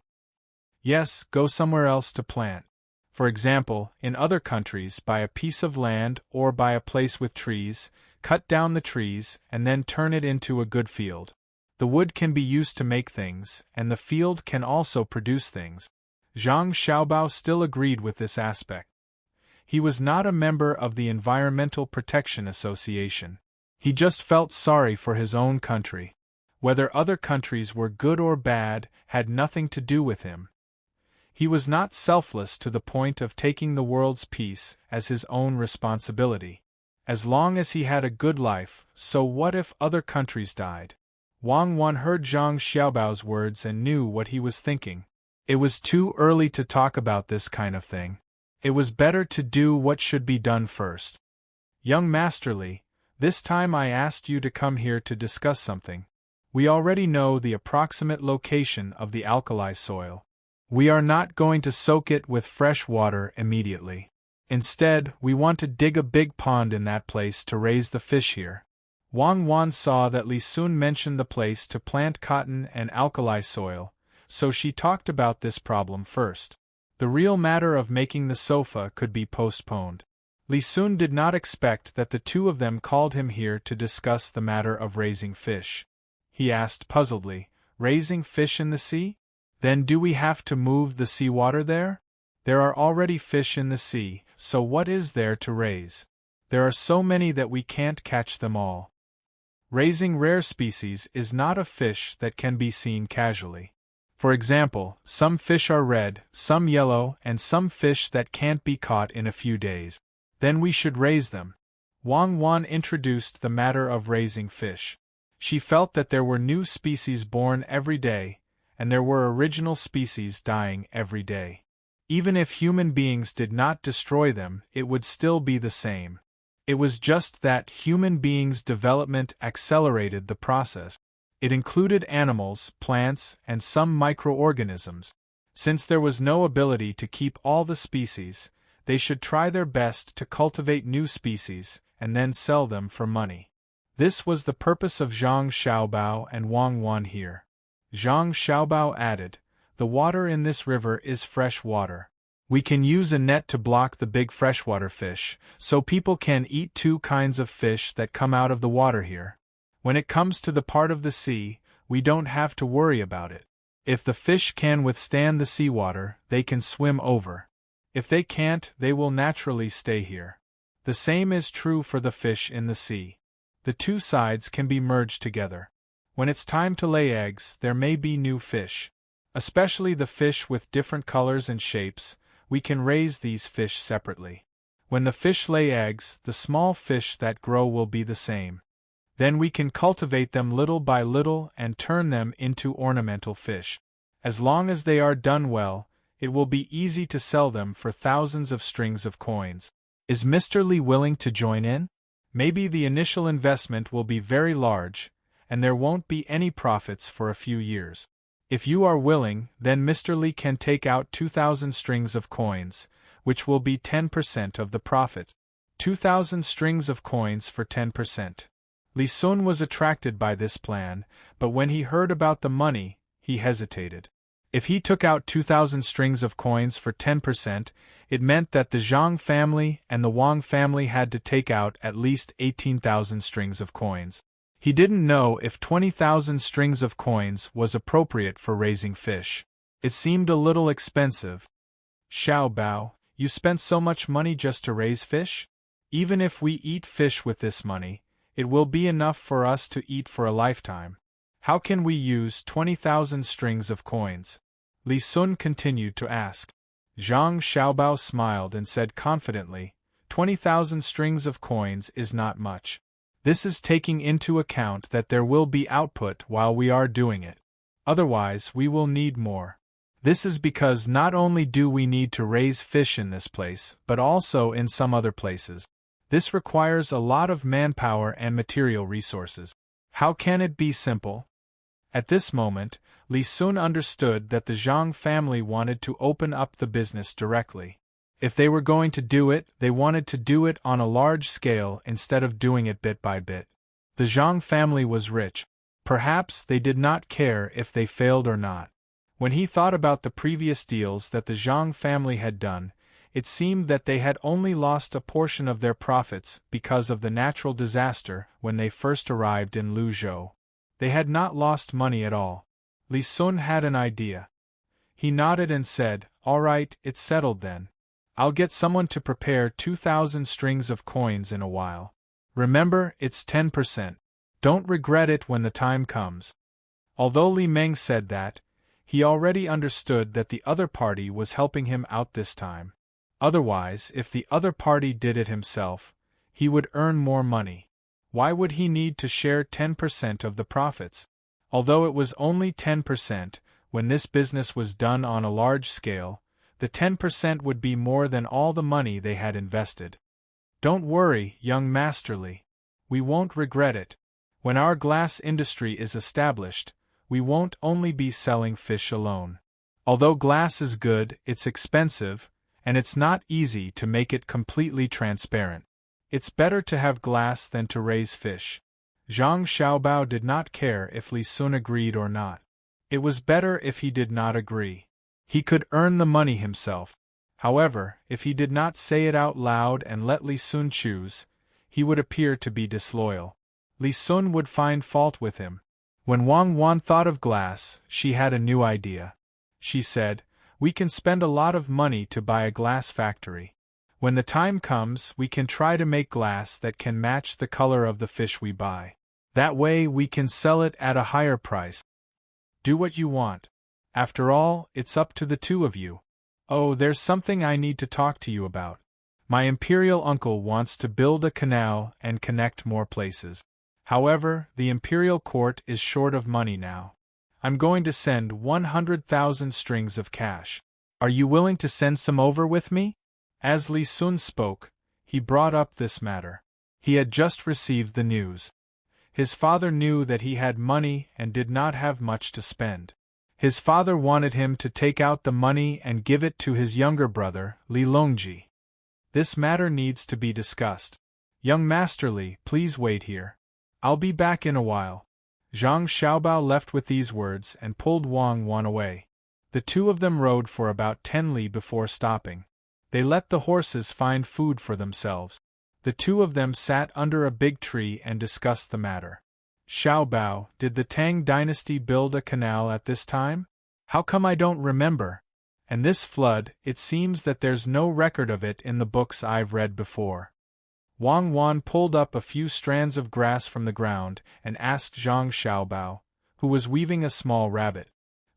Yes, go somewhere else to plant. For example, in other countries, buy a piece of land or buy a place with trees, cut down the trees, and then turn it into a good field. The wood can be used to make things, and the field can also produce things. Zhang Xiaobao still agreed with this aspect. He was not a member of the Environmental Protection Association. He just felt sorry for his own country. Whether other countries were good or bad had nothing to do with him. He was not selfless to the point of taking the world's peace as his own responsibility. As long as he had a good life, so what if other countries died? Wang Wan heard Zhang Xiaobao's words and knew what he was thinking. It was too early to talk about this kind of thing. It was better to do what should be done first. "Young Master Li, this time I asked you to come here to discuss something. We already know the approximate location of the alkali soil. We are not going to soak it with fresh water immediately. Instead, we want to dig a big pond in that place to raise the fish here." Wang Wan saw that Li Sun mentioned the place to plant cotton and alkali soil, so she talked about this problem first. The real matter of making the sofa could be postponed. Li Sun did not expect that the two of them called him here to discuss the matter of raising fish. He asked puzzledly, "Raising fish in the sea? Then do we have to move the seawater there?" There are already fish in the sea, so what is there to raise? There are so many that we can't catch them all. Raising rare species is not a fish that can be seen casually. For example, some fish are red, some yellow, and some fish that can't be caught in a few days. Then we should raise them. Wang Wan introduced the matter of raising fish. She felt that there were new species born every day, and there were original species dying every day. Even if human beings did not destroy them, it would still be the same. It was just that human beings' development accelerated the process. It included animals, plants, and some microorganisms. Since there was no ability to keep all the species, they should try their best to cultivate new species, and then sell them for money. This was the purpose of Zhang Xiaobao and Wang Wan here. Zhang Xiaobao added, "The water in this river is fresh water. We can use a net to block the big freshwater fish, so people can eat two kinds of fish that come out of the water here. When it comes to the part of the sea, we don't have to worry about it. If the fish can withstand the seawater, they can swim over. If they can't, they will naturally stay here. The same is true for the fish in the sea. The two sides can be merged together. When it's time to lay eggs, there may be new fish. Especially the fish with different colors and shapes, we can raise these fish separately. When the fish lay eggs, the small fish that grow will be the same. Then we can cultivate them little by little and turn them into ornamental fish. As long as they are done well, it will be easy to sell them for thousands of strings of coins. Is Mr. Li willing to join in? Maybe the initial investment will be very large, and there won't be any profits for a few years. If you are willing, then Mr. Li can take out 2,000 strings of coins, which will be 10% of the profit. 2,000 strings of coins for 10%. Li Sun was attracted by this plan, but when he heard about the money, he hesitated. If he took out 2,000 strings of coins for 10%, it meant that the Zhang family and the Wang family had to take out at least 18,000 strings of coins. He didn't know if 20,000 strings of coins was appropriate for raising fish. It seemed a little expensive. Xiao Bao, you spent so much money just to raise fish? Even if we eat fish with this money, it will be enough for us to eat for a lifetime. How can we use 20,000 strings of coins? Li Sun continued to ask. Zhang Xiaobao smiled and said confidently, 20,000 strings of coins is not much. This is taking into account that there will be output while we are doing it. Otherwise, we will need more. This is because not only do we need to raise fish in this place, but also in some other places. This requires a lot of manpower and material resources. How can it be simple? At this moment, Li Sun understood that the Zhang family wanted to open up the business directly. If they were going to do it, they wanted to do it on a large scale instead of doing it bit by bit. The Zhang family was rich. Perhaps they did not care if they failed or not. When he thought about the previous deals that the Zhang family had done, it seemed that they had only lost a portion of their profits because of the natural disaster when they first arrived in Luzhou. They had not lost money at all. Li Sun had an idea. He nodded and said, "All right, it's settled then. I'll get someone to prepare 2,000 strings of coins in a while. Remember, it's 10%. Don't regret it when the time comes." Although Li Meng said that, he already understood that the other party was helping him out this time. Otherwise, if the other party did it himself, he would earn more money. Why would he need to share 10% of the profits? Although it was only 10%, when this business was done on a large scale, the 10% would be more than all the money they had invested. Don't worry, young Master Li. We won't regret it. When our glass industry is established, we won't only be selling fish alone. Although glass is good, it's expensive, and it's not easy to make it completely transparent. It's better to have glass than to raise fish. Zhang Xiaobao did not care if Li Sun agreed or not. It was better if he did not agree. He could earn the money himself. However, if he did not say it out loud and let Li Sun choose, he would appear to be disloyal. Li Sun would find fault with him. When Wang Wan thought of glass, she had a new idea. She said, We can spend a lot of money to buy a glass factory. When the time comes, we can try to make glass that can match the color of the fish we buy. That way we can sell it at a higher price. Do what you want. After all, it's up to the two of you. Oh, there's something I need to talk to you about. My imperial uncle wants to build a canal and connect more places. However, the imperial court is short of money now. I'm going to send 100,000 strings of cash. Are you willing to send some over with me? As Li Sun spoke, he brought up this matter. He had just received the news. His father knew that he had money and did not have much to spend. His father wanted him to take out the money and give it to his younger brother, Li Longji. This matter needs to be discussed. Young Master Li, please wait here. I'll be back in a while. Zhang Xiaobao left with these words and pulled Wang Wan away. The two of them rode for about 10 li before stopping. They let the horses find food for themselves. The two of them sat under a big tree and discussed the matter. Xiaobao, did the Tang dynasty build a canal at this time? How come I don't remember? And this flood, it seems that there's no record of it in the books I've read before. Wang Wan pulled up a few strands of grass from the ground and asked Zhang Xiaobao, who was weaving a small rabbit.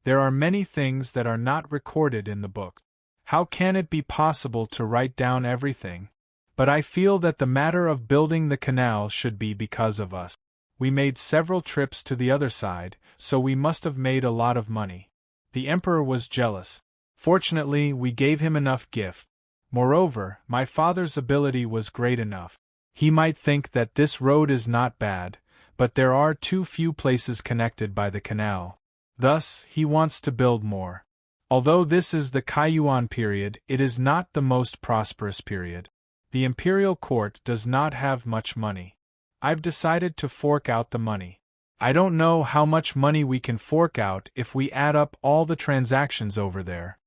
There are many things that are not recorded in the book. How can it be possible to write down everything? But I feel that the matter of building the canal should be because of us. We made several trips to the other side, so we must have made a lot of money. The emperor was jealous. Fortunately, we gave him enough gift. Moreover, my father's ability was great enough. He might think that this road is not bad, but there are too few places connected by the canal. Thus, he wants to build more. Although this is the Kaiyuan period, it is not the most prosperous period. The imperial court does not have much money. I've decided to fork out the money. I don't know how much money we can fork out if we add up all the transactions over there.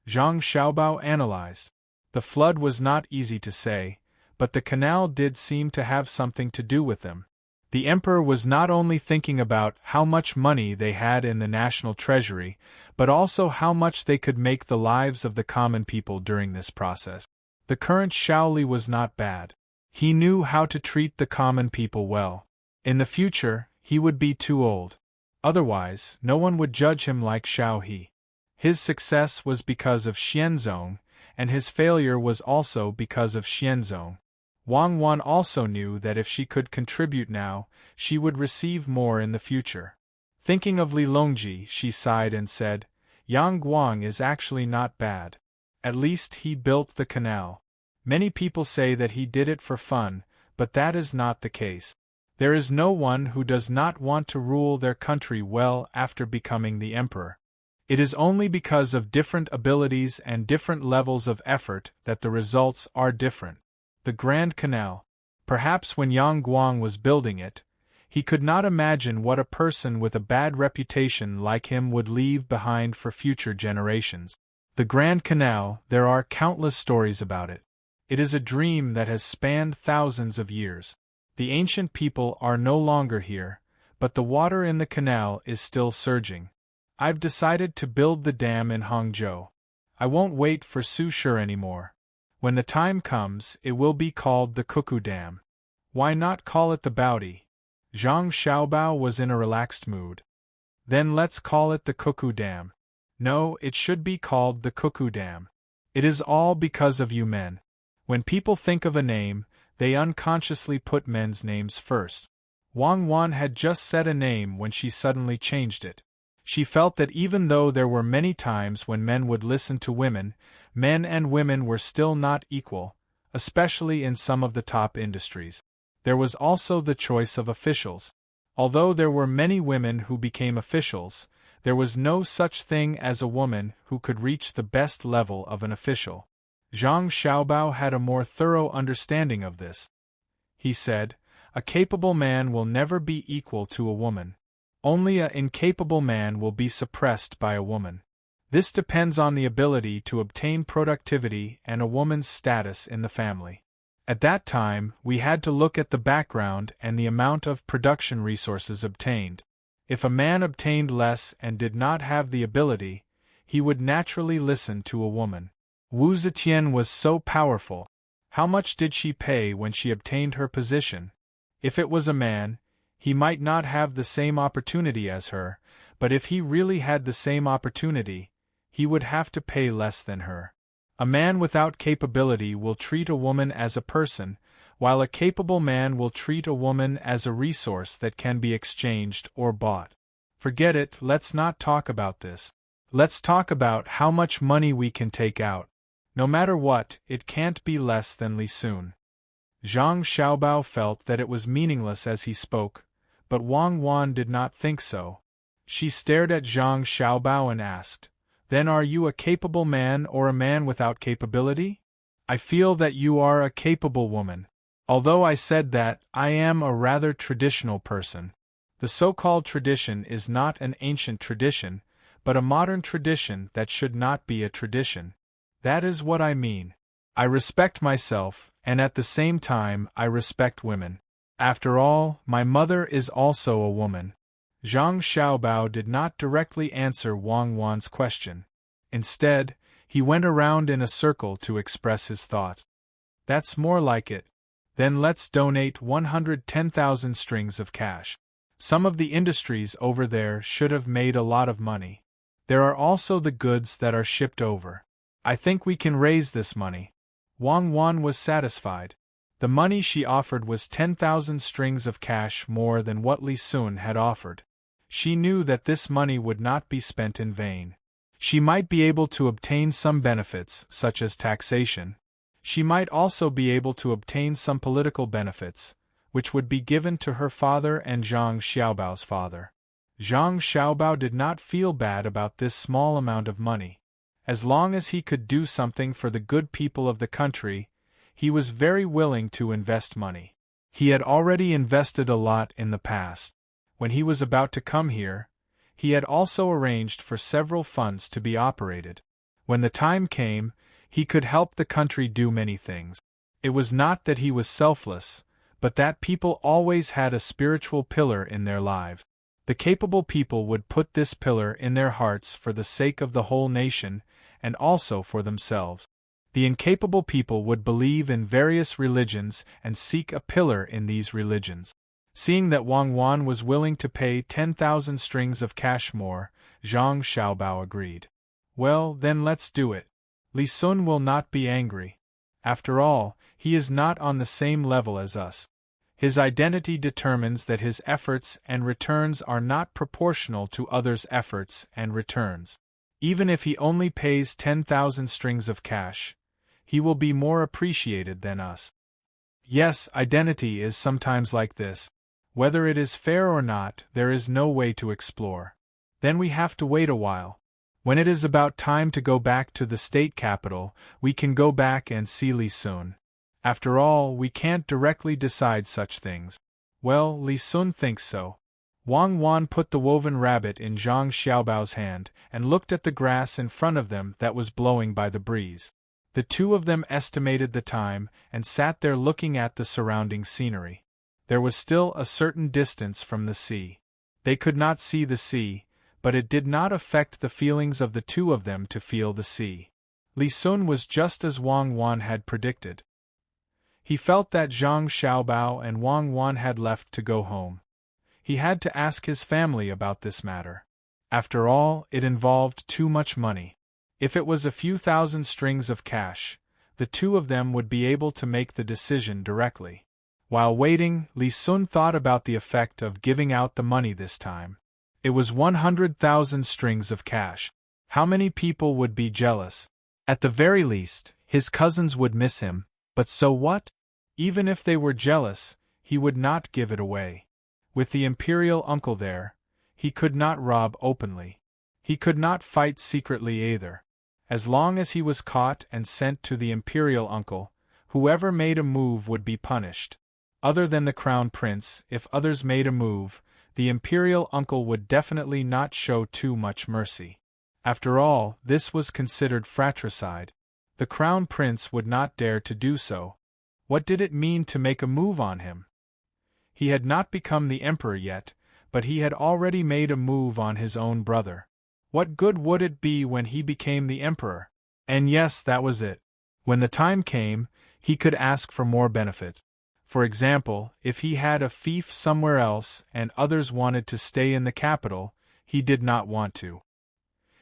Zhang Xiaobao analyzed. The flood was not easy to say, but the canal did seem to have something to do with them. The emperor was not only thinking about how much money they had in the national treasury, but also how much they could make the lives of the common people during this process. The current Shaoli was not bad. He knew how to treat the common people well. In the future, he would be too old. Otherwise, no one would judge him like Xiao He. His success was because of Xianzong, and his failure was also because of Xianzong. Wang Wan also knew that if she could contribute now, she would receive more in the future. Thinking of Li Longji, she sighed and said, Yang Guang is actually not bad. At least he built the canal. Many people say that he did it for fun, but that is not the case. There is no one who does not want to rule their country well after becoming the emperor. It is only because of different abilities and different levels of effort that the results are different. The Grand Canal. Perhaps when Yang Guang was building it, he could not imagine what a person with a bad reputation like him would leave behind for future generations. The Grand Canal, there are countless stories about it. It is a dream that has spanned thousands of years. The ancient people are no longer here, but the water in the canal is still surging. I've decided to build the dam in Hangzhou. I won't wait for Sushur anymore. When the time comes, it will be called the Cuckoo Dam. Why not call it the Baodi? Zhang Xiaobao was in a relaxed mood. Then let's call it the Cuckoo Dam. No, it should be called the Cuckoo Dam. It is all because of you men. When people think of a name, they unconsciously put men's names first. Wang Wan had just said a name when she suddenly changed it. She felt that even though there were many times when men would listen to women, men and women were still not equal, especially in some of the top industries. There was also the choice of officials. Although there were many women who became officials, there was no such thing as a woman who could reach the best level of an official. Zhang Xiaobao had a more thorough understanding of this. He said, a capable man will never be equal to a woman. Only an incapable man will be suppressed by a woman. This depends on the ability to obtain productivity and a woman's status in the family. At that time, we had to look at the background and the amount of production resources obtained. If a man obtained less and did not have the ability, he would naturally listen to a woman. Wu Zetian was so powerful. How much did she pay when she obtained her position? If it was a man, he might not have the same opportunity as her, but if he really had the same opportunity, he would have to pay less than her. A man without capability will treat a woman as a person, while a capable man will treat a woman as a resource that can be exchanged or bought. Forget it, let's not talk about this. Let's talk about how much money we can take out. No matter what, it can't be less than Li Sun. Zhang Xiaobao felt that it was meaningless as he spoke, but Wang Wan did not think so. She stared at Zhang Xiaobao and asked, "Then are you a capable man or a man without capability?" "I feel that you are a capable woman. Although I said that, I am a rather traditional person. The so-called tradition is not an ancient tradition, but a modern tradition that should not be a tradition. That is what I mean. I respect myself, and at the same time I respect women. After all, my mother is also a woman." Zhang Xiaobao did not directly answer Wang Wan's question. Instead, he went around in a circle to express his thoughts. "That's more like it. Then let's donate 110,000 strings of cash. Some of the industries over there should have made a lot of money. There are also the goods that are shipped over. I think we can raise this money." Wang Wan was satisfied. The money she offered was 10,000 strings of cash more than what Li Sun had offered. She knew that this money would not be spent in vain. She might be able to obtain some benefits, such as taxation. She might also be able to obtain some political benefits, which would be given to her father and Zhang Xiaobao's father. Zhang Xiaobao did not feel bad about this small amount of money. As long as he could do something for the good people of the country, he was very willing to invest money. He had already invested a lot in the past. When he was about to come here, he had also arranged for several funds to be operated. When the time came, he could help the country do many things. It was not that he was selfless, but that people always had a spiritual pillar in their lives. The capable people would put this pillar in their hearts for the sake of the whole nation, and also for themselves. The incapable people would believe in various religions and seek a pillar in these religions. Seeing that Wang Wan was willing to pay 10,000 strings of cash more, Zhang Xiaobao agreed. "Well, then let's do it. Li Sun will not be angry. After all, he is not on the same level as us. His identity determines that his efforts and returns are not proportional to others' efforts and returns. Even if he only pays 10,000 strings of cash, he will be more appreciated than us. Yes, identity is sometimes like this. Whether it is fair or not, there is no way to explore. Then we have to wait a while. When it is about time to go back to the state capital, we can go back and see Li Sun. After all, we can't directly decide such things." "Well, Li Sun thinks so." Wang Wan put the woven rabbit in Zhang Xiaobao's hand and looked at the grass in front of them that was blowing by the breeze. The two of them estimated the time and sat there looking at the surrounding scenery. There was still a certain distance from the sea. They could not see the sea, but it did not affect the feelings of the two of them to feel the sea. Li Sun was just as Wang Wan had predicted. He felt that Zhang Xiaobao and Wang Wan had left to go home. He had to ask his family about this matter. After all, it involved too much money. If it was a few thousand strings of cash, the two of them would be able to make the decision directly. While waiting, Li Sun thought about the effect of giving out the money this time. It was 100,000 strings of cash. How many people would be jealous? At the very least, his cousins would miss him, but so what? Even if they were jealous, he would not give it away. With the imperial uncle there, he could not rob openly. He could not fight secretly either. As long as he was caught and sent to the imperial uncle, whoever made a move would be punished. Other than the crown prince, if others made a move, the imperial uncle would definitely not show too much mercy. After all, this was considered fratricide. The crown prince would not dare to do so. What did it mean to make a move on him? He had not become the emperor yet, but he had already made a move on his own brother. What good would it be when he became the emperor? And yes, that was it. When the time came, he could ask for more benefit. For example, if he had a fief somewhere else and others wanted to stay in the capital, he did not want to.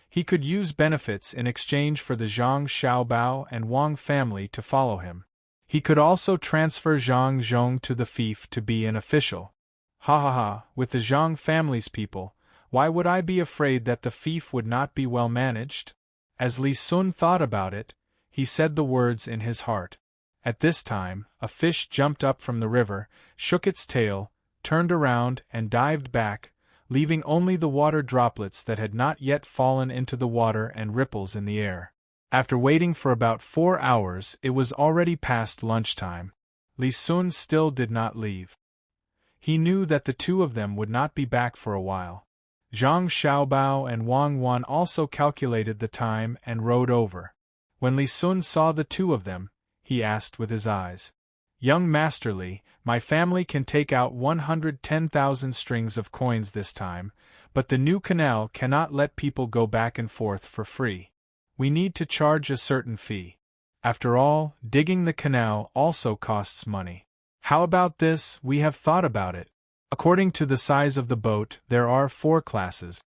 He could use benefits in exchange for the Zhang Xiaobao and Wang family to follow him. He could also transfer Zhang Zhong to the fief to be an official. Ha ha ha, with the Zhang family's people, why would I be afraid that the fief would not be well managed? As Li Sun thought about it, he said the words in his heart. At this time, a fish jumped up from the river, shook its tail, turned around and dived back, leaving only the water droplets that had not yet fallen into the water and ripples in the air. After waiting for about 4 hours, it was already past lunchtime. Li Sun still did not leave. He knew that the two of them would not be back for a while. Zhang Xiaobao and Wang Wan also calculated the time and rode over. When Li Sun saw the two of them, he asked with his eyes, "Young Master Li, my family can take out 110,000 strings of coins this time, but the new canal cannot let people go back and forth for free. We need to charge a certain fee. After all, digging the canal also costs money. How about this? We have thought about it. According to the size of the boat, there are 4 classes.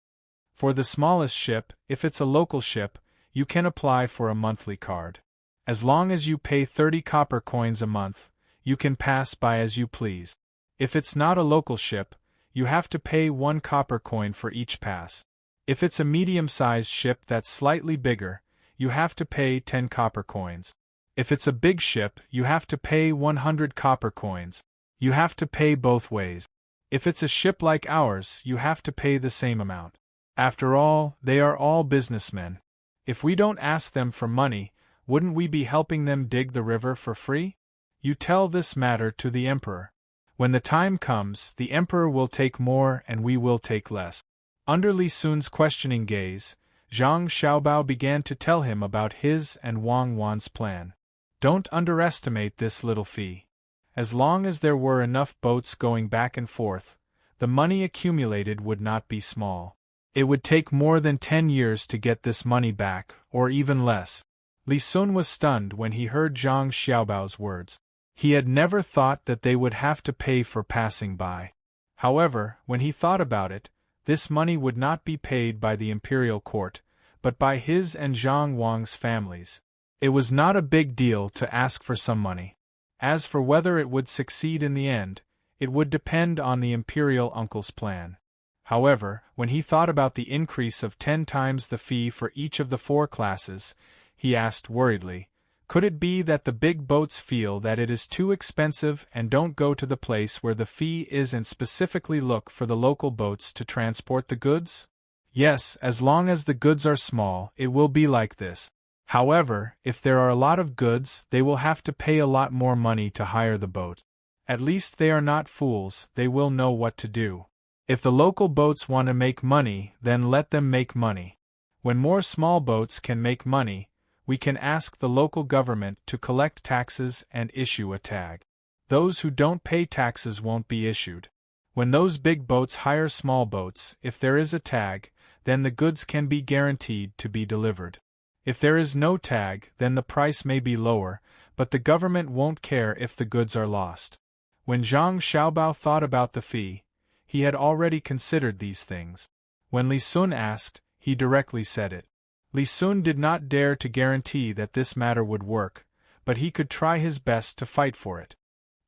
For the smallest ship, if it's a local ship, you can apply for a monthly card. As long as you pay 30 copper coins a month, you can pass by as you please. If it's not a local ship, you have to pay 1 copper coin for each pass. If it's a medium-sized ship that's slightly bigger, you have to pay 10 copper coins. If it's a big ship, you have to pay 100 copper coins. You have to pay both ways. If it's a ship like ours, you have to pay the same amount. After all, they are all businessmen. If we don't ask them for money, wouldn't we be helping them dig the river for free? You tell this matter to the emperor. When the time comes, the emperor will take more and we will take less." Under Li Sun's questioning gaze, Zhang Xiaobao began to tell him about his and Wang Wan's plan. Don't underestimate this little fee. As long as there were enough boats going back and forth, the money accumulated would not be small. It would take more than 10 years to get this money back, or even less. Li Sun was stunned when he heard Zhang Xiaobao's words. He had never thought that they would have to pay for passing by. However, when he thought about it, this money would not be paid by the imperial court, but by his and Zhang Wang's families. It was not a big deal to ask for some money. As for whether it would succeed in the end, it would depend on the imperial uncle's plan. However, when he thought about the increase of 10 times the fee for each of the 4 classes, he asked worriedly, could it be that the big boats feel that it is too expensive and don't go to the place where the fee is and specifically look for the local boats to transport the goods? Yes, as long as the goods are small, it will be like this. However, if there are a lot of goods, they will have to pay a lot more money to hire the boat. At least they are not fools, they will know what to do. If the local boats want to make money, then let them make money. When more small boats can make money, we can ask the local government to collect taxes and issue a tag. Those who don't pay taxes won't be issued. When those big boats hire small boats, if there is a tag, then the goods can be guaranteed to be delivered. If there is no tag, then the price may be lower, but the government won't care if the goods are lost. When Zhang Xiaobao thought about the fee, he had already considered these things. When Li Sun asked, he directly said it. Li Sun did not dare to guarantee that this matter would work, but he could try his best to fight for it.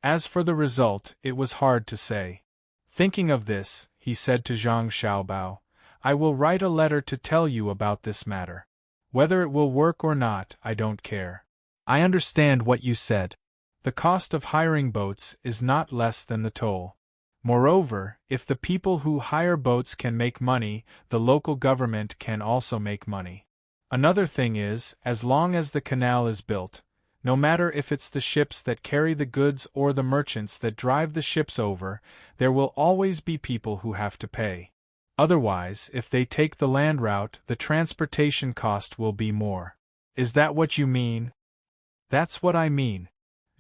As for the result, it was hard to say. Thinking of this, he said to Zhang Xiaobao, I will write a letter to tell you about this matter. Whether it will work or not, I don't care. I understand what you said. The cost of hiring boats is not less than the toll. Moreover, if the people who hire boats can make money, the local government can also make money. Another thing is, as long as the canal is built, no matter if it's the ships that carry the goods or the merchants that drive the ships over, there will always be people who have to pay. Otherwise, if they take the land route, the transportation cost will be more. Is that what you mean? That's what I mean.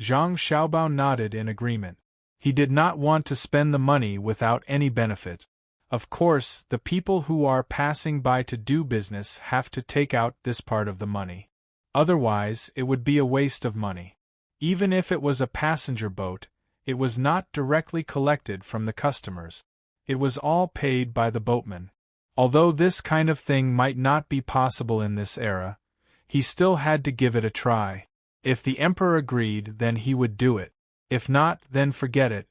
Zhang Xiaobao nodded in agreement. He did not want to spend the money without any benefit. Of course, the people who are passing by to do business have to take out this part of the money. Otherwise, it would be a waste of money. Even if it was a passenger boat, it was not directly collected from the customers. It was all paid by the boatman. Although this kind of thing might not be possible in this era, he still had to give it a try. If the emperor agreed, then he would do it. If not, then forget it.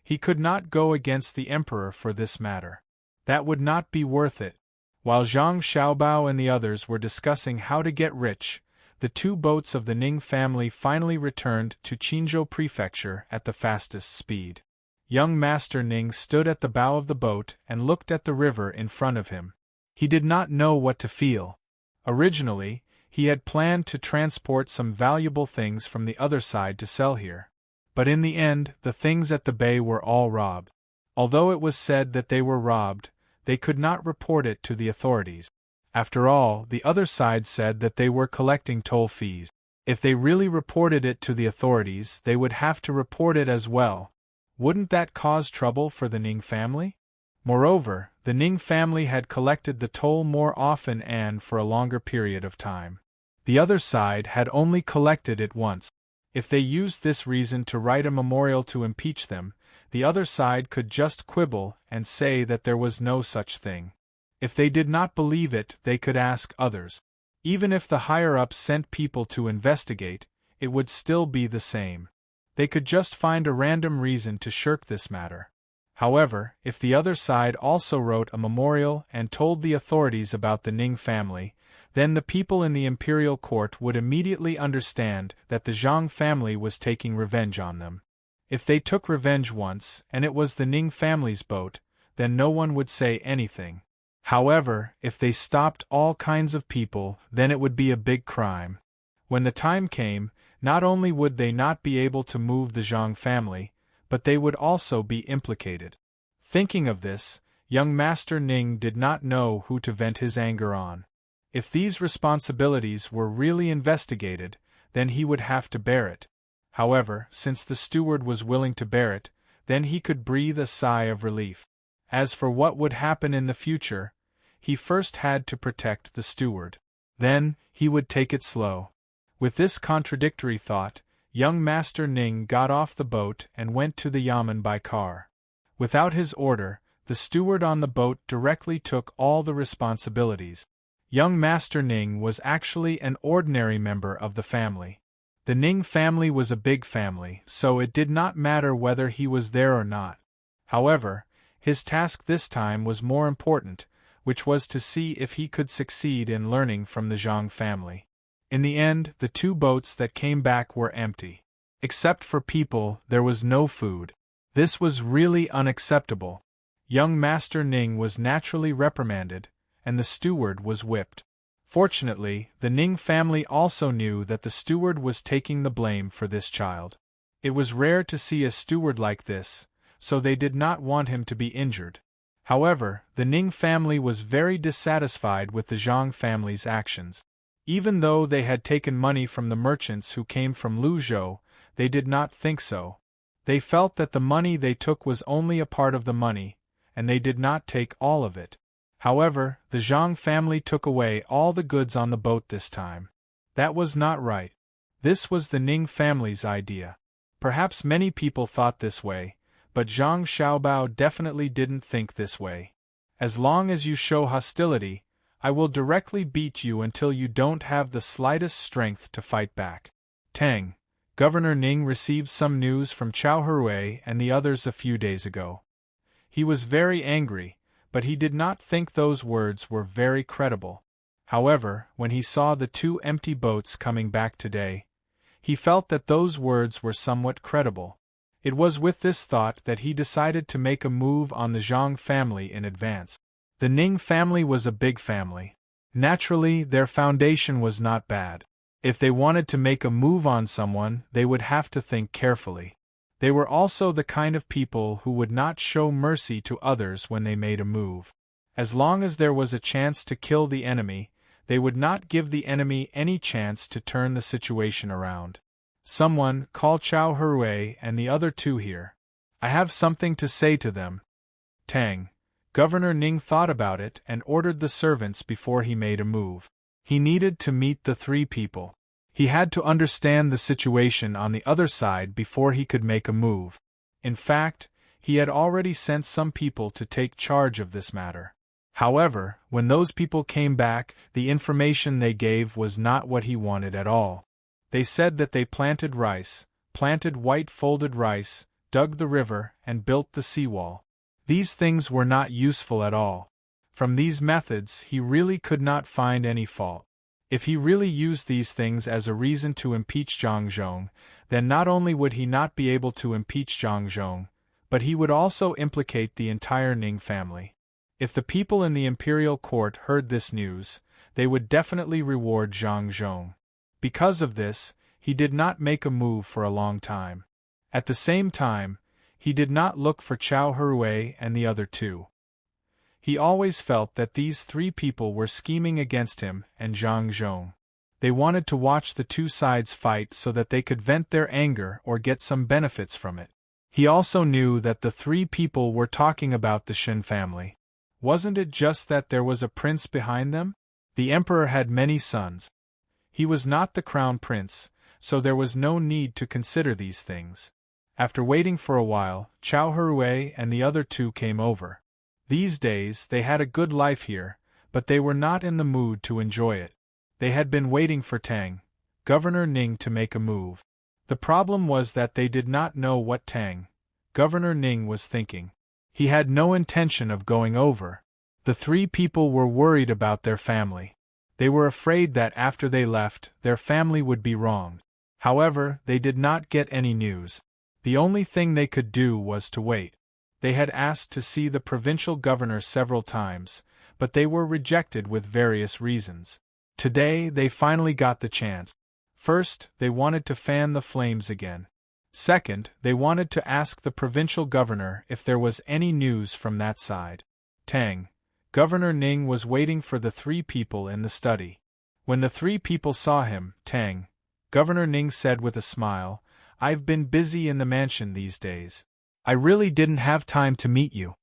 He could not go against the emperor for this matter. That would not be worth it. While Zhang Xiaobao and the others were discussing how to get rich, the 2 boats of the Ning family finally returned to Qinzhou Prefecture at the fastest speed. Young Master Ning stood at the bow of the boat and looked at the river in front of him. He did not know what to feel. Originally, he had planned to transport some valuable things from the other side to sell here. But in the end, the things at the bay were all robbed. Although it was said that they were robbed, they could not report it to the authorities. After all, the other side said that they were collecting toll fees. If they really reported it to the authorities, they would have to report it as well. Wouldn't that cause trouble for the Ning family? Moreover, the Ning family had collected the toll more often and for a longer period of time. The other side had only collected it once. If they used this reason to write a memorial to impeach them, the other side could just quibble and say that there was no such thing. If they did not believe it, they could ask others. Even if the higher-ups sent people to investigate, it would still be the same. They could just find a random reason to shirk this matter. However, if the other side also wrote a memorial and told the authorities about the Ning family, then the people in the imperial court would immediately understand that the Zhang family was taking revenge on them. If they took revenge once, and it was the Ning family's boat, then no one would say anything. However, if they stopped all kinds of people, then it would be a big crime. When the time came, not only would they not be able to move the Zhang family, but they would also be implicated. Thinking of this, young Master Ning did not know who to vent his anger on. If these responsibilities were really investigated, then he would have to bear it. However, since the steward was willing to bear it, then he could breathe a sigh of relief. As for what would happen in the future, he first had to protect the steward. Then, he would take it slow. With this contradictory thought, young Master Ning got off the boat and went to the yamen by car. Without his order, the steward on the boat directly took all the responsibilities. Young Master Ning was actually an ordinary member of the family. The Ning family was a big family, so it did not matter whether he was there or not. However, his task this time was more important, which was to see if he could succeed in learning from the Zhang family. In the end, the 2 boats that came back were empty. Except for people, there was no food. This was really unacceptable. Young Master Ning was naturally reprimanded, and the steward was whipped. Fortunately, the Ning family also knew that the steward was taking the blame for this child. It was rare to see a steward like this, so they did not want him to be injured. However, the Ning family was very dissatisfied with the Zhang family's actions. Even though they had taken money from the merchants who came from Luzhou, they did not think so. They felt that the money they took was only a part of the money, and they did not take all of it. However, the Zhang family took away all the goods on the boat this time. That was not right. This was the Ning family's idea. Perhaps many people thought this way, but Zhang Xiaobao definitely didn't think this way. As long as you show hostility, I will directly beat you until you don't have the slightest strength to fight back. Tang, Governor Ning received some news from Chao Hui and the others a few days ago. He was very angry, but he did not think those words were very credible. However, when he saw the 2 empty boats coming back today, he felt that those words were somewhat credible. It was with this thought that he decided to make a move on the Zhang family in advance. The Ning family was a big family. Naturally, their foundation was not bad. If they wanted to make a move on someone, they would have to think carefully. They were also the kind of people who would not show mercy to others when they made a move. As long as there was a chance to kill the enemy, they would not give the enemy any chance to turn the situation around. Someone, call Chao Hui and the other 2 here. I have something to say to them. Tang, Governor Ning thought about it and ordered the servants before he made a move. He needed to meet the three people. He had to understand the situation on the other side before he could make a move. In fact, he had already sent some people to take charge of this matter. However, when those people came back, the information they gave was not what he wanted at all. They said that they planted rice, planted white folded rice, dug the river, and built the seawall. These things were not useful at all. From these methods he really could not find any fault. If he really used these things as a reason to impeach Zhang Zhong, then not only would he not be able to impeach Zhang Zhong, but he would also implicate the entire Ning family. If the people in the imperial court heard this news, they would definitely reward Zhang Zhong. Because of this, he did not make a move for a long time. At the same time, he did not look for Chao Hui and the other two. He always felt that these three people were scheming against him and Zhang Zhong. They wanted to watch the two sides fight so that they could vent their anger or get some benefits from it. He also knew that the three people were talking about the Shen family. Wasn't it just that there was a prince behind them? The emperor had many sons. He was not the crown prince, so there was no need to consider these things. After waiting for a while, Chao Hui and the other two came over. These days they had a good life here, but they were not in the mood to enjoy it. They had been waiting for Tang, Governor Ning, to make a move. The problem was that they did not know what Tang, Governor Ning, was thinking. He had no intention of going over. The three people were worried about their family. They were afraid that after they left, their family would be wronged. However, they did not get any news. The only thing they could do was to wait. They had asked to see the provincial governor several times, but they were rejected with various reasons. Today they finally got the chance. First, they wanted to fan the flames again. Second, they wanted to ask the provincial governor if there was any news from that side. Tang, Governor Ning, was waiting for the three people in the study. When the three people saw him, Tang, Governor Ning said with a smile, "I've been busy in the mansion these days. I really didn't have time to meet you.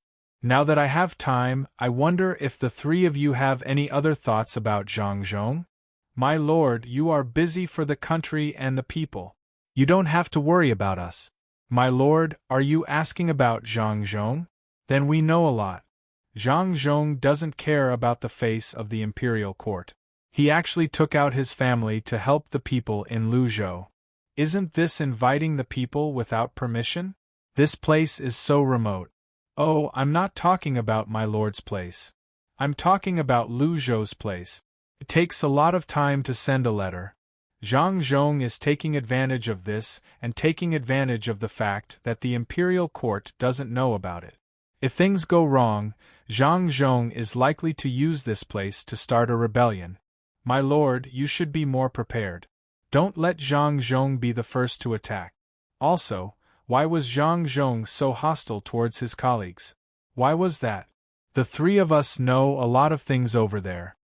Now that I have time, I wonder if the three of you have any other thoughts about Zhang Zhong? My lord, you are busy for the country and the people. You don't have to worry about us. My lord, are you asking about Zhang Zhong? Then we know a lot. Zhang Zhong doesn't care about the face of the imperial court. He actually took out his family to help the people in Luzhou. Isn't this inviting the people without permission? This place is so remote. Oh, I'm not talking about my lord's place. I'm talking about Luzhou's place. It takes a lot of time to send a letter. Zhang Zhong is taking advantage of this and taking advantage of the fact that the imperial court doesn't know about it. If things go wrong, Zhang Zhong is likely to use this place to start a rebellion. My lord, you should be more prepared. Don't let Zhang Zhong be the first to attack. Also, why was Zhang Zhong so hostile towards his colleagues? Why was that? The three of us know a lot of things over there.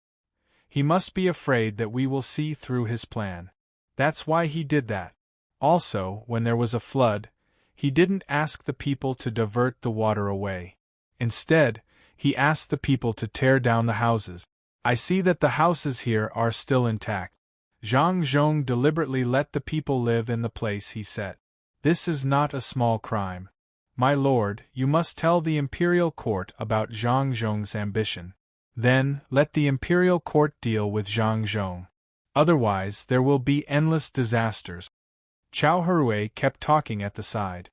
He must be afraid that we will see through his plan. That's why he did that. Also, when there was a flood, he didn't ask the people to divert the water away. Instead, he asked the people to tear down the houses. I see that the houses here are still intact. Zhang Zhong deliberately let the people live in the place he set. This is not a small crime. My lord, you must tell the imperial court about Zhang Zhong's ambition. Then, let the imperial court deal with Zhang Zhong. Otherwise, there will be endless disasters. Chao Hui kept talking at the side.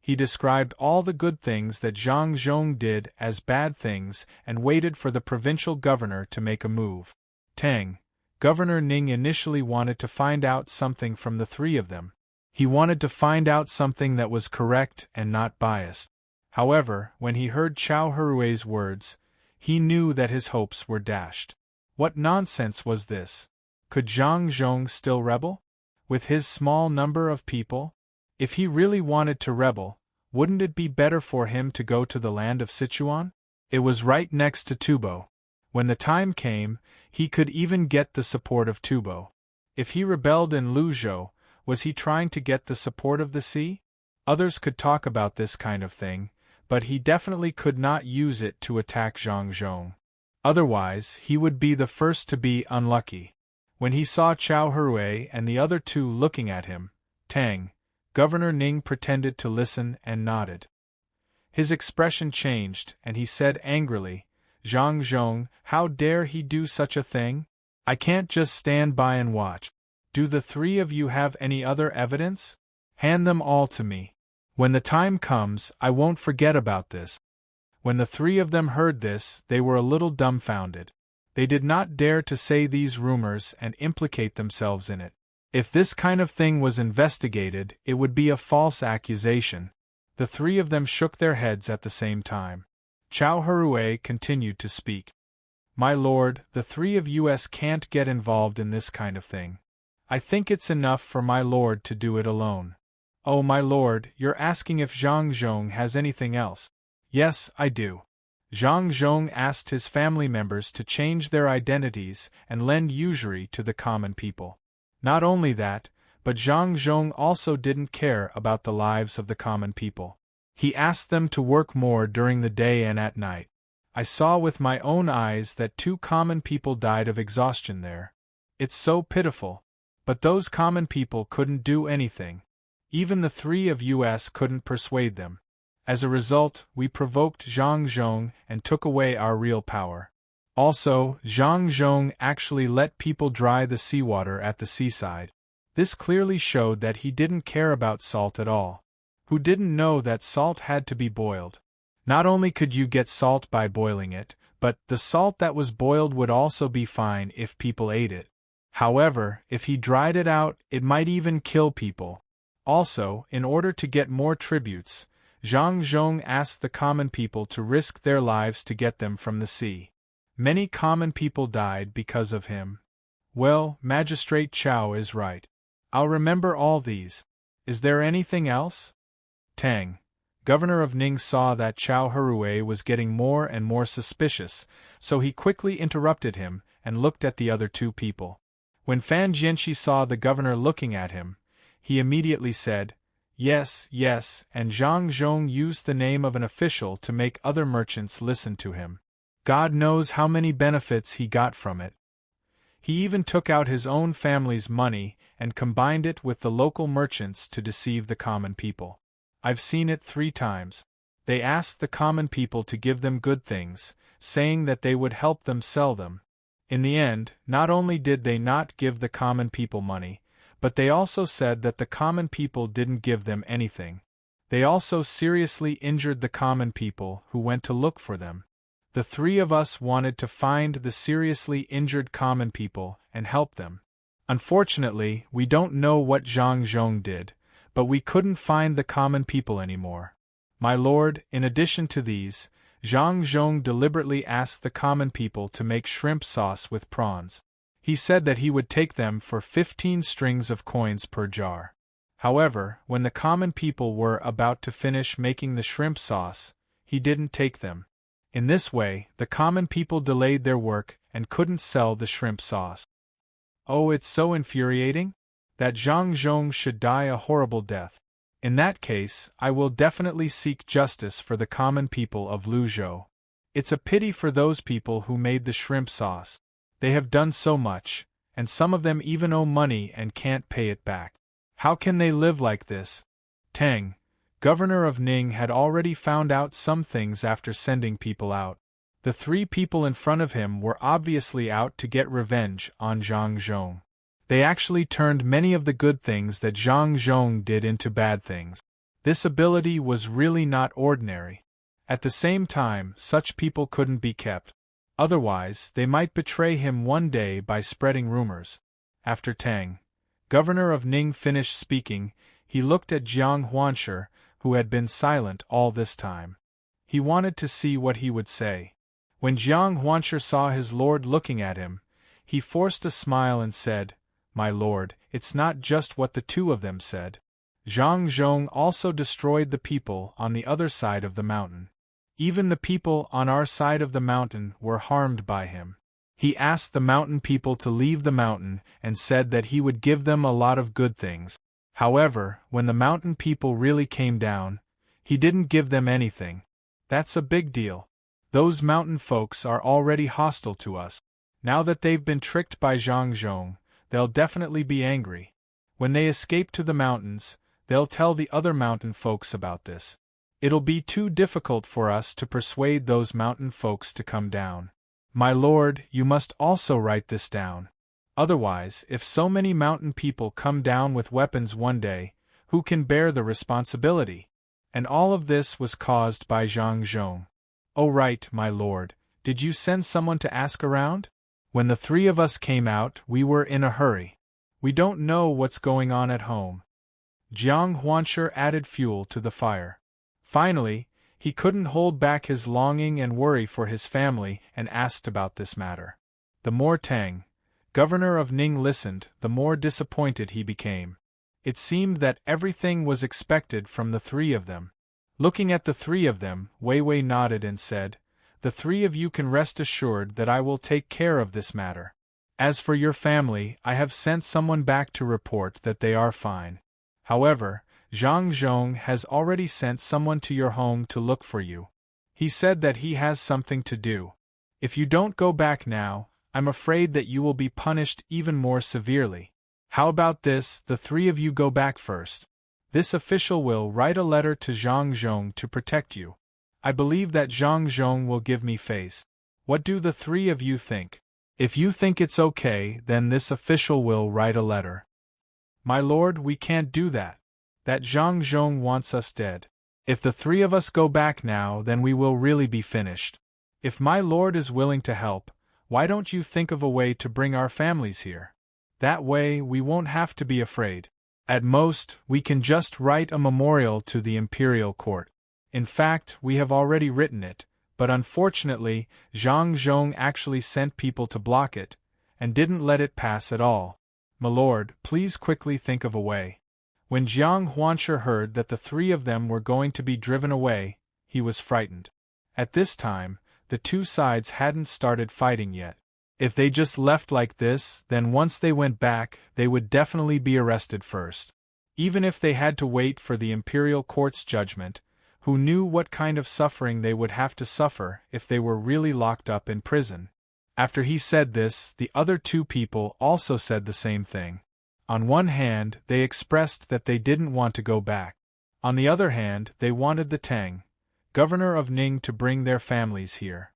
He described all the good things that Zhang Zhong did as bad things and waited for the provincial governor to make a move. Tang, Governor Ning, initially wanted to find out something from the three of them. He wanted to find out something that was correct and not biased. However, when he heard Chao Hui's words, he knew that his hopes were dashed. What nonsense was this? Could Zhang Zhong still rebel? With his small number of people? If he really wanted to rebel, wouldn't it be better for him to go to the land of Sichuan? It was right next to Tubo. When the time came, he could even get the support of Tubo. If he rebelled in Luzhou, was he trying to get the support of the sea? Others could talk about this kind of thing, but he definitely could not use it to attack Zhang Zhong. Otherwise, he would be the first to be unlucky. When he saw Chao Hui and the other two looking at him, Tang, Governor Ning pretended to listen and nodded. His expression changed, and he said angrily, "Zhang Zhong, how dare he do such a thing? I can't just stand by and watch. Do the three of you have any other evidence? Hand them all to me. When the time comes, I won't forget about this." When the three of them heard this, they were a little dumbfounded. They did not dare to say these rumors and implicate themselves in it. If this kind of thing was investigated, it would be a false accusation. The three of them shook their heads at the same time. Chao Hui continued to speak. "My lord, the three of us can't get involved in this kind of thing. I think it's enough for my lord to do it alone." "Oh, my lord, you're asking if Zhang Zhong has anything else?" "Yes, I do." Zhang Zhong asked his family members to change their identities and lend usury to the common people. Not only that, but Zhang Zhong also didn't care about the lives of the common people. He asked them to work more during the day and at night. I saw with my own eyes that 2 common people died of exhaustion there. It's so pitiful. But those common people couldn't do anything. Even the three of us couldn't persuade them. As a result, we provoked Zhang Zhong and took away our real power. Also, Zhang Zhong actually let people dry the seawater at the seaside. This clearly showed that he didn't care about salt at all. Who didn't know that salt had to be boiled? Not only could you get salt by boiling it, but the salt that was boiled would also be fine if people ate it. However, if he dried it out, it might even kill people. Also, in order to get more tributes, Zhang Zhong asked the common people to risk their lives to get them from the sea. Many common people died because of him. Well, Magistrate Chao is right. I'll remember all these. Is there anything else? Tang, governor of Ning, saw that Chao Hui was getting more and more suspicious, so he quickly interrupted him and looked at the other 2 people. When Fan Jianxi saw the governor looking at him, he immediately said, "Yes, yes," and Zhang Zhong used the name of an official to make other merchants listen to him. God knows how many benefits he got from it. He even took out his own family's money and combined it with the local merchants to deceive the common people. I've seen it 3 times. They asked the common people to give them good things, saying that they would help them sell them. In the end, not only did they not give the common people money, but they also said that the common people didn't give them anything. They also seriously injured the common people who went to look for them. The 3 of us wanted to find the seriously injured common people and help them. Unfortunately, we don't know what Zhang Zhong did, but we couldn't find the common people anymore. My lord, in addition to these, Zhang Zhong deliberately asked the common people to make shrimp sauce with prawns. He said that he would take them for 15 strings of coins per jar. However, when the common people were about to finish making the shrimp sauce, he didn't take them. In this way, the common people delayed their work and couldn't sell the shrimp sauce. Oh, it's so infuriating that Zhang Zhong should die a horrible death. In that case, I will definitely seek justice for the common people of Luzhou. It's a pity for those people who made the shrimp sauce. They have done so much, and some of them even owe money and can't pay it back. How can they live like this? Tang, governor of Ning, had already found out some things after sending people out. The 3 people in front of him were obviously out to get revenge on Zhang Zhong. They actually turned many of the good things that Zhang Zhong did into bad things. This ability was really not ordinary. At the same time, such people couldn't be kept. Otherwise, they might betray him one day by spreading rumors. After Tang, governor of Ning, finished speaking, he looked at Jiang Huanshe, who had been silent all this time. He wanted to see what he would say. When Jiang Huanshe saw his lord looking at him, he forced a smile and said, "My lord, it's not just what the 2 of them said. Zhang Zhong also destroyed the people on the other side of the mountain. Even the people on our side of the mountain were harmed by him. He asked the mountain people to leave the mountain and said that he would give them a lot of good things. However, when the mountain people really came down, he didn't give them anything. That's a big deal. Those mountain folks are already hostile to us. Now that they've been tricked by Zhang Zhong, they'll definitely be angry. When they escape to the mountains, they'll tell the other mountain folks about this. It'll be too difficult for us to persuade those mountain folks to come down. My lord, you must also write this down. Otherwise, if so many mountain people come down with weapons one day, who can bear the responsibility? And all of this was caused by Zhang Zhong. Oh right, my lord, did you send someone to ask around? When the three of us came out, we were in a hurry. We don't know what's going on at home. Jiang Huanshe added fuel to the fire. Finally, he couldn't hold back his longing and worry for his family and asked about this matter. The more Tang, governor of Ning, listened, the more disappointed he became. It seemed that everything was expected from the three of them. Looking at the three of them, Wei Wei nodded and said, "The three of you can rest assured that I will take care of this matter. As for your family, I have sent someone back to report that they are fine. However, Zhang Zhong has already sent someone to your home to look for you. He said that he has something to do. If you don't go back now, I'm afraid that you will be punished even more severely. How about this, the three of you go back first. This official will write a letter to Zhang Zhong to protect you. I believe that Zhang Zhong will give me face. What do the three of you think? If you think it's okay, then this official will write a letter." "My lord, we can't do that. That Zhang Zhong wants us dead. If the three of us go back now, then we will really be finished. If my lord is willing to help, why don't you think of a way to bring our families here? That way we won't have to be afraid. At most, we can just write a memorial to the imperial court. In fact, we have already written it, but unfortunately, Zhang Zhong actually sent people to block it, and didn't let it pass at all. My lord, please quickly think of a way." When Jiang Huanshe heard that the three of them were going to be driven away, he was frightened. At this time, the two sides hadn't started fighting yet. If they just left like this, then once they went back, they would definitely be arrested first. Even if they had to wait for the imperial court's judgment, who knew what kind of suffering they would have to suffer if they were really locked up in prison. After he said this, the other two people also said the same thing. On one hand, they expressed that they didn't want to go back. On the other hand, they wanted the Tang, governor of Ning, to bring their families here.